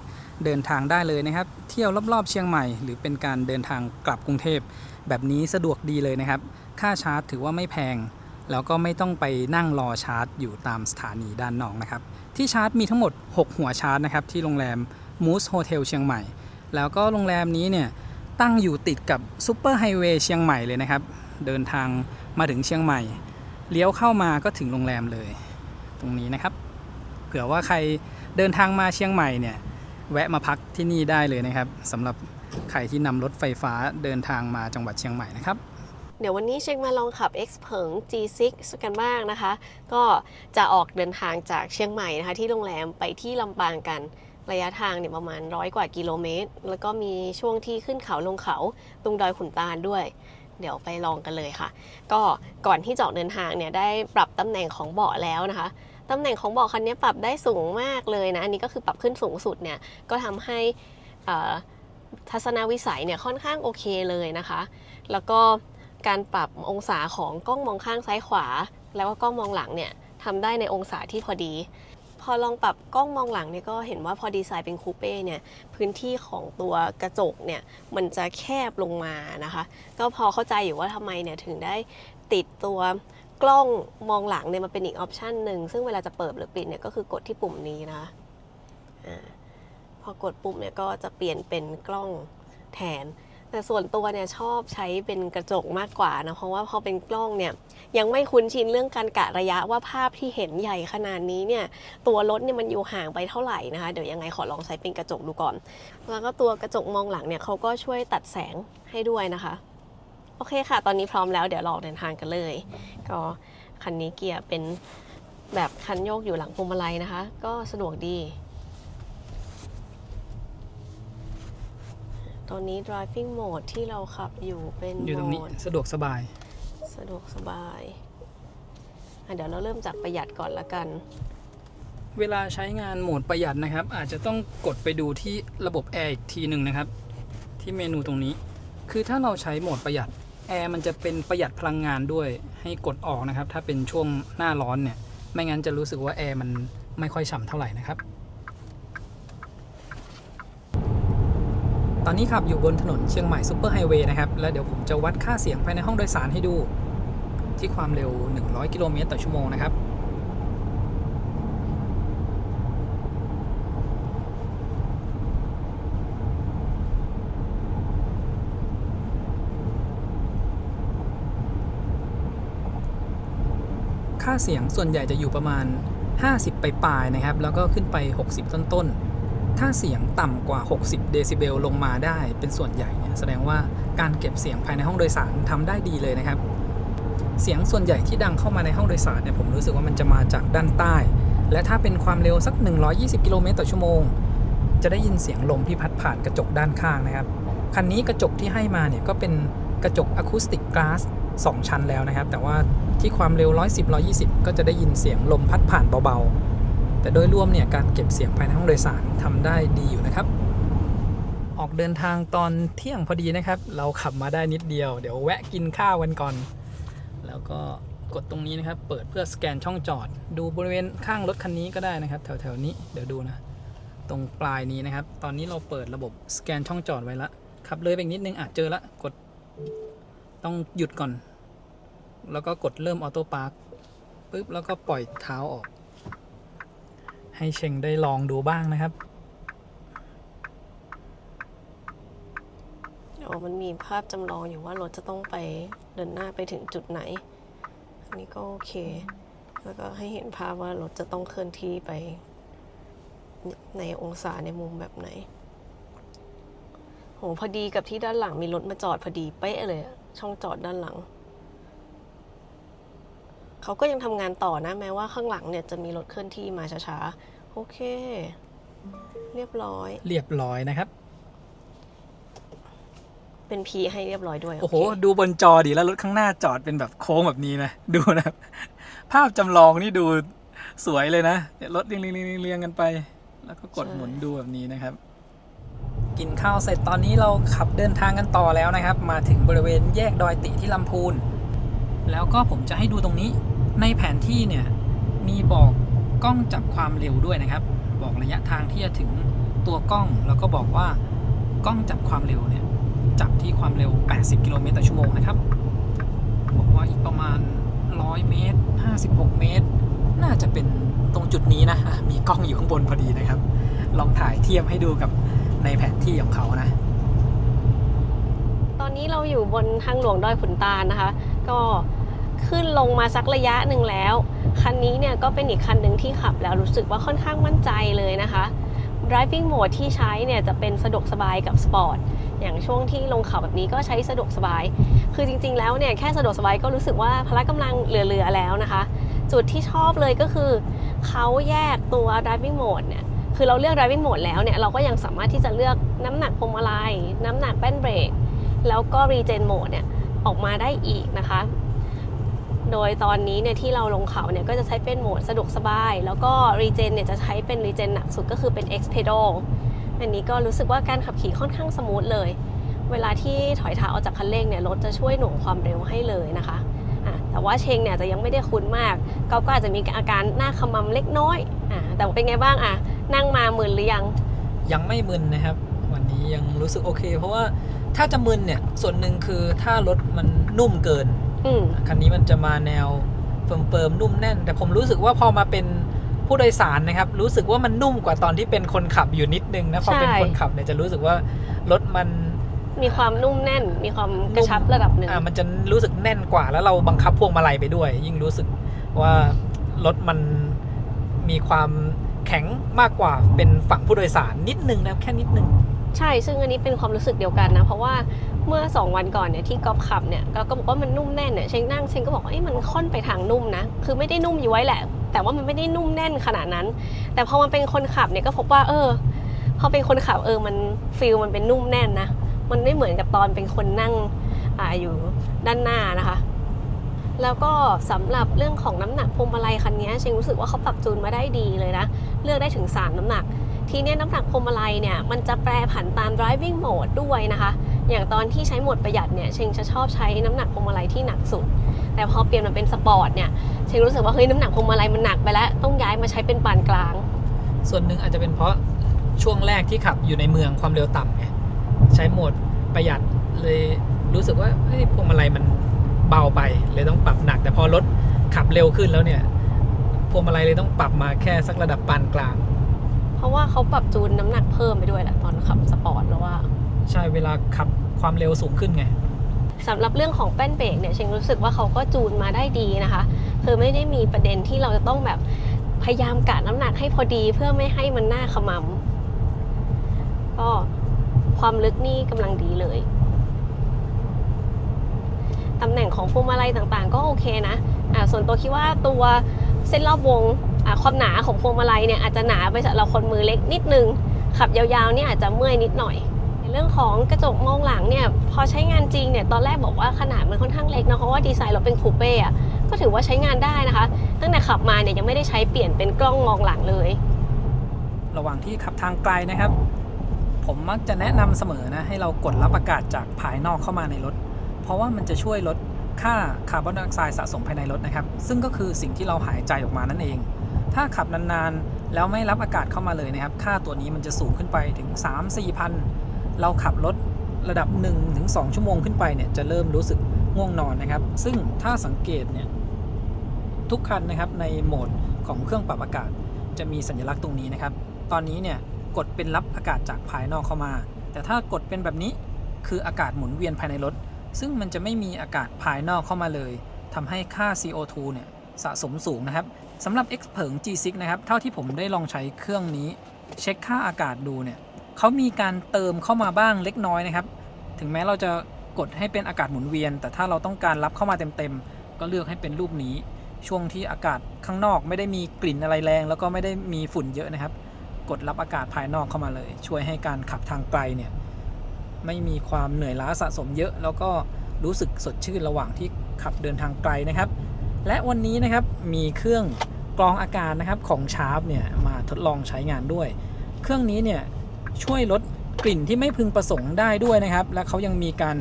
เดินทางได้เลยนะครับเที่ยวรอบๆเชียงใหม่หรือเป็นการเดินทางกลับกรุงเทพแบบนี้สะดวกดีเลยนะครับค่าชาร์จถือว่าไม่แพงแล้วก็ไม่ต้องไปนั่งรอชาร์จอยู่ตามสถานีด้านนอกนะครับที่ชาร์จมีทั้งหมด6หัวชาร์จนะครับที่โรงแรมมูสโฮเทลเชียงใหม่แล้วก็โรงแรมนี้เนี่ยตั้งอยู่ติดกับซุปเปอร์ไฮเวย์เชียงใหม่เลยนะครับเดินทางมาถึงเชียงใหม่เลี้ยวเข้ามาก็ถึงโรงแรมเลยตรงนี้นะครับเผื่อว่าใครเดินทางมาเชียงใหม่เนี่ยแวะมาพักที่นี่ได้เลยนะครับสำหรับใครที่นำรถไฟฟ้าเดินทางมาจังหวัดเชียงใหม่นะครับเดี๋ยววันนี้เช็คมาลองขับ X เผิง G6 กันบ้างนะคะก็จะออกเดินทางจากเชียงใหม่นะคะที่โรงแรมไปที่ลำปางกันระยะทางเนี่ยประมาณ100 กว่ากิโลเมตรแล้วก็มีช่วงที่ขึ้นเขาลงเขาตรงดอยขุนตาลด้วยเดี๋ยวไปลองกันเลยค่ะก็ก่อนที่จะออกเดินทางเนี่ยได้ปรับตำแหน่งของเบาะแล้วนะคะตำแหน่งของเบาะคันนี้ปรับได้สูงมากเลยนะอันนี้ก็คือปรับขึ้นสูงสุดเนี่ยก็ทำให้ทัศนวิสัยเนี่ยค่อนข้างโอเคเลยนะคะแล้วก็การปรับองศาของกล้องมองข้างซ้ายขวาแล้วก็กล้องมองหลังเนี่ยทำได้ในองศาที่พอดีพอลองปรับกล้องมองหลังเนี่ยก็เห็นว่าพอดีไซน์เป็นคูเป้เนี่ยพื้นที่ของตัวกระจกเนี่ยมันจะแคบลงมานะคะก็พอเข้าใจอยู่ว่าทำไมเนี่ยถึงได้ติดตัวกล้องมองหลังเนี่ยมาเป็นอีกออปชันหนึ่งซึ่งเวลาจะเปิดหรือปิดเนี่ยก็คือกดที่ปุ่มนี้นะคะพอกดปุ่มเนี่ยก็จะเปลี่ยนเป็นกล้องแทนแต่ส่วนตัวเนี่ยชอบใช้เป็นกระจกมากกว่านะเพราะว่าพอเป็นกล้องเนี่ยยังไม่คุ้นชินเรื่องการกะระยะว่าภาพที่เห็นใหญ่ขนาดนี้เนี่ยตัวรถเนี่ยมันอยู่ห่างไปเท่าไหร่นะคะเดี๋ยวยังไงขอลองใช้เป็นกระจกดูก่อนแล้วก็ตัวกระจกมองหลังเนี่ยเขาก็ช่วยตัดแสงให้ด้วยนะคะโอเคค่ะตอนนี้พร้อมแล้วเดี๋ยวเราเดินทางกันเลยก็คันนี้เกียร์เป็นแบบคันโยกอยู่หลังพวงมาลัยนะคะก็สะดวกดีตอนนี้ driving mode ที่เราขับอยู่เป็นอยู่ตรงนี้สะดวกสบายเดี๋ยวเราเริ่มจากประหยัดก่อนละกันเวลาใช้งานโหมดประหยัดนะครับอาจจะต้องกดไปดูที่ระบบแอร์อีกทีหนึ่งนะครับที่เมนูตรงนี้คือถ้าเราใช้โหมดประหยัดแอร์มันจะเป็นประหยัดพลังงานด้วยให้กดออกนะครับถ้าเป็นช่วงหน้าร้อนเนี่ยไม่งั้นจะรู้สึกว่าแอร์มันไม่ค่อยฉ่ำเท่าไหร่นะครับตอนนี้ขับอยู่บนถนนเชียงใหม่ซุปเปอร์ไฮเวย์นะครับแล้วเดี๋ยวผมจะวัดค่าเสียงภายในห้องโดยสารให้ดูที่ความเร็ว100 กิโลเมตรต่อชั่วโมงนะครับค่าเสียงส่วนใหญ่จะอยู่ประมาณ50ปลายๆนะครับแล้วก็ขึ้นไป60ต้นๆถ้าเสียงต่ำกว่า60เดซิเบลลงมาได้เป็นส่วนใหญ่เนี่ยแสดงว่าการเก็บเสียงภายในห้องโดยสารทำได้ดีเลยนะครับเสียงส่วนใหญ่ที่ดังเข้ามาในห้องโดยสารเนี่ยผมรู้สึกว่ามันจะมาจากด้านใต้และถ้าเป็นความเร็วสัก120กิโลเมตรต่อชั่วโมงจะได้ยินเสียงลมที่พัดผ่านกระจกด้านข้างนะครับคันนี้กระจกที่ให้มาเนี่ยก็เป็นกระจกอะคูสติกกลาส2ชั้นแล้วนะครับแต่ว่าที่ความเร็ว110-120ก็จะได้ยินเสียงลมพัดผ่านเบาๆแต่โดยรวมเนี่ยการเก็บเสียงภายในห้องโดยสารทำได้ดีอยู่นะครับออกเดินทางตอนเที่ยงพอดีนะครับเราขับมาได้นิดเดียวเดี๋ยวแวะกินข้าวกันก่อนแล้วก็กดตรงนี้นะครับเปิดเพื่อสแกนช่องจอดดูบริเวณข้างรถคันนี้ก็ได้นะครับแถวๆนี้เดี๋ยวดูนะตรงปลายนี้นะครับตอนนี้เราเปิดระบบสแกนช่องจอดไว้แล้วขับเลยไปอีกนิดนึงเจอละกดต้องหยุดก่อนแล้วก็กดเริ่มออโต้พาร์คปึ๊บแล้วก็ปล่อยเท้าออกให้เชงได้ลองดูบ้างนะครับมันมีภาพจำลองอยู่ว่ารถจะต้องไปเดินหน้าไปถึงจุดไหนอันนี้ก็โอเคแล้วก็ให้เห็นภาพว่ารถจะต้องเคลื่อนที่ไปในองศาในมุมแบบไหนโหพอดีกับที่ด้านหลังมีรถมาจอดพอดีเป๊ะเลยช่องจอดด้านหลัง เขาก็ยังทำงานต่อนะแม้ว่าข้างหลังเนี่ยจะมีรถเคลื่อนที่มาช้าๆโอเคเรียบร้อย เรียบร้อยนะครับ เป็น P ให้เรียบร้อยด้วย โอ้โหดูบนจอดิแล้วรถข้างหน้าจอดเป็นแบบโค้งแบบนี้นะดูนะครับภาพจำลองนี่ดูสวยเลยนะรถเรียงกันไปแล้วก็กดหมุนดูแบบนี้นะครับกินข้าวเสร็จตอนนี้เราขับเดินทางกันต่อแล้วนะครับมาถึงบริเวณแยกดอยติที่ลำพูนแล้วก็ผมจะให้ดูตรงนี้ในแผนที่เนี่ยมีบอกกล้องจับความเร็วด้วยนะครับบอกระยะทางที่จะถึงตัวกล้องแล้วก็บอกว่ากล้องจับความเร็วเนี่ยจับที่ความเร็ว80 กิโลเมตรต่อชั่วโมงนะครับบอกว่าอีกประมาณ100 เมตร56 เมตรน่าจะเป็นตรงจุดนี้นะมีกล้องอยู่ข้างบนพอดีนะครับลองถ่ายเทียบให้ดูกับในแผนที่ของเขานะตอนนี้เราอยู่บนทางหลวงดอยขุนตาลนะคะก็ขึ้นลงมาสักระยะหนึ่งแล้วคันนี้เนี่ยก็เป็นอีกคันหนึ่งที่ขับแล้วรู้สึกว่าค่อนข้างมั่นใจเลยนะคะ driving mode ที่ใช้เนี่ยจะเป็นสะดวกสบายกับสปอร์ตอย่างช่วงที่ลงเขาแบบนี้ก็ใช้สะดวกสบายคือจริงๆแล้วเนี่ยแค่สะดวกสบายก็รู้สึกว่าพละกำลังเหลือๆแล้วนะคะจุดที่ชอบเลยก็คือเขาแยกตัว driving mode เนี่ยคือเราเลือก driving mode แล้วเนี่ยเราก็ยังสามารถที่จะเลือกน้ำหนักพวงมาลัยน้ำหนักแป้นเบรกแล้วก็ regen mode เนี่ยออกมาได้อีกนะคะโดยตอนนี้เนี่ยที่เราลงเขาเนี่ยก็จะใช้เป็นโหมดสะดวกสบายแล้วก็ regen เนี่ยจะใช้เป็น regen หนักสุดก็คือเป็น X pedal อันนี้ก็รู้สึกว่าการขับขี่ค่อนข้างสมูทเลยเวลาที่ถอยเท้าออกจากคันเร่งเนี่ยรถจะช่วยหน่วงความเร็วให้เลยนะคะแต่ว่าเชงเนี่ยจะยังไม่ได้คุ้นมากก็อาจจะมีอาการหน้าขมำเล็กน้อยแต่เป็นไงบ้างนั่งมามึนหรือยังไม่มึนนะครับวันนี้ยังรู้สึกโอเคเพราะว่าถ้าจะมึนเนี่ยส่วนหนึ่งคือถ้ารถมันนุ่มเกินคันนี้มันจะมาแนวเฟิร์มๆนุ่มแน่นแต่ผมรู้สึกว่าพอมาเป็นผู้โดยสารนะครับรู้สึกว่ามันนุ่มกว่าตอนที่เป็นคนขับอยู่นิดนึงนะพอเป็นคนขับเนี่ยจะรู้สึกว่ารถมันมีความนุ่มแน่นมีความกระชับระดับหนึ่งมันจะรู้สึกแน่นกว่าแล้วเราบังคับพวงมาลัยไปด้วยยิ่งรู้สึกว่ารถมันมีความแข็งมากกว่าเป็นฝั่งผู้โดยสารนิดนึงนะแค่นิดนึงใช่ซึ่งอันนี้เป็นความรู้สึกเดียวกันนะเพราะว่าเมื่อ2 วันก่อนเนี่ยที่ก๊อฟขับเนี่ยก็บอกว่ามันนุ่มแน่นเนี่ยเชงนั่งเชงก็บอกว่ามันค่อนไปทางนุ่มนะคือไม่ได้นุ่มอยู่ไว้แหละแต่ว่ามันไม่ได้นุ่มแน่นขนาดนั้นแต่พอมันเป็นคนขับเนี่ยก็พบว่าพอเป็นคนขับมันฟีลมันเป็นนุ่มแน่นนะมันไม่เหมือนกับตอนเป็นคนนั่งอยู่ด้านหน้านะคะแล้วก็สำหรับเรื่องของน้ำหนักพวงมาลัยคันนี้เชงรู้สึกว่าเขาปรับจูนมาได้ดีเลยนะเลือกได้ถึง3น้ำหนักทีนี้น้ำหนักพวงมาลัยเนี่ยมันจะแปรผันตาม driving mode ด้วยนะคะอย่างตอนที่ใช้โหมดประหยัดเนี่ยเชงจะชอบใช้น้ำหนักพวงมาลัยที่หนักสุดแต่พอเปลี่ยนมาเป็นสปอร์ตเนี่ยเชงรู้สึกว่าน้ำหนักพวงมาลัยมันหนักไปแล้วต้องย้ายมาใช้เป็นปานกลางส่วนหนึ่งอาจจะเป็นเพราะช่วงแรกที่ขับอยู่ในเมืองความเร็วต่ำไงใช้โหมดประหยัดเลยรู้สึกว่าพวงมาลัยมันเบาไปเลยต้องปรับหนักแต่พอรถขับเร็วขึ้นแล้วเนี่ยพวงมาลัยเลยต้องปรับมาแค่สักระดับปานกลางเพราะว่าเขาปรับจูนน้ำหนักเพิ่มไปด้วยแหละตอนขับสปอร์ตแล้วว่าใช่เวลาขับความเร็วสูงขึ้นไงสำหรับเรื่องของแป้นเบรกเนี่ยเชงรู้สึกว่าเขาก็จูนมาได้ดีนะคะคือไม่ได้มีประเด็นที่เราจะต้องแบบพยายามกะน้ำหนักให้พอดีเพื่อไม่ให้มันหน้าขมำก็ความลึกนี่กำลังดีเลยตำแหน่งของพวงมาลัยต่างๆก็โอเคนะส่วนตัวคิดว่าตัวเส้นรอบวงความหนาของพวงมาลัยเนี่ยอาจจะหนาไปสำหรับคนมือเล็กนิดนึงขับยาวๆเนี่ยอาจจะเมื่อยนิดหน่อยในเรื่องของกระจกมองหลังเนี่ยพอใช้งานจริงเนี่ยตอนแรกบอกว่าขนาดมันค่อนข้างเล็กนะเพราะว่าดีไซน์เราเป็นคูเป้ก็ถือว่าใช้งานได้นะคะตั้งแต่ขับมาเนี่ยยังไม่ได้ใช้เปลี่ยนเป็นกล้องมองหลังเลยระหว่างที่ขับทางไกลนะครับผมมักจะแนะนำเสมอนะให้เรากดรับอากาศจากภายนอกเข้ามาในรถเพราะว่ามันจะช่วยลดค่าคาร์บอนไดออกไซด์สะสมภายในรถนะครับซึ่งก็คือสิ่งที่เราหายใจออกมานั่นเองถ้าขับนานๆแล้วไม่รับอากาศเข้ามาเลยนะครับค่าตัวนี้มันจะสูงขึ้นไปถึง 3-4 พันเราขับรถระดับ 1-2 ชั่วโมงขึ้นไปเนี่ยจะเริ่มรู้สึกง่วงนอนนะครับซึ่งถ้าสังเกตเนี่ยทุกคันนะครับในโหมดของเครื่องปรับอากาศจะมีสัญลักษณ์ตรงนี้นะครับตอนนี้เนี่ยกดเป็นรับอากาศจากภายนอกเข้ามาแต่ถ้ากดเป็นแบบนี้คืออากาศหมุนเวียนภายในรถซึ่งมันจะไม่มีอากาศภายนอกเข้ามาเลยทำให้ค่า CO2 เนี่ยสะสมสูงนะครับสำหรับ Xpeng G6 นะครับเท่าที่ผมได้ลองใช้เครื่องนี้เช็คค่าอากาศดูเนี่ยเขามีการเติมเข้ามาบ้างเล็กน้อยนะครับถึงแม้เราจะกดให้เป็นอากาศหมุนเวียนแต่ถ้าเราต้องการรับเข้ามาเต็มๆก็เลือกให้เป็นรูปนี้ ช่วงที่อากาศข้างนอกไม่ได้มีกลิ่นอะไรแรงแล้วก็ไม่ได้มีฝุ่นเยอะนะครับกดรับอากาศภายนอกเข้ามาเลยช่วยให้การขับทางไกลเนี่ยไม่มีความเหนื่อยล้าสะสมเยอะแล้วก็รู้สึกสดชื่นระหว่างที่ขับเดินทางไกลนะครับและวันนี้นะครับมีเครื่องกรองอากาศนะครับของชาร์ปเนี่ยมาทดลองใช้งานด้วยเครื่องนี้เนี่ยช่วยลดกลิ่นที่ไม่พึงประสงค์ได้ด้วยนะครับและเขายังมีการ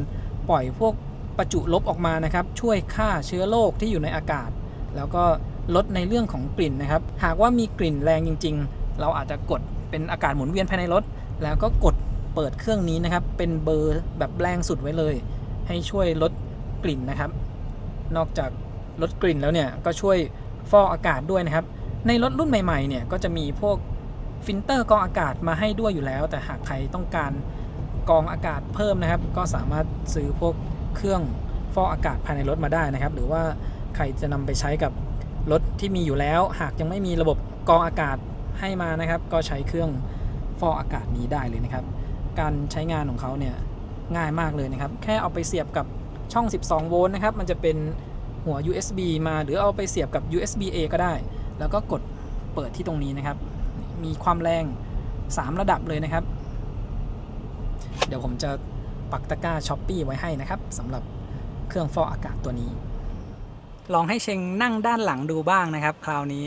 ปล่อยพวกประจุลบออกมานะครับช่วยฆ่าเชื้อโรคที่อยู่ในอากาศแล้วก็ลดในเรื่องของกลิ่นนะครับหากว่ามีกลิ่นแรงจริงๆเราอาจจะกดเป็นอากาศหมุนเวียนภายในรถแล้วก็กดเปิดเครื่องนี้นะครับเป็นเบอร์แบบแรงสุดไว้เลยให้ช่วยลดกลิ่นนะครับนอกจากลดกลิ่นแล้วเนี่ยก็ช่วยฟอกอากาศด้วยนะครับในรถรุ่นใหม่ๆเนี่ยก็จะมีพวกฟิลเตอร์กรองอากาศมาให้ด้วยอยู่แล้วแต่หากใครต้องการกรองอากาศเพิ่มนะครับก็สามารถซื้อพวกเครื่องฟอกอากาศภายในรถมาได้นะครับหรือว่าใครจะนำไปใช้กับรถที่มีอยู่แล้วหากยังไม่มีระบบกรองอากาศให้มานะครับก็ใช้เครื่องฟอกอากาศนี้ได้เลยนะครับการใช้งานของเขาเนี่ยง่ายมากเลยนะครับแค่เอาไปเสียบกับช่อง12โวลต์นะครับมันจะเป็นหัว USB มาหรือเอาไปเสียบกับ USB A ก็ได้แล้วก็กดเปิดที่ตรงนี้นะครับมีความแรง3ระดับเลยนะครับเดี๋ยวผมจะปักตะกร้า Shopee ไว้ให้นะครับสำหรับเครื่องฟอกอากาศตัวนี้ลองให้เชงนั่งด้านหลังดูบ้างนะครับคราวนี้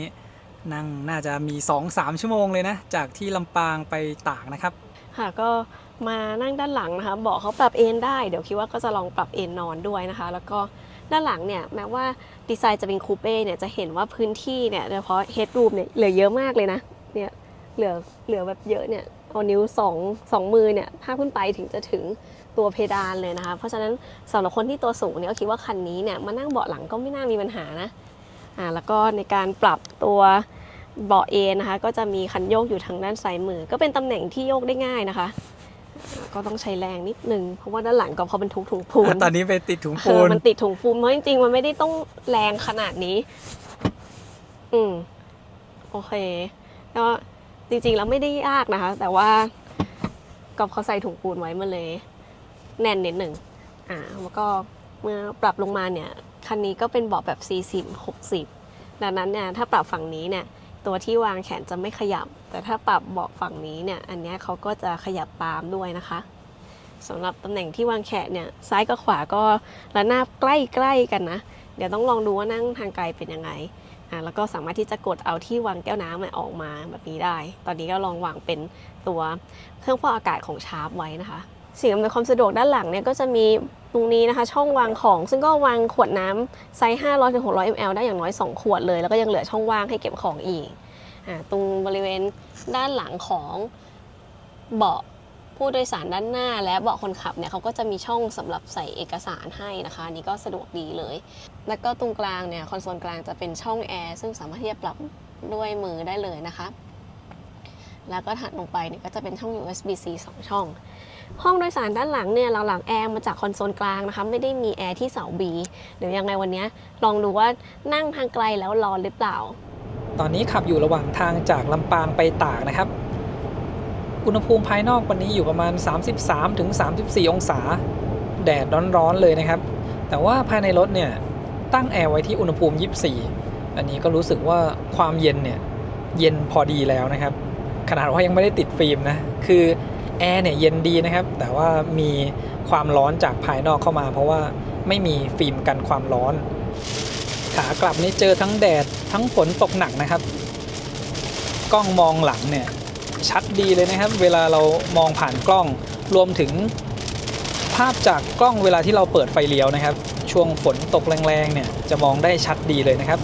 นั่งน่าจะมี 2-3 ชั่วโมงเลยนะจากที่ลำปางไปตากนะครับค่ะก็มานั่งด้านหลังนะคะเบาะเขาปรับเอนได้เดี๋ยวคิดว่าก็จะลองปรับเอนนอนด้วยนะคะแล้วก็ด้านหลังเนี่ยแม้ว่าดีไซน์จะเป็นคูเป้เนี่ยจะเห็นว่าพื้นที่เนี่ยโดยเฉพาะเฮดรูมเนี่ยเหลือเยอะมากเลยนะเนี่ยเหลือแบบเยอะเนี่ยเอานิ้ว2มือเนี่ยถ้าขึ้นไปถึงจะถึงตัวเพดานเลยนะคะเพราะฉะนั้นสำหรับคนที่ตัวสูงเนี่ยก็คิดว่าคันนี้เนี่ยมานั่งเบาะหลังก็ไม่น่ามีปัญหานะแล้วก็ในการปรับตัวเบาะเอนนะคะก็จะมีคันโยกอยู่ทางด้านซ้ายมือก็เป็นตำแหน่งที่โยกได้ง่ายนะคะก็ต้องใช้แรงนิดนึงเพราะว่าด้านหลังก็เขาเป็นถุงปูนตอนนี้ไปติดถุงปูนมันติดถุงปูนเพราะจริงๆมันไม่ได้ต้องแรงขนาดนี้โอเคก็จริงๆแล้วไม่ได้ยากนะคะแต่ว่าก็เขาใส่ถุงปูนไว้มาเลยแน่นนิดหนึ่งแล้วก็เมื่อปรับลงมาเนี่ยคันนี้ก็เป็นเบาะแบบ40-60ดังนั้นเนี่ยถ้าปรับฝั่งนี้เนี่ยตัวที่วางแขนจะไม่ขยับแต่ถ้าปรับเบาะฝั่งนี้เนี่ยอันนี้เขาก็จะขยับตามด้วยนะคะสำหรับตำแหน่งที่วางแขนเนี่ยซ้ายกับขวาก็ระนาบใกล้ๆกันนะเดี๋ยวต้องลองดูว่านั่งทางไกลเป็นยังไงแล้วก็สามารถที่จะกดเอาที่วางแก้วน้ำออกมาแบบนี้ได้ตอนนี้ก็ลองวางเป็นตัวเครื่องฟอกอากาศของชาร์ปไว้นะคะสิ่งอำนวยความสะดวกด้านหลังเนี่ยก็จะมีตรงนี้นะคะช่องวางของซึ่งก็วางขวดน้ำไซส์500-600 ml ได้อย่างน้อย2ขวดเลยแล้วก็ยังเหลือช่องว่างให้เก็บของอีกตรงบริเวณด้านหลังของเบาะผู้โดยสารด้านหน้าและเบาะคนขับเนี่ยเขาก็จะมีช่องสำหรับใส่เอกสารให้นะคะอันนี้ก็สะดวกดีเลยแล้วก็ตรงกลางเนี่ยคอนโซลกลางจะเป็นช่องแอร์ซึ่งสามารถที่จะปรับด้วยมือได้เลยนะคะแล้วก็ถัดลงไปเนี่ยก็จะเป็นช่อง USB-C 2 ช่องห้องโดยสารด้านหลังเนี่ยหลังๆแอร์มาจากคอนโซลกลางนะคะไม่ได้มีแอร์ที่เสา B เดี๋ยวยังไงวันนี้ลองดูว่านั่งทางไกลแล้วร้อนหรือเปล่าตอนนี้ขับอยู่ระหว่างทางจากลำปางไปตากนะครับอุณหภูมิภายนอกวันนี้อยู่ประมาณ 33-34 องศาแดดร้อนๆเลยนะครับแต่ว่าภายในรถเนี่ยตั้งแอร์ไว้ที่อุณหภูมิ24อันนี้ก็รู้สึกว่าความเย็นเนี่ยเย็นพอดีแล้วนะครับขนาดว่ายังไม่ได้ติดฟิล์มนะคือแอร์เนี่ยเย็นดีนะครับแต่ว่ามีความร้อนจากภายนอกเข้ามาเพราะว่าไม่มีฟิล์มกันความร้อนขากลับนี้เจอทั้งแดดทั้งฝนตกหนักนะครับกล้องมองหลังเนี่ยชัดดีเลยนะครับเวลาเรามองผ่านกล้องรวมถึงภาพจากกล้องเวลาที่เราเปิดไฟเลี้ยวนะครับช่วงฝนตกแรงๆเนี่ยจะมองได้ชัดดีเลยนะครับ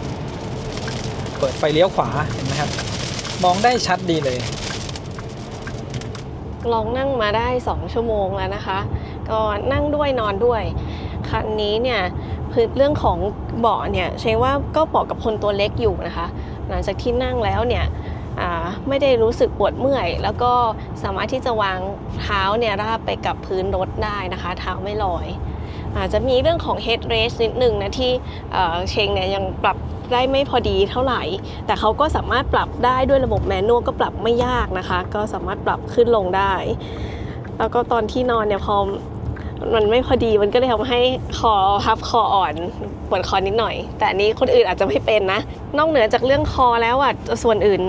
เปิดไฟเลี้ยวขวาเห็นไหมครับมองได้ชัดดีเลยลองนั่งมาได้2ชั่วโมงแล้วนะคะก็นั่งด้วยนอนด้วยคันนี้เนี่ยเรื่องของเบาะเนี่ยใช่ว่าก็เหมาะกับคนตัวเล็กอยู่นะคะหลังจากที่นั่งแล้วเนี่ยไม่ได้รู้สึกปวดเมื่อยแล้วก็สามารถที่จะวางเท้าเนี่ยราบไปกับพื้นรถได้นะคะเท้าไม่ลอยอาจจะมีเรื่องของ head rest นิดนึงนะที่เชงเนี่ยยังปรับได้ไม่พอดีเท่าไหร่แต่เขาก็สามารถปรับได้ด้วยระบบแมนนวลก็ปรับไม่ยากนะคะก็สามารถปรับขึ้นลงได้แล้วก็ตอนที่นอนเนี่ยพอ มันไม่พอดีมันก็เลยทำให้คอพับคออ่อนปวดคอนิดหน่อยแต่อันนี้คนอื่นอาจจะไม่เป็นนะนอกเหนือจากเรื่องคอแล้วอ่ะส่วนอื่น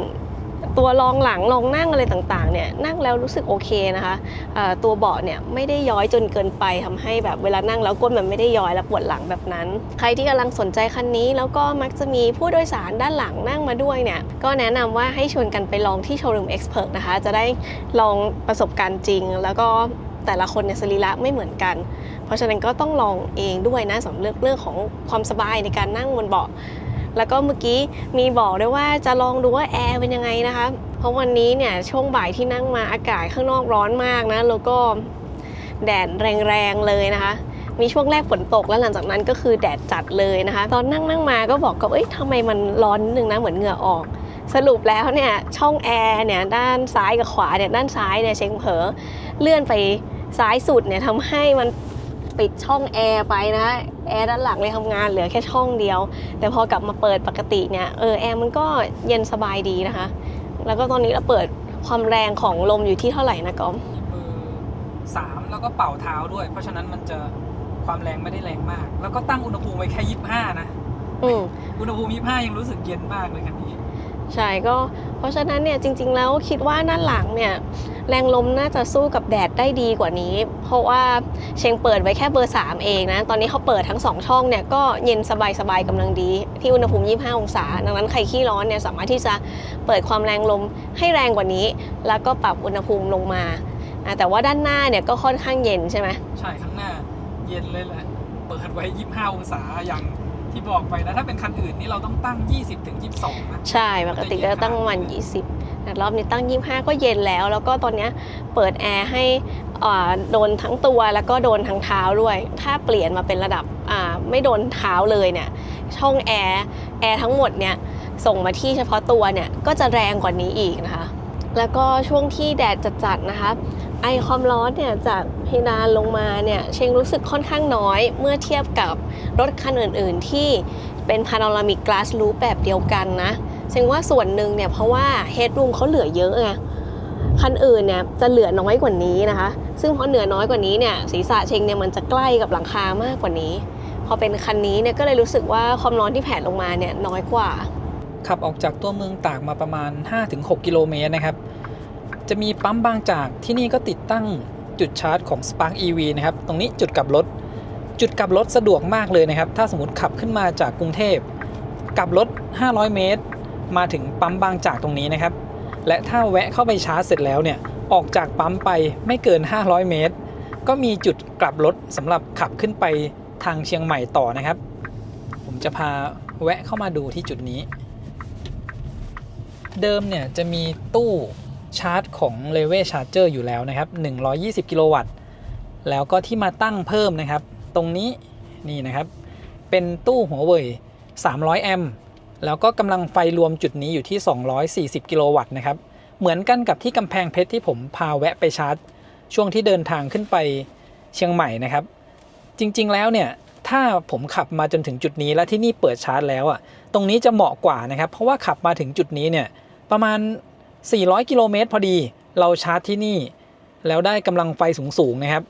ตัวรองหลังรองนั่งอะไรต่างๆเนี่ยนั่งแล้วรู้สึกโอเคนะคะตัวเบาะเนี่ยไม่ได้ย้อยจนเกินไปทำให้แบบเวลานั่งแล้วก้นมันไม่ได้ย้อยและปวดหลังแบบนั้นใครที่กำลังสนใจคันนี้แล้วก็มักจะมีผู้โดยสารด้านหลังนั่งมาด้วยเนี่ยก็แนะนำว่าให้ชวนกันไปลองที่โชว์รูม Expert นะคะจะได้ลองประสบการณ์จริงแล้วก็แต่ละคนเนี่ยสรีระไม่เหมือนกันเพราะฉะนั้นก็ต้องลองเองด้วยนะสำหรับเรื่องของความสบายในการนั่งบนเบาะแล้วก็เมื่อกี้มีบอกด้วยว่าจะลองดูว่าแอร์เป็นยังไงนะคะเพราะวันนี้เนี่ยช่วงบ่ายที่นั่งมาอากาศข้างนอกร้อนมากนะแล้วก็แดดแรงๆเลยนะคะมีช่วงแรกฝนตกแล้วหลังจากนั้นก็คือแดดจัดเลยนะคะตอนนั่งมาก็บอกกับทำไมมันร้อนนิดนึงนะเหมือนเหงื่อออกสรุปแล้วเนี่ยช่องแอร์เนี่ยด้านซ้ายกับขวาเนี่ยด้านซ้ายเนี่ยเชงเผลอเลื่อนไปซ้ายสุดเนี่ยทำให้มันปิดช่องแอร์ไปนะแอร์ด้านหลังเลยทำงานเหลือแค่ช่องเดียวแต่พอกลับมาเปิดปกติเนี่ยแอร์มันก็เย็นสบายดีนะคะแล้วก็ตอนนี้เราเปิดความแรงของลมอยู่ที่เท่าไหร่นะก๊อฟ3แล้วก็เป่าเท้าด้วยเพราะฉะนั้นมันจะความแรงไม่ได้แรงมากแล้วก็ตั้งอุณหภูมิไว้แค่25นะอุณหภูมิ25ยังรู้สึกเย็นมากเลยคันนี้ใช่ก็เพราะฉะนั้นเนี่ยจริงๆแล้วคิดว่าด้านหลังเนี่ยแรงลมน่าจะสู้กับแดดได้ดีกว่านี้เพราะว่าเชงเปิดไว้แค่เบอร์3เองนะตอนนี้เขาเปิดทั้ง2ช่องเนี่ยก็เย็นสบายๆกำลังดีที่อุณหภูมิ25องศาดังนั้นใครขี้ร้อนเนี่ยสามารถที่จะเปิดความแรงลมให้แรงกว่านี้แล้วก็ปรับอุณหภูมิลงมาแต่ว่าด้านหน้าเนี่ยก็ค่อนข้างเย็นใช่ไหมใช่ข้างหน้าเย็นเลยแหละเปิดไว้25องศาอย่างที่บอกไปนะถ้าเป็นคันอื่นนี่เราต้องตั้ง20ถึง22นะใช่ปกติก็ตั้งประมาณ20แต่รอบนี้ตั้ง25ก็เย็นแล้วก็ตอนนี้เปิดแอร์ให้โดนทั้งตัวแล้วก็โดนทั้งเท้าด้วยถ้าเปลี่ยนมาเป็นระดับไม่โดนเท้าเลยเนี่ยช่องแอร์ทั้งหมดเนี่ยส่งมาที่เฉพาะตัวเนี่ยก็จะแรงกว่านี้อีกนะคะแล้วก็ช่วงที่แดดจัดๆนะคะไอความร้อนเนี่ยจากเพดานลงมาเนี่ยเชงรู้สึกค่อนข้างน้อยเมื่อเทียบกับรถคันอื่นๆที่เป็น Panoramic Glass Roof แบบเดียวกันนะเชงว่าส่วนหนึ่งเนี่ยเพราะว่า Headroom เขาเหลือเยอะไงคันอื่นเนี่ยจะเหลือน้อยกว่านี้นะคะซึ่งพอเหลือน้อยกว่านี้เนี่ยศีรษะเชงเนี่ยมันจะใกล้กับหลังคามากกว่านี้พอเป็นคันนี้เนี่ยก็เลยรู้สึกว่าความร้อนที่แผ่ลงมาเนี่ยน้อยกว่าขับออกจากตัวเมืองตากมาประมาณ 5-6 กิโลเมตรนะครับจะมีปั๊มบางจากที่นี่ก็ติดตั้งจุดชาร์จของ Spark EV นะครับตรงนี้จุดกลับรถสะดวกมากเลยนะครับถ้าสมมติขับขึ้นมาจากกรุงเทพกลับรถ500เมตรมาถึงปั๊มบางจากตรงนี้นะครับและถ้าแวะเข้าไปชาร์จเสร็จแล้วเนี่ยออกจากปั๊มไปไม่เกิน500เมตรก็มีจุดกลับรถสำหรับขับขึ้นไปทางเชียงใหม่ต่อนะครับผมจะพาแวะเข้ามาดูที่จุดนี้เดิมเนี่ยจะมีตู้ชาร์จของ Level Charger อยู่แล้วนะครับ120กิโลวัตต์แล้วก็ที่มาตั้งเพิ่มนะครับตรงนี้นี่นะครับเป็นตู้หัวเว่ย300แอมป์แล้วก็กำลังไฟรวมจุดนี้อยู่ที่240กิโลวัตต์นะครับเหมือนกันกับที่กำแพงเพชรที่ผมพาแวะไปชาร์จช่วงที่เดินทางขึ้นไปเชียงใหม่นะครับจริงๆแล้วเนี่ยถ้าผมขับมาจนถึงจุดนี้แล้วที่นี่เปิดชาร์จแล้วอ่ะตรงนี้จะเหมาะกว่านะครับเพราะว่าขับมาถึงจุดนี้เนี่ยประมาณ400กิโลเมตรพอดีเราชาร์จที่นี่แล้วได้กำลังไฟสูงๆนะครับ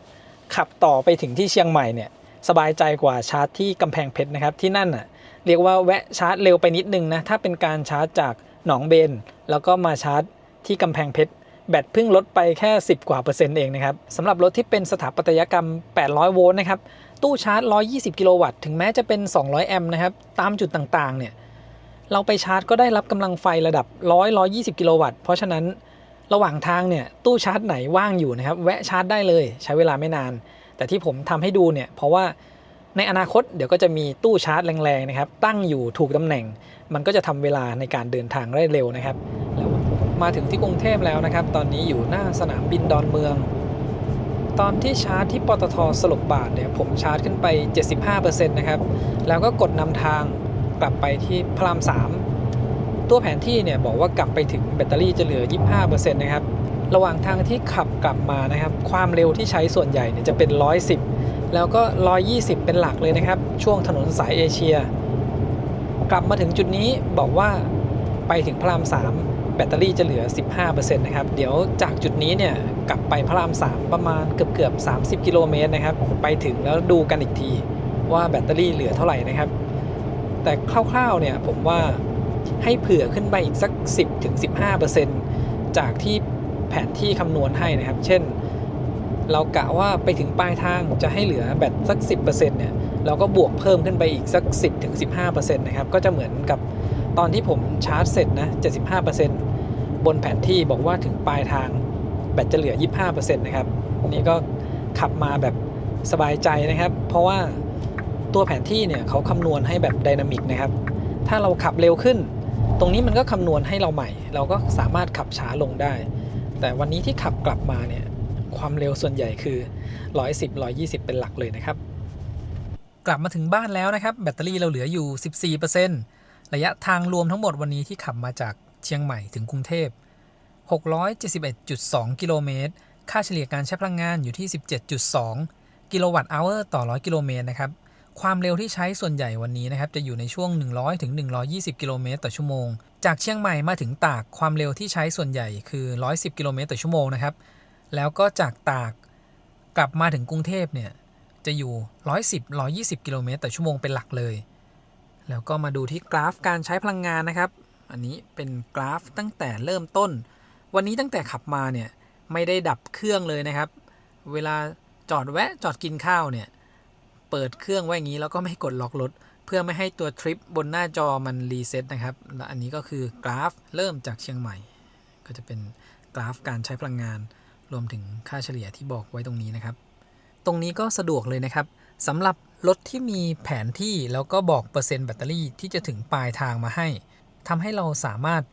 ขับต่อไปถึงที่เชียงใหม่เนี่ยสบายใจกว่าชาร์จที่กำแพงเพชรนะครับที่นั่นน่ะเรียกว่าแวะชาร์จเร็วไปนิดนึงนะถ้าเป็นการชาร์จจากหนองเบนแล้วก็มาชาร์จที่กำแพงเพชรแบตเพิ่งลดไปแค่10กว่า%เองนะครับสำหรับรถที่เป็นสถาปัตยกรรม800โวลต์นะครับตู้ชาร์จ120กิโลวัตต์ถึงแม้จะเป็น200แอมป์นะครับตามจุดต่างๆเนี่ยเราไปชาร์จก็ได้รับกำลังไฟระดับ120กิโลวัตต์เพราะฉะนั้นระหว่างทางเนี่ยตู้ชาร์จไหนว่างอยู่นะครับแวะชาร์จได้เลยใช้เวลาไม่นานแต่ที่ผมทำให้ดูเนี่ยเพราะว่าในอนาคตเดี๋ยวก็จะมีตู้ชาร์จแรงๆนะครับตั้งอยู่ถูกตำแหน่งมันก็จะทำเวลาในการเดินทางได้เร็วนะครับแล้วมาถึงที่กรุงเทพแล้วนะครับตอนนี้อยู่หน้าสนามบินดอนเมืองตอนที่ชาร์จที่ปตท.สลบบาทเนี่ยผมชาร์จขึ้นไป 75% นะครับแล้วก็กดนำทางกลับไปที่พระราม3ตัวแผนที่เนี่ยบอกว่ากลับไปถึงแบตเตอรี่จะเหลือ 25% นะครับระหว่างทางที่ขับกลับมานะครับความเร็วที่ใช้ส่วนใหญ่เนี่ยจะเป็น110แล้วก็120เป็นหลักเลยนะครับช่วงถนนสายเอเชียกลับมาถึงจุดนี้บอกว่าไปถึงพระราม3แบ ตเตอรี่จะเหลือ 15% นะครับเดี๋ยวจากจุดนี้เนี่ยกลับไปพระราม 3 ประมาณเกือบ30 กิโลเมตรนะครับไปถึงแล้วดูกันอีกทีว่าแบตเตอรี่เหลือเท่าไหร่นะครับแต่คร่าวๆเนี่ยผมว่าให้เผื่อขึ้นไปอีกสัก 10-15% จากที่แผนที่คำนวณให้นะครับเช่นเรากะว่าไปถึงปลายทางจะให้เหลือแบตสัก 10% เนี่ยเราก็บวกเพิ่มขึ้นไปอีกสัก 10-15% นะครับก็จะเหมือนกับตอนที่ผมชาร์จเสร็จนะ 75% บนแผนที่บอกว่าถึงปลายทางแบตจะเหลือ 25% นะครับนี่ก็ขับมาแบบสบายใจนะครับเพราะว่าตัวแผนที่เนี่ยเขาคำนวณให้แบบไดนามิกนะครับถ้าเราขับเร็วขึ้นตรงนี้มันก็คำนวณให้เราใหม่เราก็สามารถขับช้าลงได้แต่วันนี้ที่ขับกลับมาเนี่ยความเร็วส่วนใหญ่คือ110-120เป็นหลักเลยนะครับกลับมาถึงบ้านแล้วนะครับแบตเตอรี่เราเหลืออยู่ 14%ระยะทางรวมทั้งหมดวันนี้ที่ขับมาจากเชียงใหม่ถึงกรุงเทพ 671.2 กิโลเมตรค่าเฉลี่ยการใช้พลังงานอยู่ที่ 17.2 กิโลวัตต์เอาร์ต่อ 100 กิโลเมตรนะครับความเร็วที่ใช้ส่วนใหญ่วันนี้นะครับจะอยู่ในช่วง 100-120 กิโลเมตรต่อชั่วโมงจากเชียงใหม่มาถึงตากความเร็วที่ใช้ส่วนใหญ่คือ110 กิโลเมตรต่อชั่วโมงนะครับแล้วก็จากตากกลับมาถึงกรุงเทพเนี่ยจะอยู่110-120 กิโลเมตรต่อชั่วโมงเป็นหลักเลยแล้วก็มาดูที่กราฟการใช้พลังงานนะครับอันนี้เป็นกราฟตั้งแต่เริ่มต้นวันนี้ตั้งแต่ขับมาเนี่ยไม่ได้ดับเครื่องเลยนะครับเวลาจอดแวะจอดกินข้าวเนี่ยเปิดเครื่องไว้อย่างนี้แล้วก็ไม่กดล็อกรถเพื่อไม่ให้ตัวทริปบนหน้าจอมันรีเซ็ตนะครับและอันนี้ก็คือกราฟเริ่มจากเชียงใหม่ก็จะเป็นกราฟการใช้พลังงานรวมถึงค่าเฉลี่ยที่บอกไว้ตรงนี้นะครับตรงนี้ก็สะดวกเลยนะครับสำหรับรถที่มีแผนที่แล้วก็บอกเปอร์เซ็นต์แบตเตอรี่ที่จะถึงปลายทางมาให้ทำให้เราสามารถ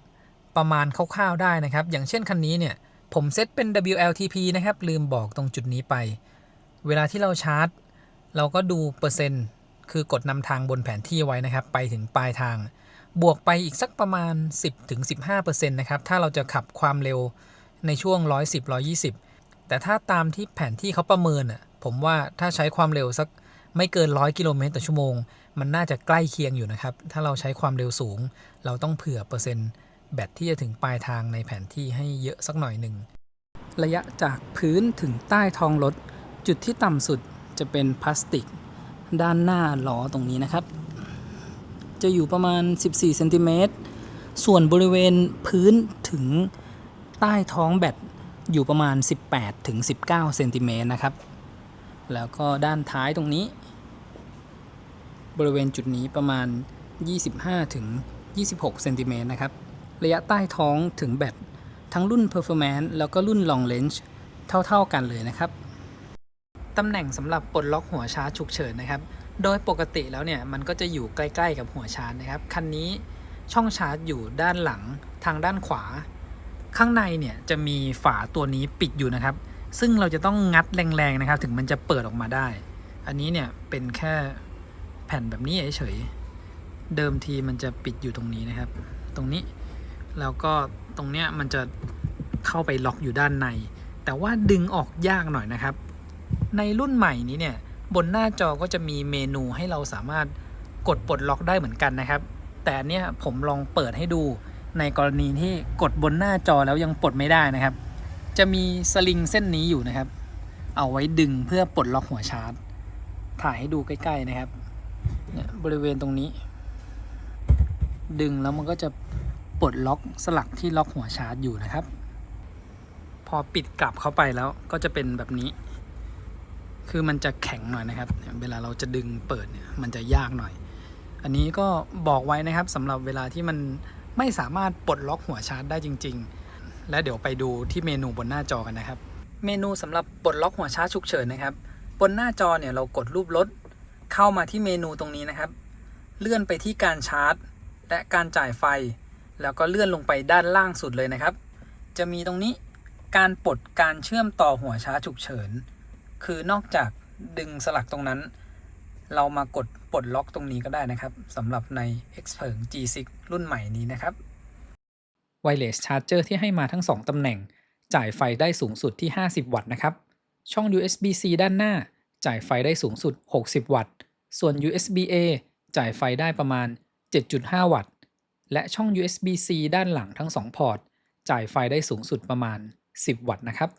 ประมาณคร่าวๆได้นะครับอย่างเช่นคันนี้เนี่ยผมเซตเป็น WLTP นะครับลืมบอกตรงจุดนี้ไปเวลาที่เราชาร์จเราก็ดูเปอร์เซ็นต์คือกดนำทางบนแผนที่ไว้นะครับไปถึงปลายทางบวกไปอีกสักประมาณ 10-15% นะครับถ้าเราจะขับความเร็วในช่วง110-120แต่ถ้าตามที่แผนที่เขาประเมินผมว่าถ้าใช้ความเร็วสักไม่เกิน100 กิโลเมตรต่อชั่วโมงมันน่าจะใกล้เคียงอยู่นะครับถ้าเราใช้ความเร็วสูงเราต้องเผื่อเปอร์เซ็นต์แบตที่จะถึงปลายทางในแผนที่ให้เยอะสักหน่อยหนึ่งระยะจากพื้นถึงใต้ท้องรถจุดที่ต่ำสุดจะเป็นพลาสติกด้านหน้าล้อตรงนี้นะครับจะอยู่ประมาณ14เซนติเมตรส่วนบริเวณพื้นถึงใต้ท้องแบตอยู่ประมาณ18-19เซนติเมตรนะครับแล้วก็ด้านท้ายตรงนี้บริเวณจุดนี้ประมาณ25-26เซนติเมตรนะครับระยะใต้ท้องถึงแบตทั้งรุ่น Performance แล้วก็รุ่น Long Range เท่ากันเลยนะครับตำแหน่งสำหรับปลดล็อกหัวชาร์จฉุกเฉินนะครับโดยปกติแล้วเนี่ยมันก็จะอยู่ใกล้ๆกับหัวชาร์จนะครับคันนี้ช่องชาร์จอยู่ด้านหลังทางด้านขวาข้างในเนี่ยจะมีฝาตัวนี้ปิดอยู่นะครับซึ่งเราจะต้องงัดแรงๆนะครับถึงมันจะเปิดออกมาได้อันนี้เนี่ยเป็นแค่แผ่นแบบนี้เฉยๆเดิมทีมันจะปิดอยู่ตรงนี้นะครับตรงนี้แล้วก็ตรงเนี้ยมันจะเข้าไปล็อกอยู่ด้านในแต่ว่าดึงออกยากหน่อยนะครับในรุ่นใหม่นี้เนี่ยบนหน้าจอก็จะมีเมนูให้เราสามารถกดปลดล็อกได้เหมือนกันนะครับแต่อันเนี้ยผมลองเปิดให้ดูในกรณีที่กดบนหน้าจอแล้วยังปลดไม่ได้นะครับจะมีสลิงเส้นนี้อยู่นะครับเอาไว้ดึงเพื่อปลดล็อกหัวชาร์จถ่ายให้ดูใกล้ๆนะครับเนี่ยบริเวณตรงนี้ดึงแล้วมันก็จะปลดล็อกสลักที่ล็อกหัวชาร์จอยู่นะครับพอปิดกลับเข้าไปแล้วก็จะเป็นแบบนี้คือมันจะแข็งหน่อยนะครับเวลาเราจะดึงเปิดเนี่ยมันจะยากหน่อยอันนี้ก็บอกไว้นะครับสำหรับเวลาที่มันไม่สามารถปลดล็อกหัวชาร์จได้จริงๆและเดี๋ยวไปดูที่เมนูบนหน้าจอกันนะครับเมนูสำหรับปลดล็อกหัวชาร์จฉุกเฉินนะครับบนหน้าจอเนี่ยเรากดรูปรถเข้ามาที่เมนูตรงนี้นะครับเลื่อนไปที่การชาร์จและการจ่ายไฟแล้วก็เลื่อนลงไปด้านล่างสุดเลยนะครับจะมีตรงนี้การปลดการเชื่อมต่อหัวชาร์จฉุกเฉินคือนอกจากดึงสลักตรงนั้นเรามากดปลดล็อกตรงนี้ก็ได้นะครับสำหรับใน Xpeng G6 รุ่นใหม่นี้นะครับ Wireless Charger ที่ให้มาทั้ง2ตำแหน่งจ่ายไฟได้สูงสุดที่50วัตต์นะครับช่อง USB-C ด้านหน้าจ่ายไฟได้สูงสุด60วัตต์ส่วน USB-A จ่ายไฟได้ประมาณ 7.5 วัตต์และช่อง USB-C ด้านหลังทั้ง2พอร์ต จ่ายไฟได้สูงสุดประมาณ10 วัตต์นะครับ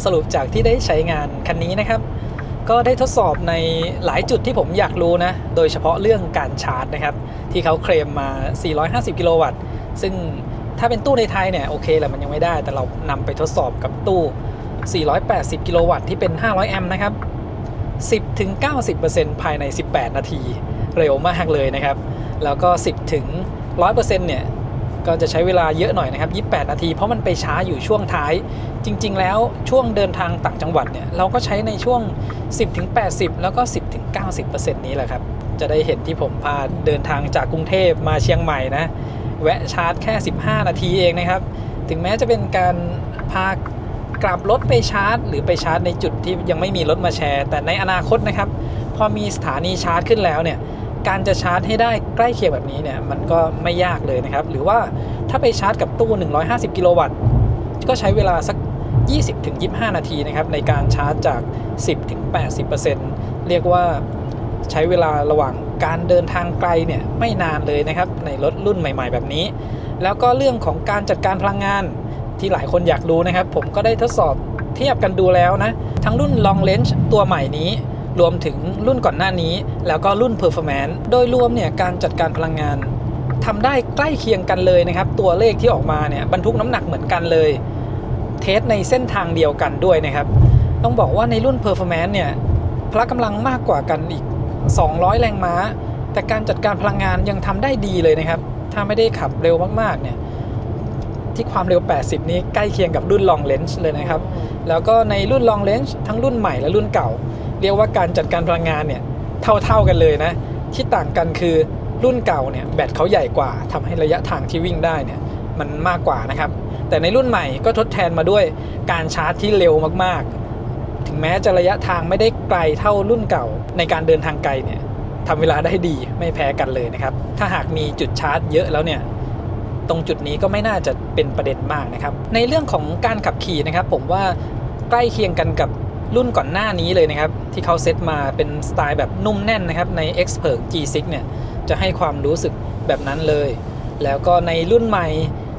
สรุปจากที่ได้ใช้งานคันนี้นะครับก็ได้ทดสอบในหลายจุดที่ผมอยากรู้นะโดยเฉพาะเรื่องการชาร์จนะครับที่เขาเคลมมา450กิโลวัตต์ซึ่งถ้าเป็นตู้ในไทยเนี่ยโอเคแหละมันยังไม่ได้แต่เรานำไปทดสอบกับตู้480กิโลวัตต์ที่เป็น500แอมป์นะครับ 10-90% ภายใน18นาทีเร็วมากเลยนะครับแล้วก็ 10-100% เนี่ยก็จะใช้เวลาเยอะหน่อยนะครับ28นาทีเพราะมันไปช้าอยู่ช่วงท้ายจริงๆแล้วช่วงเดินทางต่างจังหวัดเนี่ยเราก็ใช้ในช่วง 10-80 แล้วก็ 10-90% นี้แหละครับจะได้เห็นที่ผมพาเดินทางจากกรุงเทพมาเชียงใหม่นะแวะชาร์จแค่15นาทีเองนะครับถึงแม้จะเป็นการพากลับรถไปชาร์จหรือไปชาร์จในจุดที่ยังไม่มีรถมาแชร์แต่ในอนาคตนะครับพอมีสถานีชาร์จขึ้นแล้วเนี่ยการจะชาร์จให้ได้ใกล้เคียงแบบนี้เนี่ยมันก็ไม่ยากเลยนะครับหรือว่าถ้าไปชาร์จกับตู้150กิโลวัตต์ก็ใช้เวลาสัก 20-25 นาทีนะครับในการชาร์จจาก 10-80% เรียกว่าใช้เวลาระหว่างการเดินทางไกลเนี่ยไม่นานเลยนะครับในรถรุ่นใหม่ๆแบบนี้แล้วก็เรื่องของการจัดการพลังงานที่หลายคนอยากรู้นะครับผมก็ได้ทดสอบเทียบกันดูแล้วนะทั้งรุ่น Long Range ตัวใหม่นี้รวมถึงรุ่นก่อนหน้านี้แล้วก็รุ่น Performance โดยรวมเนี่ยการจัดการพลังงานทำได้ใกล้เคียงกันเลยนะครับตัวเลขที่ออกมาเนี่ยบรรทุกน้ำหนักเหมือนกันเลยเทสในเส้นทางเดียวกันด้วยนะครับต้องบอกว่าในรุ่น Performance เนี่ยพละกำลังมากกว่ากันอีก200แรงม้าแต่การจัดการพลังงานยังทำได้ดีเลยนะครับถ้าไม่ได้ขับเร็วมากๆเนี่ยที่ความเร็ว80นี้ใกล้เคียงกับรุ่น Long Range เลยนะครับแล้วก็ในรุ่น Long Range ทั้งรุ่นใหม่และรุ่นเก่าเรียกว่าการจัดการพลังงานเนี่ยเท่ากันเลยนะที่ต่างกันคือรุ่นเก่าเนี่ยแบตเขาใหญ่กว่าทำให้ระยะทางที่วิ่งได้เนี่ยมันมากกว่านะครับแต่ในรุ่นใหม่ก็ทดแทนมาด้วยการชาร์จที่เร็วมากๆถึงแม้จะระยะทางไม่ได้ไกลเท่ารุ่นเก่าในการเดินทางไกลเนี่ยทำเวลาได้ดีไม่แพ้กันเลยนะครับถ้าหากมีจุดชาร์จเยอะแล้วเนี่ยตรงจุดนี้ก็ไม่น่าจะเป็นประเด็นมากนะครับในเรื่องของการขับขี่นะครับผมว่าใกล้เคียงกันกับรุ่นก่อนหน้านี้เลยนะครับที่เขาเซตมาเป็นสไตล์แบบนุ่มแน่นนะครับใน Xpeng G6 เนี่ยจะให้ความรู้สึกแบบนั้นเลยแล้วก็ในรุ่นใหม่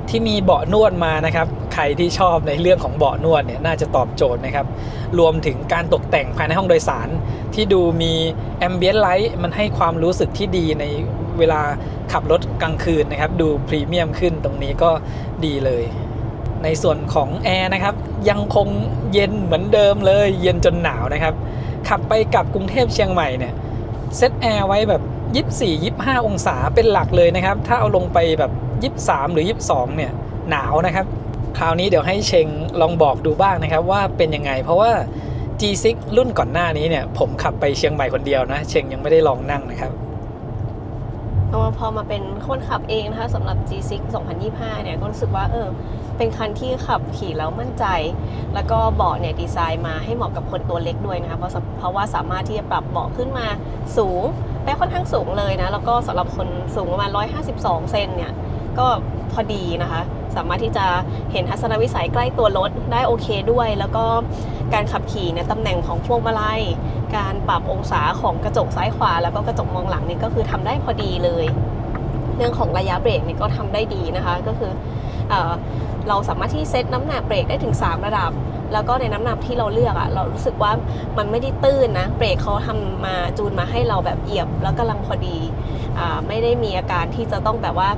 ที่มีเบาะนวดมานะครับใครที่ชอบในเรื่องของเบาะนวดเนี่ยน่าจะตอบโจทย์นะครับรวมถึงการตกแต่งภายในห้องโดยสารที่ดูมีแอมเบียนไลท์มันให้ความรู้สึกที่ดีในเวลาขับรถกลางคืนนะครับดูพรีเมียมขึ้นตรงนี้ก็ดีเลยในส่วนของแอร์นะครับยังคงเย็นเหมือนเดิมเลยเย็นจนหนาวนะครับขับไปกับกรุงเทพเชียงใหม่เนี่ยเซตแอร์ไว้แบบ24-25องศาเป็นหลักเลยนะครับถ้าเอาลงไปแบบ23หรือ22เนี่ยหนาวนะครับคราวนี้เดี๋ยวให้เชงลองบอกดูบ้างนะครับว่าเป็นยังไงเพราะว่า G6 รุ่นก่อนหน้านี้เนี่ยผมขับไปเชียงใหม่คนเดียวนะเชงยังไม่ได้ลองนั่งนะครับพอมาเป็นคนขับเองนะคะสำหรับ G6 2025เนี่ยก็รู้สึกว่าเป็นคันที่ขับขี่แล้วมั่นใจแล้วก็เบาะเนี่ยดีไซน์มาให้เหมาะกับคนตัวเล็กด้วยนะคะเพราะว่าสามารถที่จะปรับเบาะขึ้นมาสูงได้ค่อนข้างสูงเลยนะแล้วก็สำหรับคนสูงประมาณ152เซนเนี่ยก็พอดีนะคะสามารถที่จะเห็นทัศนวิสัยใกล้ตัวรถได้โอเคด้วยแล้วก็การขับขี่ในตำแหน่งของพวงมาลัยการปรับองศาของกระจกซ้ายขวาแล้วก็กระจกมองหลังนี่ก็คือทำได้พอดีเลย เรื่องของระยะเบรกเนี่ยก็ทำได้ดีนะคะก็คือเราสามารถที่เซตน้ำหนักเบรกได้ถึง3ระดับแล้วก็ในน้ำหนักที่เราเลือกเรารู้สึกว่ามันไม่ได้ตื้นนะเบรกเขาทำมาจูนมาให้เราแบบเอียบแล้วกำลังพอดีไม่ได้มีอาการที่จะต้องแบบว่า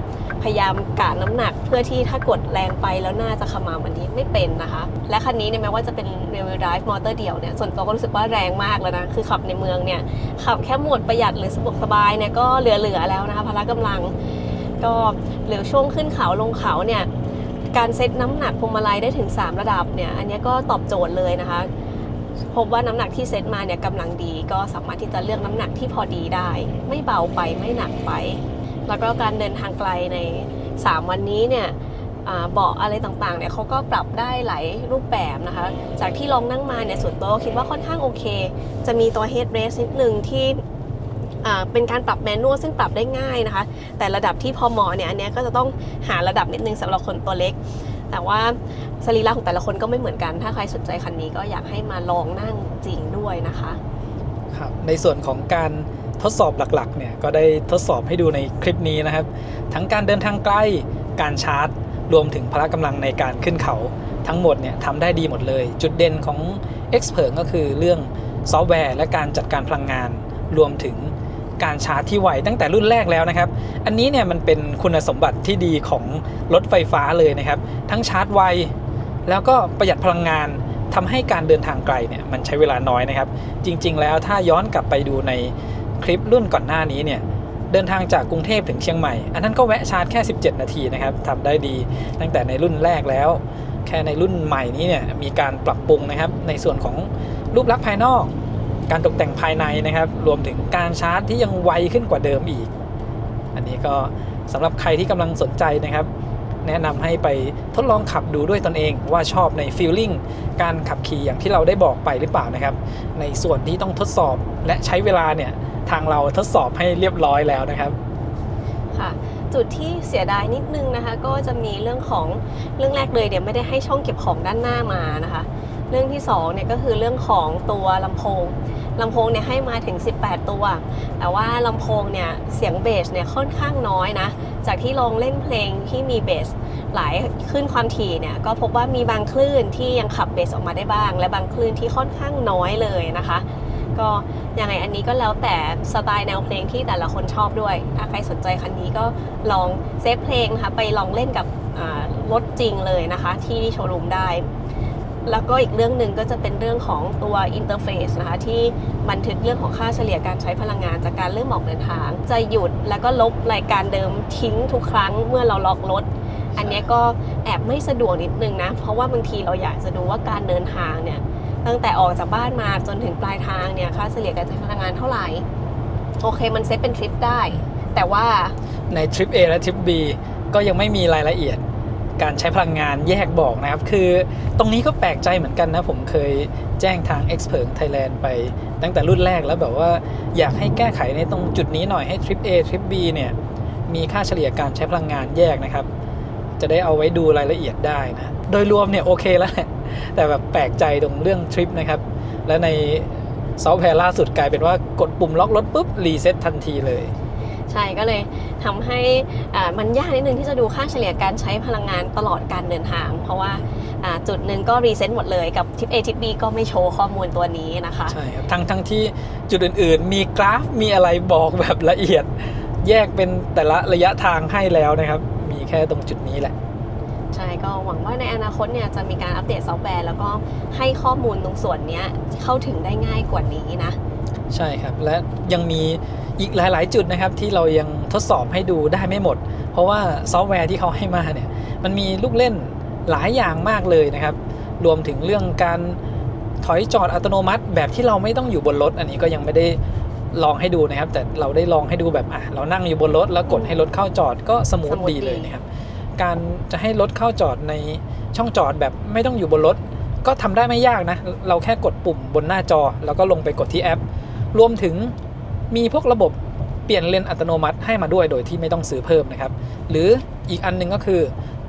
พยายามกะน้ำหนักเพื่อที่ถ้ากดแรงไปแล้วน่าจะขมำอันนี้ไม่เป็นนะคะและคันนี้เนี่ยแม้ว่าจะเป็น rear wheel drive มอเตอร์เดียวเนี่ยส่วนตัวก็รู้สึกว่าแรงมากแล้วนะคือขับในเมืองเนี่ยขับแค่โหมดประหยัดหรือสบายเนี่ยก็เหลือแล้วนะคะพละกำลังก็หรือช่วงขึ้นเขาลงเขาเนี่ยการเซตน้ำหนักพวงมาลัยได้ถึง3ระดับเนี่ยอันนี้ก็ตอบโจทย์เลยนะคะพบว่าน้ำหนักที่เซตมาเนี่ยกำลังดีก็สามารถที่จะเลือกน้ำหนักที่พอดีได้ไม่เบาไปไม่หนักไปแล้วก็การเดินทางไกลใน3วันนี้เนี่ยเบาะอะไรต่างๆเนี่ยเขาก็ปรับได้หลายรูปแบบนะคะจากที่ลองนั่งมาเนี่ยส่วนตัวคิดว่าค่อนข้างโอเคจะมีตัว headrest นิดนึงที่เป็นการปรับแมนนวลซึ่งปรับได้ง่ายนะคะแต่ระดับที่พอเหมาะเนี่ยอันนี้ก็จะต้องหาระดับนิดนึงสำหรับคนตัวเล็กแต่ว่าสรีระของแต่ละคนก็ไม่เหมือนกันถ้าใครสนใจคันนี้ก็อยากให้มาลองนั่งจริงด้วยนะคะครับในส่วนของการทดสอบหลักๆเนี่ยก็ได้ทดสอบให้ดูในคลิปนี้นะครับทั้งการเดินทางไกลการชาร์จรวมถึงพละกำลังในการขึ้นเขาทั้งหมดเนี่ยทำได้ดีหมดเลยจุดเด่นของ Xpeng ก็คือเรื่องซอฟต์แวร์และการจัดการพลังงานรวมถึงการชาร์จที่ไวตั้งแต่รุ่นแรกแล้วนะครับอันนี้เนี่ยมันเป็นคุณสมบัติที่ดีของรถไฟฟ้าเลยนะครับทั้งชาร์จไวแล้วก็ประหยัดพลังงานทำให้การเดินทางไกลเนี่ยมันใช้เวลาน้อยนะครับจริงๆแล้วถ้าย้อนกลับไปดูในคลิปรุ่นก่อนหน้านี้เนี่ยเดินทางจากกรุงเทพถึงเชียงใหม่อันนั้นก็แวะชาร์จแค่17นาทีนะครับทำได้ดีตั้งแต่ในรุ่นแรกแล้วแค่ในรุ่นใหม่นี้เนี่ยมีการปรับปรุงนะครับในส่วนของรูปลักษณ์ภายนอกการตกแต่งภายในนะครับรวมถึงการชาร์จที่ยังไวขึ้นกว่าเดิมอีกอันนี้ก็สำหรับใครที่กำลังสนใจนะครับแนะนำให้ไปทดลองขับดูด้วยตนเองว่าชอบในฟีลลิ่งการขับขี่อย่างที่เราได้บอกไปหรือเปล่านะครับในส่วนที่ต้องทดสอบและใช้เวลาเนี่ยทางเราทดสอบให้เรียบร้อยแล้วนะครับค่ะจุดที่เสียดายนิดนึงนะคะก็จะมีเรื่องแรกเลยเดี๋ยวไม่ได้ให้ช่องเก็บของด้านหน้ามานะคะเรื่องที่2เนี่ยก็คือเรื่องของตัวลำโพงเนี่ยให้มาถึง18ตัวแต่ว่าลำโพงเนี่ยเสียงเบสเนี่ยค่อนข้างน้อยนะจากที่ลองเล่นเพลงที่มีเบสหลายคลื่นความถี่เนี่ยก็พบว่ามีบางคลื่นที่ยังขับเบสออกมาได้บ้างและบางคลื่นที่ค่อนข้างน้อยเลยนะคะก็ยังไงอันนี้ก็แล้วแต่สไตล์แนวเพลงที่แต่ละคนชอบด้วยถ้าใครสนใจคันนี้ก็ลองเซฟเพลงนะคะไปลองเล่นกับรถจริงเลยนะคะที่โชว์รูมได้แล้วก็อีกเรื่องหนึ่งก็จะเป็นเรื่องของตัวอินเทอร์เฟซนะคะที่บันทึกเรื่องของค่าเฉลี่ยการใช้พลังงานจากการเริ่มออกเดินทางจะหยุดแล้วก็ลบรายการเดิมทิ้งทุกครั้งเมื่อเราล็อกรถอันนี้ก็แอบไม่สะดวกนิดนึงนะเพราะว่าบางทีเราอยากจะดูว่าการเดินทางเนี่ยตั้งแต่ออกจากบ้านมาจนถึงปลายทางเนี่ยค่าเฉลี่ยการใช้พลังงานเท่าไหร่โอเคมันเซตเป็นทริปได้แต่ว่าในทริป A และทริป B ก็ยังไม่มีรายละเอียดการใช้พลังงานแยกบอกนะครับคือตรงนี้ก็แปลกใจเหมือนกันนะผมเคยแจ้งทาง Xpeng Thailand ไปตั้งแต่รุ่นแรกแล้วแบบว่าอยากให้แก้ไขในตรงจุดนี้หน่อยให้ทริป A ทริป B เนี่ยมีค่าเฉลี่ยการใช้พลังงานแยกนะครับจะได้เอาไว้ดูรายละเอียดได้นะโดยรวมเนี่ยโอเคแล้วแหละแต่แบบแปลกใจตรงเรื่องทริปนะครับและในซอฟต์แวร์ล่าสุดกลายเป็นว่ากดปุ่มล็อกรถปุ๊บรีเซ็ตทันทีเลยใช่ก็เลยทำให้มันยากนิดนึงที่จะดูค่าเฉลี่ยการใช้พลังงานตลอดการเดินทางเพราะว่าจุดหนึ่งก็รีเซ็ตหมดเลยกับทริป A ทริป B ก็ไม่โชว์ข้อมูลตัวนี้นะคะใช่ครับทั้งที่จุดอื่นๆมีกราฟมีอะไรบอกแบบละเอียดแยกเป็นแต่ละระยะทางให้แล้วนะครับมีแค่ตรงจุดนี้แหละใช่ก็หวังว่าในอนาคตเนี่ยจะมีการอัปเดตซอฟต์แวร์แล้วก็ให้ข้อมูลตรงส่วนนี้เข้าถึงได้ง่ายกว่านี้นะใช่ครับและยังมีอีกหลายๆจุดนะครับที่เรายังทดสอบให้ดูได้ไม่หมดเพราะว่าซอฟต์แวร์ที่เขาให้มาเนี่ยมันมีลูกเล่นหลายอย่างมากเลยนะครับรวมถึงเรื่องการถอยจอดอัตโนมัติแบบที่เราไม่ต้องอยู่บนรถอันนี้ก็ยังไม่ได้ลองให้ดูนะครับแต่เราได้ลองให้ดูแบบเรานั่งอยู่บนรถแล้วกดให้รถเข้าจอดก็สมูทดีเลยนะครับการจะให้รถเข้าจอดในช่องจอดแบบไม่ต้องอยู่บนรถก็ทำได้ไม่ยากนะเราแค่กดปุ่มบนหน้าจอแล้วก็ลงไปกดที่แอปรวมถึงมีพวกระบบเปลี่ยนเลนอัตโนมัติให้มาด้วยโดยที่ไม่ต้องซื้อเพิ่มนะครับหรืออีกอันนึงก็คือ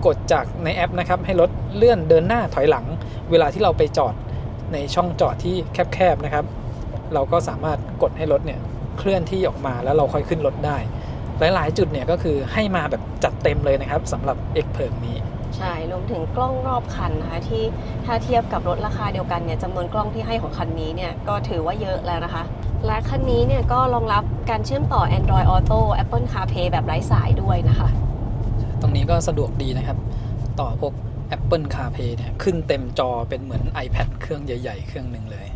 กดจากในแอปนะครับให้รถเลื่อนเดินหน้าถอยหลังเวลาที่เราไปจอดในช่องจอดที่แคบๆนะครับเราก็สามารถกดให้รถเนี่ยเคลื่อนที่ออกมาแล้วเราค่อยขึ้นรถได้ หลายๆจุดเนี่ยก็คือให้มาแบบจัดเต็มเลยนะครับสำหรับ Xpeng นี้ใช่รวมถึงกล้องรอบคันนะคะที่ถ้าเทียบกับรถราคาเดียวกันเนี่ยจำนวนกล้องที่ให้ของคันนี้เนี่ยก็ถือว่าเยอะแล้วนะคะและคันนี้เนี่ยก็รองรับการเชื่อมต่อ Android Auto Apple CarPlay แบบไร้สายด้วยนะคะตรงนี้ก็สะดวกดีนะครับต่อพวก Apple CarPlay เนี่ยขึ้นเต็มจอเป็นเหมือน iPad เครื่องใหญ่ๆเครื่องหนึ่งเลย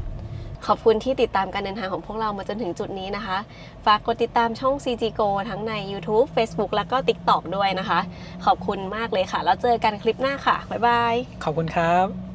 ขอบคุณที่ติดตามการเดินทางของพวกเรามาจนถึงจุดนี้นะคะฝากกดติดตามช่อง CG Go ทั้งใน YouTube Facebook แล้วก็ TikTok ด้วยนะคะขอบคุณมากเลยค่ะแล้วเจอกันคลิปหน้าค่ะบ๊ายบายขอบคุณครับ